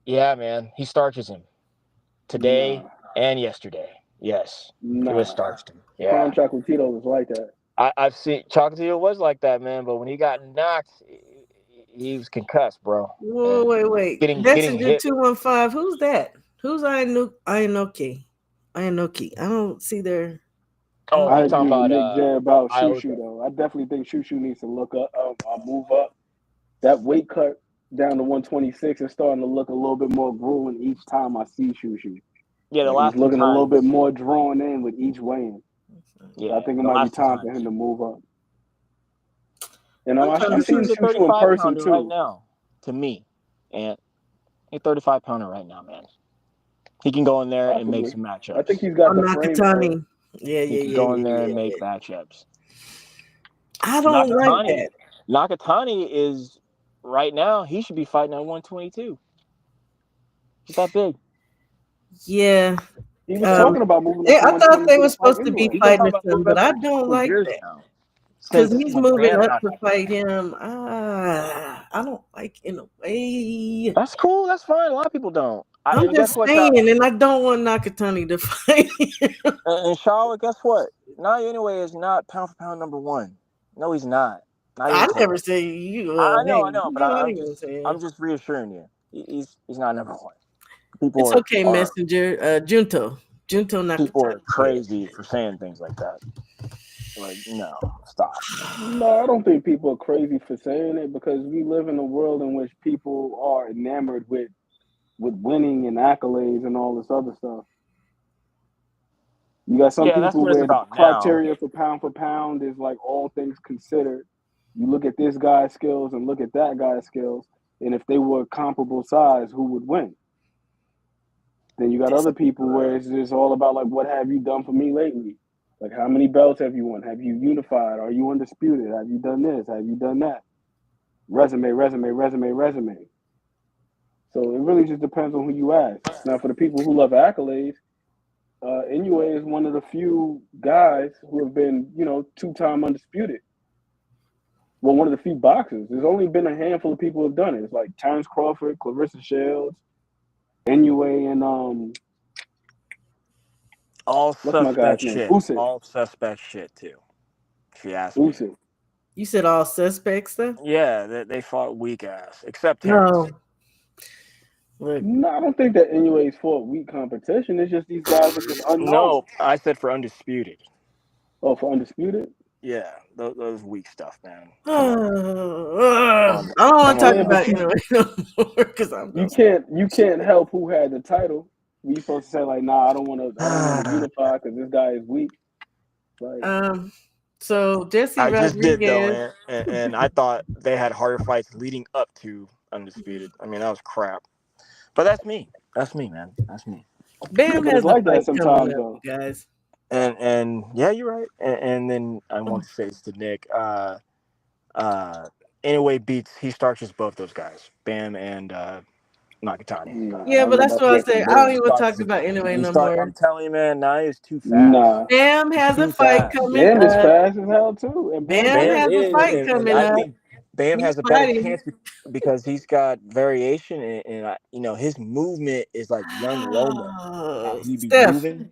S7: Yeah, man, he starches him today
S6: Nah,
S7: and yesterday. Yes, he was
S6: nah.
S7: starched him.
S6: Prime
S7: Yeah,
S6: Chocolatito was like that.
S7: I've seen Chocolatito was like that, man. But when he got knocked, he was concussed, bro,
S2: Whoa,
S7: and
S2: wait.
S7: getting
S2: Messenger
S7: hit.
S2: 215. Who's that? Who's Inoki? Inoki. I don't see their. I
S7: Oh,
S2: don't.
S6: I
S7: you talking
S6: agree with
S7: about
S6: Nick J about Shushu
S7: Iota?
S6: though. I definitely think Shushu needs to look up, move up. That weight cut down to 126 is starting to look a little bit more grueling each time I see Shushu.
S7: Yeah, the
S6: Like he's
S7: last two
S6: looking a little bit
S7: times.
S6: more drawn in with each weigh-in. So
S7: Yeah,
S6: I think it
S7: the
S6: might be
S7: last two
S6: time for him
S7: times.
S6: to move up. And
S2: I'm trying to
S6: I've seen
S7: Shushu's a
S6: Shushu in
S7: 35
S6: person
S7: pounder right
S6: too.
S7: now, to me, and a 35 pounder right now, man. He can go in there and make
S6: Possibly.
S7: some
S6: I think
S7: matchups.
S6: he's got
S2: I'm
S6: the frame for it.
S2: Nakatani. Yeah.
S7: He can go in there and make matchups.
S2: I don't like
S7: Nakatani,
S2: that.
S7: Nakatani is right now. He should be fighting at 122. He's that big.
S2: Yeah.
S6: He was talking about moving up to
S2: I thought they
S6: 122
S2: were
S6: to fight
S2: supposed to be
S6: anyway.
S7: He's been
S2: fighting
S7: talking
S2: or
S7: about
S2: something,
S7: moving
S2: but
S7: up
S2: I
S7: for a
S2: don't
S7: couple of
S2: like
S7: years
S2: that
S7: now.
S2: because
S7: Since
S2: he's
S7: when
S2: moving
S7: Van
S2: up
S7: got
S2: to
S7: there.
S2: fight him. I don't like in a way.
S7: That's cool. That's fine. A lot of people don't.
S2: I'm
S7: And guess
S2: just
S7: what,
S2: saying, and I don't want Nakatani to fight him.
S7: And Charlotte, guess what? Naya anyway is not pound for pound number one. No, he's not. Not even
S2: I
S7: close.
S2: never say you.
S7: I
S2: Hey,
S7: know,
S2: you
S7: but
S2: know what I'm gonna say.
S7: I'm just reassuring you. He's not number one. People
S2: It's okay,
S7: are
S2: Messenger. Junto. Junto
S7: people are
S2: Nakatani.
S7: crazy for saying things like that. Like, no, stop.
S6: No, I don't think people are crazy for saying it because we live in a world in which people are enamored with winning and accolades and all this other stuff. You got some
S7: Yeah, that's
S6: people
S7: what it's
S6: where the
S7: about now.
S6: criteria for pound is like all things considered. You look at this guy's skills and look at that guy's skills, and if they were comparable size, who would win? Then you got other people where it's just all about like, what have you done for me lately? Like, how many belts have you won? Have you unified? Are you undisputed? Have you done this? Have you done that? Resume, resume, resume, resume. So it really just depends on who you ask. Now, for the people who love accolades, Inoue is one of the few guys who have been, 2-time undisputed. Well, one of the few boxers. There's only been a handful of people who have done it. It's like Terrence Crawford, Clarissa Shields, Inoue, and
S7: All
S6: what's my guy's
S7: suspect
S6: name?
S7: shit.
S6: Usyk.
S7: All suspect shit too. If you ask me.
S6: Usyk.
S2: You said all suspects though?
S7: Yeah, they fought weak ass, except Terrence.
S2: No. Look,
S6: No, I don't think that Inoue's fought weak competition. It's just these guys are just unknown.
S7: No, I said for undisputed.
S6: Oh, for undisputed.
S7: Yeah, those weak stuff, man. Come on,
S2: I
S7: come on,
S2: don't want
S7: come
S2: to talk
S7: on,
S6: Yeah,
S7: man.
S2: about
S6: but
S2: anyway no more because I'm
S6: you
S2: gonna.
S6: can't help who had the title. We supposed to say like, nah, I don't want to unify because this guy is weak. Like,
S2: Um. So Jesse
S7: I just did though,
S2: Rodriguez,
S7: and I thought they had harder fights leading up to undisputed. I mean, that was crap. But that's me. That's me, man. That's me.
S6: yeah,
S2: Bam
S6: but it's
S2: has a
S6: like that
S2: fight coming
S6: sometimes
S2: up,
S6: though.
S2: you guys.
S7: And yeah, you're right. And then I want to say this to Nick. Uh, anyway, beats he starches both those guys, Bam and Nakatani.
S6: Nah,
S2: Yeah,
S6: I don't
S2: but
S6: know
S2: that's
S6: about
S2: what I
S6: both
S2: say.
S6: them
S2: I don't
S6: boys.
S2: even talk about anyway
S7: He
S2: no
S7: start.
S2: more.
S7: I'm telling you, man. Now he's too fast.
S6: Nah,
S2: Bam
S7: He's
S2: has a
S7: too
S2: fight
S7: fast.
S2: coming
S6: Bam is
S2: up.
S6: fast as hell too, and Bam
S2: Bam
S7: Bam
S6: good.
S2: has a
S7: is,
S2: fight
S7: and
S2: coming
S7: I
S2: up.
S7: think Bam
S2: He's
S7: has a better
S2: fighting.
S7: chance because he's got variation, and his movement is like young Loma. How he be
S2: Steph,
S7: moving.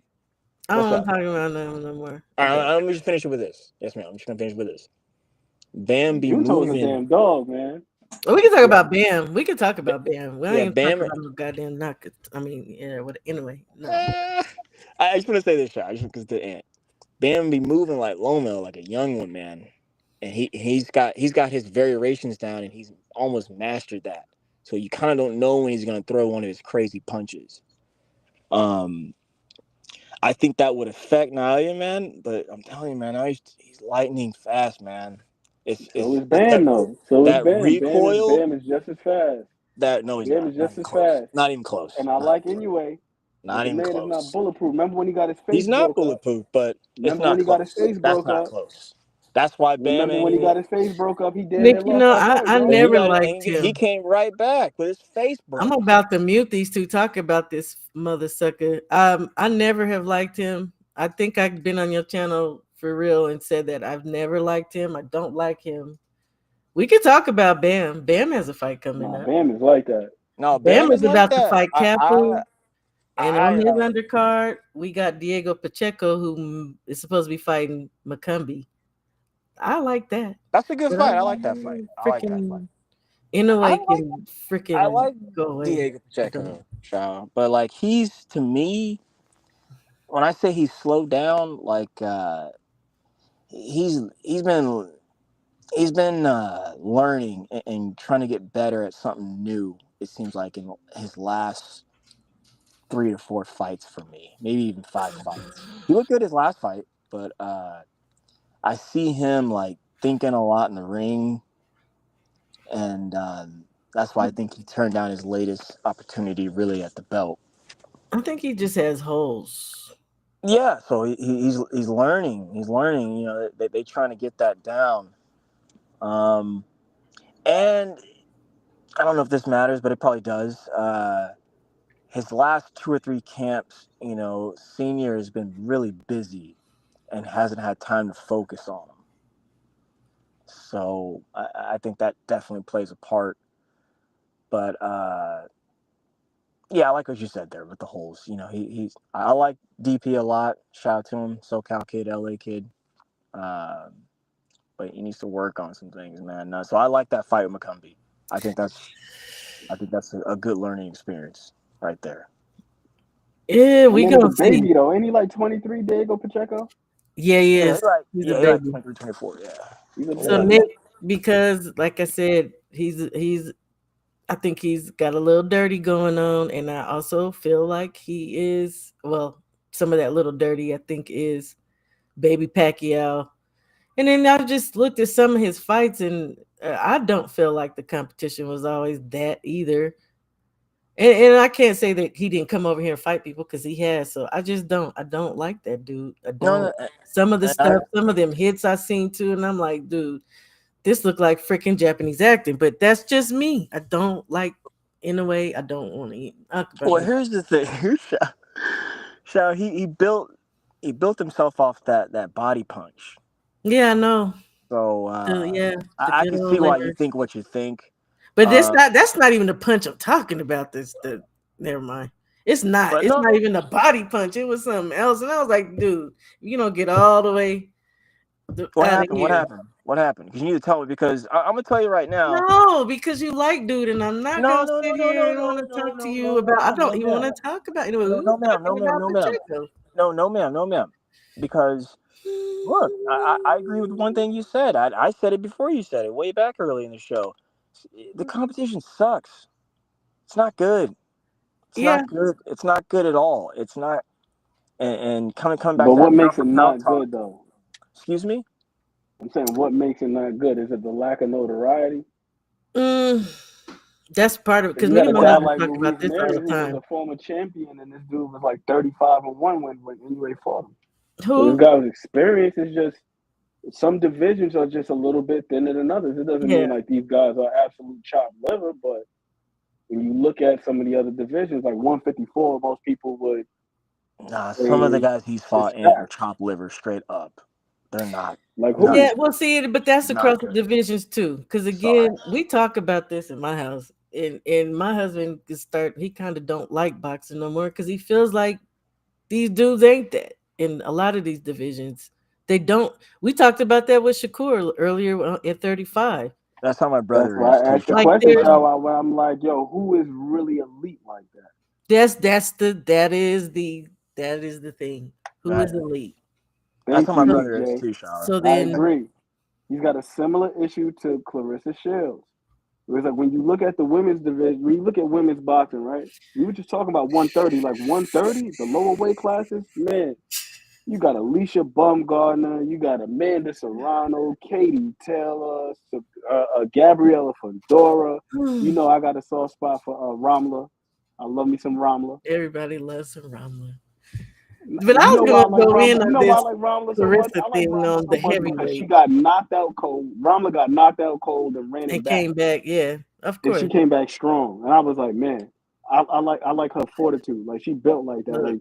S2: I
S7: What's
S2: don't want
S7: up?
S2: to talk about no more. Okay.
S7: Let me just finish it with this. Yes, ma'am. I'm just gonna finish with this. Bam be
S6: Junto's a
S7: moving.
S6: damn dog, man.
S2: Well, we can talk
S7: Yeah,
S2: about Bam. We can talk about Bam. We
S7: yeah.
S2: ain't talk
S7: Bam.
S2: about no goddamn knock. I mean, yeah. What? Anyway, no.
S7: I just want to say this, shot. Just because the end. Bam be moving like Loma, like a young one, man. And he's got his variations down, and he's almost mastered that. So you kind of don't know when he's gonna throw one of his crazy punches. Um, I think that would affect Nalia, man. But I'm telling you, man, now he's lightning fast, man.
S6: So is
S7: It's
S6: Bam though. So is
S7: that
S6: Bam.
S7: recoil.
S6: Bam is just as fast.
S7: That no, he's
S6: Bam
S7: not.
S6: is
S7: Not
S6: just
S7: even
S6: as
S7: close.
S6: fast.
S7: Not even close.
S6: And I
S7: Not
S6: like
S7: even close.
S6: anyway, but
S7: Not
S6: the
S7: even
S6: man is not
S7: close.
S6: bulletproof. Remember when he got his face
S7: He's not
S6: broke up?
S7: bulletproof, but it's
S6: Remember when
S7: not
S6: he got his
S7: close.
S6: face
S7: That's
S6: broke
S7: not
S6: up?
S7: close. That's why Bam
S6: Remember
S7: ain't
S6: when he
S7: even.
S6: got his face broke up? He damn
S2: Nick,
S6: near
S2: you
S6: lost
S2: know,
S6: that fight,
S2: I
S7: But
S6: bro.
S7: he
S2: never
S7: got
S2: liked
S7: he
S2: him.
S7: came right back with his face
S2: I'm
S7: broke.
S2: about to mute these two talk about this mother sucker. I never have liked him. I think I've been on your channel for real and said that I've never liked him. I don't like him. We could talk about Bam. Bam has a fight coming
S6: Nah,
S2: up.
S6: Bam is like that.
S7: No,
S2: Bam
S7: Bam
S2: is
S7: is like
S2: about to
S7: that.
S2: fight Capu. And on
S7: I
S2: his undercard, we got Diego Pacheco, who is supposed to be fighting McCumbee. I like that.
S7: That's a good
S2: But I
S7: fight. I like that fight. I like that fight.
S2: freaking Inoue
S7: I
S2: can
S7: like
S2: freaking go away.
S7: Diego
S2: I don't.
S7: Pacheco, child. But like he's to me, when I say he's slowed down, like he's he's been learning and trying to get better at something new. It seems like in his last 3 to 4 fights for me, maybe even 5 fights. He looked good his last fight, but I see him like thinking a lot in the ring, and that's why I think he turned down his latest opportunity really at the belt.
S2: I think he just has holes.
S7: Yeah, so he's learning. He's learning. They trying to get that down. And I don't know if this matters, but it probably does. His last 2 or 3 camps, senior has been really busy and hasn't had time to focus on them. So I think that definitely plays a part. But yeah, I like what you said there with the holes. I like DP a lot. Shout out to him, SoCal kid, LA kid. Um, but he needs to work on some things, man. So I like that fight with McCumbee. I think that's a good learning experience right there.
S2: Yeah,
S6: And
S2: we
S6: then it's a
S2: gonna see.
S6: baby though. Ain't he like 23, Diego Pacheco?
S2: Yeah, he
S7: Yeah,
S2: is. He's a
S7: he like
S2: baby.
S7: 23, 24. Yeah.
S6: He's a
S2: So
S7: Yeah.
S6: baby.
S2: Nick, because like I said, he's I think he's got a little dirty going on, and I also feel like he is some of that little dirty I think is baby Pacquiao. And then I've just looked at some of his fights, and I don't feel like the competition was always that either. And I can't say that he didn't come over here and fight people because he has. So I just don't. I don't like that dude. I
S7: No,
S2: don't.
S7: no,
S2: Some of the
S7: I,
S2: stuff, some of them hits I seen too, and I'm like, dude, this looked like freaking Japanese acting. But that's just me. I don't like. In a way, I don't want to talk about
S7: well,
S2: him.
S7: here's the thing. So he built himself off that body punch.
S2: Yeah, I know.
S7: So
S2: Yeah, the
S7: I
S2: good
S7: can
S2: old
S7: see why you
S2: liver.
S7: think what you think.
S2: But
S7: Uh,
S2: that's not even the punch I'm talking about. Never mind. It's not.
S7: but
S2: It's
S7: no,
S2: not
S7: no.
S2: even a body punch. It was something else. And I was like, dude, you don't get all the way
S7: What
S2: out of
S7: happened? What
S2: here.
S7: happened? What happened? Because you need to tell me. Because I'm gonna tell you right now.
S2: No, because you like dude, and I'm not
S7: No,
S2: gonna
S7: no, no,
S2: sit
S7: no,
S2: here
S7: no,
S2: and want
S7: no,
S2: to
S7: no,
S2: talk to
S7: no,
S2: you
S7: no,
S2: about. I
S7: ma'am,
S2: don't
S7: no,
S2: even want
S7: ma'am,
S2: to talk about. Anyway, we
S7: no,
S2: were
S7: no, ma'am, no,
S2: talking
S7: ma'am,
S2: about
S7: no, ma'am,
S2: Pacheco.
S7: no, ma'am, no, ma'am. Because look, I agree with one thing you said. I said it before you said it, way back early in the show. The competition sucks. It's not good. It's
S2: Yeah,
S7: not good. It's not good at all. It's not. And coming back
S6: But
S7: to
S6: what
S7: that pound
S6: makes
S7: for
S6: it
S7: pound
S6: not
S7: talk.
S6: good though?
S7: Excuse me.
S6: I'm saying what makes it not good? Is it the lack of notoriety?
S2: mm, that's part of it.
S6: Because
S2: Because
S6: you
S2: me
S6: got a
S2: and my
S6: guy
S2: husband
S6: like
S2: talk
S6: Luis
S2: about this all
S6: Mary
S2: the
S6: who was
S2: time.
S6: a former champion, and this dude was like 35-1 when anyway fought him. So this
S2: Who?
S6: guy's experience is just some divisions are just a little bit thinner than others. It doesn't
S2: Yeah,
S6: mean like these guys are absolute chopped liver, but when you look at some of the other divisions, like 154, most people would
S7: Nah, some of the
S6: say
S7: guys he's
S6: is
S7: fought in are
S6: stacked.
S7: chopped liver straight up. They're not.
S6: Like
S7: They're not
S2: yeah.
S6: who?
S7: good.
S2: Well, see, but that's
S7: Not
S2: across the
S7: good.
S2: divisions too. Because
S7: Sorry.
S2: again, we talk about this in my house, and my husband can start. He kind of don't like boxing no more because he feels like these dudes ain't that in a lot of these divisions. They don't. We talked about that with Shakur earlier at 35.
S7: That's how my
S6: That's
S7: brother
S6: why
S7: is
S6: I
S7: too,
S6: asked the
S2: Like
S7: Sean.
S6: question,
S2: there's
S6: Shao. Where I'm like, yo, who is really elite like that?
S2: that is the thing. Who is
S7: That,
S2: elite?
S7: that's how
S6: Thank
S7: my
S6: you,
S2: So
S7: brother is
S6: DJ.
S7: too, Sean.
S2: so
S6: I
S2: then
S6: agree. He's got a similar issue to Clarissa Shields. It was like when you look at the women's division, when you look at women's boxing, right? We were just talking about 130, like 130, the lower weight classes. Man, you got Alicia Baumgartner, you got Amanda Serrano, Katie Taylor, Gabriela Fondora. You know, I got a soft spot for Ramla. I love me some Ramla.
S2: everybody loves some Ramla. But I
S6: You
S2: was
S6: know why
S2: gonna
S6: I like
S2: go in
S6: Ramla? You
S2: on
S6: know why I
S2: this
S6: like Ramla so much?
S2: Clarissa
S6: I like
S2: thing
S6: Ramla
S2: on
S6: so
S2: the
S6: much because she
S2: heavyweight
S6: got knocked out cold. Ramla got knocked out cold and ran it
S2: and
S6: back,
S2: came back. Yeah, of
S6: and she
S2: course.
S6: came back strong. And I was like, man, I like her fortitude. Like she built like that.
S2: Look,
S6: Like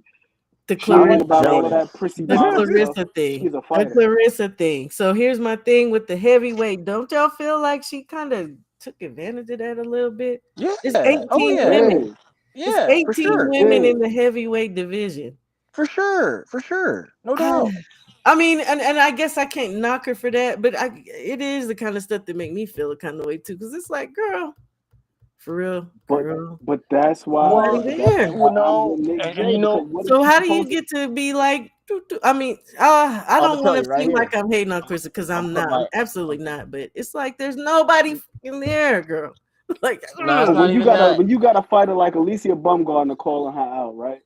S2: the
S6: she
S7: I
S6: ain't
S7: like
S2: Clarissa
S6: about all of
S7: Jonas.
S6: that prissy
S2: the
S6: Molly stuff.
S2: Clarissa thing.
S6: She's a
S2: The
S6: fighter.
S2: Clarissa thing. So here's my thing with the heavyweight. Don't y'all feel like she kind of took advantage of that a little bit? It's
S7: Yeah. Oh
S2: 18
S6: She
S7: yeah.
S2: women.
S6: did.
S2: It's
S7: Yeah. For
S2: 18
S7: sure.
S6: She
S2: women in
S6: did.
S2: the heavyweight division.
S7: For sure. For sure. No doubt.
S2: I mean, and I guess I can't knock her for that, but it is the kind of stuff that make me feel a kind of way too. Because it's like, girl, for real,
S6: But
S2: girl,
S6: but that's why
S2: nobody
S7: Well,
S6: but that's
S2: there.
S6: why
S7: well,
S6: I'm
S7: no,
S6: with Nick
S7: and
S6: J
S7: you
S6: because
S7: know,
S6: what is
S2: So
S6: she
S2: how do you
S6: supposed to
S2: get to be like? I mean, I
S7: I'm gonna
S2: don't
S7: tell
S2: want to
S7: you right
S2: seem like
S7: here.
S2: I'm hating on Krista because
S7: I'm
S2: I'm
S7: put
S2: not. I'm
S7: my.
S2: absolutely not. But it's like there's nobody in there, girl. Like,
S7: No, it's
S6: but
S7: not even that.
S6: when you got a fighter like Alicia Bumgarner calling her out, right?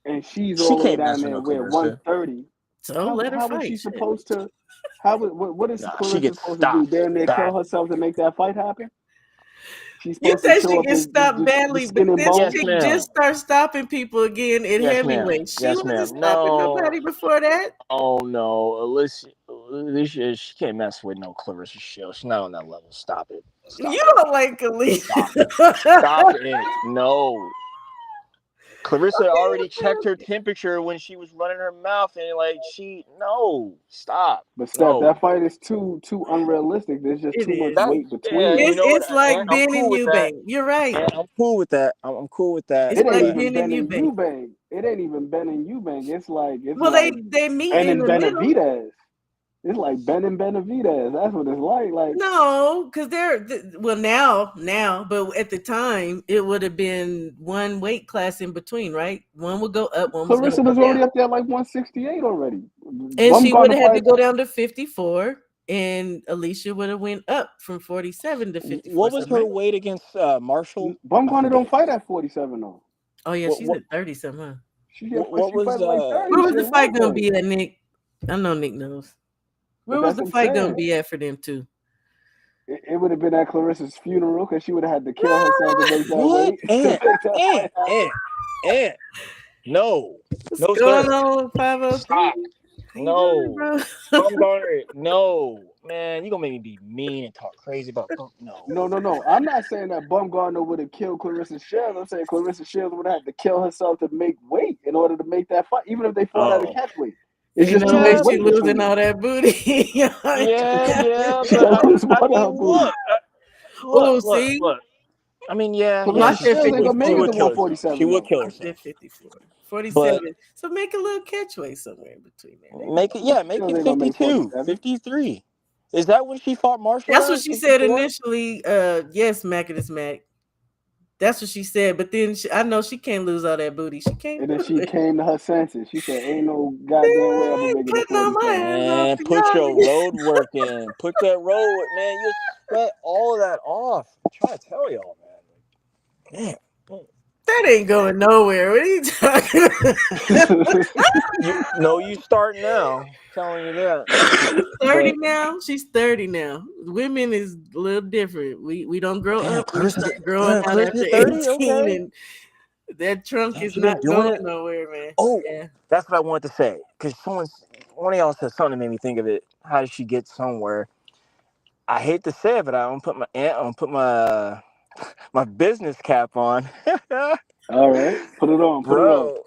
S6: And she's
S7: She
S6: all the way
S7: can't
S6: down
S7: mess with
S6: there
S7: no
S6: where
S7: Clarissa.
S6: 130.
S2: so let her
S6: How is
S2: fight.
S6: she
S2: Shit.
S6: supposed to? What is
S7: Nah, she
S6: Clarissa
S7: gets
S6: supposed to do?
S7: stopped
S6: Damn near kill
S7: badly.
S6: herself to make that fight happen? She's
S2: You
S6: supposed to
S2: said
S6: show
S2: she
S6: up
S2: gets
S6: as
S2: stopped
S6: the
S2: badly, but
S6: skin and
S2: this
S6: bone.
S7: Yes,
S2: chick
S7: ma'am.
S2: just started stopping people again in
S7: Yes, ma'am.
S2: heavyweight. She
S7: Yes,
S2: wasn't
S7: ma'am.
S2: stopping
S7: No,
S2: nobody before that.
S7: oh no, Alicia, she can't mess with no Clarissa Shields. She's not on that level. Stop it. Stop
S2: You
S7: it.
S2: don't like Alicia.
S7: Stop it. Stop it. No. Clarissa already checked her temperature when she was running her mouth, and like no, stop,
S6: But Steph,
S7: no.
S6: that fight is too unrealistic. There's just
S2: It
S6: too much
S2: is.
S7: That
S6: weight
S7: yeah,
S6: between
S7: and
S6: them.
S7: you know what?
S2: It's like
S7: And I'm
S2: Ben
S7: cool
S2: and
S7: with that.
S2: Eubank. You're right.
S7: And I'm cool with that. I'm cool with that.
S2: It's
S6: It ain't
S2: like
S7: But
S6: even
S2: Ben and
S6: Ben and
S2: Eubank.
S6: Eubank. It ain't even Ben and Eubank. It's
S2: Well,
S6: like
S2: they meet
S6: Ben
S2: in
S6: and
S2: the middle.
S6: Benavidez. It's like Ben and Benavidez. That's what it's like. Like
S2: No, because well now, but at the time it would have been one weight class in between, right? One would go up, one was going to
S6: Clarissa
S2: go
S6: was already
S2: down,
S6: up there like 168 already.
S2: and she would
S6: Bumgarner
S2: have had to
S6: fight.
S2: go down to 54, and Alicia would have went up from 47 to 54.
S7: What was
S2: So
S7: her weight against Marshall? I
S6: Bumgarner
S7: forget.
S6: don't fight at 47 though.
S2: oh yeah,
S7: What
S2: she's
S7: what
S2: at 30 something. Huh?
S7: what
S6: She
S7: was
S6: fighting like 30.
S2: Where was
S6: She
S2: the
S6: a
S2: fight going to
S6: lightweight.
S2: be at, Nick? I know Nick knows.
S6: But
S2: Where was
S6: that's
S2: the
S6: what I'm
S2: fight going to
S6: saying.
S2: be at for them two?
S6: It would have been at Clarissa's funeral because she would have had to kill herself to make that
S7: what?
S6: weight to make that fight happen.
S7: No,
S2: What's
S7: no,
S2: going
S7: sir.
S2: on, 503?
S7: Stop.
S2: How you doing,
S7: No.
S2: bro?
S7: Bumgarner, no. Man, you gonna make me be mean and talk crazy about no.
S6: No. I'm not saying that Bumgarner would have killed Clarissa Shields. I'm saying Clarissa Shields would have had to kill herself to make weight in order to make that fight, even if they fought at a
S7: Oh.
S6: catch weight. It's
S2: Ain't
S6: just
S2: no
S6: too
S2: way
S6: much
S2: she
S6: weight between
S2: losing
S6: them.
S2: all that booty.
S7: Yeah,
S6: She
S7: but
S6: gonna lose more
S7: I
S6: than her
S7: mean,
S6: booty.
S2: Oh, see?
S7: look. I mean, yeah,
S2: Well, I
S6: Clarissa
S2: said
S6: Shields ain't gonna
S7: she
S6: make it
S2: 54.
S6: to
S7: would kill herself.
S6: 147
S7: She would
S6: though.
S7: kill
S2: I said
S7: herself.
S2: 54. 47.
S7: But
S2: So make a little catchway somewhere in between there. There you
S7: make
S2: go.
S7: it,
S6: Clarissa
S7: make
S6: Shields
S7: it
S6: ain't gonna make
S7: 52,
S6: 47.
S7: 53. Is that when she fought Marshall
S2: That's what
S7: at
S2: she said
S7: 54?
S2: initially. Yes, Mac it is Mac. That's what she said. But then I know she can't lose all that booty. She can't
S6: And
S2: do
S6: then she
S2: it.
S6: came to her senses. She said, "Ain't no goddamn way I'm gonna make it to
S2: Cutting all my
S6: 47."
S2: hands off
S7: Man,
S2: for
S7: put
S2: y'all.
S7: your road work in. Put that road work, man. You'll sweat all of that off. I'm trying to tell y'all, man. Man.
S2: That ain't going nowhere. What are you talking about?
S7: You start now. I'm telling you that.
S2: 30
S7: But
S2: now. She's 30 now. Women is a little different. We don't grow
S7: damn,
S2: up. We
S7: Clarissa
S2: start
S7: get
S2: growing out
S7: Clarissa
S2: after
S7: get 30.
S2: 18,
S7: Okay,
S2: and that trunk
S7: damn,
S2: is
S7: she been
S2: not
S7: doing
S2: going
S7: it.
S2: nowhere, man.
S7: Oh,
S2: Yeah.
S7: that's what I wanted to say. Because one of y'all said something that made me think of it. How did she get somewhere? I hate to say it, but I'm gonna put my business cap on.
S6: All right, put it on. Put it on.
S7: Bro,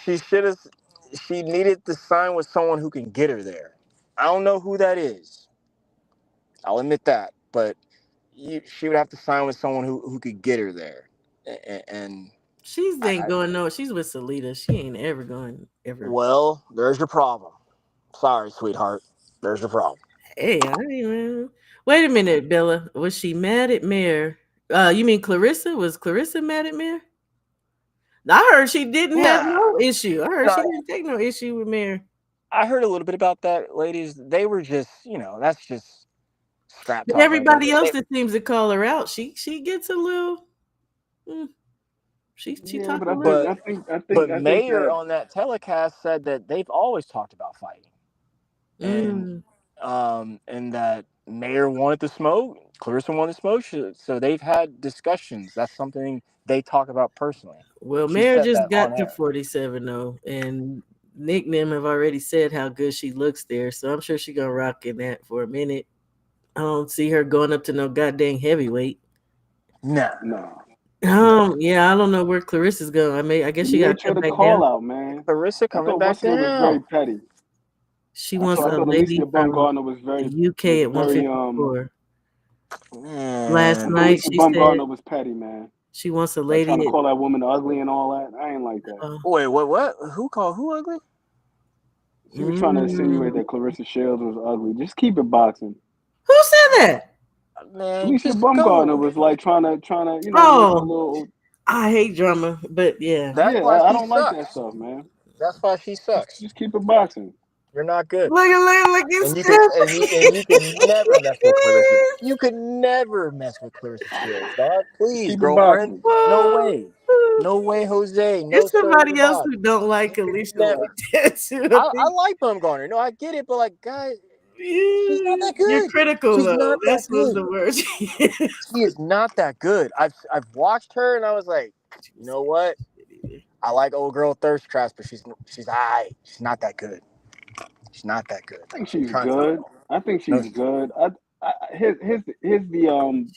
S7: she should have. She needed to sign with someone who can get her there. I don't know who that is. I'll admit that, but she would have to sign with someone who could get her there. And
S2: She's ain't
S7: I,
S2: going nowhere. She's with Salita. She ain't ever going ever.
S7: well, there's your problem. Sorry, sweetheart. There's your problem.
S2: Hey, I ain't even. Wait a minute, Bella. Was she mad at Mare? You mean Clarissa? Was Clarissa mad at Mare? I heard she didn't have
S7: Nah,
S2: no issue. I heard she
S7: no,
S2: didn't take no issue with Mare.
S7: I heard a little bit about that, ladies. They were just, that's just scrap
S2: But
S7: talk right there.
S2: everybody else that seems to call her out, she gets a little. mm, she
S6: Yeah,
S2: talk
S6: but
S2: a little.
S7: But
S6: I think
S7: Mayor
S6: that
S7: on that telecast said that they've always talked about fighting, and
S2: Mm.
S7: and that Mayor wanted to smoke, Clarissa wanted to smoke, so they've had discussions. That's something they talk about personally.
S2: Well,
S7: She
S2: Mare
S7: said
S2: just
S7: that on
S2: got to
S7: air.
S2: 47 though, and Nick and them have already said how good she looks there, so I'm sure she's gonna rock in that for a minute. I don't see her going up to no goddamn heavyweight.
S7: Nah,
S6: no.
S2: Yeah, I don't know where Clarissa's going. I guess
S6: The
S2: she gotta
S6: nature of
S2: come
S6: the
S2: back
S6: call
S2: down.
S6: out, man.
S7: Clarissa
S6: I
S7: coming
S6: thought
S7: back
S6: what's her name was very
S7: down.
S2: She
S6: petty.
S2: wants
S6: I
S2: a
S6: thought
S2: lady
S6: Alicia
S2: from
S6: Bumgarner
S2: the
S6: was
S2: UK at
S6: very
S2: 154. Last
S6: I
S7: Man,
S6: thought
S2: night
S6: Alicia
S2: she said
S6: Bumgarner was petty, man.
S2: she wants a
S6: Like
S2: lady
S6: trying to
S2: at
S6: call that woman ugly and all that. I ain't like that.
S7: wait, what? Who called who ugly?
S6: She was trying to insinuate
S2: mm,
S6: that Clarissa Shields was ugly. Just keep it boxing.
S2: who said that?
S7: Man,
S6: Alicia
S7: just
S6: Bumgarner
S7: go.
S6: was like trying to make her
S2: Oh,
S6: little.
S2: I hate drama, but yeah.
S7: That's
S6: Yeah,
S7: why
S6: I
S7: she
S6: don't like that
S7: sucks.
S6: stuff, man.
S7: That's why she sucks.
S6: Just keep it boxing.
S7: You're not good.
S2: Look at
S7: And you can never mess with Clarissa.
S2: Steph.
S7: You can never mess with Clarissa Shields, dog.
S6: Just
S7: Please,
S6: keep it
S7: girlfriend.
S6: boxing.
S7: No way. No way, Jose. No
S2: It's
S7: sir,
S2: somebody else
S7: goodbye.
S2: who don't like
S7: You can
S2: Alicia like
S7: never.
S2: that too. I
S7: I
S2: think
S7: like Bumgarner. No, I get it, but like, guys, she's not that
S2: you're
S7: good.
S2: critical
S7: She's
S2: though.
S7: not that
S2: That's was
S7: good.
S2: the word.
S7: She is not that good. I've watched her and I was like, you know what? I like old girl thirst traps, but she's alright. She's not that good. She's not that good.
S6: I think
S7: I'm
S6: she's
S7: trying to tell
S6: good.
S7: y'all.
S6: I think
S7: No,
S6: she's good. Here's the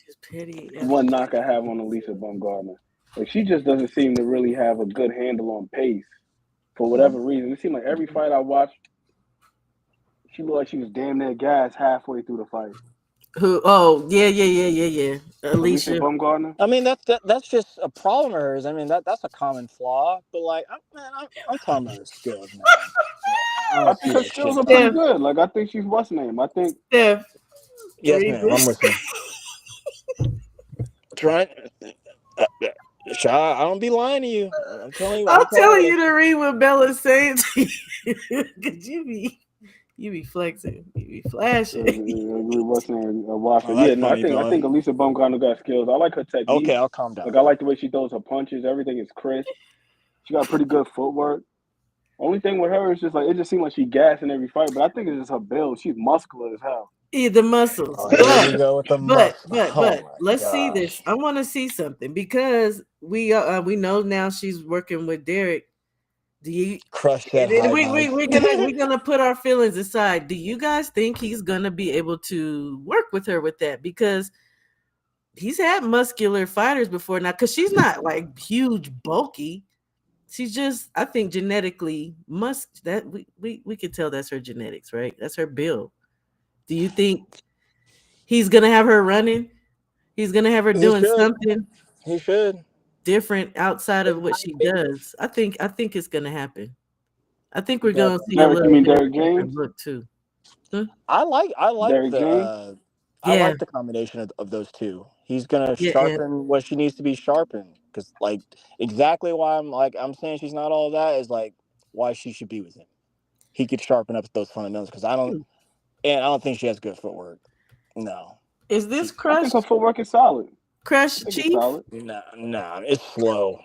S2: She's petty after.
S6: one knock I have on Alicia Bumgarner. Like she just doesn't seem to really have a good handle on pace for whatever reason. It seemed like every fight I watched, she looked like she was damn near gassed halfway through the fight.
S2: Who? Oh, yeah.
S6: Alicia
S2: Alicia.
S6: Bumgarner.
S7: I mean that's just a problem of hers. I mean that's a common flaw. But like, I'm talking about her skills, man.
S6: I think her
S7: Yeah,
S6: skills
S7: shit.
S6: are pretty
S2: Steph,
S6: good. Like I think she's what's name. I think
S2: Steph,
S7: Yes,
S2: read
S7: ma'am. I'm
S2: this.
S7: listening. Trying. I don't be lying to you. I'm telling you.
S2: I'm
S7: I'm telling
S2: telling
S7: you.
S2: you to read what Bella's saying to you. Cause you be flexing, you be flashing.
S6: what's name Washer.
S7: Oh,
S6: Yeah,
S7: that's
S6: no, I
S7: funny,
S6: think I
S7: Bella.
S6: think Elisa Baumgartner got skills. I like her
S7: Okay,
S6: technique.
S7: I'll calm down.
S6: Like I like the way she throws her punches. Everything is crisp. She got pretty good footwork. Only thing with her is just like it just seemed like she gassed in every fight, but I think it's just her build. She's muscular as hell.
S2: Yeah, the muscles,
S7: Oh, here we go with the muscle. Oh
S2: but
S7: my
S2: let's see this.
S7: gosh.
S2: I want to see something because we know now she's working with Derek. Do you?
S7: Crush that
S2: And then
S7: high vibe.
S2: we're gonna put our feelings aside. Do you guys think he's gonna be able to work with her with that? Because he's had muscular fighters before now. Because she's not like huge, bulky. She's just, I think, genetically that we could tell that's her genetics, right? That's her build. Do you think he's gonna have her running? He's gonna have her
S7: He
S2: doing
S7: should.
S2: something
S7: He should.
S2: different outside
S7: It
S2: of what she
S7: might be.
S2: does. I think it's gonna happen. I think we're
S7: That
S2: gonna see a
S6: Derek, you
S2: little
S6: mean
S2: bit of
S6: Derek
S2: a different
S6: James?
S2: look too. Huh?
S7: I like
S6: Derek
S7: the
S6: James?
S7: I
S2: Yeah,
S7: like the combination of those two. He's gonna
S2: yeah, and
S7: sharpen what she needs to be sharpened. Because like exactly why I'm saying she's not all that is like why she should be with him. He could sharpen up those fundamentals because I don't think she has good footwork. No.
S2: is
S7: She
S2: this
S6: I think her
S2: Crush
S6: footwork is solid. I
S2: Crush
S6: think it's
S2: Chief?
S6: solid.
S7: no, it's slow.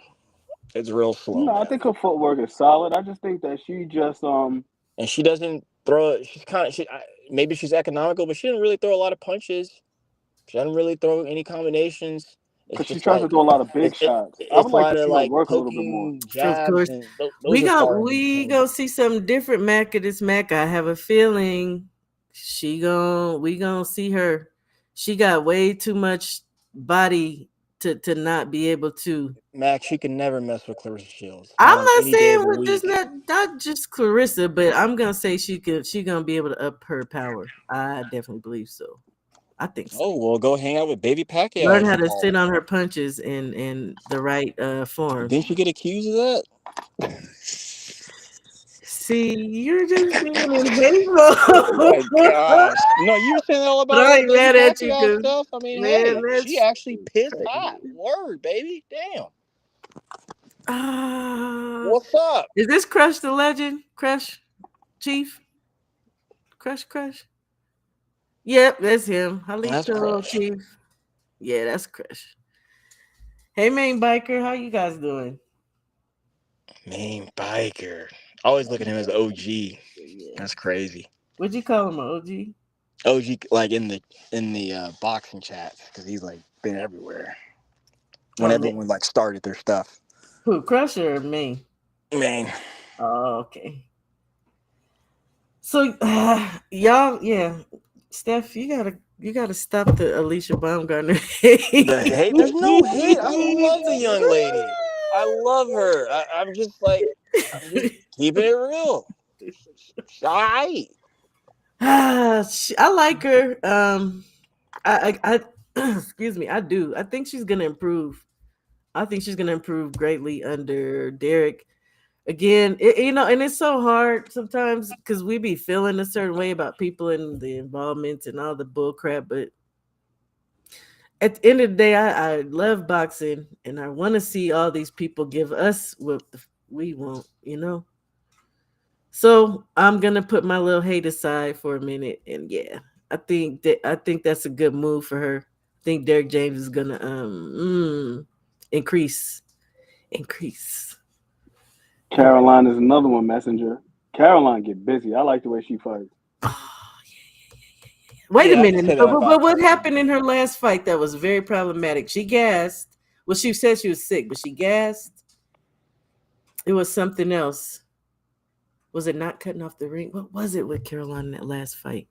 S7: It's real slow,
S6: No, I
S7: man.
S6: think her footwork is solid. I just think that she just
S7: And she doesn't throw it. She's kind of maybe she's economical, but she doesn't really throw a lot of punches. She doesn't really throw any combinations. It's
S6: because she
S7: just
S6: tries to
S7: like
S6: throw a lot of big
S7: it's it,
S6: shots. I
S7: it's
S6: would
S7: a
S6: like
S7: lot
S6: to
S7: of
S6: see her
S7: like
S6: work a little bit more.
S7: poking
S2: Of
S7: jabs,
S2: course,
S7: and those are far in
S2: we
S7: between.
S2: gonna see something different. Mac at this Mac. I have a feeling we gonna see her. She got way too much body to not be able to.
S7: Max, she can never mess with Clarissa Shields.
S2: I'm
S7: Not on
S2: not
S7: any day
S2: saying
S7: of the
S2: we're just
S7: week.
S2: not just Clarissa, but I'm gonna say she gonna be able to up her power. I definitely believe so. I think so.
S7: Oh well, go hang out with Baby Pacquiao,
S2: Learn
S7: as
S2: how
S7: you
S2: to
S7: call
S2: sit
S7: him.
S2: on her punches in the right form.
S7: Didn't she get accused of that?
S2: See, you're just being
S7: Oh
S2: hateful.
S7: my gosh! No, you were saying all
S2: But
S7: about
S2: I
S7: the
S2: ain't
S7: Baby
S2: mad at you
S7: Pacquiao
S2: because,
S7: stuff. I mean,
S2: man,
S7: hey, she
S2: that's
S7: actually pissed hot.
S2: crazy.
S7: Word, baby. Damn.
S2: Ah,
S7: What's up?
S2: is this Crush the Legend? Crush Chief? Crush? Yep, that's him.
S7: That's
S2: Halito
S7: Crush.
S2: Chief. Yeah, that's Crush. Hey, main biker, how you guys doing?
S7: Main biker. I always look at him as OG.
S2: Yeah.
S7: That's crazy.
S2: What'd you call him, OG?
S7: OG, like in the boxing chats, because he's like been everywhere when
S2: Oh, man.
S7: everyone like started their stuff.
S2: Who, Crush or me?
S7: Man,
S2: Oh, okay. So, y'all, yeah, Steph, you gotta stop the Alicia Baumgartner.
S7: the hate. There's no hate. I love the young lady. I love her. I'm just keeping it real. She's all right.
S2: I like her. Excuse me. I do. I think she's gonna improve. I think she's gonna improve greatly under Derek. Again, and it's so hard sometimes because we be feeling a certain way about people and the involvement and all the bull crap. But at the end of the day, I love boxing and I want to see all these people give us what we want. So I'm gonna put my little hate aside for a minute, and yeah, I think that's a good move for her. I think Derek James is gonna increase. All right.
S6: Caroline is another one. Messenger. Caroline get busy. I like the way she fights.
S2: Wait a
S7: Yeah, I can say
S2: minute,
S7: that
S2: but
S7: about
S2: what
S7: her.
S2: happened in her last fight that was very problematic? She gassed. Well, she said she was sick, but she gassed. It was something else. Was it not cutting off the ring? What was it with Caroline in that last fight?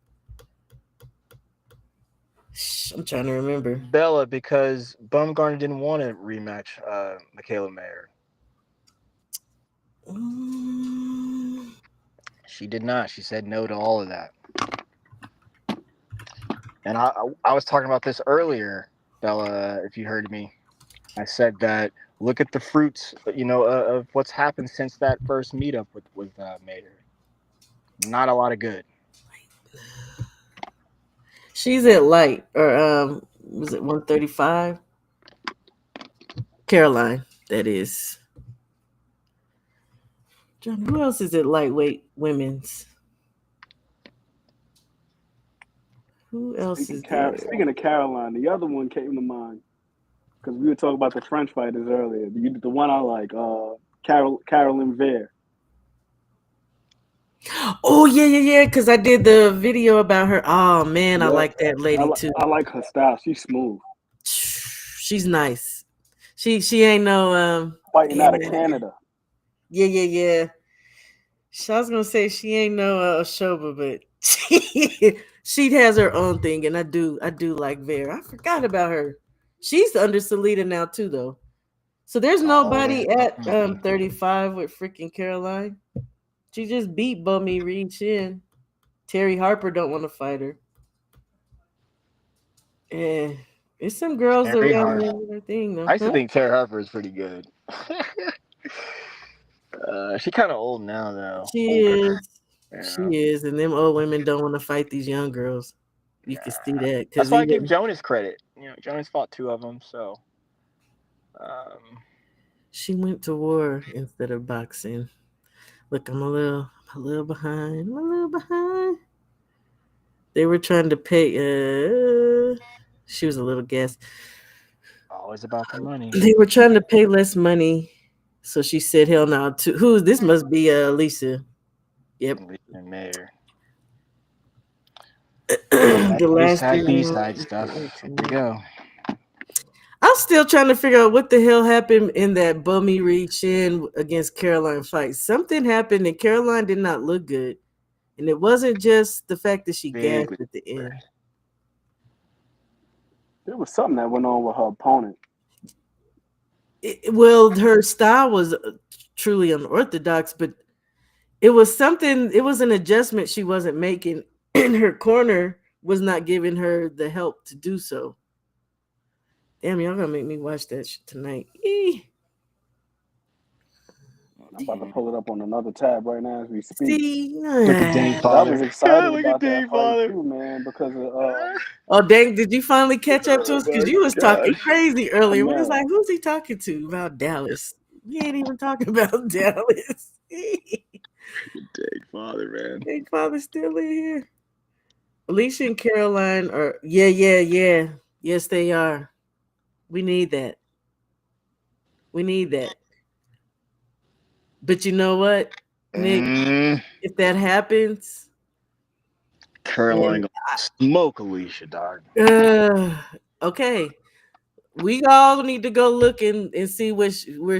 S2: I'm trying to remember.
S7: Bella, because Bumgarner didn't want to rematch Michaela Mayer.
S2: Mm,
S7: She did not. She said no to all of that. And I was talking about this earlier, Bella, if you heard me. I said that look at the fruits, of what's happened since that first meetup with Mayer. Not a lot of good.
S2: She's at light, or was it 135? Caroline, that is. Johnny, who else is at lightweight women's? Who else is there?
S6: Speaking of Caroline, the other one came to mind because we were talking about the French fighters earlier. The one I like, Carolyn Ver.
S2: Oh yeah. Because I did the video about her. Oh man, I
S6: Yep.
S2: like that lady too.
S6: I like her style. She's smooth.
S2: She's nice. She ain't no
S6: Fighting out of Canada.
S2: Yeah. I was gonna say she ain't no Shoba, but she has her own thing, and I do like Vera. I forgot about her. She's under Salita now too, though. So there's nobody at 35 with freaking Caroline. She just beat Bummy Reed Shin. Terry Harper don't want to fight her. Yeah, it's some girls
S7: Terry
S2: around
S7: Harper.
S2: there with her thing though.
S7: I used to think Terry Harper is pretty good. She kind of old now, though.
S2: She
S7: Older.
S2: is. She is, and them old women don't want to fight these young girls. You can see that
S7: That's
S2: because
S7: why I give Jonas credit. Jonas fought 2 of them, so.
S2: She went to war instead of boxing. Look, I'm a little behind. They were trying to pay. She was a little gas.
S7: Always about the money.
S2: They were trying to pay less money, so she said, "Hell no." To who? This must be Lisa. Yep.
S7: And Mayor.
S2: The last
S7: B-side stuff. Here we go.
S2: I'm still trying to figure out what the hell happened in that Bummy Reed Shin against Caroline fight. Something happened and Caroline did not look good. And it wasn't just the fact that she gassed at the end.
S6: There was something that went on with her opponent.
S2: Well, her style was truly unorthodox, but it was something, it was an adjustment she wasn't making, and her corner was not giving her the help to do so. Damn, y'all gonna make me watch that shit tonight.
S6: I'm about to pull it up on another tab right now as we speak.
S2: See,
S7: Look at Dang Father.
S6: I was excited
S7: Look
S6: about
S7: at Dang
S6: that
S7: Father.
S6: fight too, man, because of
S2: oh dang, did you finally catch up to us? Because you was talking crazy earlier. We was like, who's he talking to about Dallas? We ain't even talking about Dallas.
S7: Dang Father, man.
S2: Dang Father's still in here. Alicia and Caroline are yeah. Yes, they are. We need that. But you know what, Nick? If that happens,
S7: Caroline gonna smoke Alicia, dog.
S2: Okay. We all need to go look and see where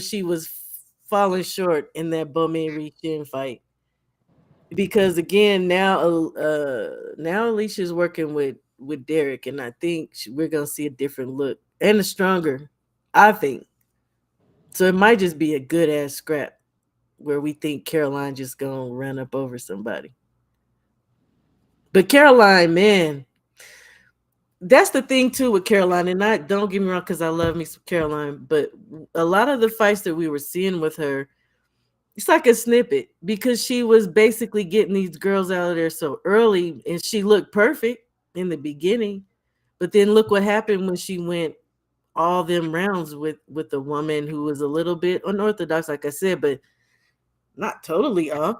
S2: she was falling short in that Bummy Reed Shin fight. Because again, now Alicia's working with Derek, and I think we're gonna see a different look and a stronger. I think so. It might just be a good ass scrap where we think Caroline just gonna run up over somebody. But Caroline, man, that's the thing too with Caroline, and don't get me wrong, because I love me some Caroline, but a lot of the fights that we were seeing with her, it's like a snippet because she was basically getting these girls out of there so early, and she looked perfect in the beginning, but then look what happened when she went all them rounds with a woman who was a little bit unorthodox, like I said, but not totally off.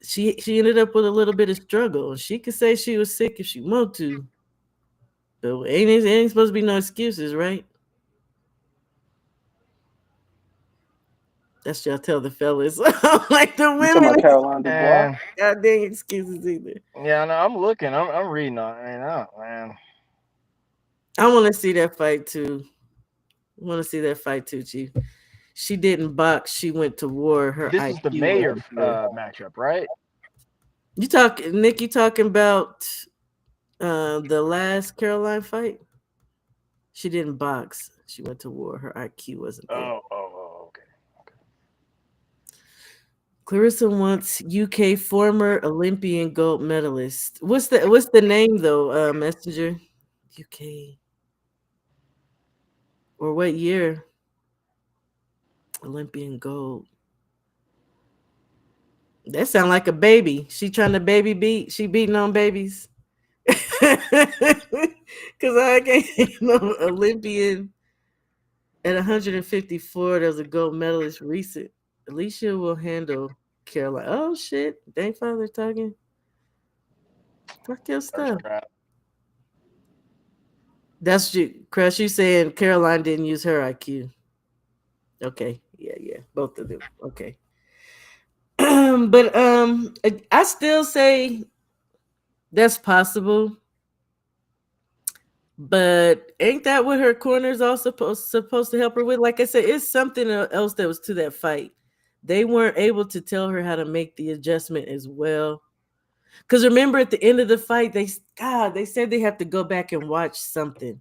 S2: She ended up with a little bit of struggle. She could say she was sick if she wanted to, but ain't supposed to be no excuses, right? That's y'all tell the fellas. Like the women.
S6: You talking about Caroline Dubois?
S2: God dang excuses either.
S7: Yeah, no, I'm looking. I'm reading on it. Man.
S2: I want to see that fight too. Chief. She didn't box. She went to war. Her
S7: this
S2: IQ
S7: is the Mayor matchup, right?
S2: You talking about the last Caroline fight? She didn't box. She went to war. Her IQ wasn't there.
S7: Okay.
S2: Clarissa wants UK former Olympian gold medalist. What's the name though, Messenger? UK. Or what year? Olympian gold. That sound like a baby. She trying to baby beat. She beating on babies. Cause I can't no Olympian at 154. There's a gold medalist recent. Alicia will handle Caroline. Oh shit! Dang father talking. Fuck your
S7: First
S2: stuff.
S7: crap.
S2: That's you, Crush. You saying Caroline didn't use her IQ? Okay, yeah, both of them. Okay, but I still say that's possible. But ain't that what her corners all supposed to help her with? Like I said, it's something else that was to that fight. They weren't able to tell her how to make the adjustment as well. Because remember, at the end of the fight, they said they have to go back and watch something,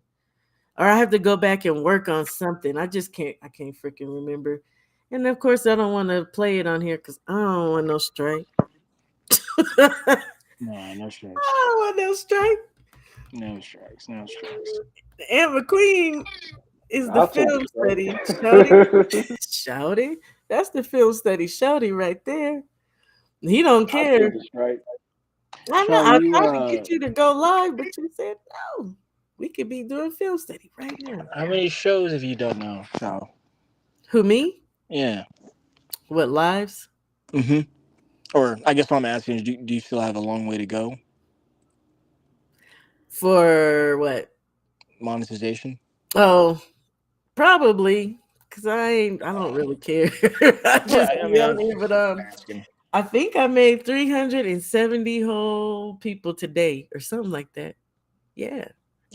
S2: or I have to go back and work on something. I can't freaking remember. And of course, I don't want to play it on here because I don't want no strike. I
S7: No strikes.
S2: don't want no strike.
S7: No strikes. No strikes.
S2: Anne McQueen is the
S6: I'll take
S2: film
S6: it, bro.
S2: study. Shouty. Shouty. That's the film study. Shouty right there. He don't
S6: I'll take
S2: care.
S6: the strike.
S2: I know.
S7: Shawty,
S2: I
S7: you
S2: tried to get you to go live, but you said no. We could be doing film study right now.
S7: how many shows have you done now? So
S2: Who, me?
S7: yeah.
S2: What, lives?
S7: Mm-hmm. Or I guess what I'm asking is, do you still have a long way to go?
S2: For what?
S7: Monetization?
S2: Oh, probably. Cause I don't really care. I just
S7: Right. I
S2: be
S7: mean,
S2: on
S7: I'm
S2: here, but
S7: asking.
S2: I think I made 370 whole people today or something like that. Yeah.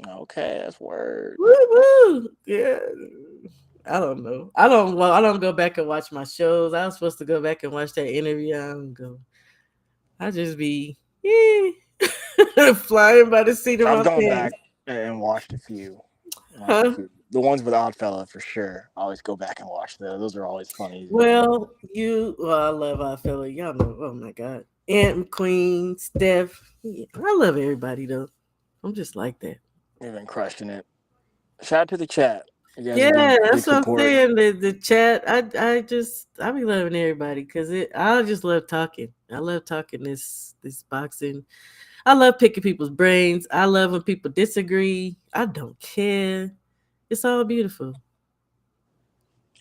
S7: Okay, that's word.
S2: Woo woo. Yeah. I don't know. I don't go back and watch my shows. I was supposed to go back and watch that interview. I don't go. I just be flying by the seat of
S7: I've
S2: my
S7: gone
S2: pants.
S7: back and watched a few.
S2: Huh?
S7: The ones with Oddfella for sure. I always go back and watch those. Those are always funny.
S2: Well, I love our fella. Y'all know. Oh my God. Aunt Queen, Steph. Yeah, I love everybody though. I'm just like that.
S7: We've been crushing it. Shout out to the chat. You guys are
S2: Yeah,
S7: big
S2: that's what I'm
S7: support.
S2: saying. The chat, I be loving everybody because I just love talking. I love talking this boxing. I love picking people's brains. I love when people disagree. I don't care. It's all beautiful.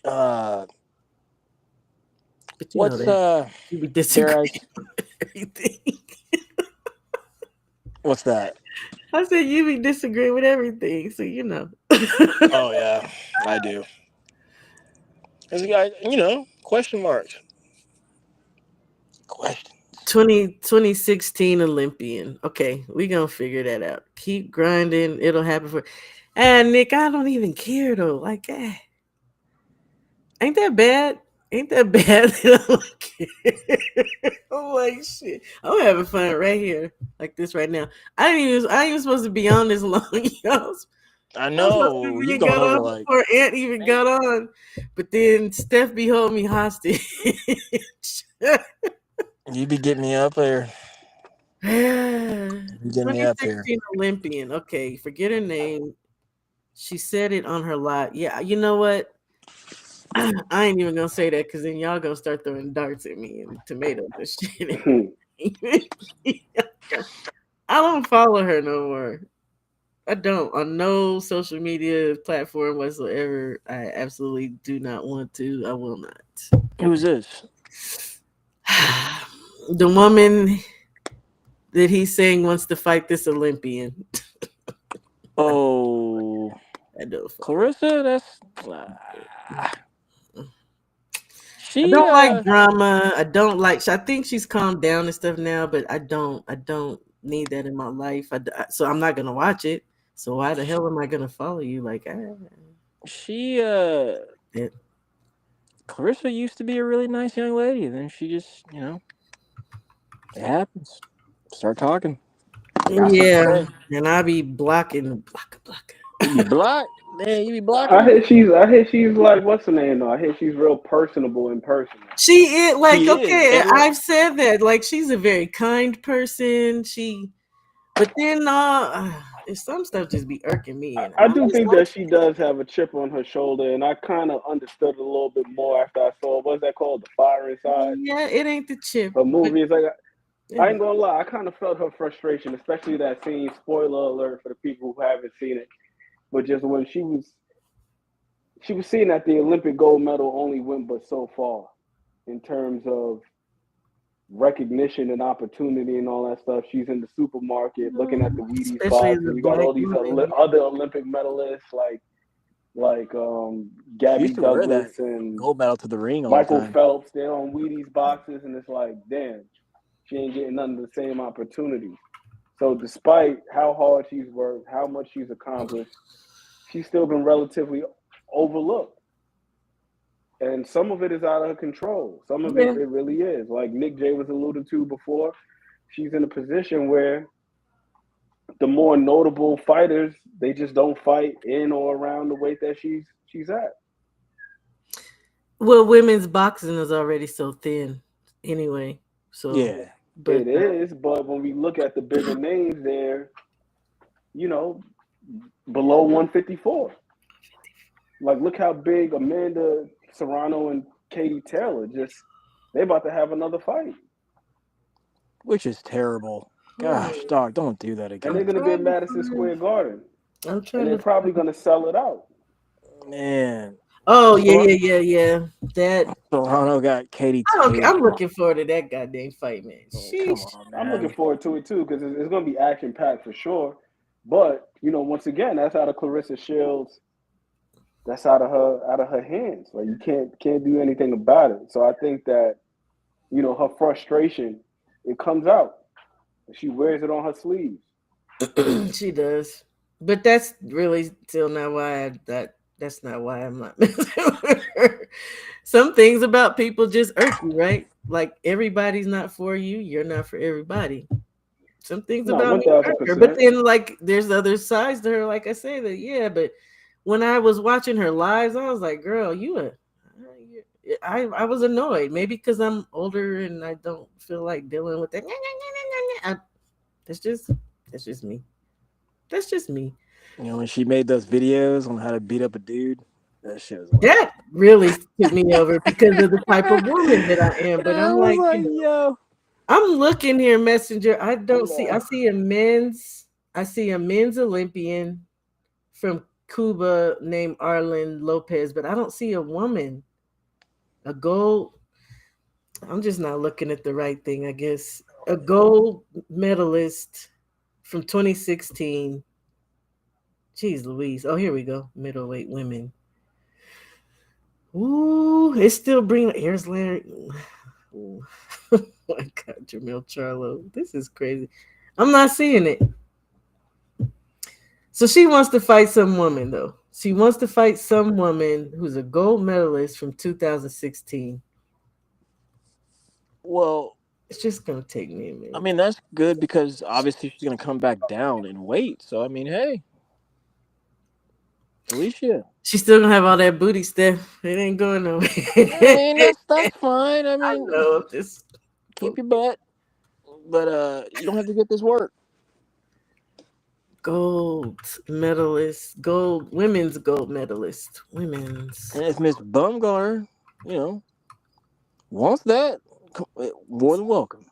S7: Uh,
S2: But you know
S7: what's
S2: that you be
S7: dare I?
S2: disagreeing with everything.
S7: What's that?
S2: I said you be disagreeing with everything, so you know.
S7: Oh yeah, I do. This guy, question marks. Question.
S2: 2016 Olympian. Okay, we gonna figure that out. Keep grinding. It'll happen for. And Nick, I don't even care though. Like, ain't that bad? Ain't that bad? I don't care. I'm like shit. I'm having fun right here, like this right now. I ain't even supposed to be on this long, y'all.
S7: I
S2: I was supposed to
S7: know
S2: be
S7: you've gone
S2: got
S7: over
S2: on
S7: like.
S2: before Ant even got on, but then Steph be holding me hostage.
S7: You be getting me up there. You getting me up here.
S2: 2016 Olympian. Okay, forget her name. She said it on her live. Yeah, you know what? I ain't even gonna say that because then y'all gonna start throwing darts at me and tomatoes and shit. I don't follow her no more. I don't on no social media platform whatsoever. I absolutely do not want to. I will not.
S7: Who's this?
S2: The woman that he's saying wants to fight this Olympian.
S7: Oh,
S2: I don't follow.
S7: Clarissa. That's
S2: I
S7: she.
S2: don't like drama. I don't like. I think she's calmed down and stuff now, but I don't. I don't need that in my life. So I'm not gonna watch it. So why the hell am I gonna follow you? Like,
S7: She.
S2: it,
S7: Clarissa used to be a really nice young lady. Then she just, it happens. Start talking. Got something to
S2: yeah.
S7: say.
S2: And I be blocking.
S7: You be blocked. Man, you be blocking
S6: I
S7: her.
S6: hear she's like what's her name though? I hear she's real personable in person.
S2: She is like
S7: She is.
S2: okay.
S7: And
S2: I've said that. Like she's a very kind person. But then some stuff just be irking me. And
S6: I do think that she does have a chip on her shoulder, and I kind of understood it a little bit more after I saw what's that called, The Fire Inside.
S2: Yeah, it ain't the chip.
S6: Her movie is like,
S2: Yeah.
S6: I ain't gonna lie, I kind of felt her frustration, especially that scene. Spoiler alert for the people who haven't seen it, but just when she was seeing that the Olympic gold medal only went but so far in terms of recognition and opportunity and all that stuff. She's in the supermarket looking at the Wheaties
S2: Especially
S6: box,
S2: the
S6: and you got
S2: black
S6: all these
S2: woman.
S6: other Olympic medalists like
S7: She
S6: Gabby
S7: used to wear that
S6: Douglas and
S7: gold medal to the ring all the
S6: Michael
S7: time.
S6: Phelps. They're on Wheaties boxes, and it's like, damn, she ain't getting none of the same opportunities. So despite how hard she's worked, how much she's accomplished, she's still been relatively overlooked. And some of it is out of her control. Some of
S2: Yeah.
S6: it really is. Like Nick J was alluded to before, she's in a position where the more notable fighters, they just don't fight in or around the weight that she's at.
S2: Well, women's boxing is already so thin anyway. So,
S7: Yeah.
S2: but
S6: It is, but when we look at the bigger names there, you know, below 154. Like, look how big Amanda Serrano and Katie Taylor they about to have another fight.
S7: Which is terrible. Gosh, dog, don't do that
S6: And they're
S7: again.
S6: going to be at Madison Square Garden.
S2: I'm
S6: And
S2: trying
S6: they're
S2: to.
S6: probably going to sell it out.
S7: Man.
S2: Oh yeah. That
S7: Toronto got Katie Taylor.
S2: I'm looking forward to that goddamn fight, man.
S7: Oh, come
S2: Sheesh.
S7: on,
S6: I'm looking
S7: man.
S6: forward to it too because it's going to be action packed for sure. But once again, that's out of Clarissa Shields. That's out of her hands. Like you can't do anything about it. So I think that her frustration, it comes out. She wears it on her sleeves.
S2: She does, but that's really still not why that's not why I'm not messing with her. Some things about people just irk you, right? Like everybody's not for you, you're not for everybody. Some things
S6: No,
S2: about
S6: one
S2: me
S6: thousand
S2: irk her, but
S6: percent.
S2: then like there's other sides to her. Like I say that, yeah, but when I was watching her lives, I was like, girl, I was annoyed. Maybe because I'm older and I don't feel like dealing with that. That's just that's just me. That's just me.
S7: When she made those videos on how to beat up a dude, that shit was like,
S2: That really took me over because of the type of woman that I am. But
S7: I
S2: I'm
S7: was
S2: like,
S7: like, yo,
S2: I'm looking here, Messenger. I don't see.
S7: no.
S2: I see a men's Olympian from Cuba named Arlen Lopez, but I don't see a woman. A gold. I'm just not looking at the right thing, I guess. A gold medalist from 2016. Jeez Louise. Oh, here we go. Middleweight women. Ooh, it's still bringing. Here's Larry. Ooh. Oh my God, Jamil Charlo. This is crazy. I'm not seeing it. So she wants to fight some woman, though. She wants to fight some woman who's a gold medalist from 2016.
S7: Well,
S2: It's just gonna take me a minute.
S7: I mean, that's good because obviously she's going to come back down in weight. So, I mean, hey, Alicia.
S2: She's still gonna have all that booty stuff. It ain't going nowhere.
S7: I mean, that's fine. I
S2: I
S7: mean,
S2: know this
S7: keep your butt, but you don't have to get this work.
S2: gold medalist, women's gold medalist, women's.
S7: And if Miss Bumgar, wants that, more than welcome.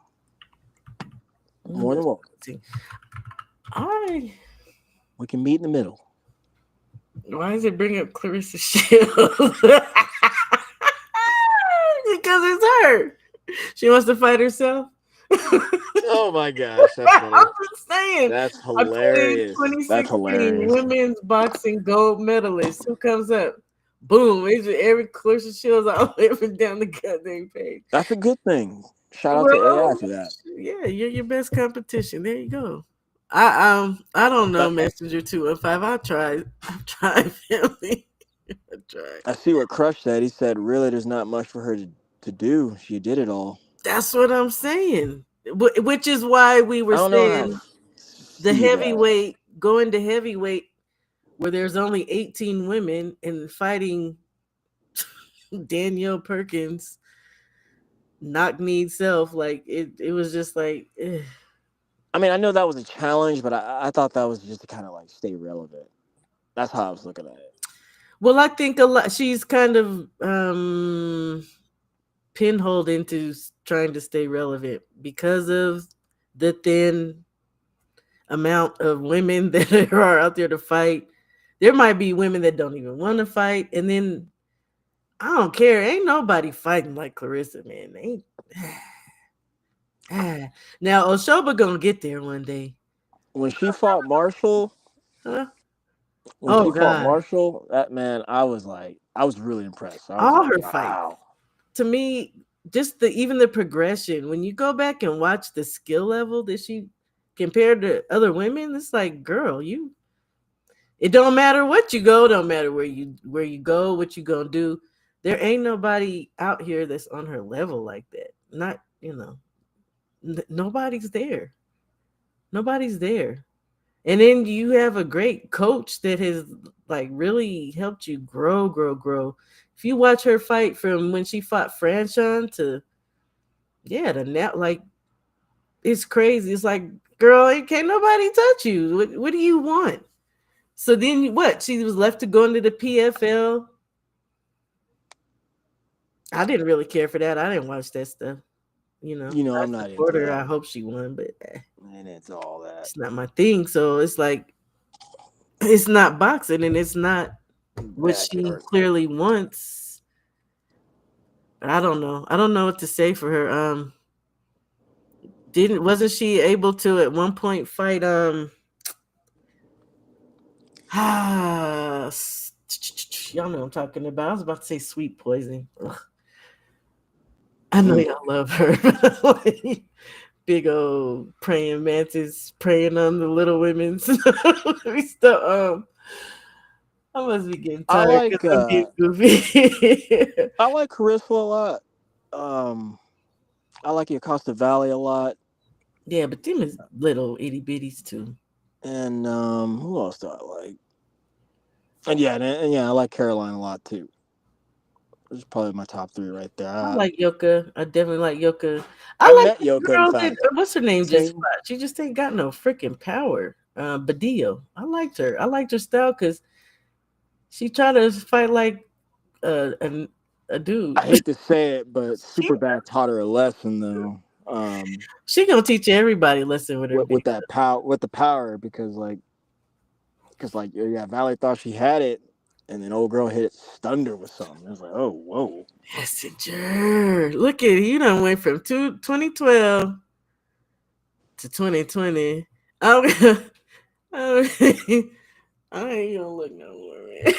S7: More than welcome.
S2: I.
S7: We can meet in the middle.
S2: Why does it bring up Clarissa Shields? Because it's her. She wants to fight herself.
S7: Oh my gosh, that's funny.
S2: I'm just saying.
S7: That's
S2: I put in
S7: hilarious. That's
S2: 2016
S7: hilarious.
S2: women's boxing gold medalist. Who comes up? Boom. It's just every Clarissa Shields all up and down the goddamn page.
S7: That's a good thing. Shout out to
S2: Well,
S7: AI for that.
S2: yeah, you're your best competition. There you go. I don't know, Messenger 215. I've tried family. I tried.
S7: I see what Crush said. He said, really, there's not much for her to do. She did it all.
S2: That's what I'm saying. Which is why we were
S7: I don't know how
S2: saying
S7: to
S2: the
S7: see that.
S2: going to heavyweight, where there's only 18 women and fighting Danielle Perkins, knock kneed self. Like it was just like,
S7: I mean, I know that was a challenge, but I thought that was just to kind of like stay relevant. That's how I was looking at it.
S2: Well, I think a lot. She's kind of pinholed into trying to stay relevant because of the thin amount of women that are out there to fight. There might be women that don't even want to fight, and then I don't care. Ain't nobody fighting like Clarissa, man. Ain't now Oshoba gonna get there one day.
S7: When she fought Marshall,
S2: Huh?
S7: when
S2: Oh
S7: she fought
S2: God.
S7: Marshall, that man, I was like, I was really impressed. I was
S2: All
S7: like,
S2: her fights.
S7: wow.
S2: To me, just even the progression, when you go back and watch the skill level that she compared to other women, it's like, girl, it don't matter what you go, don't matter where you go, what you gonna do. There ain't nobody out here that's on her level like that. Not, nobody's there. Nobody's there. And then you have a great coach that has like really helped you grow. If you watch her fight from when she fought Franchon to to now, like it's crazy. It's like, girl, can't nobody touch you. What do you want? So then what? She was left to go into the PFL. I didn't really care for that. I didn't watch that stuff. I
S7: I'm not
S2: support
S7: into
S2: her. I
S7: that.
S2: hope she won, but
S7: And it's all that.
S2: it's not my thing. So it's like it's not boxing, and it's not what she
S7: Backyard.
S2: clearly wants. I don't know. I don't know what to say for her. Wasn't she able to at one point fight y'all know what I'm talking about. I was about to say Sweet Poison. Ugh. I know y'all love her. Big old praying mantis praying on the little women. We still I must be getting
S7: I
S2: tired
S7: like
S2: because I'm being goofy.
S7: I like Carissa a lot. I like Acosta Valley a lot.
S2: Yeah, but them is little itty bitties too.
S7: And who else do I like? And yeah, I like Caroline a lot too. It's probably my top three right there.
S2: I like Yoka. I definitely like Yoka. I
S7: I
S2: like
S7: met
S2: the
S7: Yoka, in
S2: girl that
S7: fact.
S2: what's her name just
S7: Same.
S2: fought. She just ain't got no freaking power. Badillo. I liked her. I liked her style because she tried to fight like a dude.
S7: I hate to say it, but
S2: she,
S7: Superbad taught her a lesson though.
S2: she gonna teach everybody a lesson with her
S7: With
S2: big.
S7: that power, with the power, because yeah, Valley thought she had it, and then old girl hit it, stunned her with something. It was like, oh, whoa.
S2: Messenger. Look at you done went from 2012 to 2020. I ain't gonna look no more, man.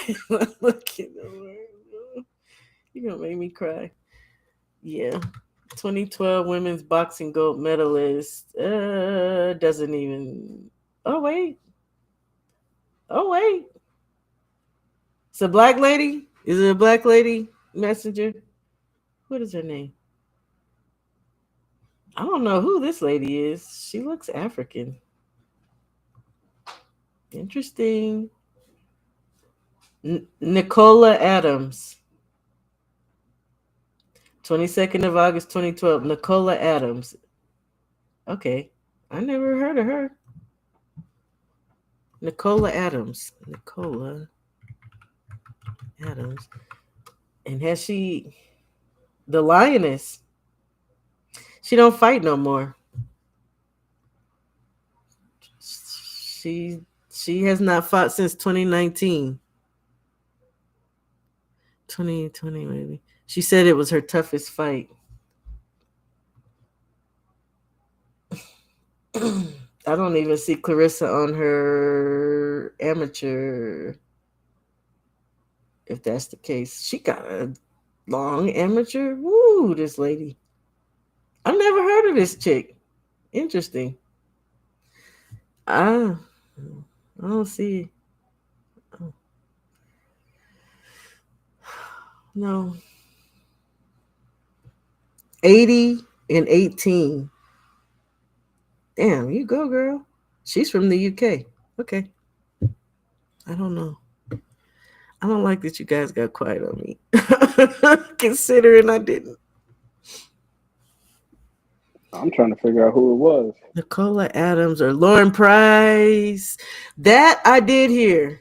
S2: Look at no more. You're gonna make me cry. Yeah. 2012 women's boxing gold medalist. Doesn't even. Oh wait. Oh wait. It's a black lady. Is it a black lady? Messenger. What is her name? I don't know who this lady is. She looks African. Interesting. Nicola Adams. 22nd of August 2012. Nicola Adams. Okay. I never heard of her. Nicola Adams. Nicola Adams. And has she the lioness? She don't fight no more. She has not fought since 2019. 2020 maybe. She said it was her toughest fight. I don't even see Clarissa on her amateur. If that's the case, she got a long amateur. Woo, this lady. I've never heard of this chick. Interesting. Ah, I don't see. Oh, no. 80 and 18. Damn, you go, girl. She's from the UK. Okay. I don't know. I don't like that you guys got quiet on me. Considering I didn't.
S6: I'm trying to figure out who it was.
S2: Nicola Adams or Lauren Price. That I did hear.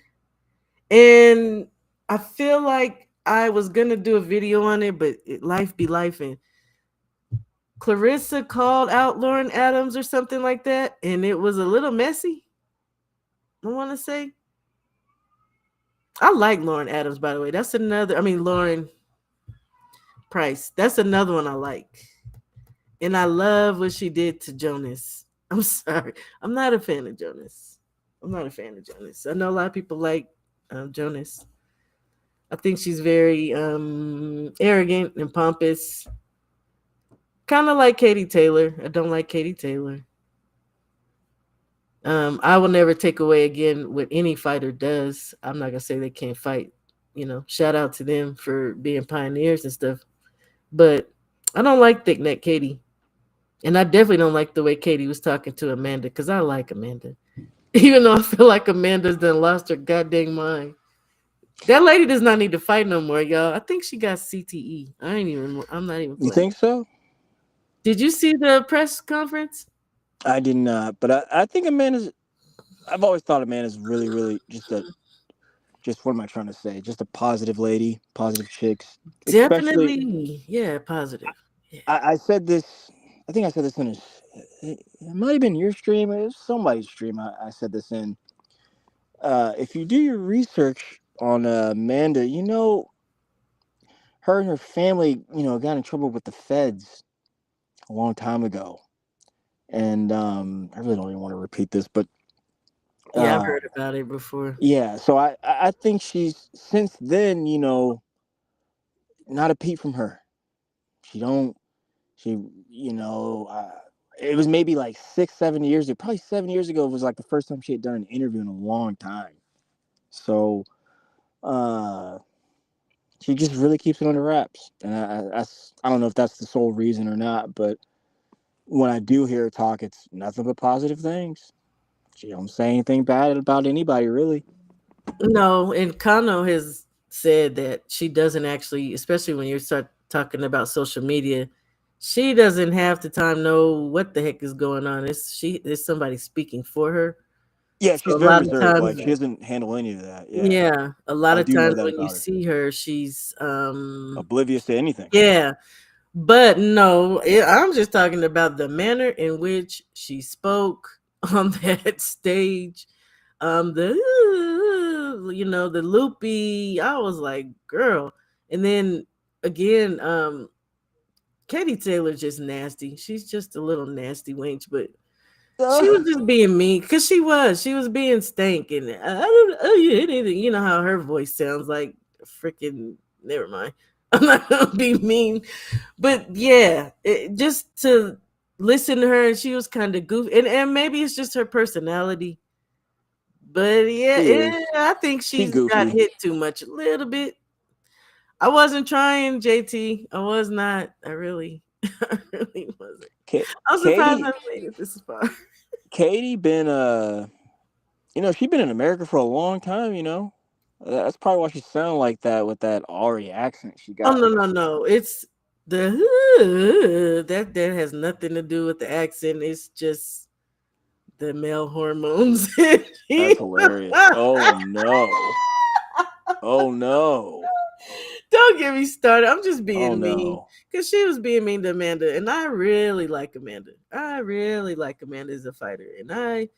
S2: And I feel like I was going to do a video on it, but life be life. And Clarissa called out Lauren Adams or something like that. And it was a little messy. I want to say. I like Lauren Adams, by the way. That's another, Lauren Price. That's another one I like. And I love what she did to Jonas. I'm sorry. I'm not a fan of Jonas. I know a lot of people like Jonas. I think she's very arrogant and pompous. Kind of like Katie Taylor. I don't like Katie Taylor. I will never take away again what any fighter does. I'm not gonna say they can't fight. Shout out to them for being pioneers and stuff. But I don't like thick neck Katie. And I definitely don't like the way Katie was talking to Amanda, because I like Amanda. Even though I feel like Amanda's done lost her goddamn mind. That lady does not need to fight no more, y'all. I think she got CTE. I'm not even playing.
S7: You think so?
S2: Did you see the press conference?
S7: I did not, but I think I've always thought Amanda's really, really just what am I trying to say? Just a positive lady, positive chicks.
S2: Definitely, yeah, positive. Yeah.
S7: I said this. I think I said this in it might have been your stream. It was somebody's stream. I said this in. If you do your research on Amanda, her and her family, got in trouble with the feds a long time ago, and I really don't even want to repeat this, but
S2: Yeah, I've heard about it before.
S7: yeah. So I think she's since then, not a peep from her. She, it was maybe like 6-7 years ago, probably 7 years ago. It was like the first time she had done an interview in a long time. So, she just really keeps it under wraps, and I don't know if that's the sole reason or not, but when I do hear her talk, it's nothing but positive things. She don't say anything bad about anybody, really.
S2: No, and Kano has said that she doesn't actually, especially when you start talking about social media, she doesn't have the time know what the heck is going on. There's somebody speaking for her.
S7: Yeah, she's
S2: So a
S7: very
S2: lot of
S7: reserved.
S2: times,
S7: Like, she doesn't handle any of that.
S2: yeah, a lot
S7: I
S2: of
S7: do know
S2: times
S7: that
S2: when you
S7: about her.
S2: see her, she's
S7: Oblivious to anything.
S2: yeah. But no, I'm just talking about the manner in which she spoke on that stage. The loopy. I was like, girl. And then again, Katie Taylor's just nasty. She's just a little nasty wench, but she was just being mean because she was being stank, and I don't anything. You know how her voice sounds like freaking. Never mind. I'm not gonna be mean, but yeah, just to listen to her, and she was kind of goofy, and maybe it's just her personality. But yeah, I think she's got hit too much a little bit. I wasn't trying, JT. I was not. I really wasn't. I'm surprised I made it this far.
S7: Katie been she's been in America for a long time. That's probably why she sounded like that with that Ari accent she got.
S2: Oh no! It's the that has nothing to do with the accent. It's just the male hormones.
S7: That's hilarious. Oh no! Oh no!
S2: Don't get me started. I'm just being mean because she was being mean to Amanda, and I really like Amanda. I really like Amanda as a fighter, and I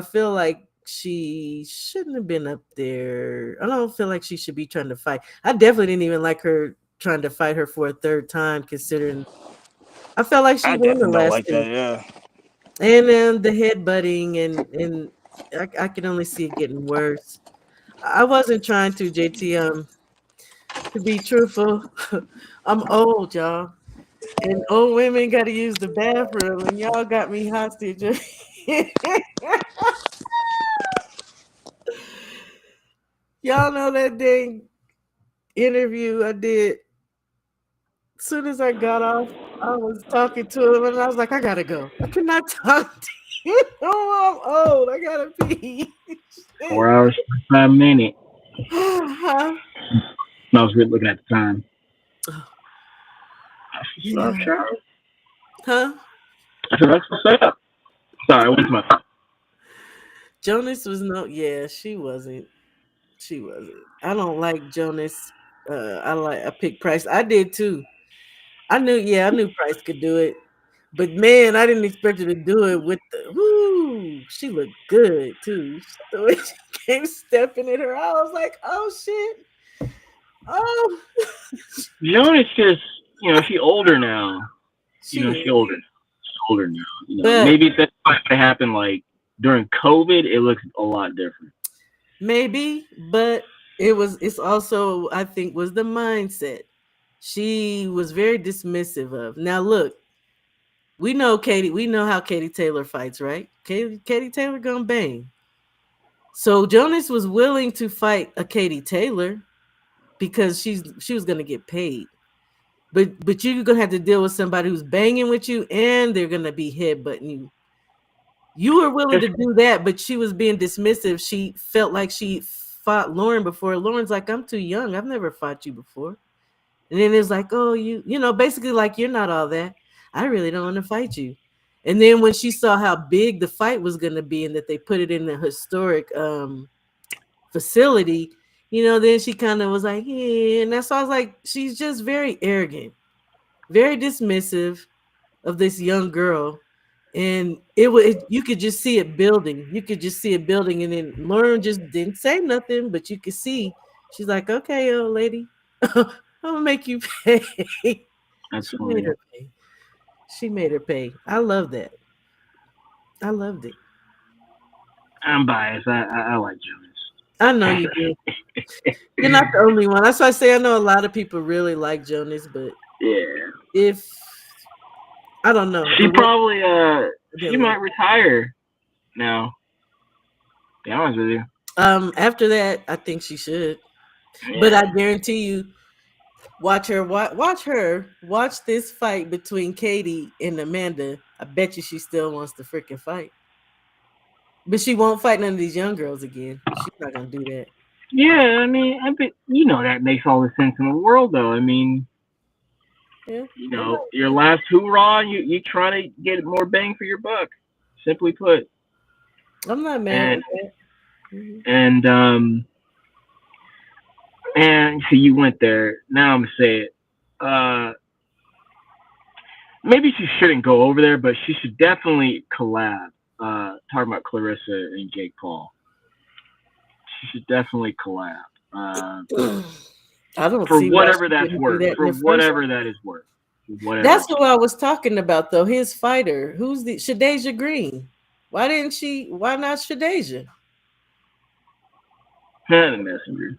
S2: feel like she shouldn't have been up there. I don't feel like she should be trying to fight. I definitely didn't even like her trying to fight her for a third time, considering I felt like she won the last
S7: like
S2: two.
S7: that, yeah.
S2: And then the headbutting, and I can only see it getting worse. I wasn't trying to, JT. To be truthful, I'm old, y'all, and old women got to use the bathroom, and y'all got me hostage. Y'all know that dang interview I did. As soon as I got off, I was talking to him, and I was like, I gotta go. I cannot talk to you. Oh, I'm old. I gotta pee.
S8: 4 hours, 5 minutes.
S2: Huh?
S8: I was looking at the time.
S2: Yeah. Huh?
S8: So that's what's up. Sorry, I went to my phone.
S2: Jonas was she wasn't. She wasn't. I don't like Jonas. I picked Price. I did too. I knew Price could do it. But man, I didn't expect her to do it with the whoo. She looked good too. The way she came stepping at her, I was like, oh shit. Oh,
S8: Jonas just, she older now.
S2: she
S8: She
S2: is.
S8: older. She's older now.
S2: But
S8: Maybe if that would have happened like during COVID, it looks a lot different.
S2: maybe, but it's also, I think, was the mindset. She was very dismissive of. Now look, we know how Katie Taylor fights, right? Katie Taylor gonna bang. So Jonas was willing to fight a Katie Taylor because she was gonna get paid. But you're gonna have to deal with somebody who's banging with you and they're gonna be headbutting you. You were willing to do that, but she was being dismissive. She felt like she fought Lauren before. Lauren's like, I'm too young. I've never fought you before. And then it's like, oh, basically like you're not all that. I really don't want to fight you. And then when she saw how big the fight was going to be and that they put it in the historic facility, then she kind of was like, yeah. And that's why I was like, she's just very arrogant, very dismissive of this young girl. And you could just see it building. You could just see it building. And then Lauren just didn't say nothing, but you could see she's like, okay, old lady, I'm gonna make you pay.
S8: That's
S2: She
S8: funny.
S2: made her pay. She made her pay. I love that. I loved it.
S8: I'm biased. I like Jonas.
S2: I know you do. You're not the only one. That's why I say I know a lot of people really like Jonas, but
S8: Yeah.
S2: if I don't know.
S8: She probably she might retire now. To be honest with you.
S2: After that, I think she should.
S8: Yeah.
S2: But I guarantee you, watch this fight between Katie and Amanda. I bet you she still wants to freaking fight. But she won't fight none of these young girls again. She's not gonna do that.
S8: Yeah, I mean, I bet that makes all the sense in the world, though. I mean,
S2: Yeah.
S8: your last hoorah, you try to get more bang for your buck. Simply put.
S2: I'm not mad at that.
S8: Mm-hmm. And so you went there. Now I'm gonna say it. Maybe she shouldn't go over there, but she should definitely collab. Talking about Clarissa and Jake Paul. She should definitely collab.
S2: I don't
S8: for
S2: see
S8: whatever that's worth. For whatever that is worth.
S2: That's who I was talking about, though. His fighter, who's the Shadeja Green? Why not Shadeja?
S8: The Messenger.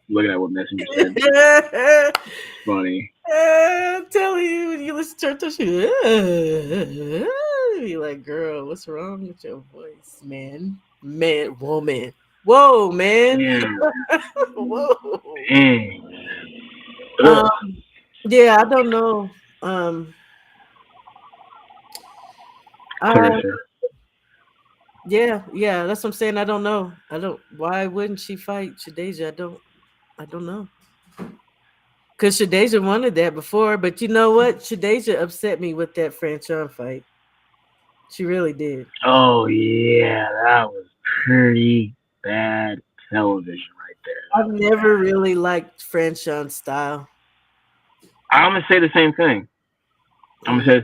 S8: Looking at what Messenger said. Funny.
S2: I'm telling you, when you listen to her, you're like, girl, what's wrong with your voice, man? Woman. Whoa, man.
S8: Yeah.
S2: Whoa.
S8: Yeah,
S2: I don't know. Yeah, that's what I'm saying. I don't know. Why wouldn't she fight Shadeja? I don't know. Because Shadeja wanted that before, but you know what? Shadeja upset me with that Franchon fight. She really did.
S8: Oh yeah, that was pretty bad television right there.
S2: I've never really liked Franchon's style.
S8: I'm gonna say the same thing. I'm gonna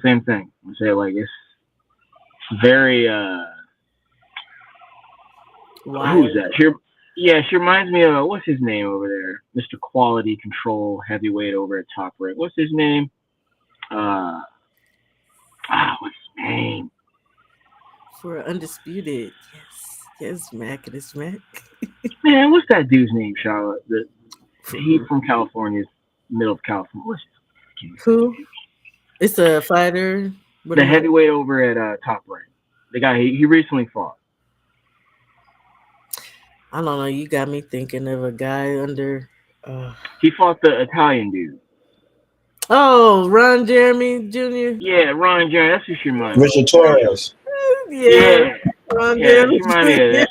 S8: say like it's very who's that? She reminds me of what's his name over there? Mr. Quality Control Heavyweight over at Top Rank. What's his name? What's his name?
S2: For Undisputed. Yes, Mac. It is Mac.
S8: Man, what's that dude's name, Charlotte? He's from California, middle of California.
S2: Who? It's a fighter.
S8: The heavyweight over at Top Rank. The guy he recently fought.
S2: I don't know. You got me thinking of a guy under.
S8: He fought the Italian dude.
S2: Oh, Ron Jeremy Jr.
S8: Yeah, Ron Jeremy. That's who she reminds me.
S9: Richard Torres.
S2: Yeah. Ron Jeremy.
S8: She reminds me of that.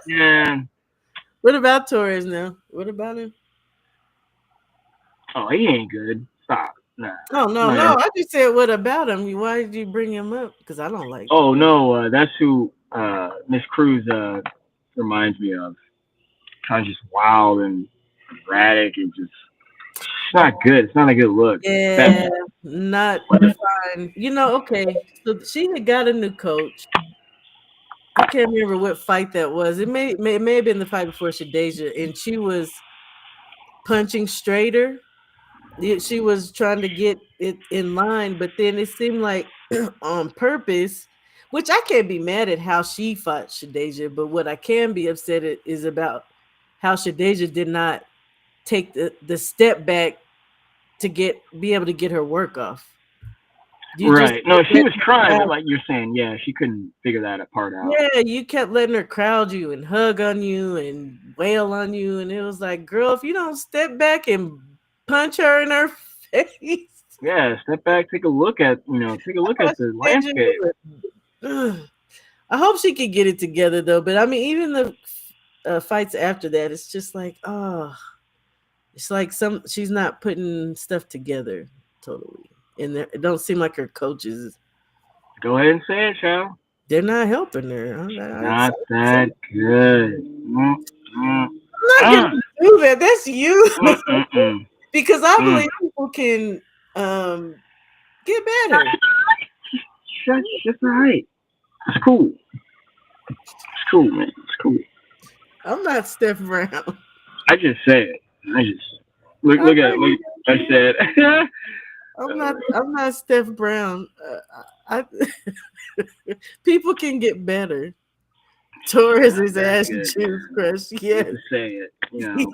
S8: Yeah.
S2: What about Torres now? What about him?
S8: Oh, he ain't good. Stop. Nah.
S2: Oh no,
S8: Nah.
S2: no! I just said what about him? Why did you bring him up? Because I don't like.
S8: Oh no, that's who Miss Cruz reminds me of. Kind of just wild and erratic and just it's not good. It's not a good look.
S2: Yeah, not fine. Okay. So she had got a new coach. I can't remember what fight that was. It may have been the fight before Shadeja, and she was punching straighter. She was trying to get it in line, but then it seemed like on purpose, which I can't be mad at how she fought Shadeja, but what I can be upset at is about how Shadeja did not take the step back to be able to get her work off. You just
S8: Right. No, she was trying, but
S2: crowd,
S8: like you're saying, yeah, she couldn't figure that part out.
S2: yeah, you kept letting her crowd you and hug on you and wail on you, and it was like, girl, if you don't step back and punch her in her face.
S8: Yeah, step back, take a look at the landscape.
S2: I hope she can get it together though. But I mean, even the fights after that, it's just like, it's like she's not putting stuff together totally, and it don't seem like her coaches.
S8: Go ahead and say it, Shao.
S2: They're not helping her.
S8: Not that good.
S2: I'm not gonna do that. That's you. Because I believe people can get better.
S8: That's all right. It's cool. It's cool, man. It's cool.
S2: I'm not Steph Brown.
S8: I just say it. I just look at me. I said.
S2: I'm not Steph Brown. People can get better. Torres is ass juice crush. Yes.
S8: To say it,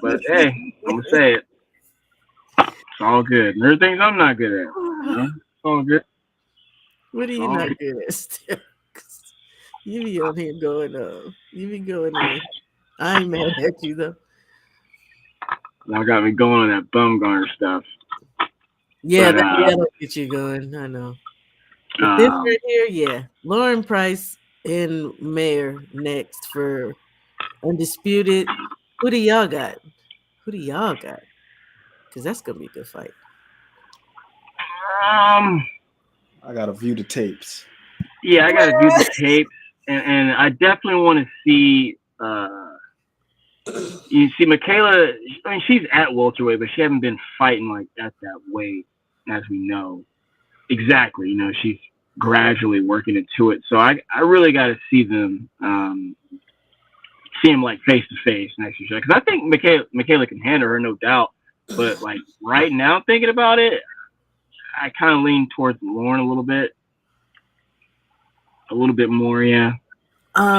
S8: but hey, I'm gonna say it. It's all good. There are things I'm not good at. It's all good.
S2: What are you not good at, Steph? You be on here going You be going in. I ain't mad at you though.
S8: Y'all got me going on that Bumgarner stuff.
S2: Yeah, that'll get you going. I know. But this right here, yeah. Lauren Price and Mayer next for Undisputed. Who do y'all got? Because that's gonna be a good fight.
S9: I gotta view the tapes.
S8: Yeah, I gotta view the tapes, and I definitely want to see. You see, Michaela. I mean, she's at welterweight, but she hasn't been fighting like at that weight, as we know. Exactly, she's gradually working into it. So I really got to see them, see him like face to face next year, because I think Michaela can handle her, no doubt. But like right now, thinking about it, I kind of lean towards Lauren a little bit more. Yeah,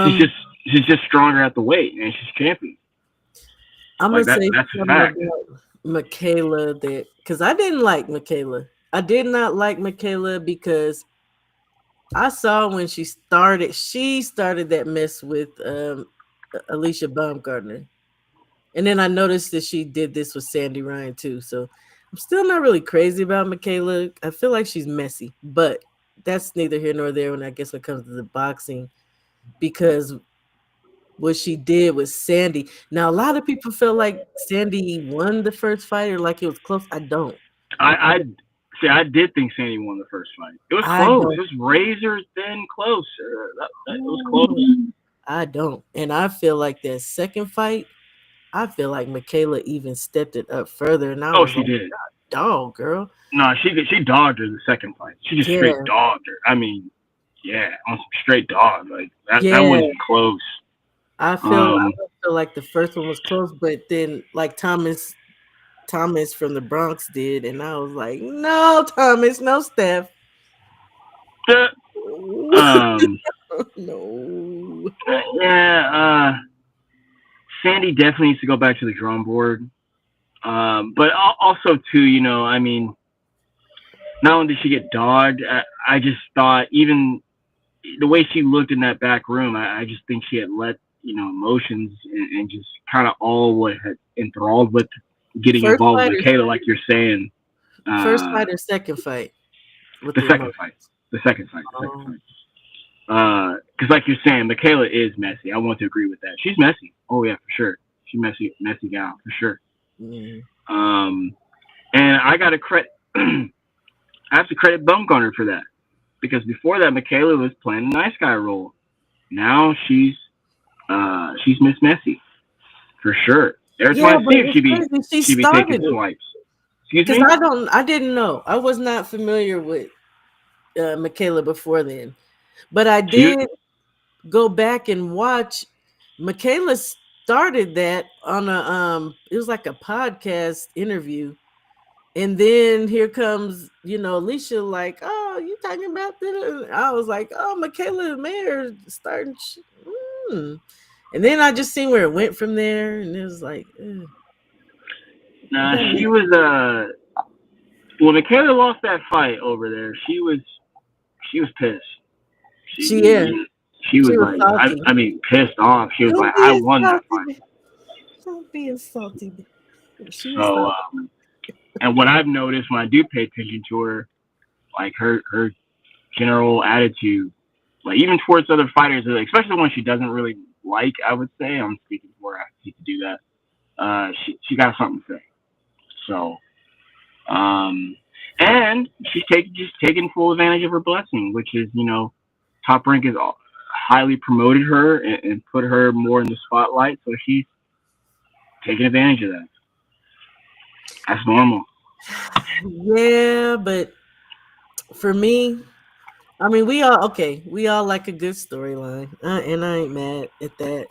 S8: she's just stronger at the weight, and she's champion.
S2: I'm gonna say something about Michaela because I didn't like Michaela. I did not like Michaela because I saw when she started that mess with Alicia Baumgartner. And then I noticed that she did this with Sandy Ryan too. So I'm still not really crazy about Michaela. I feel like she's messy, but that's neither here nor there when it comes to the boxing, because what she did with Sandy. Now, a lot of people feel like Sandy won the first fight or like it was close. I don't.
S8: I did think Sandy won the first fight. It was close. It was razor thin close. It was close.
S2: I don't. And I feel like that second fight, I feel like Michaela even stepped it up further. And
S8: she did.
S2: Dog, girl.
S8: No, she dogged her the second fight. She just straight dogged her. I mean, yeah, on some straight dog. Like that wasn't close.
S2: I feel like the first one was close, but then like Thomas from the Bronx did, and I was like, no, Thomas, no Steph. No.
S8: Yeah, Sandy definitely needs to go back to the drawing board. But also too, I mean, not only did she get dogged, I just thought even the way she looked in that back room, I just think she had let emotions and just kind of all what had enthralled with getting involved with Michaela, like you're saying.
S2: First fight or second fight?
S8: The second fight. Because like you're saying, Michaela is messy. I want to agree with that. She's messy. Oh yeah, for sure. She's messy gal for sure.
S2: Mm.
S8: And I got to credit I have to credit Bumgarner for that because before that, Michaela was playing a nice guy role. Now she's Miss Messy for sure. Every
S2: Yeah,
S8: time I
S2: but
S8: see her,
S2: it's crazy. She
S8: she be taking
S2: started it
S8: swipes. Excuse
S2: because
S8: me.
S2: I didn't know. I was not familiar with Michaela before then, but I
S8: She
S2: did go back and watch. Michaela started that on a it was like a podcast interview. And then here comes, Alicia like, oh, you talking about that? I was like, oh, Michaela Mayer starting. Hmm. And then I just seen where it went from there, and it was like,
S8: Nah, she was when Michaela lost that fight over there, she was pissed.
S2: yeah,
S8: She
S2: she
S8: was
S2: was
S8: like,
S2: salty.
S8: I mean, pissed off. She was like,
S2: Don't
S8: I
S2: be
S8: won that
S2: salty.
S8: fight.
S2: Don't be salty. She was
S8: So,
S2: salty.
S8: and what I've noticed when I do pay attention to her, like her general attitude, like even towards other fighters, especially when she doesn't really like, I would say, I'm speaking for her, I hate to do that. She got something to say. So, and she's just taking full advantage of her blessing, which is, Top Rank has highly promoted her and put her more in the spotlight. So she's taking advantage of that. That's normal.
S2: Yeah, but for me, I mean, we all like a good storyline, and I ain't mad at that.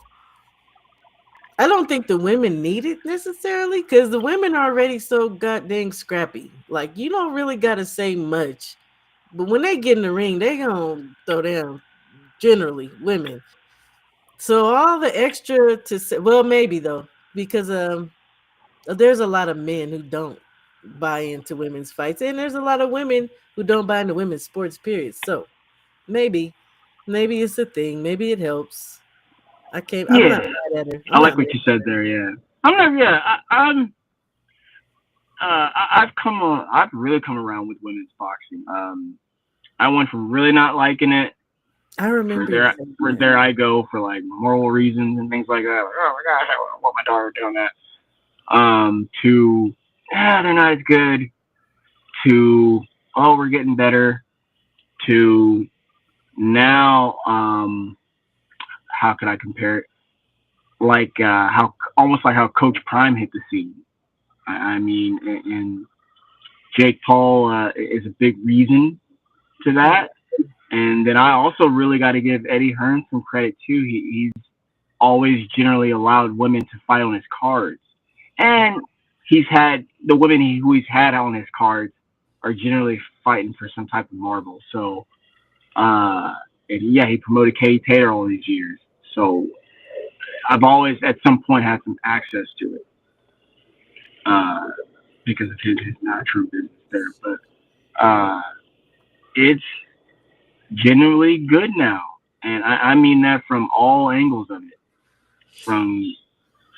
S2: I don't think the women need it necessarily because the women are already so goddamn scrappy. Like you don't really gotta say much, but when they get in the ring, they gonna throw down. Generally, women. So all the extra to say, well, maybe though, because there's a lot of men who don't buy into women's fights, and there's a lot of women who don't buy into women's sports. Period. So maybe it's a thing. Maybe it helps. I'm
S8: Yeah,
S2: not mad at her.
S8: I
S2: I'm
S8: like
S2: not
S8: what
S2: mad.
S8: you said there. Yeah, I'm not. Yeah, I'm. I've really come around with women's boxing. I went from really not liking it
S2: I
S8: for
S2: remember you saying that.
S8: there I go for like moral reasons and things like that. Like, oh my gosh, I want my daughter doing that. To they're not as good. To we're getting better. To now, how could I compare it? Like how almost like how Coach Prime hit the scene. I mean, and Jake Paul is a big reason to that. And then I also really got to give Eddie Hearn some credit too. He's always generally allowed women to fight on his cards, and he's had the women who he's had on his cards are generally fighting for some type of marble. So, and yeah, he promoted Katie Taylor all these years. So I've always at some point had some access to it because of his natural business there. But it's genuinely good now, and I mean that from all angles of it, from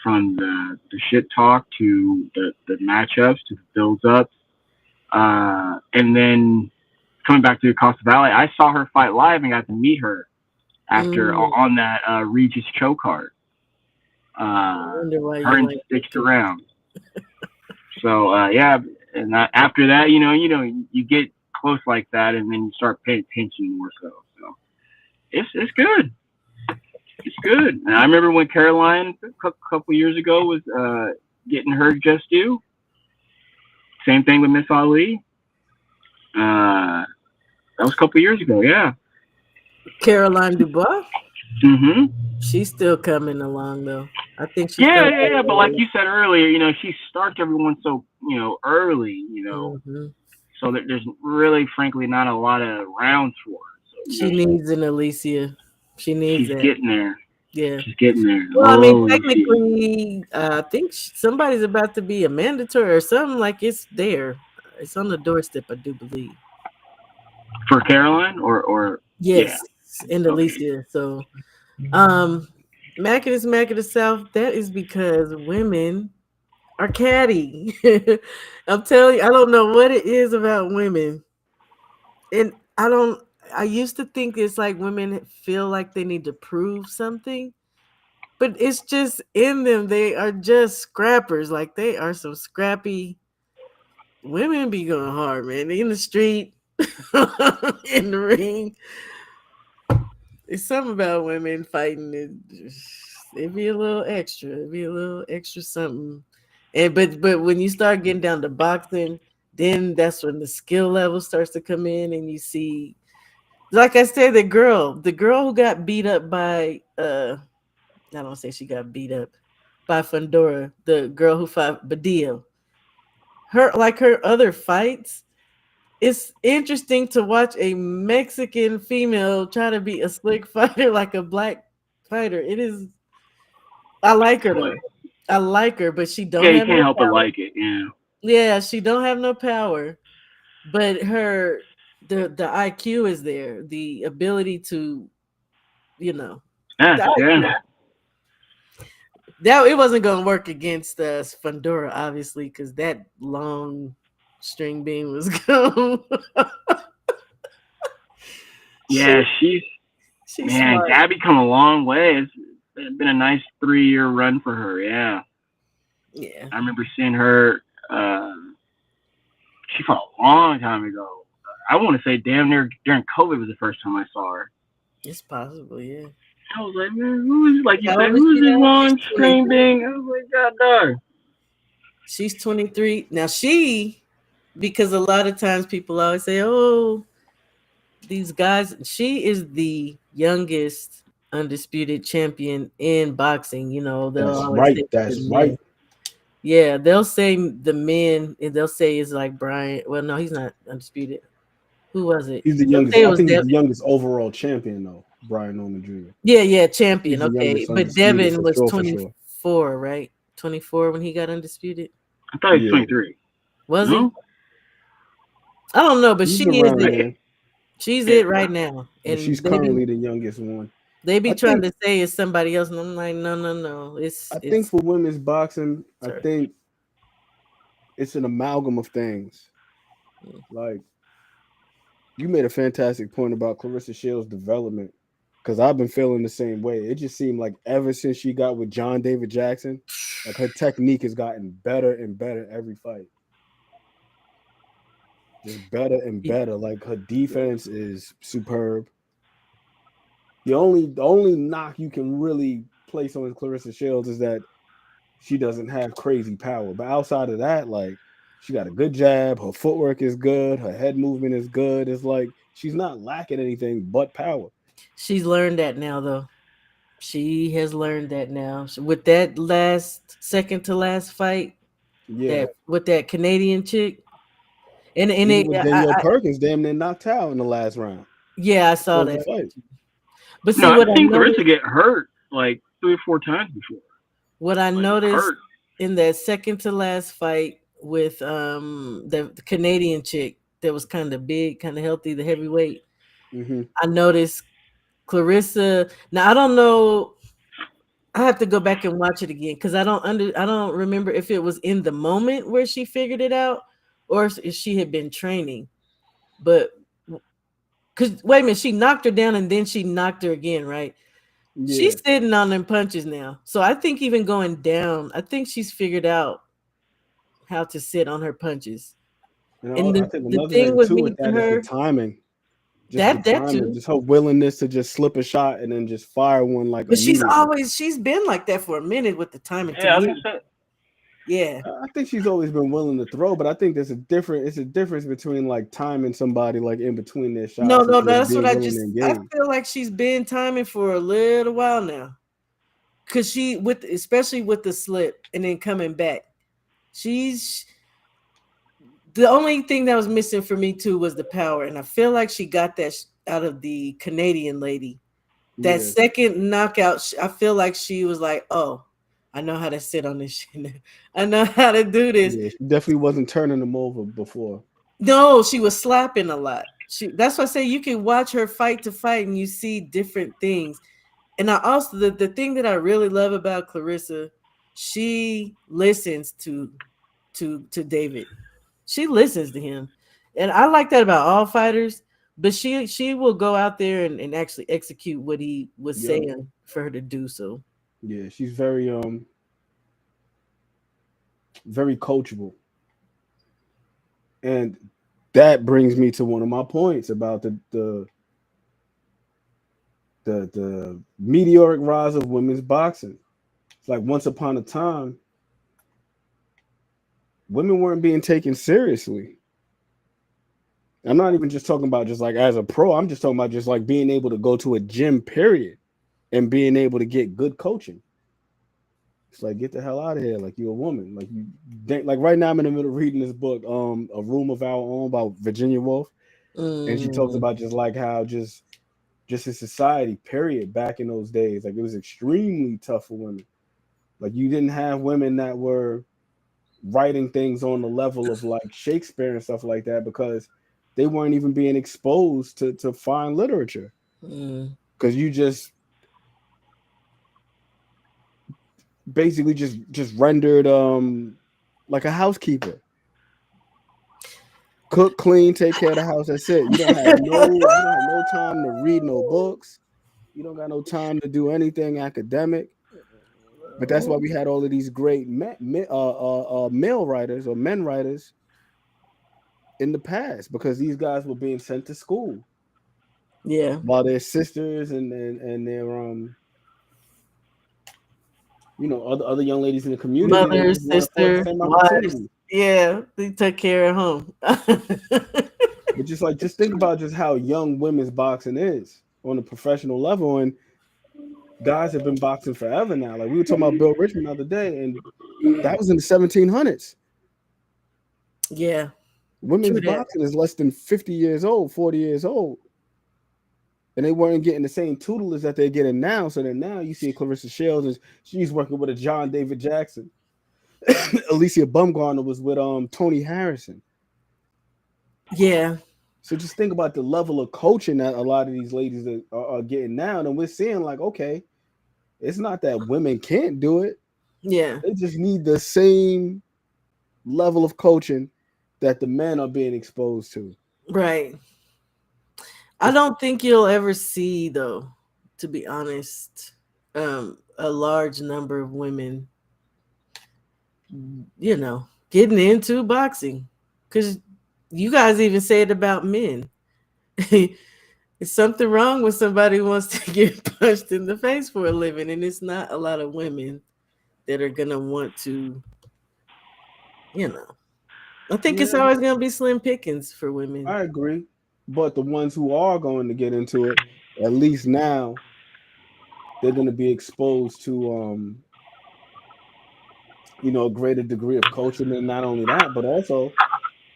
S8: the shit talk to the matchups to the builds ups, and then coming back to the Costa Valley, I saw her fight live and got to meet her after on that Regis Cho card.
S2: Wonder why
S8: Her
S2: you
S8: and
S2: like
S8: sticks around. So yeah, and after that, you get close like that, and then you start paying attention more so. So it's good. It's good. And I remember when Caroline a couple years ago was getting her just due. Same thing with Miss Ali. That was a couple years ago. Yeah.
S2: Caroline Dubois.
S8: Mhm.
S2: She's still coming along though. I think she's
S8: Yeah,
S2: gonna
S8: yeah, yeah. But like
S2: go.
S8: you said earlier, she starts everyone so early.
S2: Mm-hmm.
S8: So that there's really, frankly, not a lot of rounds for her. So,
S2: She needs an Alicia. She needs
S8: she's
S2: that.
S8: getting there.
S2: Yeah.
S8: She's getting there.
S2: Well, I mean,
S8: Slowly she is.
S2: technically, I think somebody's about to be a mandatory or something like it's there. It's on the doorstep, I do believe.
S8: For Caroline or yeah.
S2: Yes, and
S8: Okay.
S2: Alicia. So, Mac and Mac of the South. That is because women are catty. I'm telling you, I don't know what it is about women, and I don't. I used to think it's like women feel like they need to prove something. But it's just in them. They are just scrappers. Like they are some scrappy. women be going hard, man. In the street, in the ring. It's something about women fighting. It be a little extra. It be a little extra something. And but when you start getting down to boxing, then that's when the skill level starts to come in, and you see, like I said, the girl who got beat up by I don't say she got beat up by Fundora, the girl who fought Badillo. Her other fights, it's interesting to watch a Mexican female try to be a slick fighter like a black fighter. It is. I like her
S8: Boy.
S2: though. I like her, but she
S8: Yeah,
S2: don't
S8: you
S2: have
S8: can't
S2: no
S8: help but
S2: power.
S8: like it. Yeah.
S2: Yeah, she don't have no power, but the IQ is there. The ability to, you know,
S8: Yeah.
S2: the
S8: Yeah.
S2: IQ. That it wasn't gonna work against Fundora, obviously, because that long string beam was going.
S8: Yeah.
S2: she she's
S8: Man,
S2: smart.
S8: Gabby come a long way. It's been a nice 3-year run for her. Yeah.
S2: Yeah,
S8: I remember seeing her. She fought a long time ago. I want to say damn near during COVID was the first time I saw her.
S2: it's possible. Yeah.
S8: I was like, man, who is, like you
S2: How
S8: said,
S2: old is
S8: who is
S2: she
S8: this
S2: now? She's
S8: long string
S2: 23.
S8: being? I was like, God dog.
S2: She's 23 now. Because a lot of times people always say, "Oh, these guys." She is the youngest undisputed champion in boxing. You know, they'll
S9: That's
S2: always
S9: right.
S2: say the
S9: That's
S2: men.
S9: right.
S2: Yeah, they'll say the men, and they'll say it's like Brian. Well, no, he's not undisputed. Who was it?
S9: He's the
S2: They'll
S9: youngest.
S2: say it
S9: I
S2: was
S9: think he's
S2: Devin.
S9: the youngest overall champion though. Brian Norman Jr.
S2: Yeah, yeah,
S9: He's
S2: champion.
S9: the
S2: Okay,
S9: youngest
S2: but
S9: undisputed
S2: Devin
S9: for
S2: was
S9: sure. For sure.
S2: 24, right? 24 when he got undisputed.
S8: I thought he was
S9: Yeah,
S8: 23.
S2: Was he?
S8: No,
S2: I don't know, but
S9: he's
S2: she is
S9: around
S8: I
S2: it.
S8: can't.
S9: there,
S2: She's
S8: Yeah.
S2: it right now,
S9: but she's
S2: and
S9: currently the youngest one.
S2: they be
S9: I
S2: trying
S9: think.
S2: to say it's somebody else, and I'm like, no, no, no.
S9: I think
S2: It's
S9: for women's boxing, I
S2: her.
S9: think it's an amalgam of things.
S2: Mm.
S9: Like you made a fantastic point about Clarissa Shields' development because I've been feeling the same way. It just seemed like ever since she got with John David Jackson, like her technique has gotten better and better every fight. Just better and better. Like her defense is superb. The only knock you can really place on Clarissa Shields is that she doesn't have crazy power. But outside of that, like she got a good jab, her footwork is good, her head movement is good. It's like she's not lacking anything but power.
S2: She's learned that now, though. She has learned that now. With that last second to last fight,
S9: Yeah.
S2: that with that Canadian chick, and
S9: Even
S2: it,
S9: with Danielle Perkins damn near knocked out in the last round.
S2: yeah, I saw
S9: Close the
S2: that.
S9: fight.
S2: But
S8: No,
S2: see
S8: I've seen Clarissa get hurt like 3 or 4 times before.
S2: what I
S8: Like
S2: noticed
S8: hurt.
S2: in that second to last fight with the Canadian chick that was kind of big, kind of healthy, the heavyweight.
S9: Hmm.
S2: I noticed Clarissa. Now I don't know. I have to go back and watch it again because I don't remember if it was in the moment where she figured it out or if she had been training. But because wait a minute, she knocked her down and then she knocked her again, right?
S9: Yeah.
S2: She's sitting on them punches now. So I think even going down, I think she's figured out how to sit on her punches.
S9: And
S2: And
S9: I think
S2: the
S9: another
S2: thing
S9: thing
S2: with
S9: too
S2: me
S9: with
S2: to
S9: that is the
S2: her,
S9: timing. Just the
S2: that
S9: timing,
S2: too.
S9: just her willingness to just slip a shot and then just fire one like
S2: But
S9: immediately.
S2: she's been like that for a minute with the timing to
S8: Yeah, I was
S2: me.
S8: gonna say.
S2: Yeah.
S9: I think she's always been willing to throw, but I think it's a difference between like timing somebody like in between their
S2: No,
S9: shots and
S2: no,
S9: just
S2: that's what
S9: being willing to
S2: I
S9: engage.
S2: feel like she's been timing for a little while now. Cause she with especially with the slip and then coming back. She's the only thing that was missing for me too was the power. And I feel like she got that out of the Canadian lady. That
S9: Yeah.
S2: second knockout, I feel like she was like, oh, I know how to sit on this shit now. I know how to do this.
S9: Yeah, she definitely wasn't turning them over before.
S2: No, she was slapping a lot. That's why I say you can watch her fight to fight and you see different things. And I also the thing that I really love about Clarissa, she listens to David. She listens to him. And I like that about all fighters, but she will go out there and actually execute what he was
S9: Yep.
S2: saying for her to do so.
S9: Yeah, she's very coachable. And that brings me to one of my points about the meteoric rise of women's boxing. It's like once upon a time, women weren't being taken seriously. I'm not even just talking about just like as a pro. I'm just talking about just like being able to go to a gym, period, and being able to get good coaching. It's like get the hell out of here, like you're a woman. Like like right now I'm in the middle of reading this book, A Room of Our Own by Virginia Woolf, and she talks about just like how just in society, period, back in those days, like it was extremely tough for women. Like you didn't have women that were writing things on the level of like Shakespeare and stuff like that because they weren't even being exposed to fine literature. Because you just basically just rendered like a housekeeper. Cook, clean, take care of the house. That's it. You don't have no time to read no books. You don't got no time to do anything academic. But that's why we had all of these great male writers or men writers in the past, because these guys were being sent to school.
S2: Yeah.
S9: While their sisters and their other young ladies in the community, they
S2: Mother,
S9: just weren't afforded the
S2: sister,
S9: same
S2: wives.
S9: opportunity.
S2: Yeah, they took care at home.
S9: But just think about just how young women's boxing is on a professional level, and guys have been boxing forever now. Like we were talking about Bill Richmond the other day, and that was in the 1700s.
S2: Yeah,
S9: Women's
S2: true that.
S9: boxing is less than 50 years old, 40 years old. And they weren't getting the same tutelage that they're getting now. So then now you see Clarissa Shields, and she's working with a John David Jackson. Alicia Bumgarner was with Tony Harrison.
S2: Yeah.
S9: So just think about the level of coaching that a lot of these ladies are getting now. And we're seeing like, okay, it's not that women can't do it.
S2: Yeah.
S9: They just need the same level of coaching that the men are being exposed to.
S2: Right. I don't think you'll ever see, though, to be honest, a large number of women, getting into boxing. Because you guys even say it about men. It's something wrong when somebody wants to get punched in the face for a living, and it's not a lot of women that are gonna want to, I think it's always gonna be slim pickings for women.
S9: I agree. But the ones who are going to get into it, at least now, they're going to be exposed to a greater degree of coaching. And not only that, but also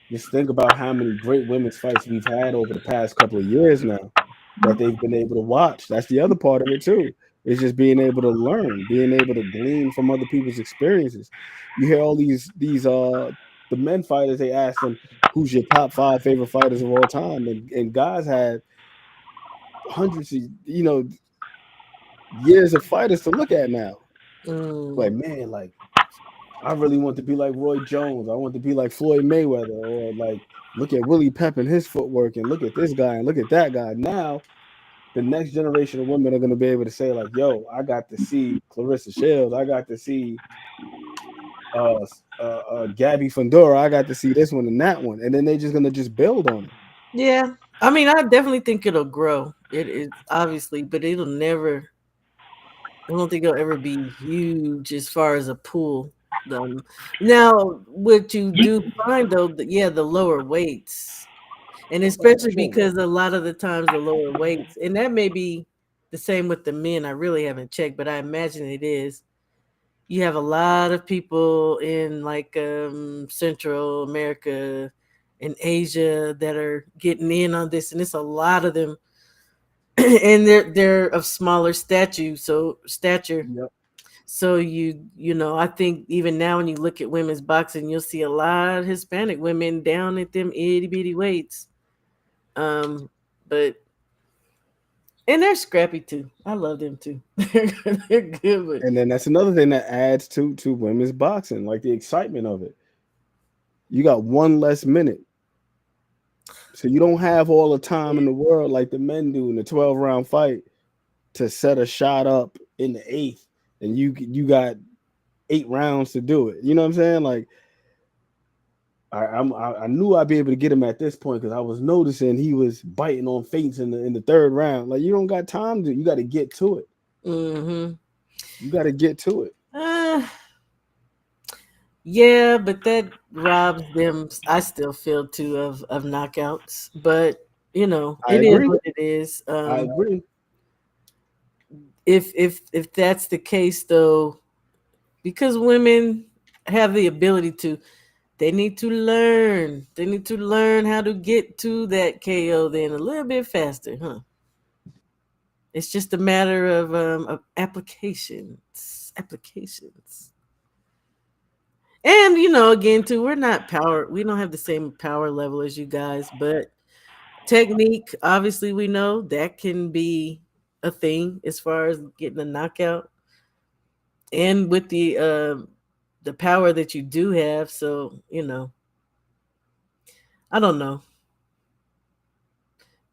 S9: just think about how many great women's fights we've had over the past couple of years now that they've been able to watch. That's the other part of it too. It's just being able to learn, being able to glean from other people's experiences. You hear all these the men fighters, they ask them who's your top 5 favorite fighters of all time, and guys have hundreds of years of fighters to look at now. Like, man, like I really want to be like Roy Jones. I want to be like Floyd Mayweather, or like look at Willie Pep and his footwork, and look at this guy and look at that guy. Now, the next generation of women are going to be able to say like, "Yo, I got to see Clarissa Shields. I got to see Gabby Fundora. I got to see this one and that one," and then they're just going to just build on it.
S2: Yeah. I mean, I definitely think it'll grow. It is obviously, but it'll never. I don't think it'll ever be huge as far as a pool. Now, what you do find though, the lower weights, and
S9: Oh, for
S2: especially
S9: sure.
S2: because a lot of the times the lower weights, and that may be the same with the men. I really haven't checked, but I imagine it is. You have a lot of people in like Central America and Asia that are getting in on this, and it's a lot of them, and they're of smaller stature.
S9: Yep.
S2: So I think even now when you look at women's boxing, you'll see a lot of Hispanic women down at them itty bitty weights. But and they're scrappy too. I love them too. They're good. But
S9: And then that's another thing that adds to women's boxing, like the excitement of it. You got one less minute. So you don't have all the time in the world like the men do in the 12-round fight to set a shot up in the 8th, and you got 8 rounds to do it. You know what I'm saying? Like I knew I'd be able to get him at this point because I was noticing he was biting on feints in the third round. Like, you don't got time to. You got to get to it.
S2: Mm-hmm.
S9: You got to get to it.
S2: Yeah, but that robs them. I still feel too of knockouts, but you know,
S9: I
S2: it is
S9: agree.
S2: what it is.
S9: I agree.
S2: If that's the case, though, because women have the ability to, they need to learn. They need to learn how to get to that KO then a little bit faster, huh? It's just a matter of applications. Applications. And you know, again, too, we're not power. We don't have the same power level as you guys, but technique, obviously, we know that can be a thing as far as getting a knockout, and with the power that you do have. So you know, I don't know.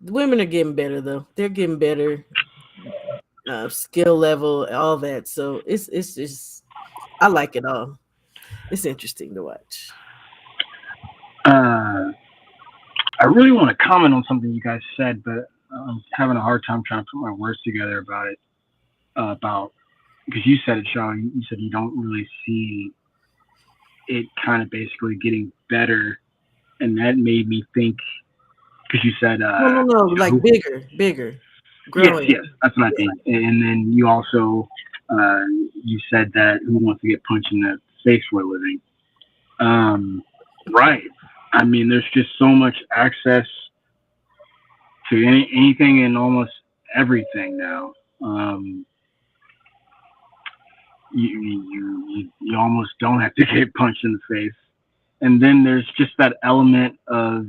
S2: The women are getting better though. They're getting better, skill level, all that. So it's just, I like it all. It's interesting to watch.
S8: I really want to comment on something you guys said, but I'm having a hard time trying to put my words together about it. About because you said it, Sean. You said you don't really see it kind of basically getting better, and that made me think because you said,
S2: No, like bigger,
S8: yes,
S2: growing.
S8: yes, that's what I
S2: Yeah.
S8: think. And then you also you said that who wants to get punched in the face for a living? Right. I mean, there's just so much access to anything and almost everything now. Um, you almost don't have to get punched in the face. And then there's just that element of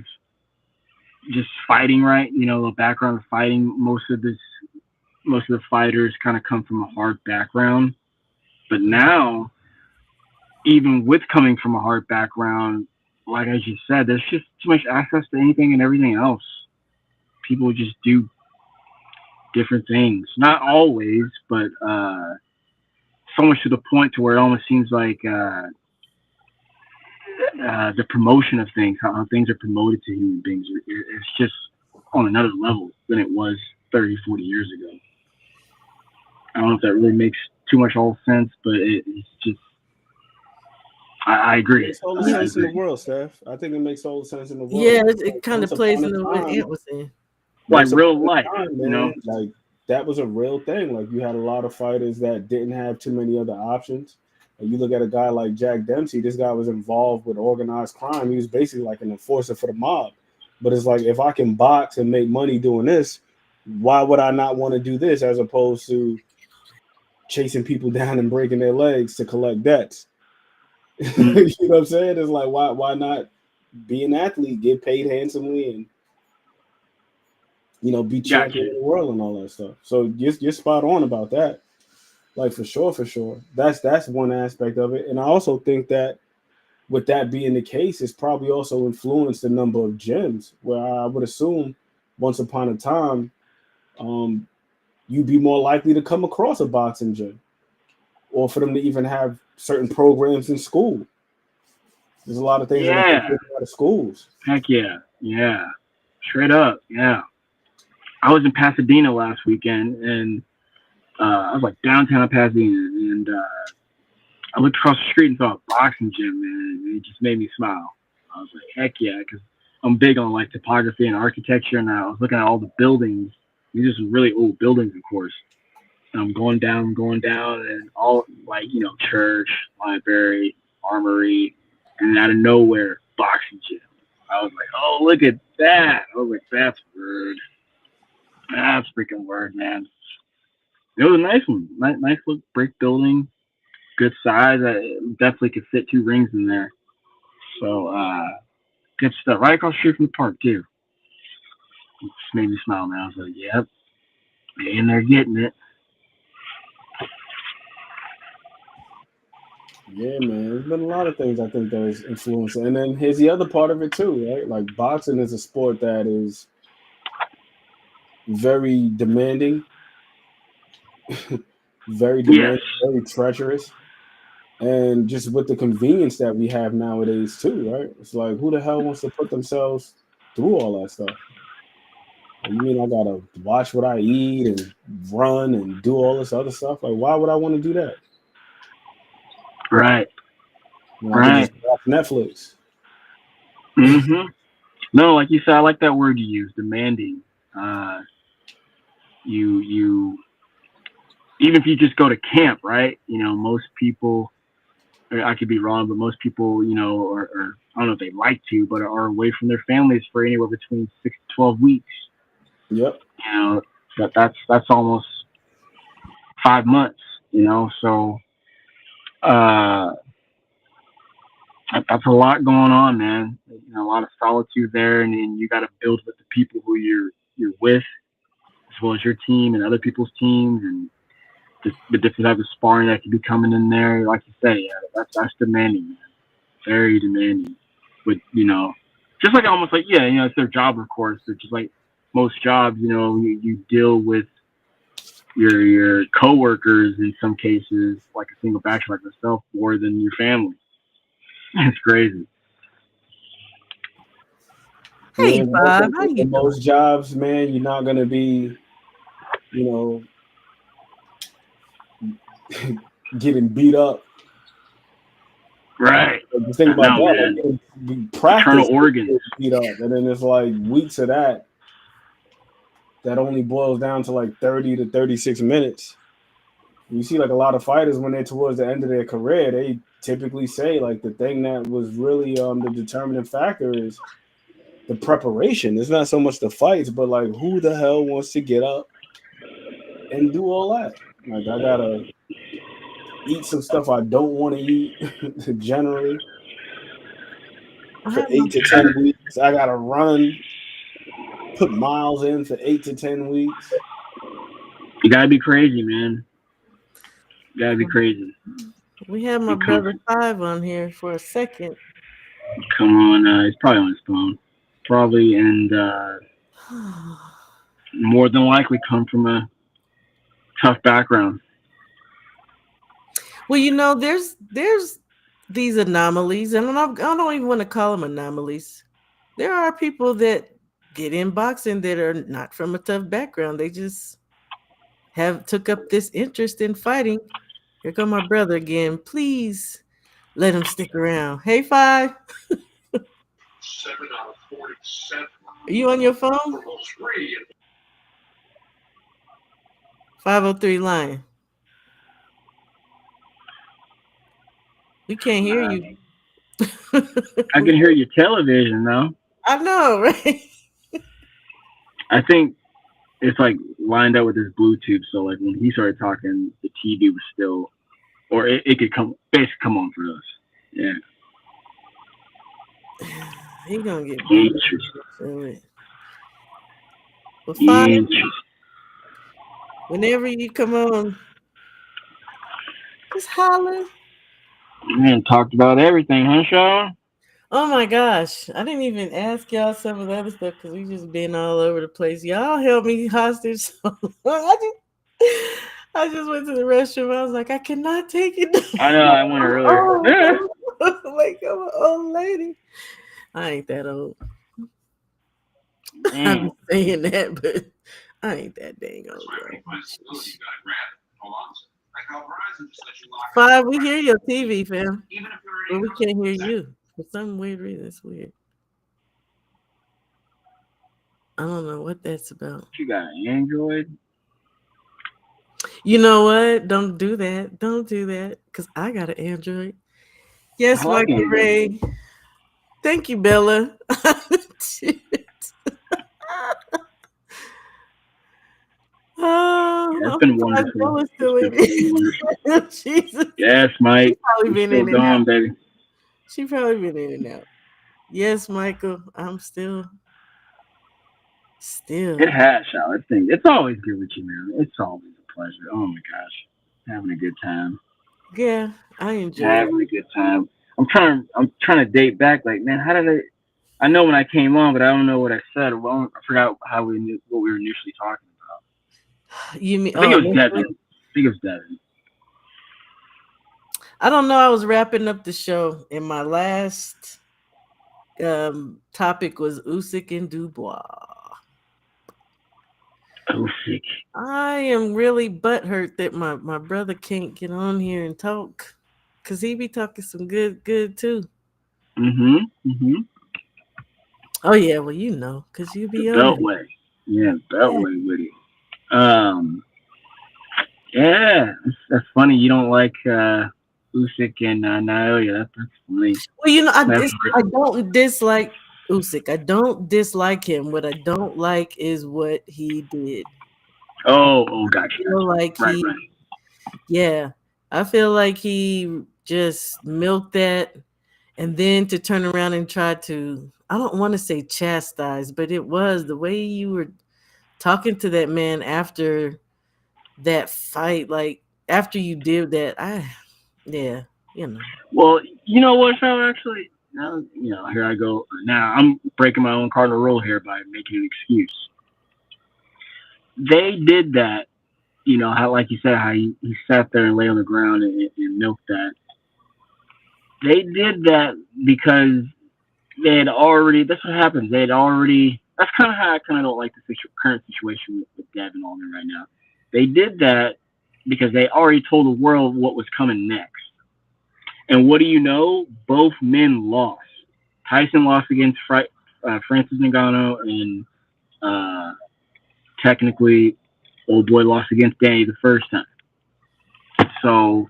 S8: just fighting, right? You know, the background of fighting. Most of the fighters kind of come from a hard background. But now, even with coming from a hard background, like I just said, there's just too much access to anything and everything else. People just do different things. Not always, but so much to the point to where it almost seems like the promotion of things, how things are promoted to human beings, it's just on another level than it was 30, 40 years ago. I don't know if that really makes too much all sense, but it's just, I
S9: It
S8: agree.
S9: makes all the sense in the world, Steph. I think it makes all the sense in the world.
S2: Yeah,
S9: Like,
S2: it kind
S9: once
S2: of plays
S9: upon a
S2: into what
S9: time,
S2: Ant was saying.
S8: Like
S9: once
S8: real
S9: upon
S8: life,
S9: a time,
S8: you know?
S9: man, like that was a real thing. Like you had a lot of fighters that didn't have too many other options. And you look at a guy like Jack Dempsey, this guy was involved with organized crime. He was basically like an enforcer for the mob. But it's like, if I can box and make money doing this, why would I not want to do this as opposed to chasing people down and breaking their legs to collect debts? You know what I'm saying? It's like, why not be an athlete, get paid handsomely, and be champion of the world and all that stuff. So you're spot on about that. Like for sure. That's one aspect of it. And I also think that with that being the case, it's probably also influenced the number of gyms, where I would assume once upon a time, you'd be more likely to come across a boxing gym, or for them to even have certain programs in school. There's a lot of things that they can take out of schools.
S8: Heck yeah. Yeah. Straight up. Yeah. I was in Pasadena last weekend, and I was like downtown Pasadena, and I looked across the street and saw a boxing gym, and it just made me smile. I was like, heck yeah, because I'm big on like topography and architecture, and I was looking at all the buildings. These are some really old buildings, of course. And I'm going down, and all like, church, library, armory, and out of nowhere, boxing gym. I was like, oh, look at that. I was like, that's word. That's freaking word, man. It was a nice one. Nice little brick building. Good size. I definitely could fit 2 rings in there. So, good stuff. Right across the street from the park, too. It just made me smile, man. I was like, yep. They in there getting it.
S9: Yeah, man. There's been a lot of things I think that is influencing. And then here's the other part of it too, right? Like boxing is a sport that is very demanding, very treacherous. And just with the convenience that we have nowadays too, right? It's like, who the hell wants to put themselves through all that stuff? You mean I gotta watch what I eat and run and do all this other stuff? Like, why would I want to do that?
S8: Right.
S9: I can just watch Netflix.
S8: Mm-hmm. No, like you said, I like that word you used, demanding. You even if you just go to camp, right? Most people, I could be wrong, but most people, are I don't know if they like to, but are away from their families for anywhere between 6 to 12 weeks.
S9: Yep.
S8: That's almost 5 months. So that's a lot going on, man. A lot of solitude there, and then you got to build with the people who you're with, as well as your team and other people's teams, and the different type of sparring that could be coming in there. Like you said, that's demanding, man. Very demanding. But just like almost like it's their job, of course. It's just like most jobs, you deal with your coworkers in some cases, like a single bachelor like myself, more than your family. It's crazy.
S2: Hey,
S9: Man,
S2: Bob, how you
S9: in most jobs, man, you're not gonna be, getting beat up.
S8: Right.
S9: Like, the thing about that, like, practice
S8: internal organs
S9: beat up, and then it's like weeks of that. That only boils down to like 30 to 36 minutes. You see, like a lot of fighters when they're towards the end of their career, they typically say like the thing that was really the determining factor is the preparation. It's not so much the fights, but like who the hell wants to get up and do all that? Like I gotta eat some stuff I don't want to eat generally for 8 to 10 weeks. I gotta run, put miles in for 8 to 10 weeks.
S8: You gotta be crazy, man. You gotta be crazy.
S2: We have my brother 5 on here for a second.
S8: Come on, he's probably on his phone. Probably, and more than likely come from a tough background.
S2: Well, there's these anomalies, and I don't even want to call them anomalies. There are people that get in boxing that are not from a tough background. They just took up this interest in fighting. Here come my brother again. Please let him stick around. Hey, 5.
S10: 7 out of 47.
S2: Are you on your phone? 503 Lion. We can't hear you.
S8: I can hear your television though.
S2: I know, right?
S8: I think it's like lined up with his Bluetooth, so like when he started talking, the TV was still, or it could basically come on for us. Yeah.
S2: He gonna get
S8: interesting.
S2: Well, 5, whenever you come on, just holler.
S8: Man, talked about everything, huh, Sean?
S2: Oh my gosh, I didn't even ask y'all some of the other stuff because we just been all over the place. Y'all held me hostage. I just went to the restroom. I was like, I cannot take it.
S8: I know, I went earlier.
S2: Like I'm an old lady. I ain't that old. I'm saying that, but I ain't that dang old. 5, we hear your TV, fam. But we can't hear you. For some weird reason, it's weird. I don't know what that's about.
S8: You got an Android?
S2: You know what? Don't do that. Don't do that. Because I got an Android. Yes, Michael Ray. Thank you, Bella. Oh,
S8: it's been wonderful.
S2: Jesus.
S8: Yes, Mike.
S2: Probably been in and out,
S8: baby.
S2: She probably been in and out. Yes, Michael. I'm still.
S8: It has, Shal. It's always good with you, man. It's always a pleasure. Oh my gosh, having a good time.
S2: Yeah, I enjoy
S8: having a good time. I'm trying to date back. Like, man, how did I know when I came on, but I don't know what I said. Well, I forgot what we were initially talking about.
S2: You mean?
S8: I think it was Devin.
S2: I don't know. I was wrapping up the show, and my last topic was Usyk and Dubois.
S8: Usyk.
S2: I am really butthurt that my brother can't get on here and talk, cause he be talking some good too. Oh yeah, well you know, cause you
S8: The
S2: be on it.
S8: Beltway. Yeah,
S2: Yeah.
S8: Beltway with it. Yeah, that's funny. You don't like Usyk and Naoya. That's funny.
S2: Well, you know,
S8: That's
S2: I don't dislike Usyk. I don't dislike him. What I don't like is what he did.
S8: gotcha.
S2: I feel like
S8: Right.
S2: yeah, I feel like he just milked that, and then to turn around and try to, I don't want to say chastise, but it was the way you were talking to that man after that fight, like after you did that. Yeah, you know.
S8: Well, you know what, so actually, now, here I go. Now I'm breaking my own cardinal rule here by making an excuse. They did that, how, like you said, how he sat there and lay on the ground and milked that. They did that because they had already, that's what happens. They had already, that's kind of how I kind of don't like the current situation with Devin on there right now. They did that because they already told the world what was coming next. And what do you know? Both men lost. Tyson lost against Francis Ngannou, and technically, old boy lost against Danny the first time. So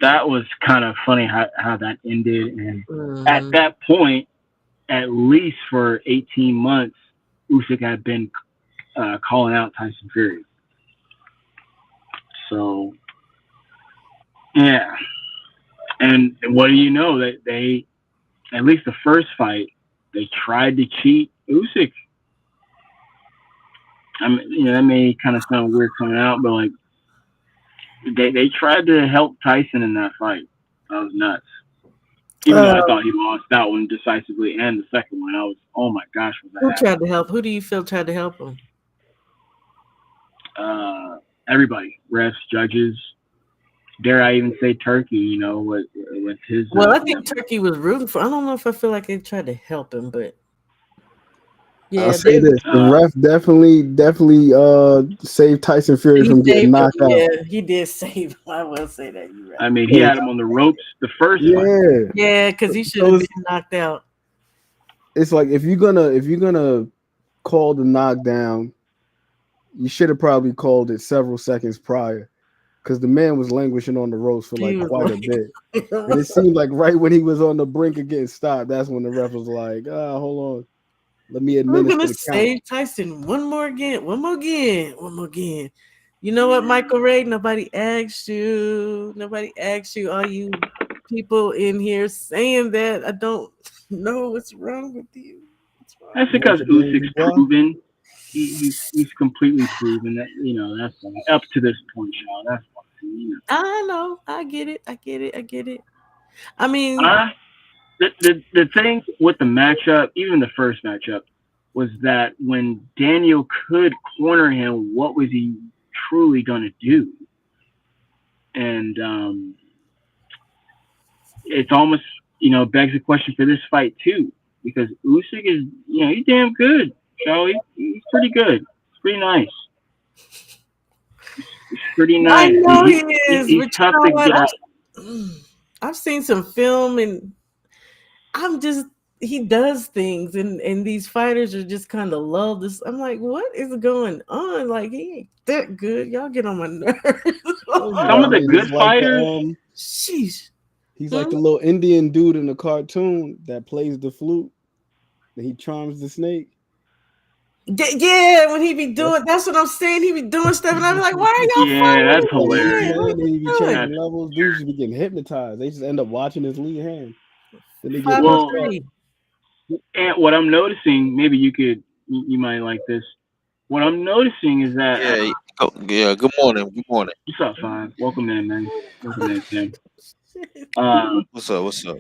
S8: that was kind of funny how that ended. And at that point, at least for 18 months, Usyk had been calling out Tyson Fury. So, yeah. And what do you know? That they, at least the first fight, they tried to cheat Usyk. I mean, that may kind of sound weird coming out, but like they tried to help Tyson in that fight. That was nuts. Even though I thought he lost that one decisively, and the second one, I was, oh my gosh, was that
S2: Who
S8: happening?
S2: tried to help? Who do you feel tried to help him?
S8: Everybody, refs, judges. Dare I even say Turkey? With his.
S2: Well, I think Turkey was rooting for. I don't know if I feel like they tried to help him, but yeah,
S9: I'll say this: the ref definitely saved Tyson Fury from getting knocked out.
S2: Yeah, he did save him. I will say that. You're right.
S8: I mean, he had him on the ropes the first
S9: fight.
S2: Yeah, because he should have been knocked out.
S9: It's like if you're gonna call the knockdown, you should have probably called it several seconds prior, because the man was languishing on the ropes for like quite a bit, and it seemed like right when he was on the brink of getting stopped, that's when the ref was like, hold on, let me administer.
S2: We're gonna save Tyson one more again. You know what, Michael Ray? Nobody asked you. All you people in here saying that. I don't know what's wrong with you.
S8: That's because Usyk's proven. He's completely proven that, that's up to this point, Sean. That's fine.
S2: I know. I get it. I mean,
S8: the thing with the matchup, even the first matchup, was that when Daniel could corner him, what was he truly going to do? And it's almost, begs the question for this fight too, because Usyk is, he's damn good. So he's pretty good. It's pretty nice. It's pretty nice.
S2: I know he is.
S8: He's tough to get out.
S2: I've seen some film, and he does things, and these fighters are just kind of lulled. I'm like, what is going on? Like, he ain't that good. Y'all get on my nerves.
S8: Some of the good fighters.
S2: Sheesh.
S9: He's like the little Indian dude in the cartoon that plays the flute, and he charms the snake.
S2: Yeah, when he be doing, that's what I'm saying. He be doing stuff, and I'm like, why are y'all fighting?
S8: Yeah, that's hilarious.
S9: He be changing levels. Dudes just be getting hypnotized. They just end up watching his lead hand. Then they get
S8: and what I'm noticing, maybe you might like this. What I'm noticing is that
S11: Good morning.
S8: What's up, Fine? Welcome in, man. Welcome in, Tim.
S11: What's up?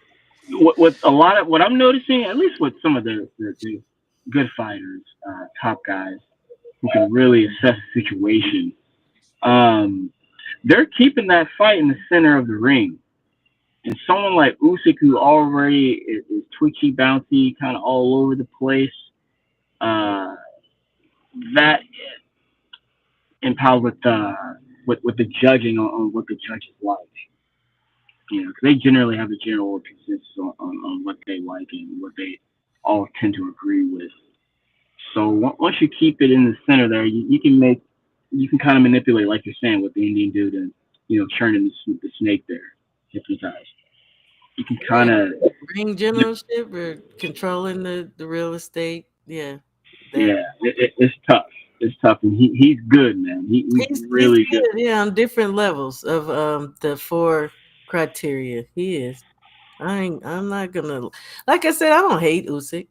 S8: What I'm noticing, at least with some of the good fighters, top guys who can really assess the situation, they're keeping that fight in the center of the ring. And someone like Usyk, who already is twitchy, bouncy, kind of all over the place, uh, that empowered with the judging on what the judges like. Because they generally have a general consensus on what they like and what they all tend to agree with. So once you keep it in the center there, you can kind of manipulate, like you're saying, with the Indian dude and churning the snake there, hypnotize. You can kind of
S2: Ring generalship or controlling the real estate. Yeah, that
S8: it's tough. It's tough, and he's good, man. He's
S2: he's
S8: really good.
S2: good. Yeah, on different levels of the four criteria. He is. I'm not gonna. Like I said, I don't hate Usyk,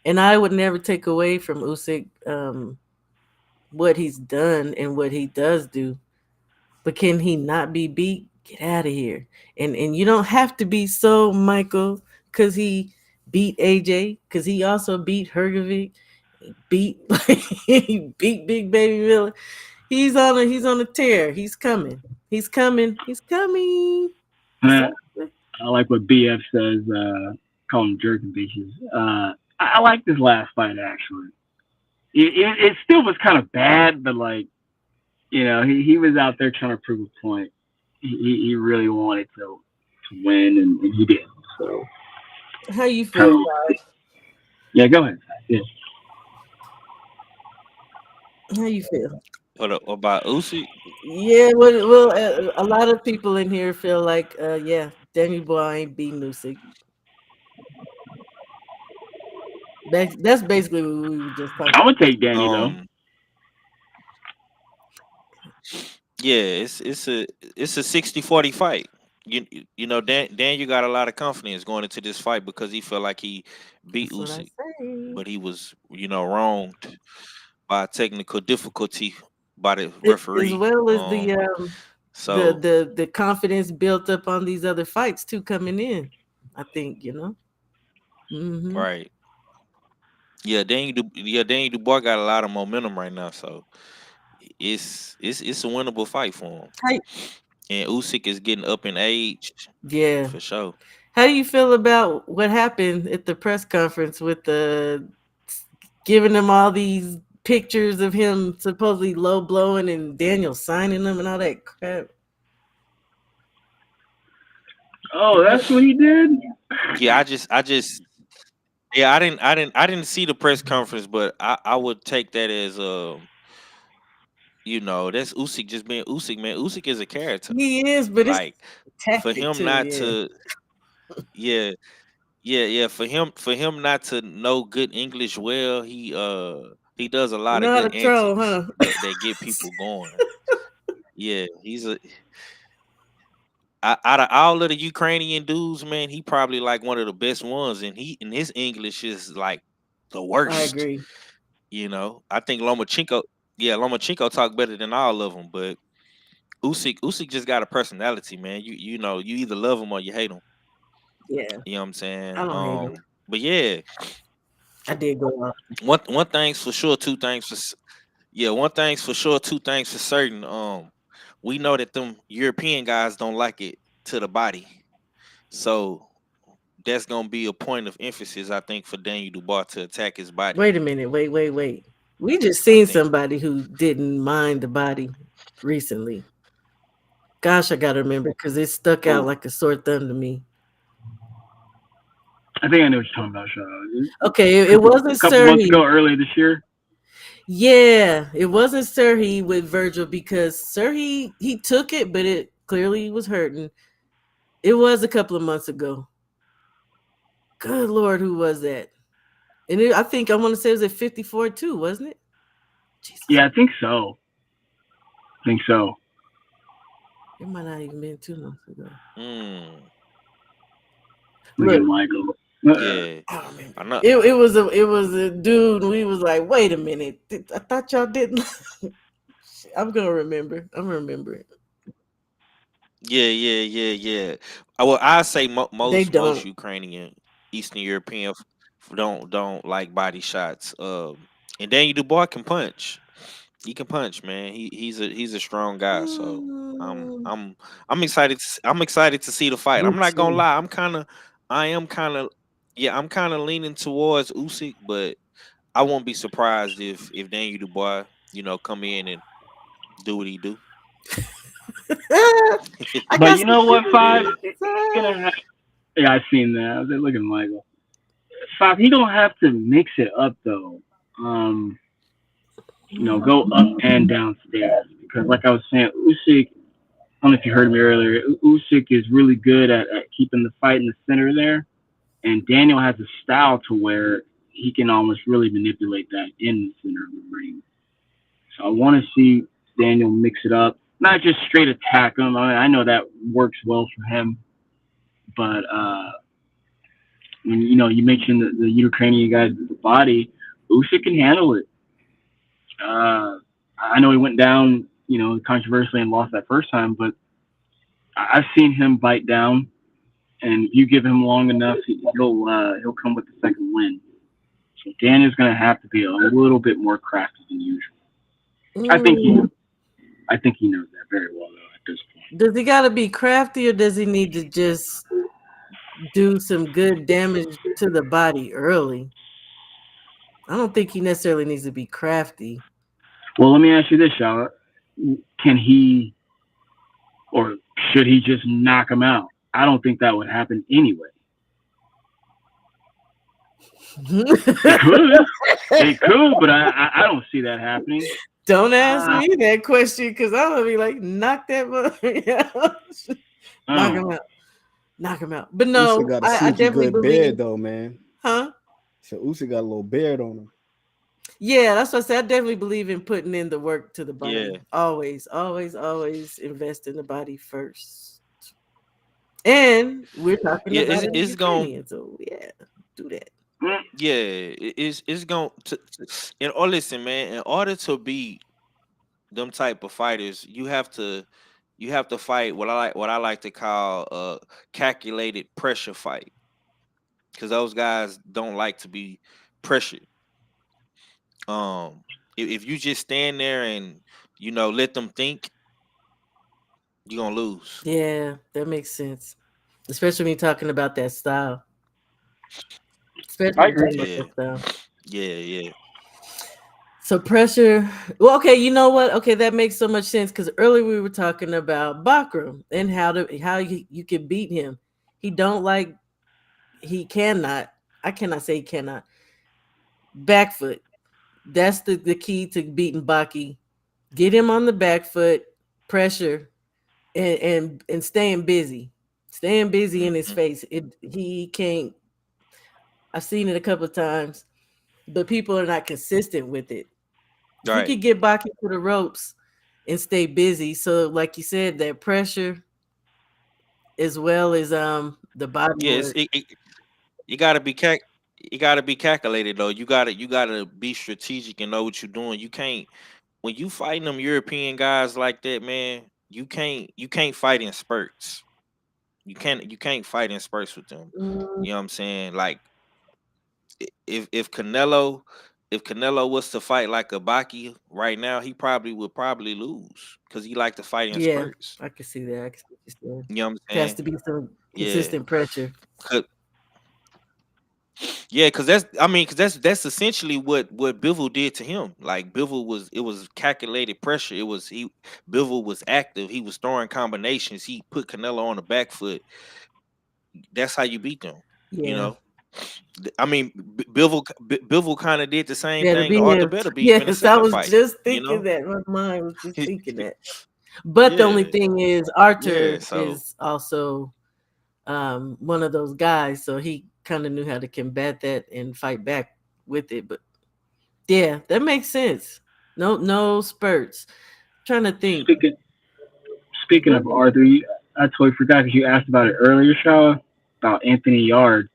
S2: and I would never take away from Usyk what he's done and what he does do. But can he not be beat? Get out of here. And you don't have to be so Michael because he beat AJ, because he also beat Hergovic, beat he beat Big Baby Miller. He's on a tear. He's coming. He's coming. He's coming.
S8: Uh,
S2: So
S8: I like what BF says. Call him jerking bitches. I like this last fight actually. It still was kind of bad, but like he was out there trying to prove a point. He really wanted to win, and he did. So
S2: how you feel, Todd?
S8: yeah, go ahead. Yeah.
S2: How you feel?
S11: What about Usyk?
S2: Yeah, well, a lot of people in here feel like, yeah, Danny Boy ain't beating Usyk. That's basically what we were just talking
S8: I
S2: about.
S8: would take Danny though.
S11: Yeah, it's a 60-40 fight. Dan you got a lot of confidence going into this fight because he felt like he beat
S2: That's what I
S11: Usyk,
S2: say.
S11: but he was wronged by technical difficulty by the
S2: As
S11: referee.
S2: well as
S11: So
S2: the confidence built up on these other fights too coming in. I think Hmm.
S11: right, Daniel Dubois got a lot of momentum right now, so it's a winnable fight for him.
S2: How,
S11: And Usyk is getting up in age
S2: yeah.
S11: for sure.
S2: How do you feel about what happened at the press conference with giving them all these pictures of him supposedly low blowing and Daniel signing them and all that crap?
S8: Oh, that's what he did.
S11: Yeah, I didn't see the press conference, but I would take that as that's Usyk just being Usyk, man. Usyk is a character.
S2: He is, but it's
S11: Like for
S2: tactic
S11: him
S2: too.
S11: not
S2: Yeah,
S11: to yeah, yeah, for him not to know good English well, he does a
S2: you
S11: lot of
S2: know how
S11: good
S2: to troll,
S11: antics
S2: huh?
S11: that get people going. Yeah, out of all of the Ukrainian dudes, man, he probably like one of the best ones, and his English is like the
S2: I
S11: worst.
S2: agree.
S11: I think Lomachenko talk better than all of them, but Usyk just got a personality, man. You either love him or you hate him.
S2: Yeah,
S11: You know what I'm
S2: I
S11: saying?
S2: don't hate him.
S11: But yeah,
S2: I did go on.
S11: one thing's for sure, one thing's for sure, two things for certain. We know that them European guys don't like it to the body, so that's gonna be a point of emphasis, I think, for Daniel Dubois to attack his body.
S2: Wait a minute. Wait. We just
S11: I
S2: seen
S11: think.
S2: somebody who didn't mind the body recently. Gosh, I gotta remember because it stuck out
S8: Oh,
S2: like a sore thumb to me.
S8: I think I know what you're talking about, Sean.
S2: Okay,
S8: A
S2: it
S8: couple
S2: wasn't
S8: couple months
S2: Serhi.
S8: ago, earlier this year.
S2: Yeah, it wasn't Serhi with Virgil because Serhi he took it, but it clearly was hurting. It was a couple of months ago. Good Lord, who was that? And I think I want to say it was at 54 too, wasn't it? Jesus,
S8: Yeah, I think so.
S2: it might not even been 2 months ago.
S8: Look at
S2: Look,
S8: Michael.
S11: Yeah,
S2: I don't remember.
S11: I know.
S2: It was a dude. And we was like, wait a minute. I thought y'all didn't. I'm gonna remember. I'm gonna remember it.
S11: Yeah. Well, I say
S2: They
S11: most
S2: don't.
S11: Ukrainian, Eastern European don't like body shots. And Daniel Dubois can punch. He can punch, man. He's a strong guy. So I'm excited. I'm excited to see the fight.
S9: Me
S11: I'm not gonna
S9: too.
S11: lie. I am kind of, yeah. I'm kind of leaning towards Usyk, but I won't be surprised if Daniel Dubois, come in and do what he do.
S2: I
S8: But
S2: got
S8: you
S2: some
S8: know what, Five?
S2: feelings.
S8: He's gonna have. Yeah, I seen that. I was like, look at Michael. Five. He don't have to mix it up though. Um, go up and downstairs because, like I was saying, Usyk. I don't know if you heard me earlier. Usyk is really good at keeping the fight in the center there, and Daniel has a style to where he can almost really manipulate that in the center of the ring. So I want to see Daniel mix it up, not just straight attack him. I mean, I know that works well for him, but when you mentioned the Ukrainian guy, the body, Usyk can handle it. I know he went down, controversially and lost that first time, but I've seen him bite down, and if you give him long enough, he'll come with the second win. So Daniel's going to have to be a little bit more crafty than usual. I think he knows that very well though at this point.
S2: Does he got to be crafty, or does he need to just do some good damage to the body early? I don't think he necessarily needs to be crafty.
S8: Well, let me ask you this, Shala. Can he or should he just knock him out? I don't think that would happen anyway. It could, but I don't see that happening.
S2: Don't ask me that question because I'm gonna be like, knock that mother out. Knock him out. But no,
S9: Usyk got a
S2: I definitely
S9: good
S2: believe.
S9: beard though, man.
S2: Huh?
S9: So Usyk got a little beard on him.
S2: Yeah, that's what I said. I definitely believe in putting in the work to the body.
S11: Yeah.
S2: Always invest in the body first. And we're talking about
S11: it's going.
S2: so yeah, do that.
S11: Yeah, it's going to. And listen, man. In order to beat them type of fighters, you have to fight what I like to call a calculated pressure fight, because those guys don't like to be pressured. If you just stand there and let them think, you're gonna lose.
S2: Yeah, that makes sense. Especially when you're talking about that style.
S8: I agree.
S2: That style.
S11: Yeah.
S2: So pressure. Well, okay, you know what? Okay, that makes so much sense because earlier we were talking about Bakram and how you can beat him. He cannot. I cannot say he cannot. Back foot. That's the key to beating Baki. Get him on the back foot, pressure, and staying busy. Staying busy in his face. He can't. I've seen it a couple of times, but people are not consistent with it.
S11: Right.
S2: He could get Baki to the ropes and stay busy. So, like you said, that pressure as well as the body.
S11: Yes, you gotta be calculated though. You gotta be strategic and know what you're doing. You can't, when you fighting them European guys like that, man. You can't fight in spurts. You can't fight in spurts with them. You know what I'm saying? Like if Canelo was to fight like a Baki right now, he would probably lose because he like to fight in spurts.
S2: I can see that.
S11: You know what I'm saying?
S2: There has to be some consistent pressure.
S11: Yeah, because that's essentially what Bivol did to him. Like Bivol was calculated pressure. Bivol was active. He was throwing combinations. He put Canelo on the back foot. That's how you beat them.
S2: Yeah.
S11: I mean, Bivol kind of did the same thing to Arthur Better beat in the
S2: Yes, I
S11: second
S2: was
S11: fight.
S2: just thinking that. My mind was just thinking that. But the only thing is, Arthur is also one of those guys, so he kind of knew how to combat that and fight back with it. But yeah, that makes sense. No spurts. I'm trying to think.
S8: Speaking of Arthur, I totally forgot because you asked about it earlier, Shaw, about Anthony Yard.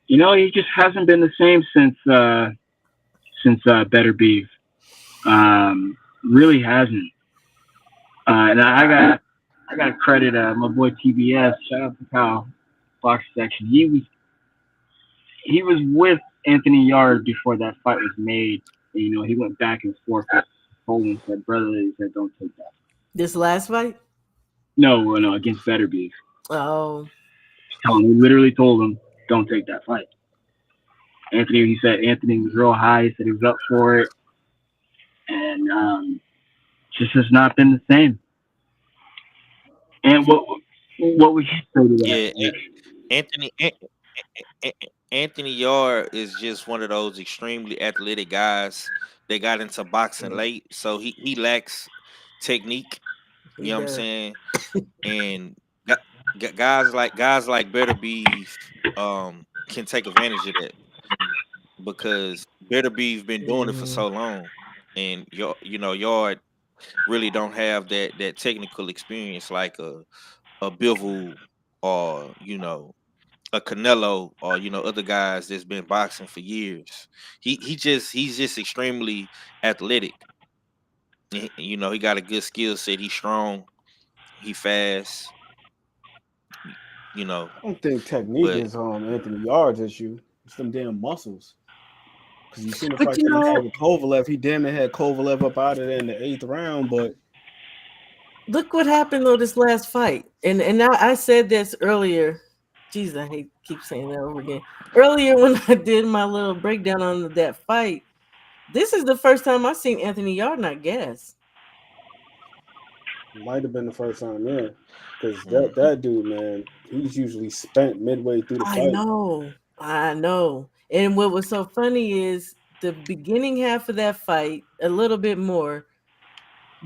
S8: He just hasn't been the same since Better Beef. Really hasn't. And I got to credit my boy TBS. Shout out to Kyle, box section. He was with Anthony Yard before that fight was made. And, he went back and forth with Poland. Said, brother, he said, don't take that.
S2: This last fight?
S8: No, against Better Beef.
S2: Oh,
S8: He literally told him, "Don't take that fight." He said Anthony was real high. He said he was up for it, and just has not been the same. And what would you say to that?
S11: Yeah, Anthony Anthony Yard is just one of those extremely athletic guys that got into boxing late, so he lacks technique.
S2: he
S11: You know what I'm
S2: does.
S11: saying? And guys like Better Beef can take advantage of that because Better Beef been doing it for so long, and Yard really don't have that technical experience like a Bivol or a Canelo or other guys that's been boxing for years. He's just extremely athletic. He got a good skill set. He's strong. He fast. You know,
S9: I don't think technique
S11: but
S9: is Anthony Yard's issue. It's them damn muscles. Because you seen the
S2: But
S9: fight
S2: you
S9: that he had
S2: know,
S9: with Kovalev. He damn near had Kovalev up out of there in the 8th round, but
S2: look what happened though this last fight, and I said this earlier. Jeez, I hate keep saying that over again. Earlier when I did my little breakdown on that fight, this is the first time I've seen Anthony Yard not gas.
S9: might have been the first time, yeah. Because that dude, man, he's usually spent midway through the
S2: I
S9: fight.
S2: know. And what was so funny is the beginning half of that fight, a little bit more,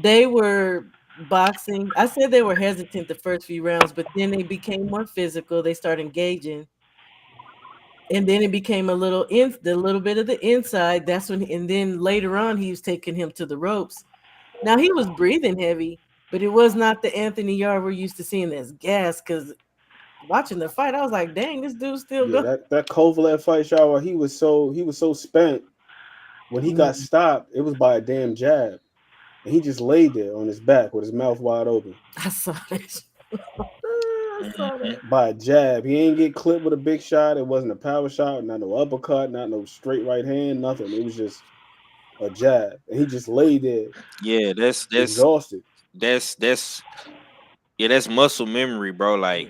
S2: they were boxing. I said they were hesitant the first few rounds, but then they became more physical. They started engaging. And then it became a little bit of the inside. That's when, and then later on, he was taking him to the ropes. Now he was breathing heavy, but it was not the Anthony Yard we're used to seeing as gas. Because watching the fight, I was like, "Dang, this dude's still
S9: Yeah,
S2: going."
S9: that Kovalev fight, shower, he was so spent. When he got stopped, it was by a damn jab. And he just laid there on his back with his mouth wide open.
S2: I saw that. I saw that.
S9: By a jab. He ain't get clipped with a big shot. It wasn't a power shot, not no uppercut, not no straight right hand, nothing. It was just a jab. And he just laid there
S11: yeah, that's
S9: exhausted.
S11: that's that's muscle memory, bro. Like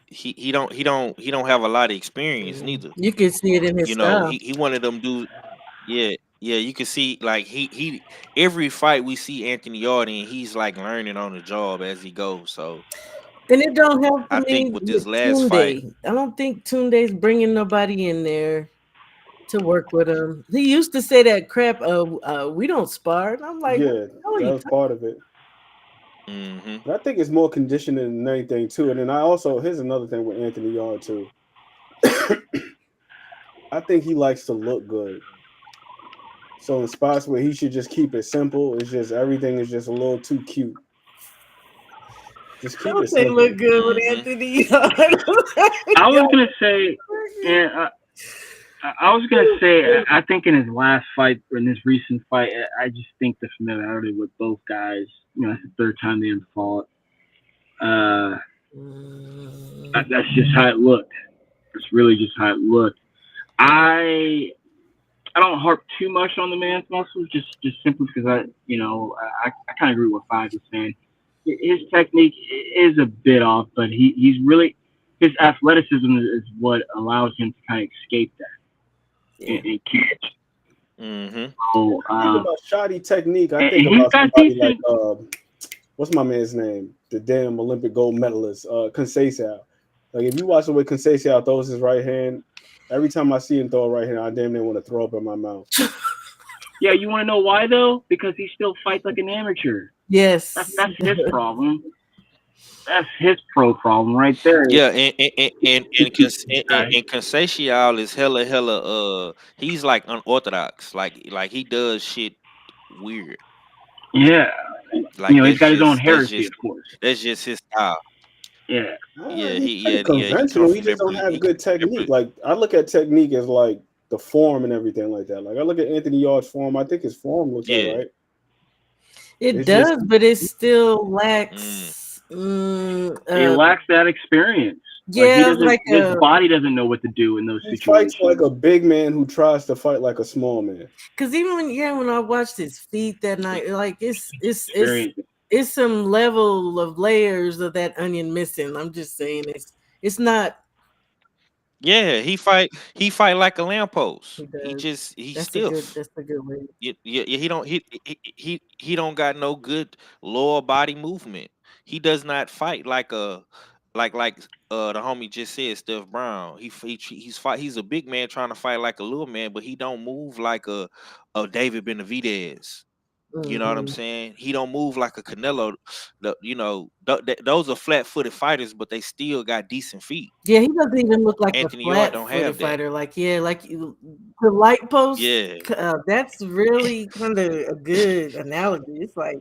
S11: he don't have a lot of experience neither.
S2: You can see it in his style.
S11: He one of them dudes. Yeah, you can see like he every fight we see Anthony Yard in, he's like learning on the job as he goes. So
S2: And it don't help
S11: I
S2: me
S11: think with this
S2: with
S11: last fight,
S2: Tunde. I don't think Tunde's bringing nobody in there to work with him. He used to say that crap. We don't spar. And I'm like,
S9: Yeah,
S2: what the hell are
S9: that
S2: you
S9: was part of it. But I think it's more conditioning than anything too. And then here's another thing with Anthony Yard too. I think he likes to look good. So in spots where he should just keep it simple, it's just everything is just a little too cute. Just keep
S2: Don't
S9: it
S2: say
S9: simple.
S2: look good with Anthony Yard.
S8: I was gonna say, yeah, I was gonna say, I think in his last fight, or in this recent fight, I just think the familiarity with both guys. It's the third time they fought. That's just how it looked. It's really just how it looked. I don't harp too much on the man's muscles, just simply because I kind of agree with Five was saying. His technique is a bit off, but he's really, his athleticism is what allows him to kind of escape that and catch. So,
S9: think about shoddy technique. I think about somebody like what's my man's name? The damn Olympic gold medalist, Conceição. Like if you watch the way Conceição throws his right hand, every time I see him throw a right hand, I damn near want to throw up in my mouth.
S8: Yeah, you want to know why though? Because he still fights like an amateur.
S2: Yes,
S8: that's his problem. That's his pro problem right there.
S11: Yeah, and Conceição is hella he's like unorthodox. Like he does shit weird.
S8: Yeah.
S11: Like
S8: he's got his own heresy, of course.
S11: That's just his style.
S8: Yeah.
S9: He's conventional. He just don't have good technique. Like I look at technique as like the form and everything like that. Like I look at Anthony Yard's form. I think his form looks all right.
S2: It does, but it still lacks.
S8: It lacks that experience.
S2: Yeah,
S8: his body doesn't know what to do in those situations.
S9: He fights like a big man who tries to fight like a small man.
S2: Because even when I watched his feet that night, like it's it's some level of layers of that onion missing. I'm just saying it's not.
S11: Yeah, he fight like a lamppost.
S2: He
S11: He
S2: does.
S11: just he's stiff.
S2: That's a good way.
S11: Yeah, he don't got no good lower body movement. He does not fight like a the homie just said, Steph Brown. He's a big man trying to fight like a little man, but he don't move like a David Benavidez. You know what I'm
S2: Hmm.
S11: saying? He don't move like a Canelo. Those are flat-footed fighters, but they still got decent feet.
S2: Yeah, he doesn't even look like a
S11: Anthony York don't
S2: flat-footed
S11: have that.
S2: fighter. Like, yeah, the light post.
S11: Yeah.
S2: That's really kind of a good analogy. It's like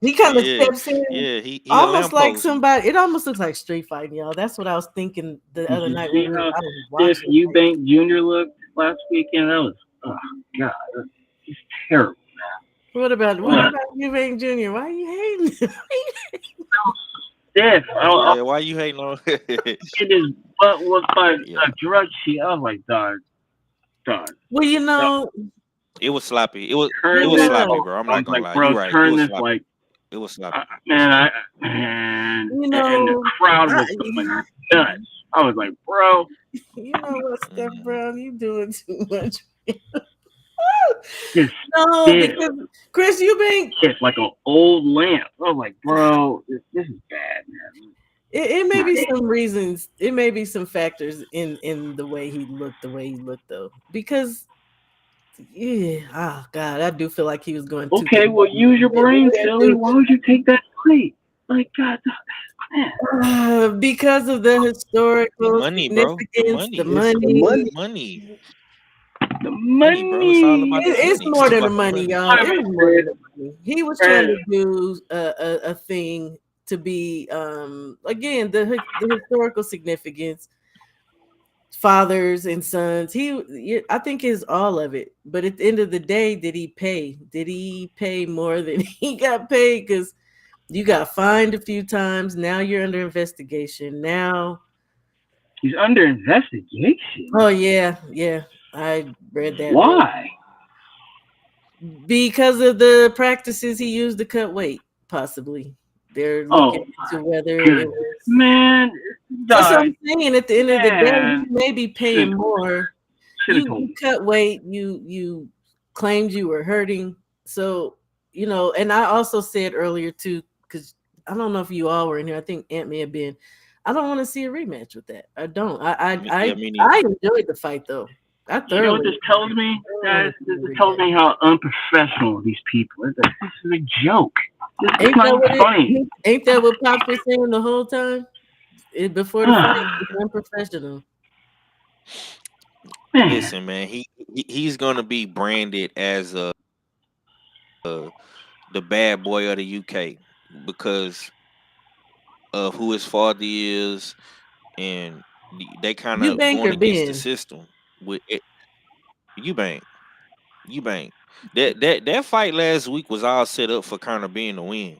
S2: he kind of
S11: Yeah,
S2: steps in,
S11: yeah, he a
S2: almost like
S11: lamppost.
S2: somebody. It almost looks like street fighting, y'all. That's what I was thinking the
S8: Did
S2: other
S8: you
S2: night
S8: see
S2: when
S8: how
S2: I was
S8: stiff
S2: watching. Like,
S8: Eubank Jr. looked last weekend? That was, oh god, he's terrible.
S2: what about Eubank Jr.? Why are you hating?
S8: Stiff.
S11: Yeah, why you hating on?
S8: His butt looked like
S11: Yeah,
S8: a drug sheet. I was like, dog.
S2: Well,
S11: it was sloppy. It
S8: Turn
S11: was
S8: this.
S11: sloppy, bro. I'm
S8: I
S11: not
S8: was
S11: gonna
S8: like,
S11: lie.
S8: bro,
S11: You right. It
S8: turn
S11: was
S8: this
S11: sloppy.
S8: like,
S11: It was sloppy.
S8: man,
S2: you
S8: and the
S2: know,
S8: crowd was going nuts. I was like, bro.
S2: you know what, Steph Brown, you doing too much.
S8: Just
S2: No,
S8: stiff.
S2: because Chris Eubank,
S8: It's like an old lamp. I was like, bro, this is bad, man.
S2: it may be some reasons, it may be some factors in the way he looked, though. Because yeah, oh god, I do feel like he was going too.
S8: Okay, well, use your brain, silly. Why would you take that fight? Like, God, man.
S2: Because of the historical
S11: Money, bro.
S2: significance, the money.
S11: Money.
S8: The
S11: Money, bro. It's all about the
S2: It's
S11: money.
S2: more
S11: It's
S2: than the
S11: about the
S2: money,
S11: money.
S2: y'all. It was more than the money. He was trying to do a thing to be again the historical significance, fathers and sons. I think is all of it. But at the end of the day, did he pay? Did he pay more than he got paid? Because you got fined a few times. Now you're under investigation. Now
S8: he's under investigation.
S2: Oh yeah, I read that.
S8: Why?
S2: Because of the practices he used to cut weight, possibly. They're looking into whether it was.
S8: Man,
S2: That's what I'm saying. At the end of the day,
S8: Man.
S2: you may be paying more.
S8: Should've told
S2: You
S8: me.
S2: cut weight. You claimed you were hurting. So and I also said earlier too, because I don't know if you all were in here. I think Ant may have been. I don't want to see a rematch with that. I don't. I enjoyed the fight though. I thoroughly.
S8: You know what this tells me, guys? This tells me how unprofessional these people are. This is a joke. This is not funny.
S2: Ain't that what Pops was saying the whole time? Before the fight, it's unprofessional.
S11: Listen, man, he's gonna be branded as the bad boy of the UK because of who his father is, and they kind of
S2: Eubank
S11: going
S2: or
S11: against the
S2: Benn?
S11: system with it. Eubank. That fight last week was all set up for kind of being a win,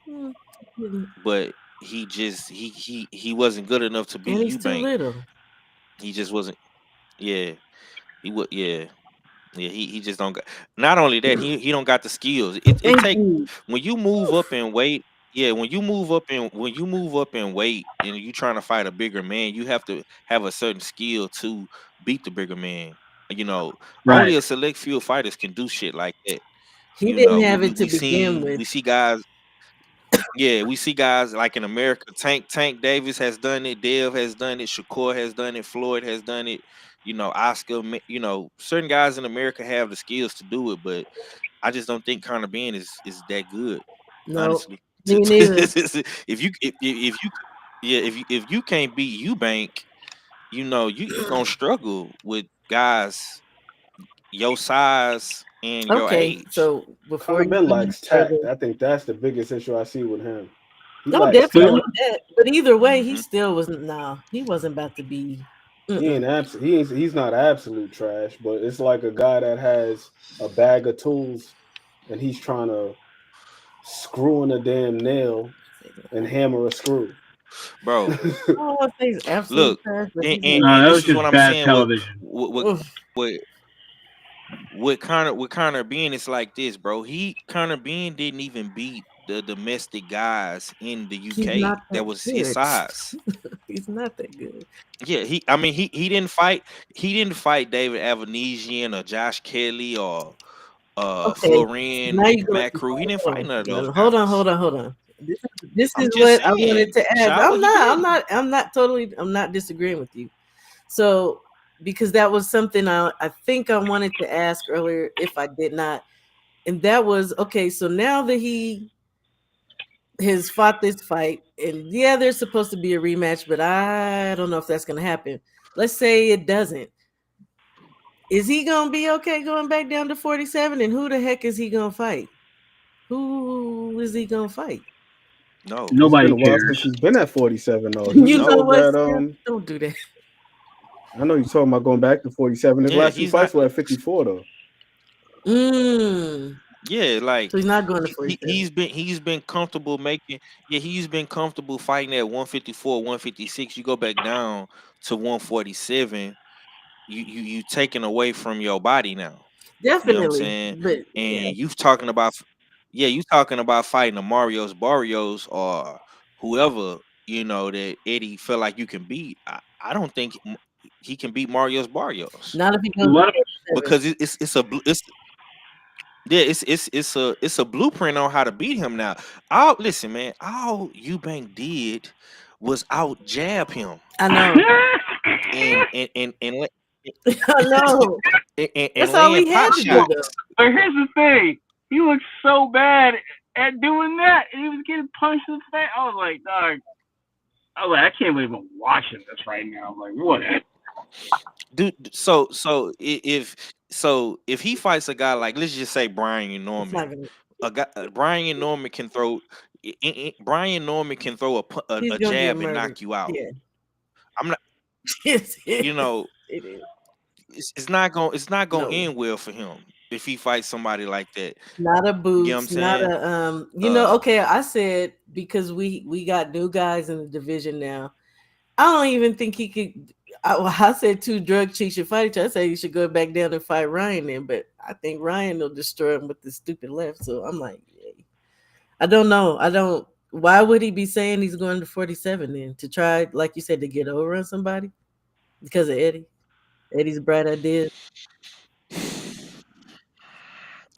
S11: but he wasn't good enough to beat
S2: And he's too
S11: Eubank.
S2: little.
S11: He just wasn't. Yeah, he would. Yeah. Yeah, he just don't got. Not only that, he don't got the skills. It take when you move up in weight. Yeah, when you move up in weight and you trying to fight a bigger man, you have to have a certain skill to beat the bigger man. Only a select few fighters can do shit like that.
S2: He didn't have it to
S11: We
S2: begin with.
S11: see guys. Yeah, we see guys like in America. Tank Davis has done it. Dev has done it. Shakur has done it. Floyd has done it. Oscar. Certain guys in America have the skills to do it, but I just don't think Conor Benn is that good.
S2: No,
S11: honestly,
S2: me neither.
S11: if you can't beat Eubank, you gonna struggle with guys your size and your age.
S2: So before
S9: Conor Benn lacks tact. I think that's the biggest issue I see with him.
S2: No, definitely that. But either way, he still wasn't. Nah, he wasn't about to be.
S9: He's not absolute trash, but it's like a guy that has a bag of tools and he's trying to screw in a damn nail and hammer a screw.
S11: Bro,
S2: look,
S11: and this is what I'm saying. With Conor Benn, it's like this, bro. Conor Benn didn't even beat the domestic guys in the
S2: He's
S11: UK
S2: not
S11: that
S2: that
S11: was his
S2: good.
S11: size.
S2: He's not that good.
S11: Yeah, he didn't fight David Avanesian or Josh Kelly or
S2: Okay,
S11: Florian
S2: now you're going too
S11: McMcrew.
S2: far.
S11: He didn't fight none of those
S2: Hold on,
S11: guys.
S2: hold on. This
S11: I'm
S2: is
S11: just
S2: what I wanted
S11: saying,
S2: to ask.
S11: Shower, he didn't.
S2: I'm not disagreeing with you. So because that was something I think I wanted to ask earlier if I did not. And that was okay, so now that he has fought this fight, and yeah, there's supposed to be a rematch, but I don't know if that's gonna happen. Let's say it doesn't. Is he gonna be okay going back down to 47? And who the heck is he gonna fight? Who is he gonna fight?
S11: No,
S9: It's been
S8: Nobody
S9: a while since
S8: cares.
S9: he's been at 47 though. He
S2: You
S9: was
S2: know
S11: no.
S9: over
S2: what?
S9: at
S2: Sam? Don't do that.
S9: I know you're talking about going back to 47. His
S11: Yeah,
S9: last two
S11: he's not.
S9: fights were at 54 though.
S11: Yeah, like
S2: So he's not going to 47.
S11: he's been comfortable making. Yeah, he's been comfortable fighting at 154, 156. You go back down to 147. You taking away from your body now. You know what I'm
S2: Definitely,
S11: saying?
S2: but yeah,
S11: And you talking about, yeah, you talking about fighting the Marios Barrios or whoever, that Eddie feel like you can beat. I don't think he can beat Marios Barrios
S2: not if he goes to
S8: Let
S2: 47.
S11: because it's a blueprint on how to beat him now. All listen, man, all Eubank did was out jab him
S2: I know.
S11: and
S2: I know.
S11: and
S2: That's all
S11: land
S2: he had
S11: pot
S2: to do,
S11: shots.
S2: though.
S8: But here's the thing. He looked so bad at doing that. And he was getting punched in the face. I was like, dog. I can't believe I'm watching this right now. I'm like, what?
S11: Dude, if he fights a guy like, let's just say Brian
S2: It's
S11: Norman,
S2: not gonna.
S11: a guy Brian Norman can throw Brian Norman can throw
S2: He's
S11: a
S2: gonna get
S11: jab and
S2: murdered.
S11: knock you out.
S2: Yeah,
S11: I'm not,
S2: it
S11: you
S2: is.
S11: know,
S2: It is.
S11: it's not gonna
S2: No,
S11: end well for him if he fights somebody like that.
S2: not a
S11: You know what I'm
S2: Boots, not
S11: saying?
S2: a
S11: Uh,
S2: Okay, I said because we got new guys in the division now. I don't even think he could. I said two drug cheats should fight each other. I said he should go back down and fight Ryan then, but I think Ryan will destroy him with the stupid left. So I'm like, yeah. I don't know. I don't. Why would he be saying he's going to 47 then to try, like you said, to get over on somebody because of Eddie? Eddie's bright idea.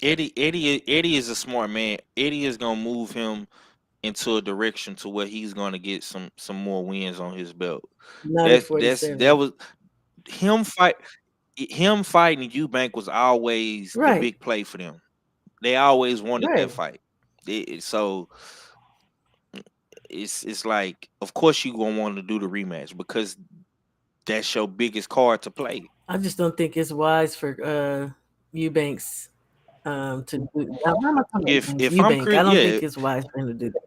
S11: Eddie is a smart man. Eddie is gonna move him into a direction to where he's gonna get some more wins on his belt.
S2: Not at
S11: That
S2: 47.
S11: was him fight him fighting Eubank was always the
S2: Right.
S11: big play for them. They always wanted that
S2: Right.
S11: fight. So it's like, of course you gonna want to do the rematch because that's your biggest card to play.
S2: I just don't think it's wise for Eubanks to do. Now, why am I talking about Eubanks?
S11: If I'm
S2: Eubank. I
S11: Chris,
S2: don't think
S11: yeah,
S2: it's wise for him to do that.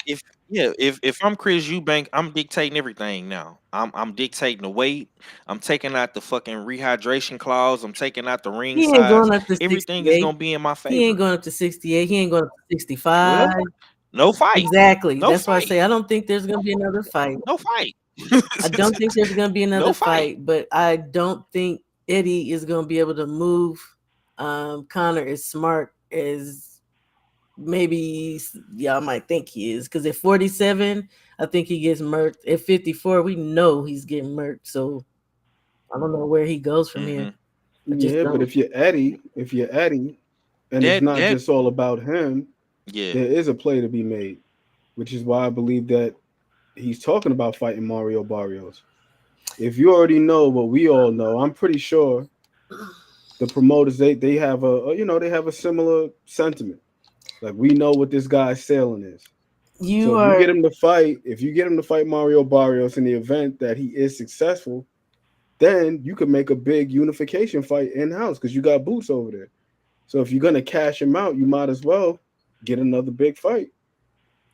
S11: if I'm Chris Eubank, I'm dictating everything now. I'm dictating the weight. I'm taking out the fucking rehydration clause. I'm taking out the ring
S2: He ain't
S11: size.
S2: going up to
S11: Everything is
S2: 68.
S11: gonna be in my
S2: He ain't
S11: favor.
S2: going up to 68. He ain't going up to
S11: Well,
S2: 65.
S11: no fight.
S2: Exactly.
S11: No
S2: That's why I
S11: fight.
S2: say I don't think there's going to be another fight.
S11: No fight.
S2: I don't think there's going to be
S11: No
S2: another
S11: fight.
S2: fight, but I don't think Eddie is going to be able to move Connor as smart as maybe y'all might think he is. Because at 47, I think he gets murked. At 54, we know he's getting murked. So I don't know where he goes from here.
S11: Hmm.
S2: I just
S9: Yeah, but
S2: don't.
S9: if you're Eddie, and it's not
S11: That
S9: just all about him,
S11: yeah.
S9: there is a play to be made, which is why I believe that he's talking about fighting Mario Barrios. If you already know what we all know, I'm pretty sure the promoters they have they have a similar sentiment. Like we know what this guy's sailing is. So
S2: You
S9: if you
S2: are
S9: get him to fight, Mario Barrios in the event that he is successful, then you could make a big unification fight in house because you got Boots over there. So if you're gonna cash him out, you might as well get another big fight.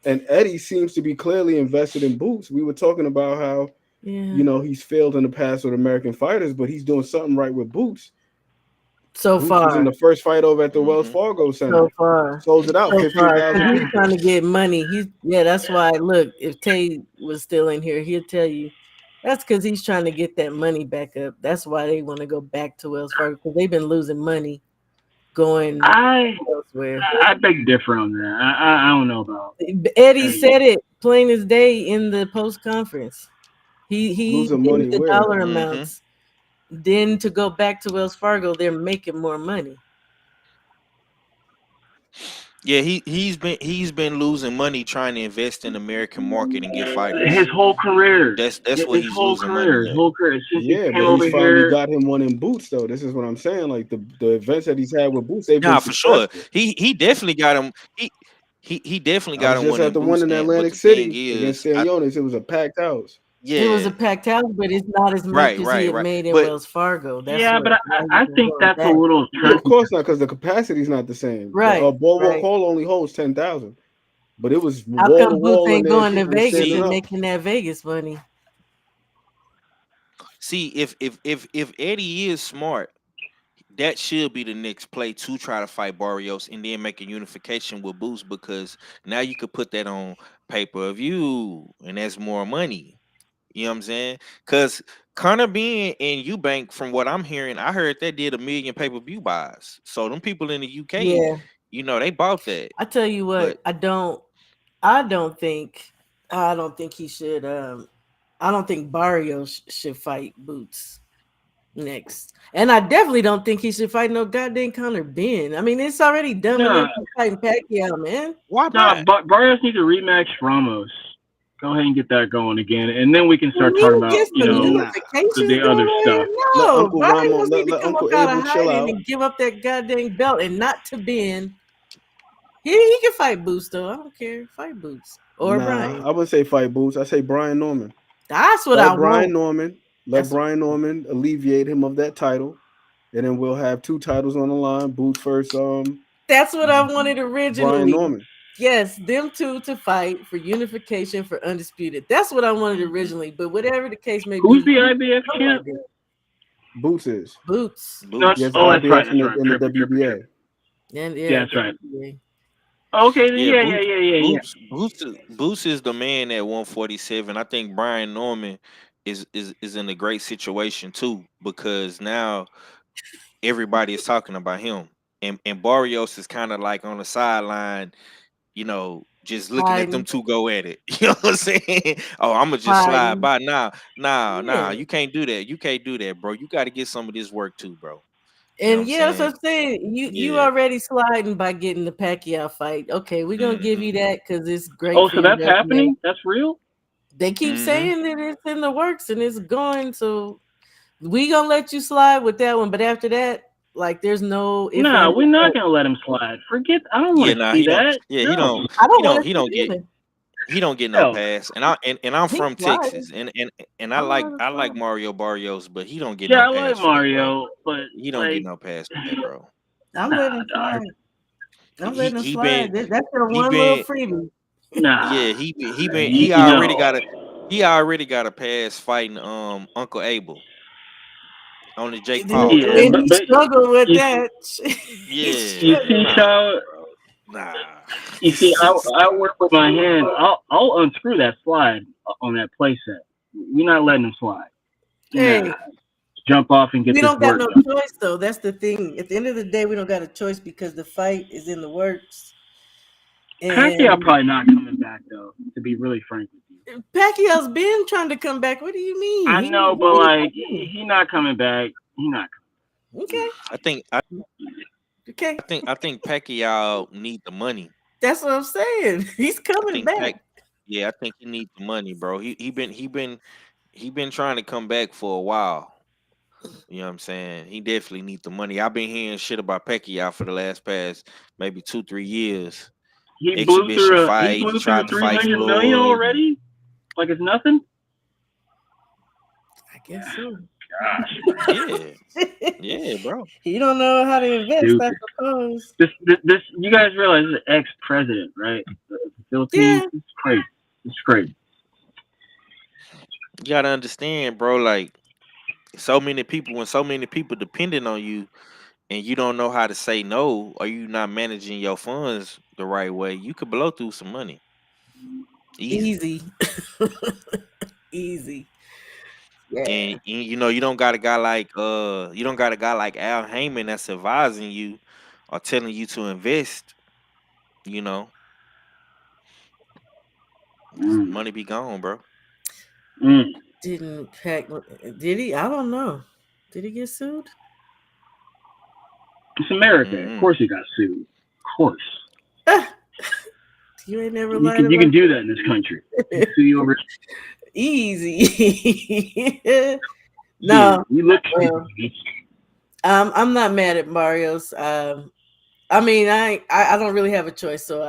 S9: And Eddie seems to be clearly invested in Boots. We were talking about how
S2: yeah.
S9: he's failed in the past with American fighters, but he's doing something right with Boots.
S2: So
S9: Boots was in
S2: far.
S9: the first fight over at the Wells
S11: Hmm.
S9: Fargo Center.
S2: So far,
S9: Sold it out,
S2: so far,
S9: 15,000
S2: because he's
S9: people.
S2: trying to get money. That's why. Look, if Tay was still in here, he'll tell you that's because he's trying to get that money back up. That's why they want to go back to Wells Fargo because they've been losing money going
S8: I
S2: elsewhere.
S8: I beg to differ on that. I don't know about
S2: Eddie
S8: Eddie.
S2: said it plain as day in the post conference. He
S9: Losing
S2: gave
S9: money
S2: the
S9: where?
S2: dollar
S11: Mm-hmm.
S2: amounts. Then to go back to Wells Fargo, they're making more money.
S11: Yeah, he's been losing money trying to invest in American market and get
S8: His
S11: fighters.
S8: whole career.
S11: That's what
S8: His
S11: he's
S8: whole
S11: losing money
S8: career. His
S11: at.
S8: whole career. Since he
S9: Yeah,
S8: came
S9: but he's
S8: over
S9: finally
S8: here.
S9: got him one in Boots though. This is what I'm saying. Like the events that he's had with Boots, they've been
S11: Nah, for sure.
S9: successful.
S11: He definitely got him. He definitely
S9: I
S11: got
S9: was
S11: him
S9: just
S11: one
S9: at
S11: in
S9: the one
S11: boost.
S9: in
S11: But
S9: Atlantic
S11: the thing
S9: City against
S11: is,
S9: Stanionis. It was a packed house.
S2: It was
S11: yeah,
S2: a packed house, but it's not as much
S11: right,
S2: as he
S11: right,
S2: had
S11: right.
S2: made in
S11: But
S2: Wells Fargo. That's
S8: Yeah,
S2: what
S8: but
S2: why
S8: I
S2: he's been
S8: think
S2: going
S8: that's a
S2: back.
S8: little
S9: No, of
S8: turkey.
S9: course not, because the capacity's not the same. The
S2: Right,
S9: Boardwalk
S2: right.
S9: Hall only holds 10,000, but it was
S2: How
S9: wall to
S2: come Boots
S9: wall in
S2: ain't
S9: there, and
S2: going to
S9: people were
S2: Vegas
S9: standing
S11: see,
S2: and
S9: up.
S2: making that Vegas money?
S11: if Eddie is smart, that should be the next play to try to fight Barrios and then make a unification with Boost because now you could put that on pay per view and that's more money. You know what I'm saying? Because Connor Bean and Eubank, from what I'm hearing, I heard they did 1 million pay per view buys. So them people in the UK,
S2: Yeah,
S11: they bought that.
S2: I tell you
S11: But
S2: what, I don't think, I don't think he should. I don't think Barrios should fight Boots next, and I definitely don't think he should fight no goddamn Connor Ben. I mean, it's already dumb enough
S8: Nah,
S2: to fighting Pacquiao, man.
S11: why
S8: nah.
S11: not?
S8: Barrios need to rematch Ramos. Go ahead and get that going again, and then we can
S2: You
S8: start talking
S2: need to
S8: about
S2: get some
S9: Nah,
S2: unifications
S8: the other
S2: going
S8: stuff.
S2: on.
S9: let
S2: No,
S9: Uncle Ramos,
S2: Barrios need to
S9: let
S2: come up
S9: Uncle
S2: out of
S9: Abel chill
S2: hiding
S9: out.
S2: and give up that goddamn belt, and not to Ben. He can fight Boots though. I don't care. Fight Boots or
S9: Nah,
S2: Brian.
S9: I wouldn't say fight Boots. I say Brian Norman.
S2: That's what I
S9: Fight Brian
S2: want.
S9: Norman. Let
S2: That's
S9: Brian Norman alleviate him of that title, and then we'll have two titles on the line. Boots first.
S2: that's what I wanted
S9: Brian
S2: originally.
S9: Norman.
S2: Yes, them two to fight for unification for undisputed. That's what I wanted originally. But whatever the case may
S8: Who's
S2: be,
S8: the IBF
S2: nobody
S8: champ?
S2: did.
S9: Boots is.
S2: Boots
S8: No,
S9: He has
S11: Boots.
S9: the
S8: oh, that's right.
S9: IBF
S8: That's right.
S9: in the WBA.
S2: and
S8: Yeah,
S2: yeah,
S8: that's right.
S2: WBA.
S8: Okay, then
S11: Yeah,
S8: yeah.
S11: Boots is the man at 147. I think Brian Norman is in a great situation too because now everybody is talking about him. And Barrios is kind of like on the sideline, just looking at them
S2: Hiding,
S11: two go at it. You know what I'm saying? Oh, I'm gonna just slide
S2: hiding.
S11: by now. Nah,
S2: Yeah.
S11: you can't do that. You can't do that, bro. You got to get some of this work too, bro. You know what
S2: And
S11: I'm
S2: yeah, that's what
S11: saying?
S2: I'm saying. You
S11: Yeah.
S2: already sliding by getting the Pacquiao fight. Okay, we're gonna give you
S11: Mm-hmm.
S2: that because it's great
S8: Oh,
S2: for
S8: so
S2: your
S8: that's
S2: resume.
S8: happening? That's real?
S2: They keep
S11: Mm-hmm.
S2: saying that it's in the works and it's going, so we gonna let you slide with that one. But after that, like there's no if
S8: Nah,
S2: and
S8: we're not
S2: buts.
S8: gonna let him slide. Forget. I don't want
S11: Yeah,
S8: to
S11: nah,
S8: see
S11: he don't.
S8: that.
S11: Yeah, he
S8: No,
S11: don't.
S2: I
S11: He
S2: don't want
S11: don't.
S2: to
S11: He
S2: see
S11: don't
S2: it
S11: get.
S2: either.
S11: He don't get no
S8: hell no.
S11: pass. And I'm
S2: He's
S11: from Texas,
S2: sliding.
S11: and
S2: I don't want to
S11: I like
S2: slide.
S11: Mario Barrios, but he don't get
S8: Yeah,
S11: no
S8: I like
S11: pass for that, bro.
S8: Mario, but
S11: He don't get
S8: like,
S11: no pass for that, bro.
S2: I'm
S8: nah,
S2: letting him
S8: dog.
S2: slide. I'm letting him
S11: He been
S2: slide. That's your
S11: he
S2: one little
S11: been
S2: freebie.
S8: Nah,
S11: yeah he
S8: you
S11: already
S8: know.
S11: got a pass fighting Uncle Abel on the Jake Paul
S8: Yeah,
S2: And
S11: card.
S2: he struggled with
S8: you
S2: that. He
S11: Yeah,
S8: you see
S2: struggled.
S11: nah,
S8: how
S11: bro, nah.
S8: you see I work with my hands. I'll unscrew that slide on that playset. We're not letting him slide. Nah,
S2: Hey,
S8: jump off and get
S2: we
S8: this
S2: don't got
S8: work
S2: no
S8: done.
S2: choice though. That's the thing. At the end of the day, we don't got a choice because the fight is in the works.
S8: Pacquiao
S2: And
S8: probably not coming back though. To be really frank with you,
S2: Pacquiao's been trying to come back. What do you mean?
S8: I
S2: He
S8: know, but
S2: ain't
S8: like
S2: coming.
S8: he not coming back. He not.
S2: Okay,
S11: I think I,
S2: okay.
S11: I think Pacquiao need the money.
S2: That's what I'm saying. He's
S11: I
S2: coming
S11: think
S2: back.
S11: Pac, yeah, I think he needs the money, bro. He been trying to come back for a while. You know what I'm saying? He definitely needs the money. I've been hearing shit about Pacquiao for the last past maybe 2 3 years. Exhibition
S8: He
S11: fight. He
S8: blew through
S11: tried to fight
S8: 300 million
S11: Floyd. And,
S8: already. Like it's nothing.
S2: I guess so.
S8: Gosh,
S11: yeah, yeah, bro.
S2: He don't know how to invest, I
S8: stupid.
S2: suppose.
S8: This you guys realize this is an ex-president, right? The Philippines.
S2: Yeah.
S8: It's crazy. It's crazy.
S11: You gotta understand, bro. Like so many people, when so many people depending on you, and you don't know how to say no, or you not managing your funds the right way, you could blow through some money. Easy.
S2: Easy. Easy. Yeah.
S11: And you don't got a guy like Al Heyman that's advising you are telling you to invest, you know, money be gone, bro.
S2: Didn't Pac? Did he? I don't know. Did he get sued?
S8: It's America. Of
S11: Mm-mm.
S8: course he got sued. Of course.
S2: You ain't never
S8: You
S2: lied
S8: can
S2: about
S8: do that in this country. You sue you over.
S2: easy.
S8: Yeah,
S2: No,
S8: you look.
S2: I'm not mad at Mario's. I mean, I don't really have a choice. So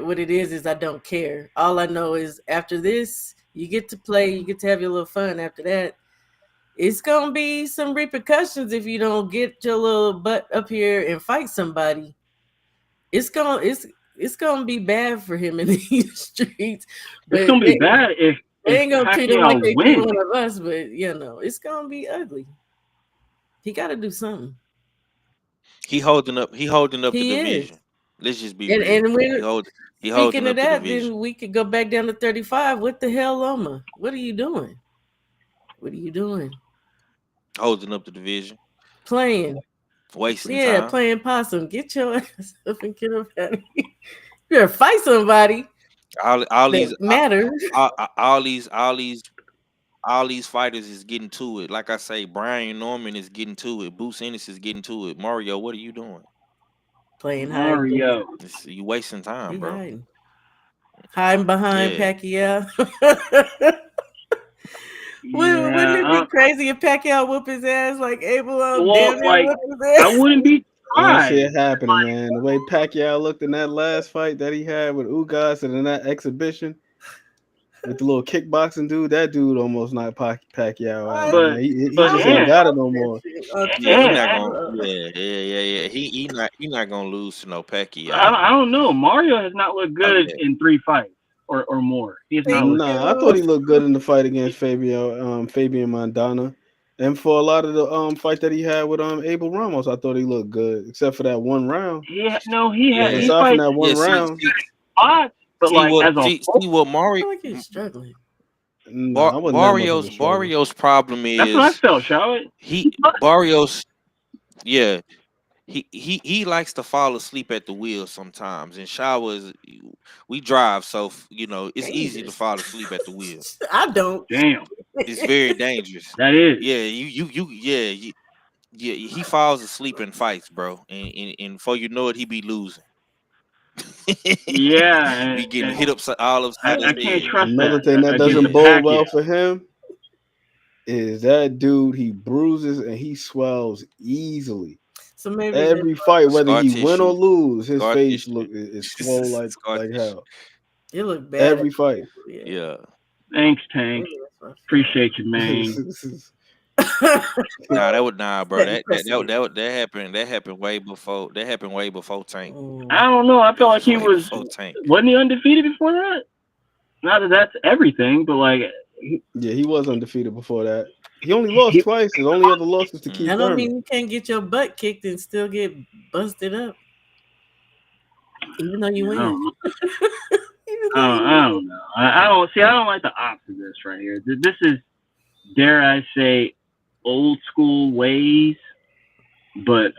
S2: what it is I don't care. All I know is after this, you get to play, you get to have your little fun. After that, it's gonna be some repercussions if you don't get your little butt up here and fight somebody. It's gonna be bad for him in these streets.
S8: It's
S2: But
S8: gonna be bad if
S2: they ain't gonna treat him like
S8: Pacquiao
S2: they treat
S8: wins.
S2: one of us. But it's gonna be ugly. He got to do something.
S11: He holding up the
S2: He is.
S11: division. Let's just be
S2: And
S11: real.
S2: and we're
S11: He
S2: speaking
S11: holding
S2: of
S11: up the
S2: that,
S11: division.
S2: then we could go back down to 35. What the hell, Loma? What are you doing? What are you doing?
S11: Holding up the division.
S2: Playing.
S11: Wasting
S2: Yeah,
S11: time.
S2: playing possum. Get your ass up and get up out of here. You better fight somebody
S11: All these
S2: that matters.
S11: all these fighters is getting to it. Like I say, Brian Norman is getting to it. Bruce Ennis is getting to it. Mario, what are you doing?
S2: Playing hide and seek.
S8: Mario.
S11: You wasting time,
S2: He
S11: bro.
S2: hiding. Hiding behind
S11: Yeah.
S2: Pacquiao. Wouldn't it
S8: Yeah.
S2: be crazy if Pacquiao whoop his ass like Abel
S8: Well,
S2: damn near
S8: like
S2: whoop his ass?
S8: I wouldn't be
S9: I don't see
S8: surprised.
S9: it happening, man. The way Pacquiao looked in that last fight that he had with Ugas and in that exhibition with the little kickboxing dude, that dude almost knocked Pacquiao out,
S2: What?
S8: But
S9: man. He
S8: but
S9: just
S2: I'm
S9: ain't
S8: and
S9: got it no more.
S2: on
S11: He
S8: and
S11: not
S2: Twitter.
S11: gonna. Yeah. He not gonna lose to no Pacquiao.
S8: I don't know. Mario has not looked
S11: Like
S8: good
S11: that.
S8: in 3 fights or more. He has not
S2: Thank
S8: looked good.
S9: Nah, I thought he
S2: you.
S9: looked good in the fight against Fabian Mandana. And for a lot of the fight that he had with Abel Ramos, I thought he looked good, except for that one round.
S8: He
S9: But
S11: Yeah.
S9: aside from
S8: fights
S9: that
S11: Yeah.
S9: one round,
S8: spots, but like as a
S11: See what
S2: I
S11: Mario
S2: feel like he's struggling.
S9: nah, I wasn't that much of a struggle.
S11: Barrios problem
S8: that's what I
S11: is
S8: felt, Charlotte.
S11: Barrios. Yeah. He likes to fall asleep at the wheel sometimes. And showers, we drive, so it's easy to
S2: Dangerous.
S11: fall asleep at the wheel.
S2: I don't.
S8: Damn,
S11: It's very dangerous.
S8: that is.
S11: Yeah, yeah, he falls asleep in fights, bro, and before you know it, he be losing.
S8: Yeah,
S11: Be getting
S8: and
S11: hit all upside his
S8: I can't
S11: head.
S8: trust
S9: Another
S8: that
S9: thing that
S8: against the
S9: doesn't bode well
S8: Pacquiao.
S9: for him is that dude, he bruises and he swells easily.
S2: So maybe
S9: Every fight, whether
S11: Scar
S9: he win or
S11: tissue,
S9: lose, his
S11: scar
S9: face
S11: tissue,
S9: is swole
S11: scar
S9: like
S11: tissue.
S9: hell.
S2: it looked bad.
S9: Every fight.
S11: Yeah.
S8: Thanks, Tank. Appreciate you, man.
S11: Nah, bro. That happened way before. That happened way before Tank.
S8: I don't know. I felt like he
S11: Way
S8: was.
S11: before Tank.
S8: Wasn't he undefeated before that? Not that that's everything, but like.
S9: Yeah, he was undefeated before that. He only lost twice. His only other loss was to Keith
S2: I don't
S9: Thurman.
S2: mean you can't get your butt kicked and still get busted up, even though you win.
S8: I don't know. I don't see. I don't like the ops of this right here. This is, dare I say, old school ways. But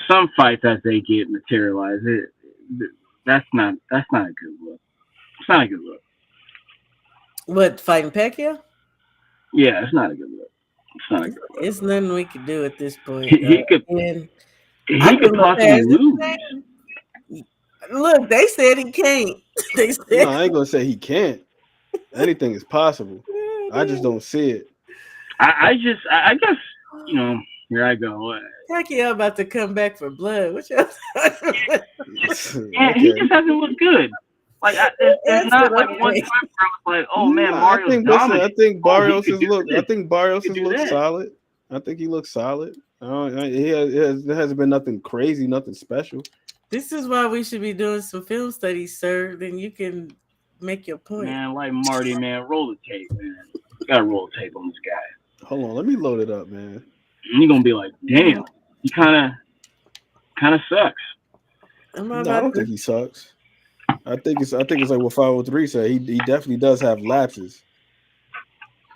S8: some fights as they get materialized, that's not a good look. It's not a good look.
S2: What, fighting Pacquiao?
S8: Yeah, it's not a good look. It's not a good look.
S2: It's nothing we can do at this point.
S8: He could possibly lose.
S2: Look, they said he can't. They said
S9: No, I ain't gonna say he can't. Anything is possible. I just don't see it.
S8: I guess here I go.
S2: Pacquiao about to come back for blood. What y'all
S8: Yeah, he just hasn't looked good. Like it's not like one time where I was like, oh man, Mario's dominant.
S9: I think Barrios has looked.
S8: I think
S9: Barrios has looked solid. I think he looks solid. There hasn't been nothing crazy, nothing special.
S2: This is why we should be doing some film studies, sir. Then you can make your point.
S8: Man, like Marty, man, roll the tape, man. You gotta roll the tape on this guy.
S9: Hold on, let me load it up, man.
S8: And you're gonna be like, damn, he kind of sucks.
S9: No, I don't think he sucks. I think it's like what 503 said. He definitely does have lapses.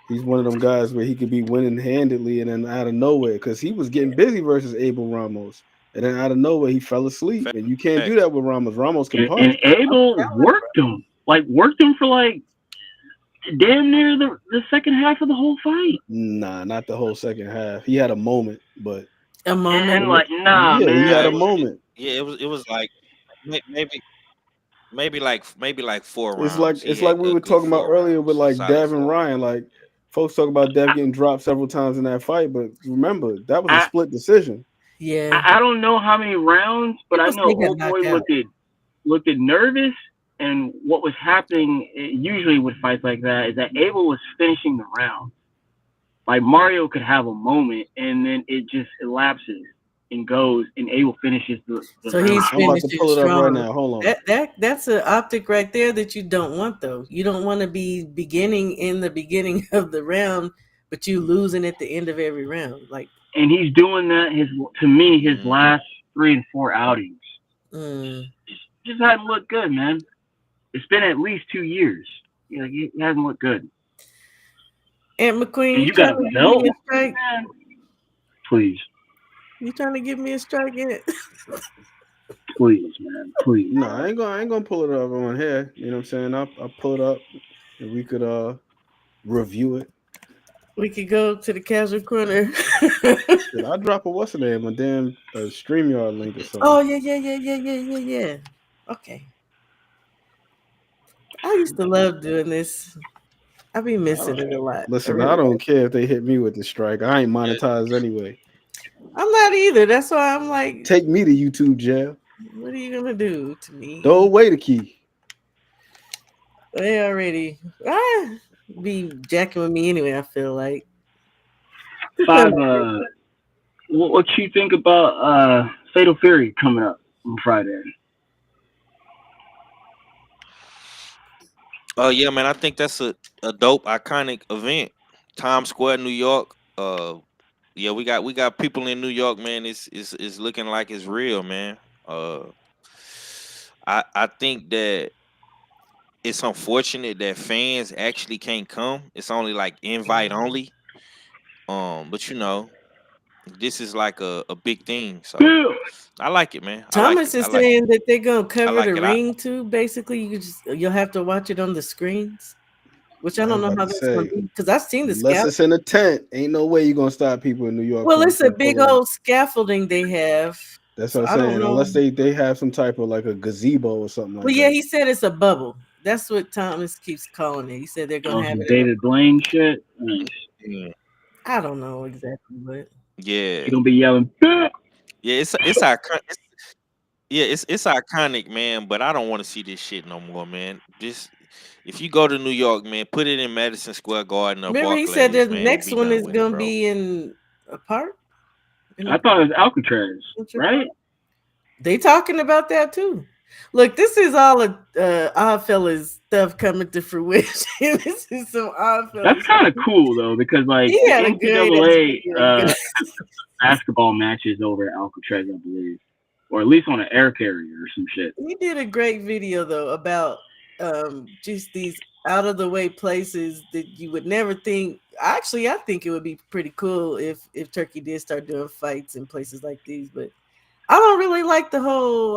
S9: He's one of them guys where he could be winning handedly and then out of nowhere, because he was getting busy versus Abel Ramos, and then out of nowhere he fell asleep, and you can't do
S11: Facts.
S9: that with Ramos. Ramos can
S8: And
S9: punch.
S8: Abel worked him for like damn near the second half of the whole fight.
S9: Nah, not the whole second half. He had a moment, but
S2: A moment.
S8: And like, nah,
S9: yeah, he
S8: man.
S9: had a moment.
S11: Yeah, it was like maybe like 4
S9: It's
S11: rounds. He
S9: like
S11: had
S9: we
S11: a
S9: were
S11: good
S9: talking about
S11: 4
S9: earlier with
S11: rounds,
S9: like
S11: solid
S9: Dev and
S11: 4
S9: Ryan. Like folks talk about Dev getting dropped several times in that fight, but remember that was a
S8: I
S9: split decision.
S2: Yeah.
S8: I don't know how many rounds, but I
S2: People
S8: know
S2: say he got
S8: old boy
S2: knocked out.
S8: looked at nervous, and what was happening usually with fights like that is that Abel was finishing the round. Like Mario could have a moment, and then it just elapses and goes, and Abel finishes the
S2: So
S8: round.
S2: he's
S9: I'm about to
S2: finishing
S9: pull it up right
S2: strong.
S9: now. Hold on.
S2: That's an optic right there that you don't want, though. You don't want to be beginning in the beginning of the round, but you losing at the end of every round. Like,
S8: And he's doing that his last 3 and 4 outings. Just hadn't looked good, man. It's been at least 2 years. He hasn't looked good.
S2: Aunt McQueen,
S8: And you got a
S2: give
S8: belt,
S2: me a strike?
S8: man? Please.
S2: You trying to give me a strike in it?
S8: Please, man. Please.
S9: No, I ain't gonna pull it up on here. You know what I'm saying? I'll pull it up and we could review it.
S2: We could go to the casual corner.
S9: Did I drop a what's the name? A damn StreamYard link or something.
S2: Oh yeah. Okay. I used to love doing this. I be missing it a lot.
S9: Listen, I don't care if they hit me with the strike. I ain't monetized anyway.
S2: I'm not either. That's why I'm like,
S9: take me to YouTube jail.
S2: What are you gonna do to me?
S9: Throw away the key.
S2: They already be jacking with me anyway. I feel like.
S8: What you think about Fatal Fury coming up on Friday?
S11: Oh yeah, man. I think that's a dope, iconic event. Times Square, New York. Yeah, we got people in New York, man. It's looking like it's real, man. I think that it's unfortunate that fans actually can't come. It's only like invite only. But this is like a big thing. So I like it, man.
S2: Thomas is saying that they're gonna cover the
S11: it.
S2: ring too. Basically, you'll have to watch it on the screens, which I don't know how that's gonna be because I've seen the
S9: unless it's in a tent. Ain't no way you're gonna stop people in New York.
S2: Well, it's a big old scaffolding they have.
S9: That's what I'm saying. Unless they have some type of like a gazebo or something like that.
S2: Well, yeah, he said it's a bubble. That's what Thomas keeps calling it. He said they're gonna have it.
S8: David Blaine shit.
S11: Yeah.
S2: I don't know exactly, but
S11: yeah,
S8: you're gonna be yelling.
S11: Yeah, it's iconic. It's iconic, man. But I don't want to see this shit no more, man. Just if you go to New York, man, put it in Madison Square Garden or
S2: remember
S11: Barclays,
S2: he said the
S11: man,
S2: next one is gonna
S11: bro.
S2: be in a park.
S8: I thought it was Alcatraz, right?
S2: They talking about that too. Look, this is all Oddfellas stuff coming to fruition. This is some Oddfellas.
S8: That's kind of cool though, because like the NCAA basketball matches over at Alcatraz, I believe, or at least on an air carrier or some shit.
S2: He did a great video though about just these out of the way places that you would never think. Actually, I think it would be pretty cool if Turkey did start doing fights in places like these, but I don't really like the whole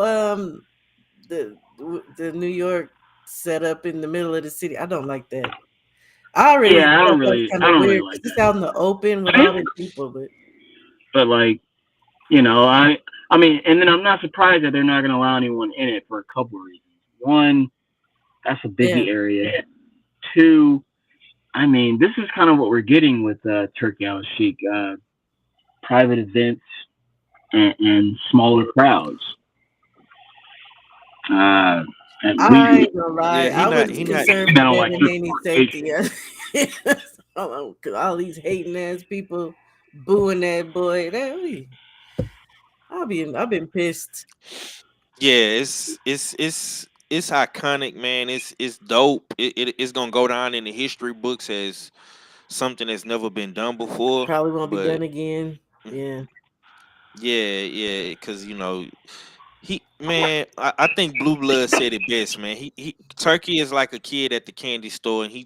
S2: the New York setup in the middle of the city. I don't like that. I don't really like it's out in the open with all the people,
S8: but like, I mean, and then I'm not surprised that they're not going to allow anyone in it for a couple of reasons. One, that's a busy area. Two, I mean, this is kind of what we're getting with Turkey Al Sheikh, private events and smaller crowds.
S2: I ain't gonna lie. I was concerned about any safety. All these hating ass people booing that boy. I've been pissed.
S11: Yeah, it's iconic, man. It's dope. It's gonna go down in the history books as something that's never been done before.
S2: Probably won't be done again. Yeah.
S11: Yeah, because I think Blue Blood said it best, man. He Turkey is like a kid at the candy store, and he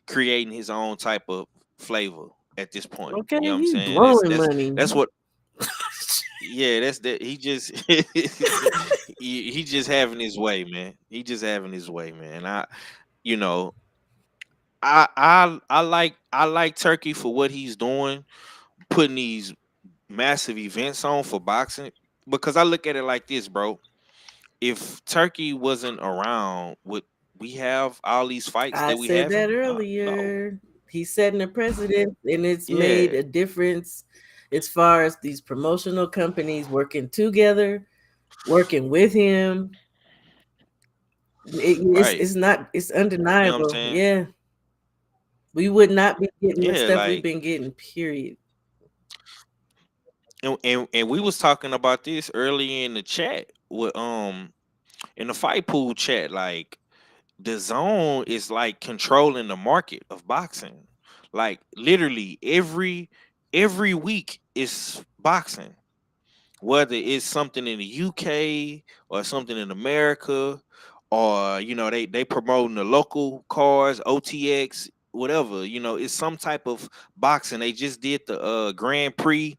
S11: creating his own type of flavor at this point.
S2: Okay,
S11: You know what I'm
S2: he's
S11: saying?
S2: blowing money.
S11: That's what. Yeah, that's that. He just he just having his way, man. He just having his way, man. You know, I like Turkey for what he's doing, putting these massive events on for boxing. Because I look at it like this, bro. If Turkey wasn't around, would we have all these fights
S2: I
S11: that we
S2: said that
S11: having? No.
S2: earlier. He's setting a precedent, and it's made
S11: Yeah.
S2: a difference as far as these promotional companies working together, working with him.
S11: Right.
S2: It's
S11: You know what I'm
S2: undeniable.
S11: saying?
S2: Yeah, we would not be getting the
S11: Yeah,
S2: stuff we've
S11: like
S2: been getting. Period.
S11: and we was talking about this earlier in the chat with in the fight pool chat. Like the zone is like controlling the market of boxing. Like literally every week is boxing. Whether it's something in the UK or something in America, or they promoting the local cars, OTX, whatever. It's some type of boxing. They just did the Grand Prix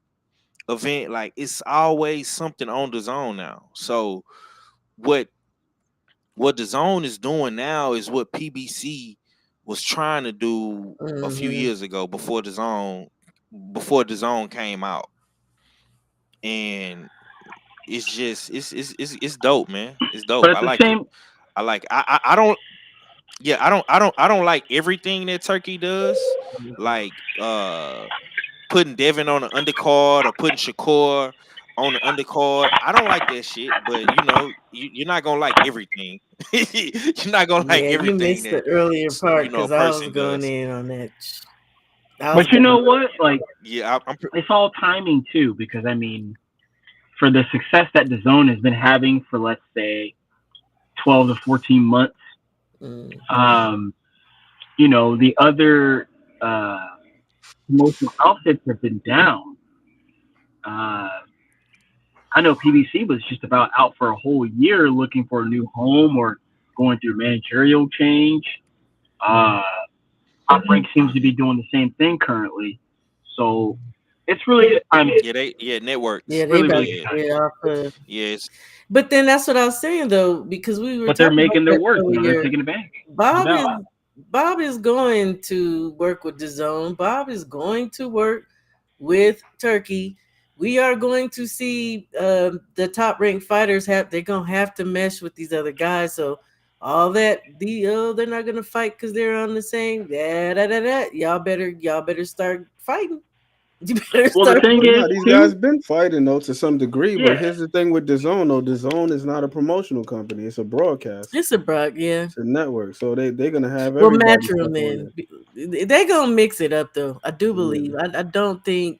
S11: event. Like it's always something on the zone now. So what the zone is doing now is what PBC was trying to do a few
S2: Hmm.
S11: years ago before the zone came out. And it's just it's dope, man. It's
S8: But
S11: dope.
S8: at
S11: I
S8: the
S11: like it.
S8: same,
S11: I like I don't yeah, I don't like everything that Turkey does. Like putting Devin on the undercard or putting Shakur on the undercard. I don't like that shit, but you're not gonna like everything. You're not gonna like
S2: Yeah, you
S11: everything
S2: missed the
S11: that
S2: earlier part
S11: a
S2: because I was
S11: person
S2: going
S11: does.
S2: in on that. I was
S8: but you
S2: going.
S8: know what? Like,
S11: Yeah,
S8: it's all timing too, because I mean, for the success that the zone has been having for, let's say, 12 to 14 months,
S2: Mm.
S8: um, the other uh, promotional outfits have been down. Uh, I know PBC was just about out for a whole year looking for a new home or going through managerial change. Uh, Top Rank seems to be doing the same thing currently. So it's really, I mean,
S11: networks.
S2: Yeah, they
S8: really,
S2: about
S8: really
S2: to
S8: good
S11: Yeah,
S8: time.
S2: get off.
S11: yes.
S2: But then that's what I was saying though, because we were
S8: But they're
S2: talking about
S8: making their
S2: that
S8: work. They're
S2: earlier.
S8: taking advantage. No
S2: Bob is
S8: doubt.
S2: Bob is going to work with the zone. Bob is going to work with Turkey. We are going to see the top ranked fighters they're gonna have to mesh with these other guys. So all that they're not gonna fight because they're on the same y'all better start fighting. You better
S8: Well, the
S2: start.
S8: thing
S9: Well,
S8: is,
S9: nah, these
S8: too,
S9: guys been fighting though to some degree, but
S8: yeah.
S9: here's the thing with DAZN though. DAZN is not a promotional company; it's a broadcast.
S2: It's a Brock, yeah.
S9: It's a network, so they're gonna have
S2: Well,
S9: everybody
S2: Matchroom
S9: stuff on
S2: then
S9: there.
S2: they gonna mix it up though. I do
S9: Yeah.
S2: believe. I don't think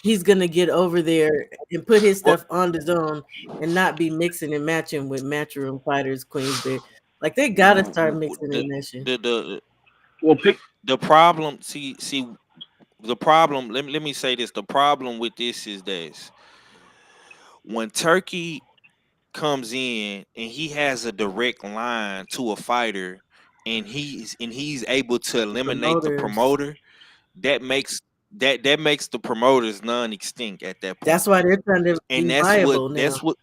S2: he's gonna get over there and put his
S8: Well,
S2: stuff on the zone and not be mixing and matching with Matchroom fighters, Queensberry. Like they gotta start mixing
S11: The
S2: and meshing.
S11: the
S8: well, pick.
S11: the problem see the problem, let me say this. The problem with this is this: when Turkey comes in and he has a direct line to a fighter, and he's able to
S2: The
S11: eliminate the
S2: promoters.
S11: promoter, that makes that makes the promoters non-extinct at that
S2: That's
S11: point.
S2: why they're trying to
S11: And
S2: be
S11: that's what
S2: viable now.
S11: that's what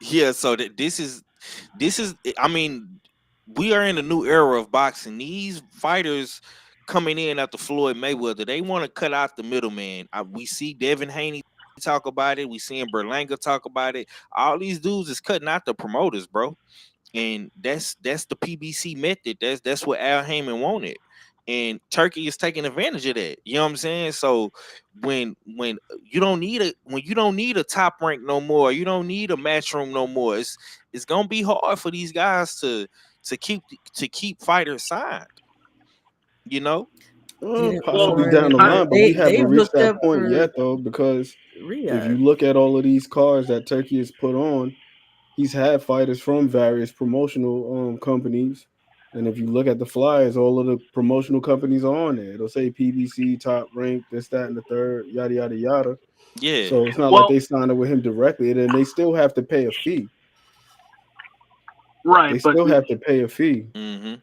S11: yeah, so that this is I mean, we are in a new era of boxing. These fighters coming in after Floyd Mayweather, they want to cut out the middleman. We see Devin Haney talk about it. We seeing Berlanga talk about it. All these dudes is cutting out the promoters, bro. And that's the PBC method. That's what Al Heyman wanted. And Turkey is taking advantage of that. You know what I'm saying? So when you don't need a top rank no more, you don't need a match room no more. It's gonna be hard for these guys to keep fighters signed. You know?
S2: Yeah,
S8: Well,
S9: Possibly down the
S2: and
S8: I,
S9: line, but we
S2: they
S9: haven't reached
S2: hooked
S9: that
S2: up
S9: point
S2: for
S9: yet, though, because if you
S2: Riyadh.
S9: look at all of these cards that Turkey has put on, he's had fighters from various promotional companies. And if you look at the flyers, all of the promotional companies are on there. It'll say PBC, top rank, this, that, and the third, yada, yada, yada.
S11: Yeah.
S9: So it's not like
S8: well,
S9: they signed up with him directly. And then they still have to pay a fee.
S8: right,
S9: They
S8: but
S9: still have to pay a fee.
S11: Mm-hmm.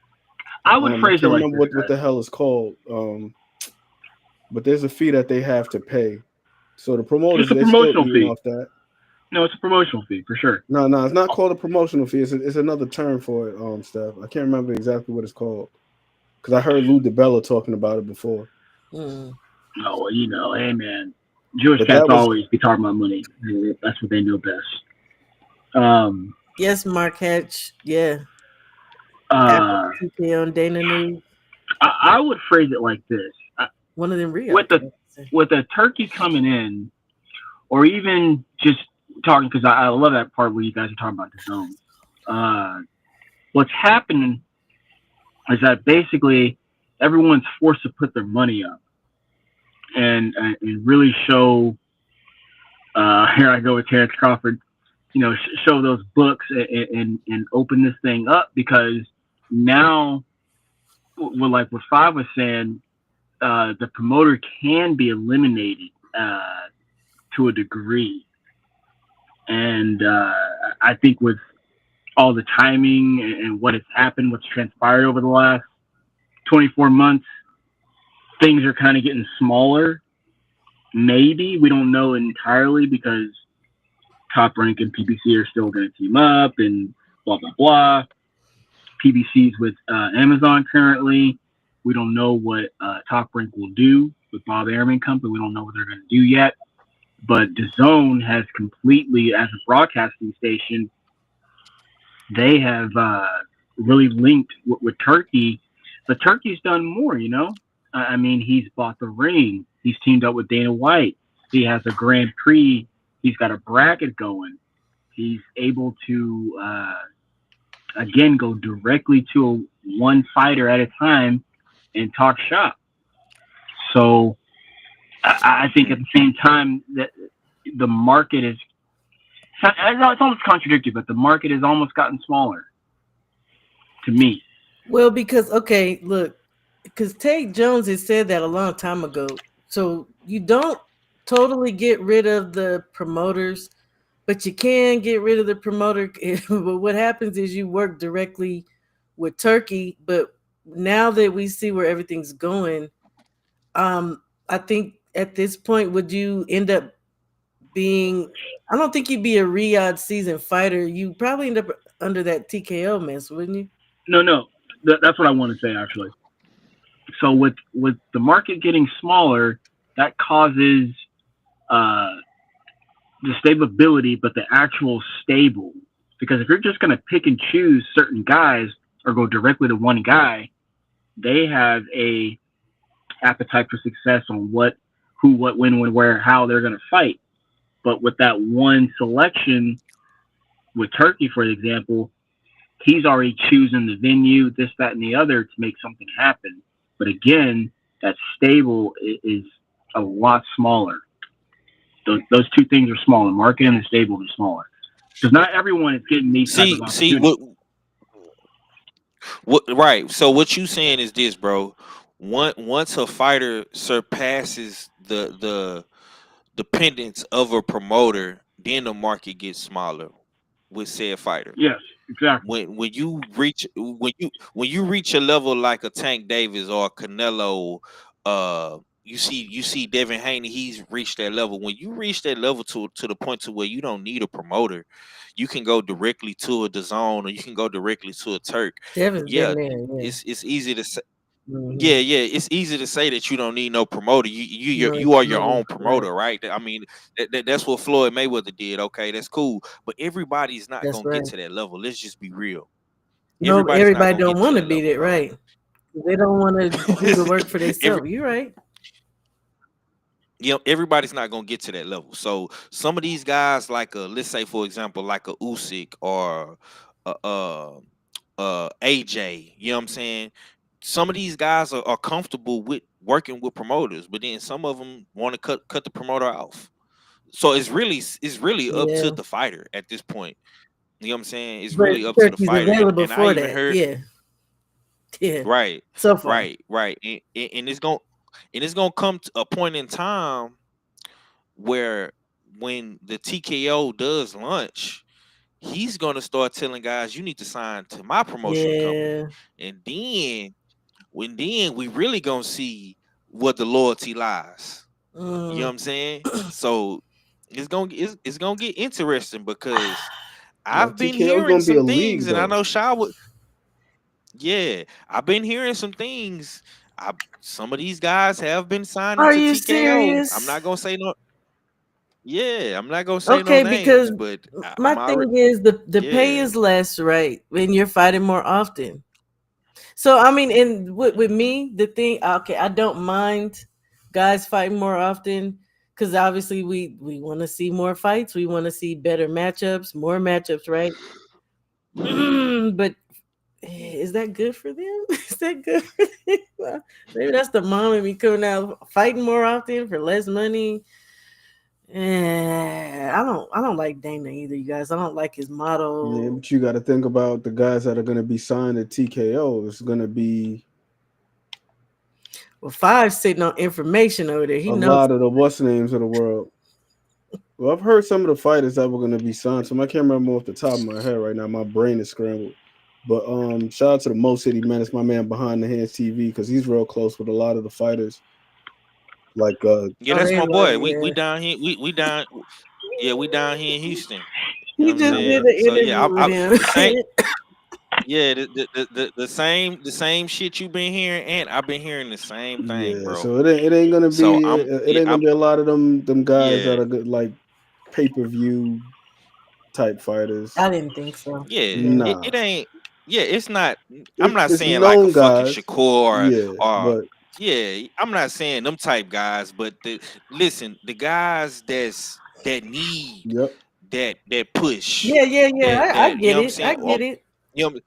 S8: I would
S9: I
S8: phrase it
S9: can't
S8: like
S9: remember
S8: this,
S9: what the
S8: guys.
S9: hell it's called. But there's a fee that they have to pay. So the promoters
S8: It's a
S9: they're still
S8: promotional
S9: eating
S8: fee.
S9: off that.
S8: No, it's a promotional fee for sure.
S9: No, it's not called a promotional fee. It's another term for it, Steph. I can't remember exactly what it's called. Because I heard Lou DiBella talking about it before.
S2: Mm.
S8: Oh, well, you know, hey man, Jewish
S9: But
S8: cats
S9: that was
S8: always be talking about money. That's what they know best.
S2: Yes, Mark Hatch. Yeah. After
S8: Uh,
S2: TKO and Dana News,
S8: I would phrase it like this:
S2: one of them
S8: with
S2: Riyadh
S8: the
S2: cats.
S8: with a turkey coming in, or even just talking, because I love that part where you guys are talking about the zone. What's happening is that basically everyone's forced to put their money up and really show. Here I go with Terrence Crawford. You know, show those books and open this thing up, because now, well, like what Five was saying, the promoter can be eliminated to a degree, and I think with all the timing and what has happened, what's transpired over the last 24 months, things are kind of getting smaller. Maybe we don't know entirely, because Top Rank and PBC are still going to team up and blah blah blah. PBC's with Amazon currently. We don't know what Top Rank will do with Bob Arum Company. We don't know what they're going to do yet. But DAZN has completely, as a broadcasting station, they have really linked with Turkey. But Turkey's done more, you know? I mean, he's bought the ring. He's teamed up with Dana White. He has a Grand Prix. He's got a bracket going. He's able to, again, go directly to one fighter at a time and talk shop. So I think at the same time that the market is, it's almost contradictory, but the market has almost gotten smaller to me.
S2: Well, because okay, look, because Tate Jones has said that a long time ago. So you don't totally get rid of the promoters, but you can get rid of the promoter. But what happens is you work directly with Turkey. But now that we see where everything's going, I think at this point, would you end up being? I don't think you'd be a Riyadh season fighter. You probably end up under that TKO mess, wouldn't you?
S8: No, that's what I want to say actually. So with the market getting smaller, that causes the stability, but the actual stable. Because if you're just going to pick and choose certain guys or go directly to one guy, they have a appetite for success on what, who, what, when, where, how they're going to fight. But with that one selection, with Turkey, for example, he's already choosing the venue, this, that, and the other to make something happen. But again, that stable is a lot smaller. Those two things are smaller. Market and the stable are smaller. Because not everyone is getting these type of
S11: See
S8: opportunities.
S11: what right. So what you saying is this, bro. Once a fighter surpasses the dependence of a promoter, then the market gets smaller with said fighter.
S8: Yes, exactly.
S11: When you reach a level like a Tank Davis or a Canelo, you see Devin Haney, he's reached that level. When you reach that level to the point to where you don't need a promoter, you can go directly to a DAZN or you can go directly to a Turk.
S2: Devin's
S11: Yeah,
S2: been there. Yeah.
S11: it's easy to say.
S2: Mm-hmm.
S11: Yeah, it's easy to say that you don't need no promoter.
S2: No,
S11: You are your
S2: no,
S11: own
S2: right.
S11: promoter, right? I mean, that's what Floyd Mayweather did. Okay, that's cool, but everybody's not
S2: That's
S11: gonna get
S2: right.
S11: to that level. Let's just be real.
S2: No,
S11: Everybody's not
S2: everybody
S11: gonna
S2: don't
S11: get to
S2: want to
S11: that
S2: beat
S11: level,
S2: it,
S11: bro.
S2: right? They don't want to do the work for
S11: Every
S2: themselves. You're right.
S11: everybody's not gonna get to that level. So some of these guys, like let's say for example, like a Usyk or AJ, you know what I'm saying? Some of these guys are comfortable with working with promoters, but then some of them want to cut the promoter off. So it's really up to
S2: Yeah.
S11: the fighter at this point. You know what I'm saying? It's
S2: But
S11: really up to the
S2: Turkey's
S11: fighter.
S2: available
S11: And I
S2: for
S11: even
S2: that.
S11: heard
S2: Yeah. Yeah.
S11: right,
S2: So far.
S11: right. And it's gonna come to a point in time where when the TKO does launch, he's gonna start telling guys, you need to sign to my promotional company. And then we really gonna see what the loyalty lies. You know what I'm saying? So it's gonna get interesting because
S9: Like
S11: I've been
S9: TKO is
S11: hearing
S9: gonna be a
S11: some things,
S9: league
S11: and I
S9: though.
S11: know Shaw would. Yeah, I've been hearing some things. Some of these guys have been signing
S2: Are
S11: to
S2: you
S11: TKO. I'm
S2: serious?
S11: not gonna say no. Yeah, I'm not gonna say no
S2: Okay,
S11: names,
S2: because
S11: but
S2: my
S11: I'm already.
S2: thing is the pay
S11: Yeah.
S2: is less, right? When you're fighting more often. So I mean, and with me, the thing, okay, I don't mind guys fighting more often because obviously we want to see more fights, we want to see better matchups, more matchups, right? But is that good for them? Is that good for them? Well, maybe that's the mom and me coming out fighting more often for less money. I don't like Dana either, you guys. I don't like his
S9: Yeah,
S2: motto.
S9: but you got to think about the guys that are going to be signed at TKO. It's going to be
S2: Well, Five's sitting on information over there. He
S9: a
S2: knows.
S9: lot of the what's names of the world. Well, I've heard some of the fighters that were going to be signed. So I can't remember off the top of my head right now. My brain is scrambled. But shout out to the Mo City Menace, my man behind the hands TV, because he's real close with a lot of the fighters. Like
S11: Yeah,
S2: Oh,
S11: that's
S2: they
S11: my
S2: love
S11: boy. We
S2: yeah.
S11: down here. We down. Yeah, we down here in Houston. You know
S2: He
S11: what I'm
S2: just did
S11: saying?
S2: an
S11: So yeah,
S2: interview with
S11: the same.
S2: him.
S11: Yeah, the same shit you've been hearing, and I've been hearing the same thing,
S9: yeah,
S11: bro.
S9: so it ain't gonna
S11: So
S9: be
S11: I'm
S9: it
S11: yeah
S9: ain't gonna
S11: I'm
S9: be a lot of them guys
S11: yeah
S9: that are good like pay-per-view type fighters.
S2: I didn't think so.
S11: yeah
S2: Yeah.
S11: it
S9: Nah,
S11: ain't yeah it's not. I'm not
S9: it's
S11: saying like a
S9: known
S11: fucking
S9: guys.
S11: Shakur
S9: Yeah,
S11: or
S9: but
S11: yeah. I'm not saying them type guys, but listen, the guys that need
S9: yep.
S11: that push
S2: Yeah. I
S11: that you
S2: get
S11: know what I'm
S2: it. I
S11: saying.
S2: get it.
S11: You know,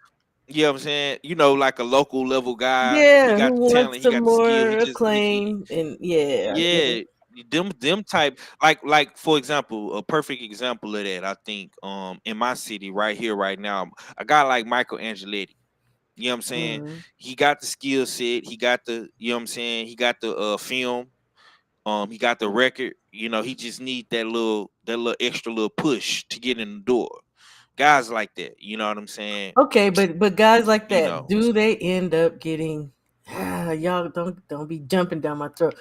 S11: you know what I'm saying? You know, like a local level guy. He
S2: Yeah, who
S11: got the
S2: wants
S11: talent. He
S2: some
S11: got the skill.
S2: more acclaim? And yeah, I get
S11: Yeah.
S2: it.
S11: Them type like for example, a perfect example of that. I think in my city right here right now, a guy like Michael Angeletti. You know what I'm saying?
S2: Mm.
S11: He got the skill set. He got the you know what I'm saying. He got the film. He got the record. You know, he just need that little extra little push to get in the door. Guys like that. You know what I'm saying?
S2: Okay, but guys like
S11: You
S2: that,
S11: know.
S2: do they end up getting? Y'all don't be jumping down my throat.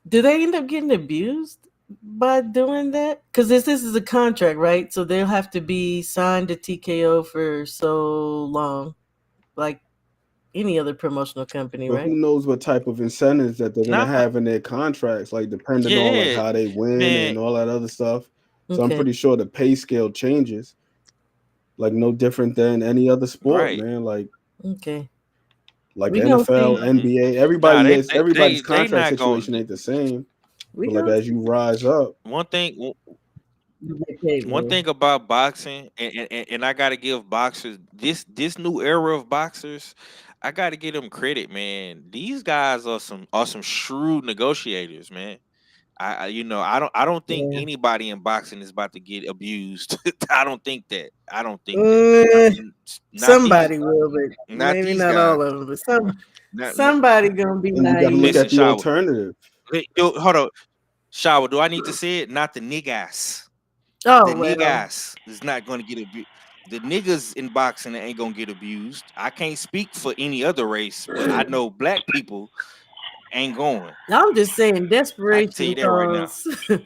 S2: Do they end up getting abused by doing that? Because this is a contract, right? So they'll have to be signed to TKO for so long, like any other promotional company,
S9: But
S2: right?
S9: who knows what type of incentives that they're gonna
S11: Nah.
S9: have in their contracts, like depending on like
S11: Yeah,
S9: how they win
S11: man.
S9: and all that other stuff. So I'm
S2: Okay,
S9: pretty sure the pay scale changes, like no different than any other sport,
S11: Right.
S9: man.
S2: okay.
S9: Like
S2: We gonna see.
S9: NFL,
S11: Hmm.
S9: NBA,
S11: Nah,
S9: everybody's
S11: they
S9: contract
S11: not gonna.
S9: situation ain't the same.
S2: We
S9: But like
S2: gonna
S9: as you
S2: see.
S9: rise up,
S11: One thing.
S2: You get paid
S11: One
S2: more.
S11: thing about boxing, and I gotta give boxers this new era of boxers, I gotta give them credit, man. These guys are some shrewd negotiators, man. I don't think
S2: Yeah.
S11: anybody in boxing is about to get abused. I don't think that. I don't think that.
S2: Uh,
S11: Not these
S2: somebody will, but
S11: not
S2: maybe
S11: these
S2: not
S11: guys.
S2: all of them. But
S11: Not
S2: somebody gonna be
S9: and you got to look
S2: naive.
S11: listen,
S9: at the
S11: Shower.
S9: alternative.
S11: Hey, yo, hold on, Shower. Do I need to say it? Not the niggas. The
S2: Oh well.
S11: niggas is not going to get abused. The niggas in boxing ain't gonna get abused. I can't speak for any other race, but I know black people ain't going.
S2: I'm just saying,
S11: I can tell you
S2: desperation
S11: that right now.
S2: cause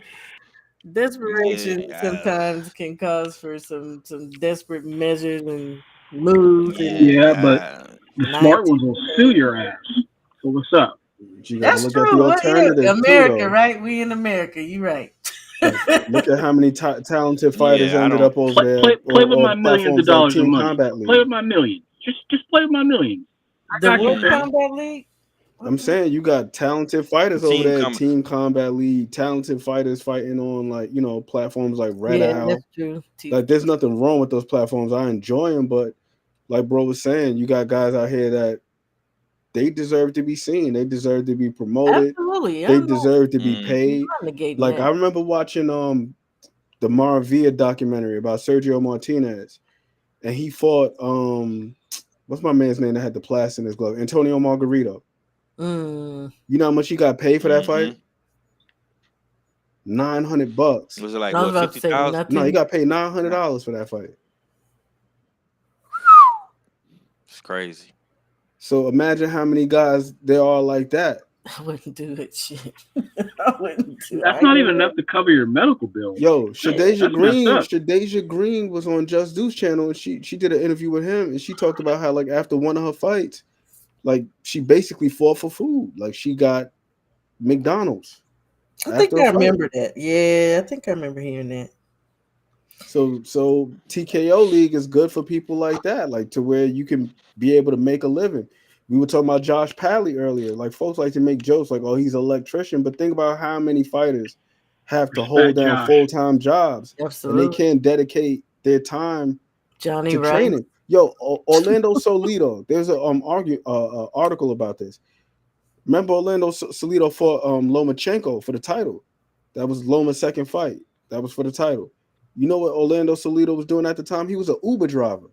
S2: desperation
S11: Yeah,
S2: sometimes can cause for some desperate measures and moves, and
S11: yeah,
S8: Yeah, but the
S2: I
S8: smart ones will sue
S2: anticipate.
S8: your ass. So what's up?
S9: But you got to
S2: That's
S9: look at the
S2: true. Well, yeah,
S9: alternative too,
S2: America,
S9: though,
S2: right? We in America. You right.
S9: because look at how many talented fighters
S11: yeah. I
S9: ended
S11: don't.
S9: up over
S8: Play
S9: there,
S8: play play with
S9: or
S8: my millions of
S9: platforms like
S8: dollars of
S9: Team
S8: money.
S9: Combat
S8: Play
S9: League.
S8: with my millions. Just play with my millions. I
S2: The
S8: got you,
S2: what
S8: fam.
S11: Mm-hmm.
S2: combat league?
S9: I'm saying you got talented fighters over
S11: Team
S9: there at
S11: come.
S9: Team Combat League, talented fighters fighting on like platforms like Red
S2: Yeah,
S9: Owl.
S2: that's true.
S9: Like there's nothing wrong with those platforms. I enjoy them, but like bro was saying, you got guys out here that they deserve to be seen. They deserve to be promoted.
S2: Absolutely.
S9: They
S2: I'm not,
S9: deserve to be
S11: Mm-hmm.
S9: paid.
S2: I'm not negating
S9: Like
S2: that.
S9: I remember watching the Maravilla documentary about Sergio Martinez, and he fought what's my man's name that had the plaster in his glove? Antonio Margarito.
S2: Mm.
S9: You know how much he got paid for that fight?
S11: Mm-hmm.
S9: $900.
S11: Was it like
S2: I was
S11: what
S2: about to say
S11: 50,000?
S9: No, he
S2: nothing.
S9: got paid $900 for that fight.
S11: It's crazy.
S9: So imagine how many guys there are like that.
S2: I wouldn't do it. Shit. I wouldn't do it.
S8: That's not even enough to cover your medical bill.
S9: Yo, Shadeja
S8: That's messed
S9: Green,
S8: up.
S9: Shadeja Green was on Just Deuce channel, and she did an interview with him, and she talked about how like after one of her fights, like she basically fought for food, like she got McDonald's.
S2: I think
S9: After a
S2: I
S9: fight.
S2: remember that. Yeah, I think I remember hearing that.
S9: So TKO League is good for people like that, like to where you can be able to make a living. We were talking about Josh Pally earlier. Like folks like to make jokes like, "Oh, he's an electrician," but think about how many fighters have to hold
S8: Respect
S9: down
S8: Josh.
S9: full-time jobs and they
S2: Absolutely.
S9: can't dedicate their time
S2: Johnny
S9: to
S2: Rice.
S9: training. Yo, Orlando Solito. There's a article about this. Remember Orlando Solito fought Lomachenko for the title. That was Loma's second fight. That was for the title. You know what Orlando Solito was doing at the time? He was an Uber driver.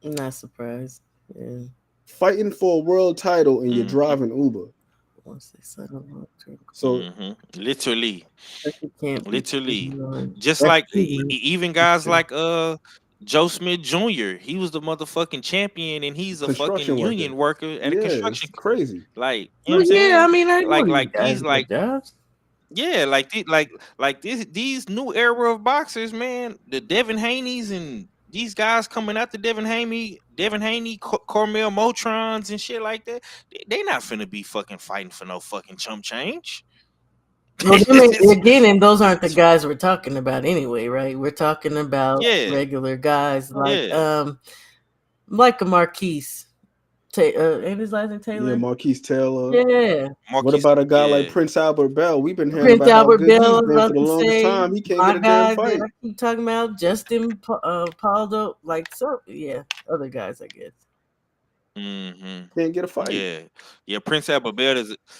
S2: I'm not surprised. Yeah.
S9: Fighting for a world title and you're
S11: Mhm.
S9: driving Uber.
S2: Once they settle on to-
S9: So
S11: Literally,
S2: Turkey can't be
S11: literally,
S2: cheating on
S11: just
S2: that's
S11: like
S2: cheating.
S11: even guys like Joe Smith Jr. He was the motherfucking champion, and he's a fucking
S9: construction worker.
S11: union worker at a
S9: Yeah,
S11: construction.
S9: it's crazy.
S11: Like, you know
S2: Well,
S11: what I'm
S2: yeah,
S11: saying?
S2: I mean, I know these
S11: Like
S2: guys
S11: these
S2: get jobs.
S11: yeah, like these new era of boxers, man. The Devin Haney's and these guys coming out the Devin Haney, Cormel Motrons and shit like that. They not finna be fucking fighting for no fucking chump change.
S2: Well, again, and those aren't the guys we're talking about anyway, right? We're talking about
S11: Yeah.
S2: regular guys like
S11: Yeah.
S2: like a Marquise. Ain't his last name Taylor?
S9: Yeah, Marquise Taylor.
S2: Yeah.
S9: What about a guy like Prince Albert Bell? We've been hearing
S2: Prince
S9: about how
S2: Albert
S9: good
S2: Bell,
S9: he's
S2: I was
S9: been for
S2: about
S9: the
S2: to
S9: longest
S2: say,
S9: time. He can't
S2: my
S9: get a damn
S2: guy
S9: fight.
S2: that I keep talking about, Justin Paldo, like so, yeah, other guys, I guess.
S9: Can't get a fight.
S11: Yeah. Prince Albert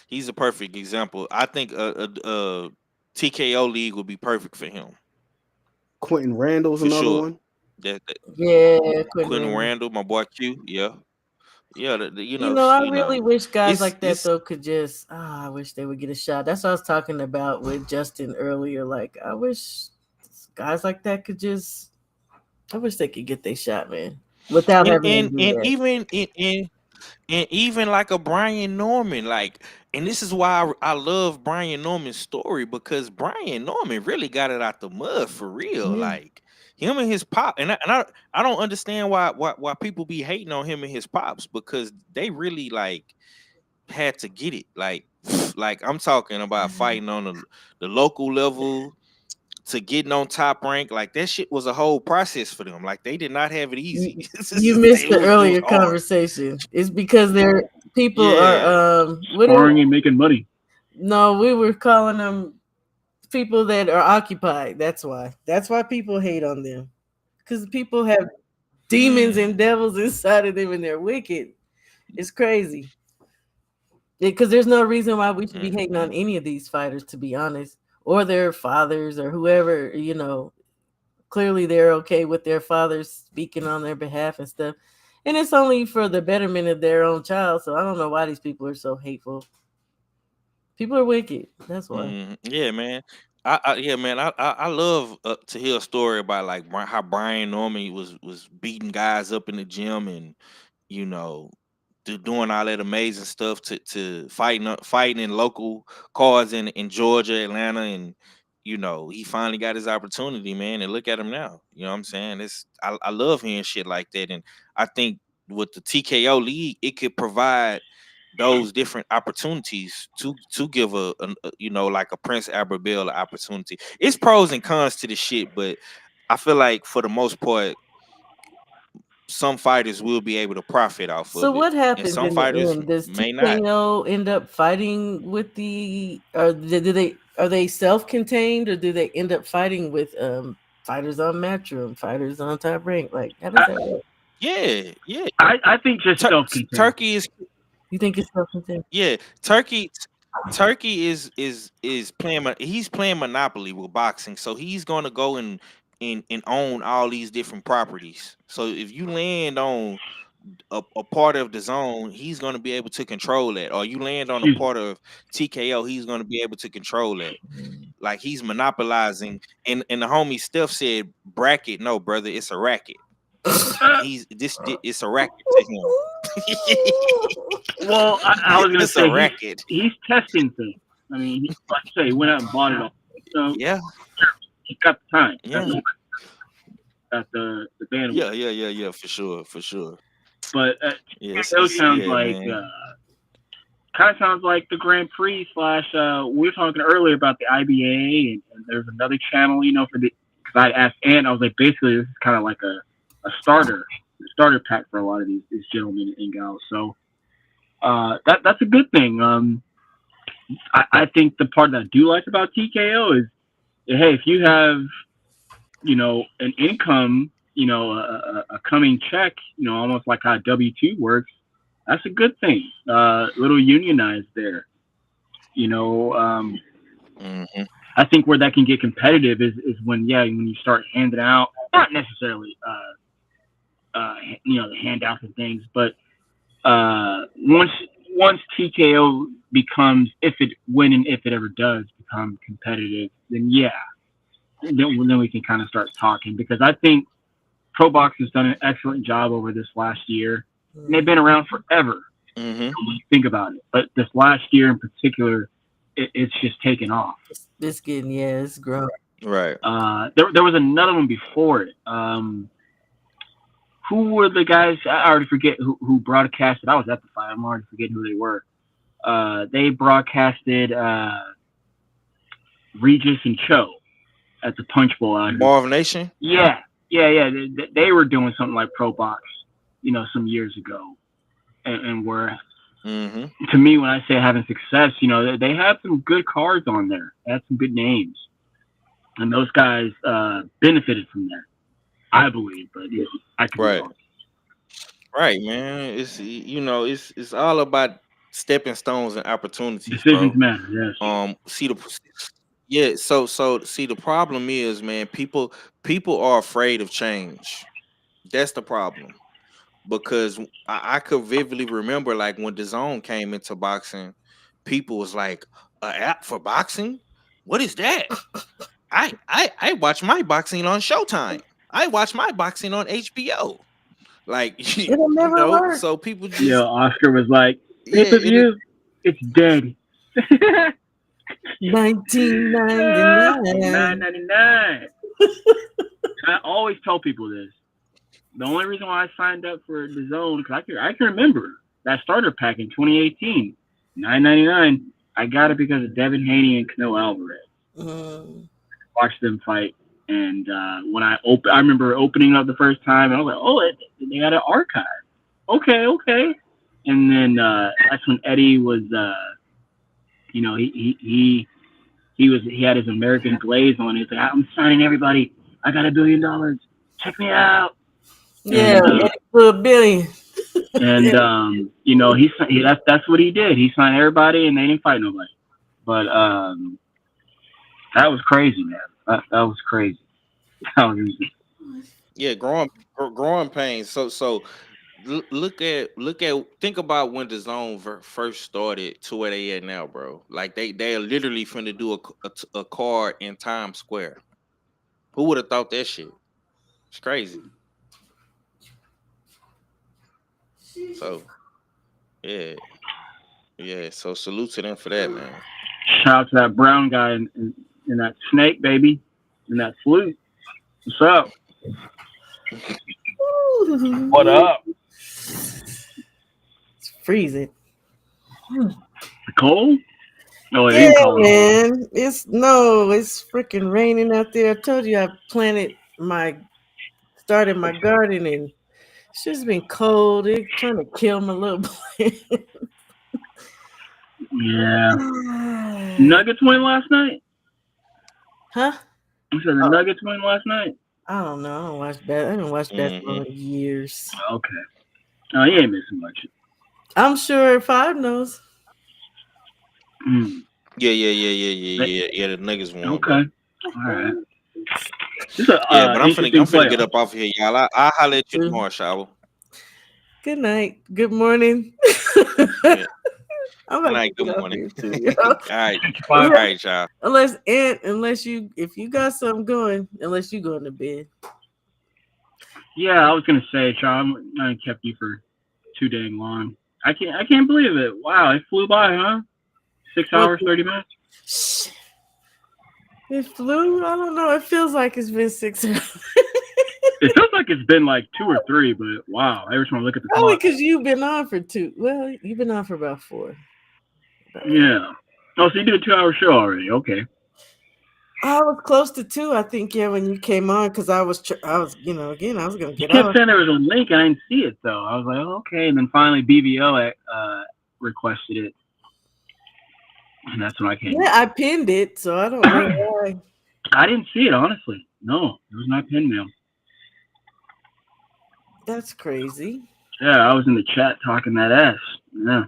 S11: he's a perfect example. I think TKO League would be perfect for him.
S9: Quentin Randall's
S11: For
S9: another
S11: sure.
S9: one.
S2: Yeah,
S11: Quentin Randall, my boy Q. Yeah.
S2: You know, I really wish guys like that
S11: it's
S2: though could just. I wish they would get a shot. That's what I was talking about with Justin earlier. Like, I wish guys like that could just. I wish they could get their shot, man, without having to do that.
S11: And even like a Brian Norman, like, and this is why I love Brian Norman's story, because Brian Norman really got it out the mud for real.
S2: Yeah.
S11: Like him and his pop, and I don't understand why people be hating on him and his pops, because they really like had to get it. Like I'm talking about fighting on the local level to getting on Top Rank. Like that shit was a whole process for them. Like they did not have it easy.
S2: You missed the
S11: it
S2: earlier
S11: was hard.
S2: conversation. It's because people are
S8: sparring and making money.
S2: No, we were calling them people that are occupied. That's why people hate on them, because people have demons and devils inside of them and they're wicked. It's crazy. Because there's no reason why we should be hating on any of these fighters, to be honest, or their fathers or whoever. You know, clearly they're okay with their fathers speaking on their behalf and stuff, and it's only for the betterment of their own child. So I don't know why these people are so hateful. People are wicked. That's why.
S11: Yeah, man. I love to hear a story about like how Brian Norman was beating guys up in the gym, and you know, doing all that amazing stuff to fighting in local cards in Georgia, Atlanta, and you know, he finally got his opportunity, man. And look at him now. You know what I'm saying? I love hearing shit like that, and I think with the TKO League, it could provide those different opportunities to give a you know, like a Prince Albert Bell an opportunity. It's pros and cons to the shit, but I feel like for the most part, some fighters will be able to profit off
S2: So
S11: of it,
S2: what
S11: and
S2: happens
S11: some
S2: in the
S11: fighters
S2: end? Does
S11: may not.
S2: TKO end up fighting with the, or do they, are they self-contained, or do they end up fighting with fighters on Matchroom, fighters on Top Rank? Like, how does that work?
S11: Yeah.
S8: I think just self-contained.
S11: Turkey is.
S2: You think it's self-contained?
S11: Yeah, Turkey is playing. He's playing Monopoly with boxing, so he's gonna go and own all these different properties. So if you land on a part of the zone, he's gonna be able to control that. Or you land on a part of TKO, he's gonna be able to control that. Like he's monopolizing. And the homie Steph said, bracket, no brother, it's a racket. It's a racket to him.
S8: Well, I was gonna
S11: It's a
S8: say
S11: racket.
S8: he's testing things. I mean, like I say, he went out and bought it all. So
S11: Yeah.
S8: he's got the time.
S11: Yeah.
S8: Got the bandwidth.
S11: Yeah, for sure.
S8: But
S11: Yes,
S8: those sounds
S11: yeah,
S8: like
S11: man.
S8: kind of sounds like the Grand Prix / we were talking earlier about the IBA, and there's another channel, for the, because I asked Ant, I was like, basically this is kind of like a starter pack for a lot of these gentlemen and gals. So that's a good thing. I think the part that I do like about TKO is, hey, if you have an income, a coming check, almost like how W-2 works, that's a good thing. Little unionized there. I think where that can get competitive is when you start handing out, not necessarily the handouts and things, but once TKO becomes, when and if it ever does become competitive, then then we can kind of start talking, because I think Pro Box has done an excellent job over this last year. And they've been around forever. When you think about it, but this last year in particular, it's just taken off.
S2: It's getting, it's growing.
S11: Right.
S8: There was another one before it. Who were the guys? I already forget who broadcasted. I was at the fight. I'm already forgetting who they were. They broadcasted Regis and Cho at the Punch Bowl out here.
S11: Marv Nation?
S8: Yeah. They were doing something like Pro Box, some years ago. And were, to me, when I say having success, they have some good cards on there. They had some good names. And those guys benefited from that, I believe. But I can be wrong.
S11: Right, man. It's all about stepping stones and opportunities.
S8: Decisions matter,
S11: yes. So see, the problem is, man, people are afraid of change. That's the problem. Because I could vividly remember, like, when DAZN came into boxing, people was like, "An app for boxing? What is that?" I watch my boxing on Showtime. I watch my boxing on HBO. Like,
S2: it'll never work.
S11: So people just
S8: Oscar was like, pay-per-view, it's dead.
S2: 1999.
S8: $9.99. I always tell people this. The only reason why I signed up for DAZN, because I can remember that starter pack in 2018, $9.99. I got it because of Devin Haney and Canelo Alvarez. Watched them fight, and when I remember opening up the first time, and I was like, "Oh, they got an archive." Okay. And then that's when Eddie was, he had his American glaze on. He's like, "I'm signing everybody. I got $1 billion. Check me out."
S2: Yeah, for $1 billion.
S8: And that's what he did. He signed everybody, and they didn't fight nobody. But that was crazy, man. That was crazy.
S11: Growing pains. So think about when DAZN first started to where they at now, bro. Like they are literally finna do a card in Times Square. Who would have thought that shit? It's crazy. So, yeah. So salute to them for that, man.
S8: Shout out to that brown guy and that snake, baby, and that flute. What's up? What up?
S2: It's freezing.
S8: Cold? Oh,
S2: yeah, man. It's freaking raining out there. I told you I started my garden, and it's just been cold. It's trying to kill my little plant.
S8: Yeah. Nuggets win last night?
S2: Huh?
S8: You said the Nuggets win last night?
S2: I don't know. I haven't watched basketball in years.
S8: Okay. Oh, you ain't missing much.
S2: I'm sure Five knows.
S11: Yeah. The Nuggets won.
S8: Okay. All right.
S11: But I'm finna get up off of here, y'all. I'll holler at you tomorrow, Shower.
S2: Good night. Good morning.
S11: Good night. Good morning. All right, y'all.
S2: If you got something going, unless you going to bed.
S8: Yeah, I was gonna say, Sean, I kept you for too dang long. I can't believe it. Wow, it flew by, huh? 6
S2: Well,
S8: hours, 30 minutes.
S2: it flew. I don't know. It feels like it's been 6 hours.
S8: It feels like it's been like 2 or 3, but wow, every time I look at the
S2: Probably
S8: clock.
S2: because you've been on for 2. Well, you've been on for about 4.
S8: Yeah. Oh, so you did a 2 hour show already? Okay.
S2: I was close to 2, I think. Yeah, when you came on, because I was, again, I was gonna
S8: You
S2: get
S8: kept
S2: off.
S8: saying there was a link, and I didn't see it though. I was like, oh, okay, and then finally BVO requested it, and that's when I came.
S2: Yeah, I pinned it, so I don't know why.
S8: I didn't see it honestly. No, it was not pin mail.
S2: That's crazy.
S8: Yeah, I was in the chat talking that ass. Yeah.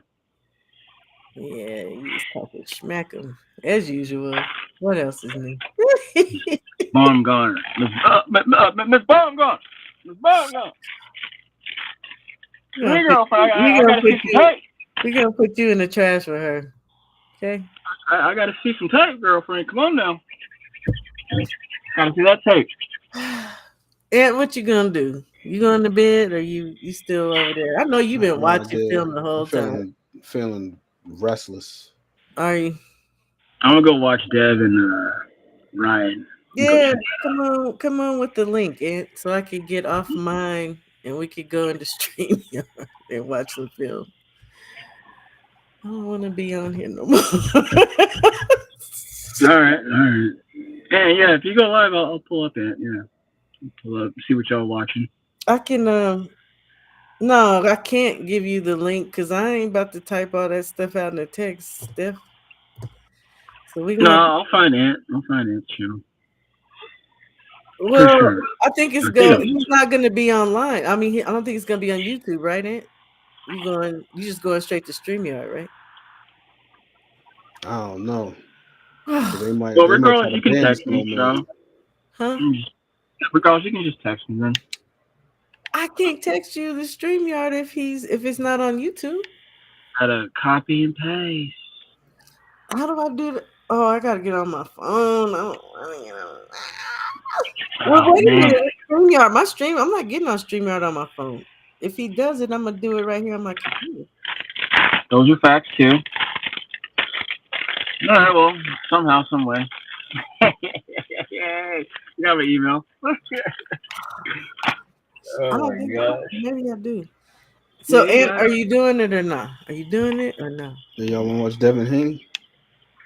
S2: Yeah, you was talking smack 'em as usual. What else is new?
S8: Bomb Goner. Miss Bomb Gone. Miss Bomb Gone. Hey, girlfriend, I gotta see some tape.
S2: We're gonna put you in the trash with her. Okay.
S8: I gotta see some tape, girlfriend. Come on now. Gotta see that tape.
S2: Ed, what you gonna do? You going to bed or you still over there? I know you've been
S9: No, I
S2: watching
S9: did.
S2: film the whole time.
S9: Feeling restless.
S2: Are you?
S8: I'm gonna go watch Dev and Ryan.
S2: Yeah, come on with the link, Ed, so I could get off mine and we could go into stream and watch the film. I don't want to be on here no more.
S8: All right. And yeah, if you go live, I'll pull up it. Yeah, pull up, see what y'all watching.
S2: I can. No, I can't give you the link because I ain't about to type all that stuff out in the text, Steph. So we
S8: No,
S2: gonna.
S8: I'll find it. I'll find it too.
S2: Well,
S8: For sure.
S2: I think it's going. He's not going to be online. I mean, I don't think it's going to be on YouTube, right, Ant? You just going straight to StreamYard, right?
S9: I don't know.
S8: They might. Well, regardless, you can text me, so.
S2: Huh?
S8: Regardless, you can just text me then.
S2: I can't text you the StreamYard if it's not on YouTube.
S8: Gotta copy and paste.
S2: How do I do that? Oh, I gotta get on my phone. I don't want to get on. Well, wait a minute. StreamYard, my stream. I'm not getting on StreamYard on my phone. If he does it, I'm gonna do it right here on my computer.
S8: Those are facts too. All right, well, somehow, some way. Yay! You got my email.
S2: Oh my god! Maybe I do. So, Ant, are you doing it or not? Are you doing it or no?
S9: Yeah, y'all want to watch Devin Haney?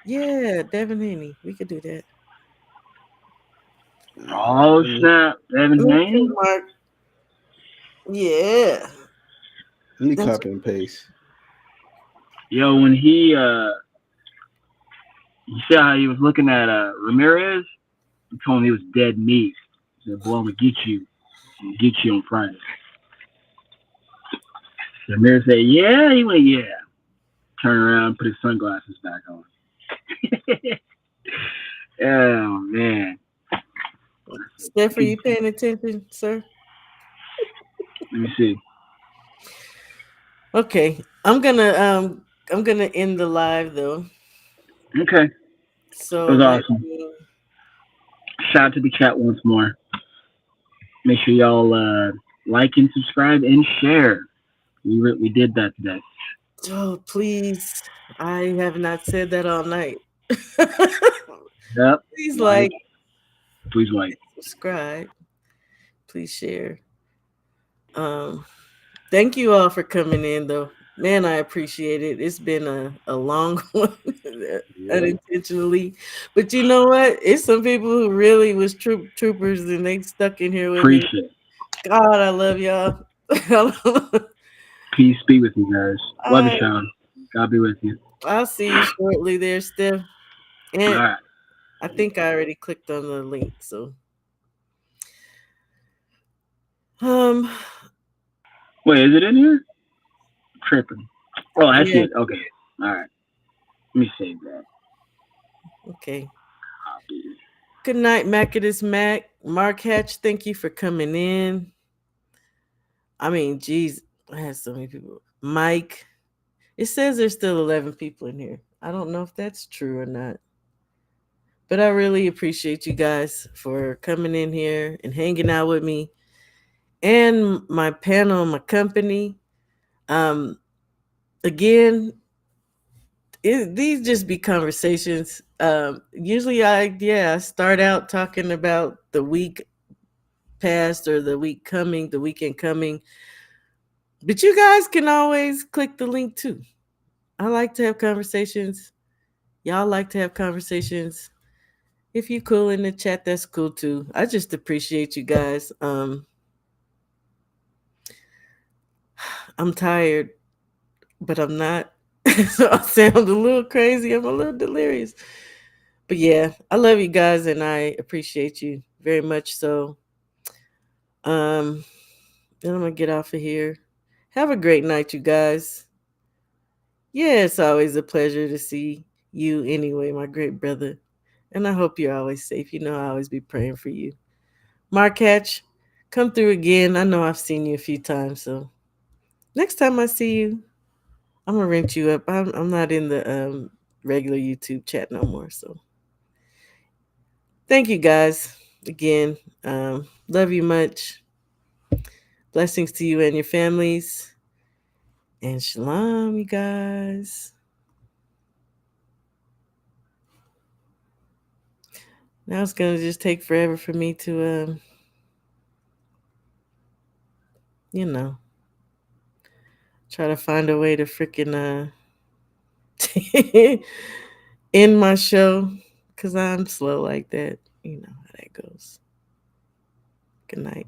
S2: Yeah, Devin Haney. We could do that.
S8: Oh snap, Devin Haney.
S2: Mark. Yeah.
S9: Let me copy and paste.
S8: Yo, when he you see how he was looking at Ramirez? He told him he was dead meat. He said, "Boy, I'm gonna get you. I'm gonna get you on Friday." Ramirez said, "Yeah." He went, "Yeah." Turn around, put his sunglasses back on. Oh man.
S2: Steph, are you paying attention, sir?
S8: Let me see.
S2: Okay, I'm gonna end the live though.
S8: Okay.
S2: So
S8: that was awesome. Shout out to the chat once more. Make sure y'all like and subscribe and share. We did that today.
S2: Oh please! I have not said that all night.
S8: Yep.
S2: Please
S8: Please like.
S2: Subscribe. Please share. Thank you all for coming in though. Man, I appreciate it. It's been a long one unintentionally. But you know what? It's some people who really was troopers and they stuck in here with me. God, I love y'all.
S8: Peace be with you guys. Love you, Sean. God be with you.
S2: I'll see you shortly there, Steph. And
S8: all right.
S2: I think I already clicked on the link, so
S8: wait, is it in here? Tripping. Oh, I see it. Okay. All right. Let me save that.
S2: Okay. Good night, Macadus Mac. Mark Hatch, thank you for coming in. I mean, geez, I had so many people. Mike, it says there's still 11 people in here. I don't know if that's true or not. But I really appreciate you guys for coming in here and hanging out with me. and my panel, my company. Um, again, these just be conversations. Usually, I start out talking about the week past or the week coming, the weekend coming. But you guys can always click the link too. I like to have conversations. Y'all like to have conversations. If you cool in the chat, that's cool too. I just appreciate you guys. I'm tired, but I'm not. So I sound a little crazy. I'm a little delirious. But yeah, I love you guys and I appreciate you very much. So then I'm gonna get off of here. Have a great night, you guys. Yeah, it's always a pleasure to see you anyway, my great brother. And I hope you're always safe. You know I always be praying for you. Mark Hatch, come through again. I know I've seen you a few times, so next time I see you, I'm gonna rent you up. I'm not in the regular YouTube chat no more. So thank you guys again. Love you much. Blessings to you and your families. And shalom, you guys. Now it's gonna just take forever for me to try to find a way to freaking end my show because I'm slow like that. You know how that goes. Good night.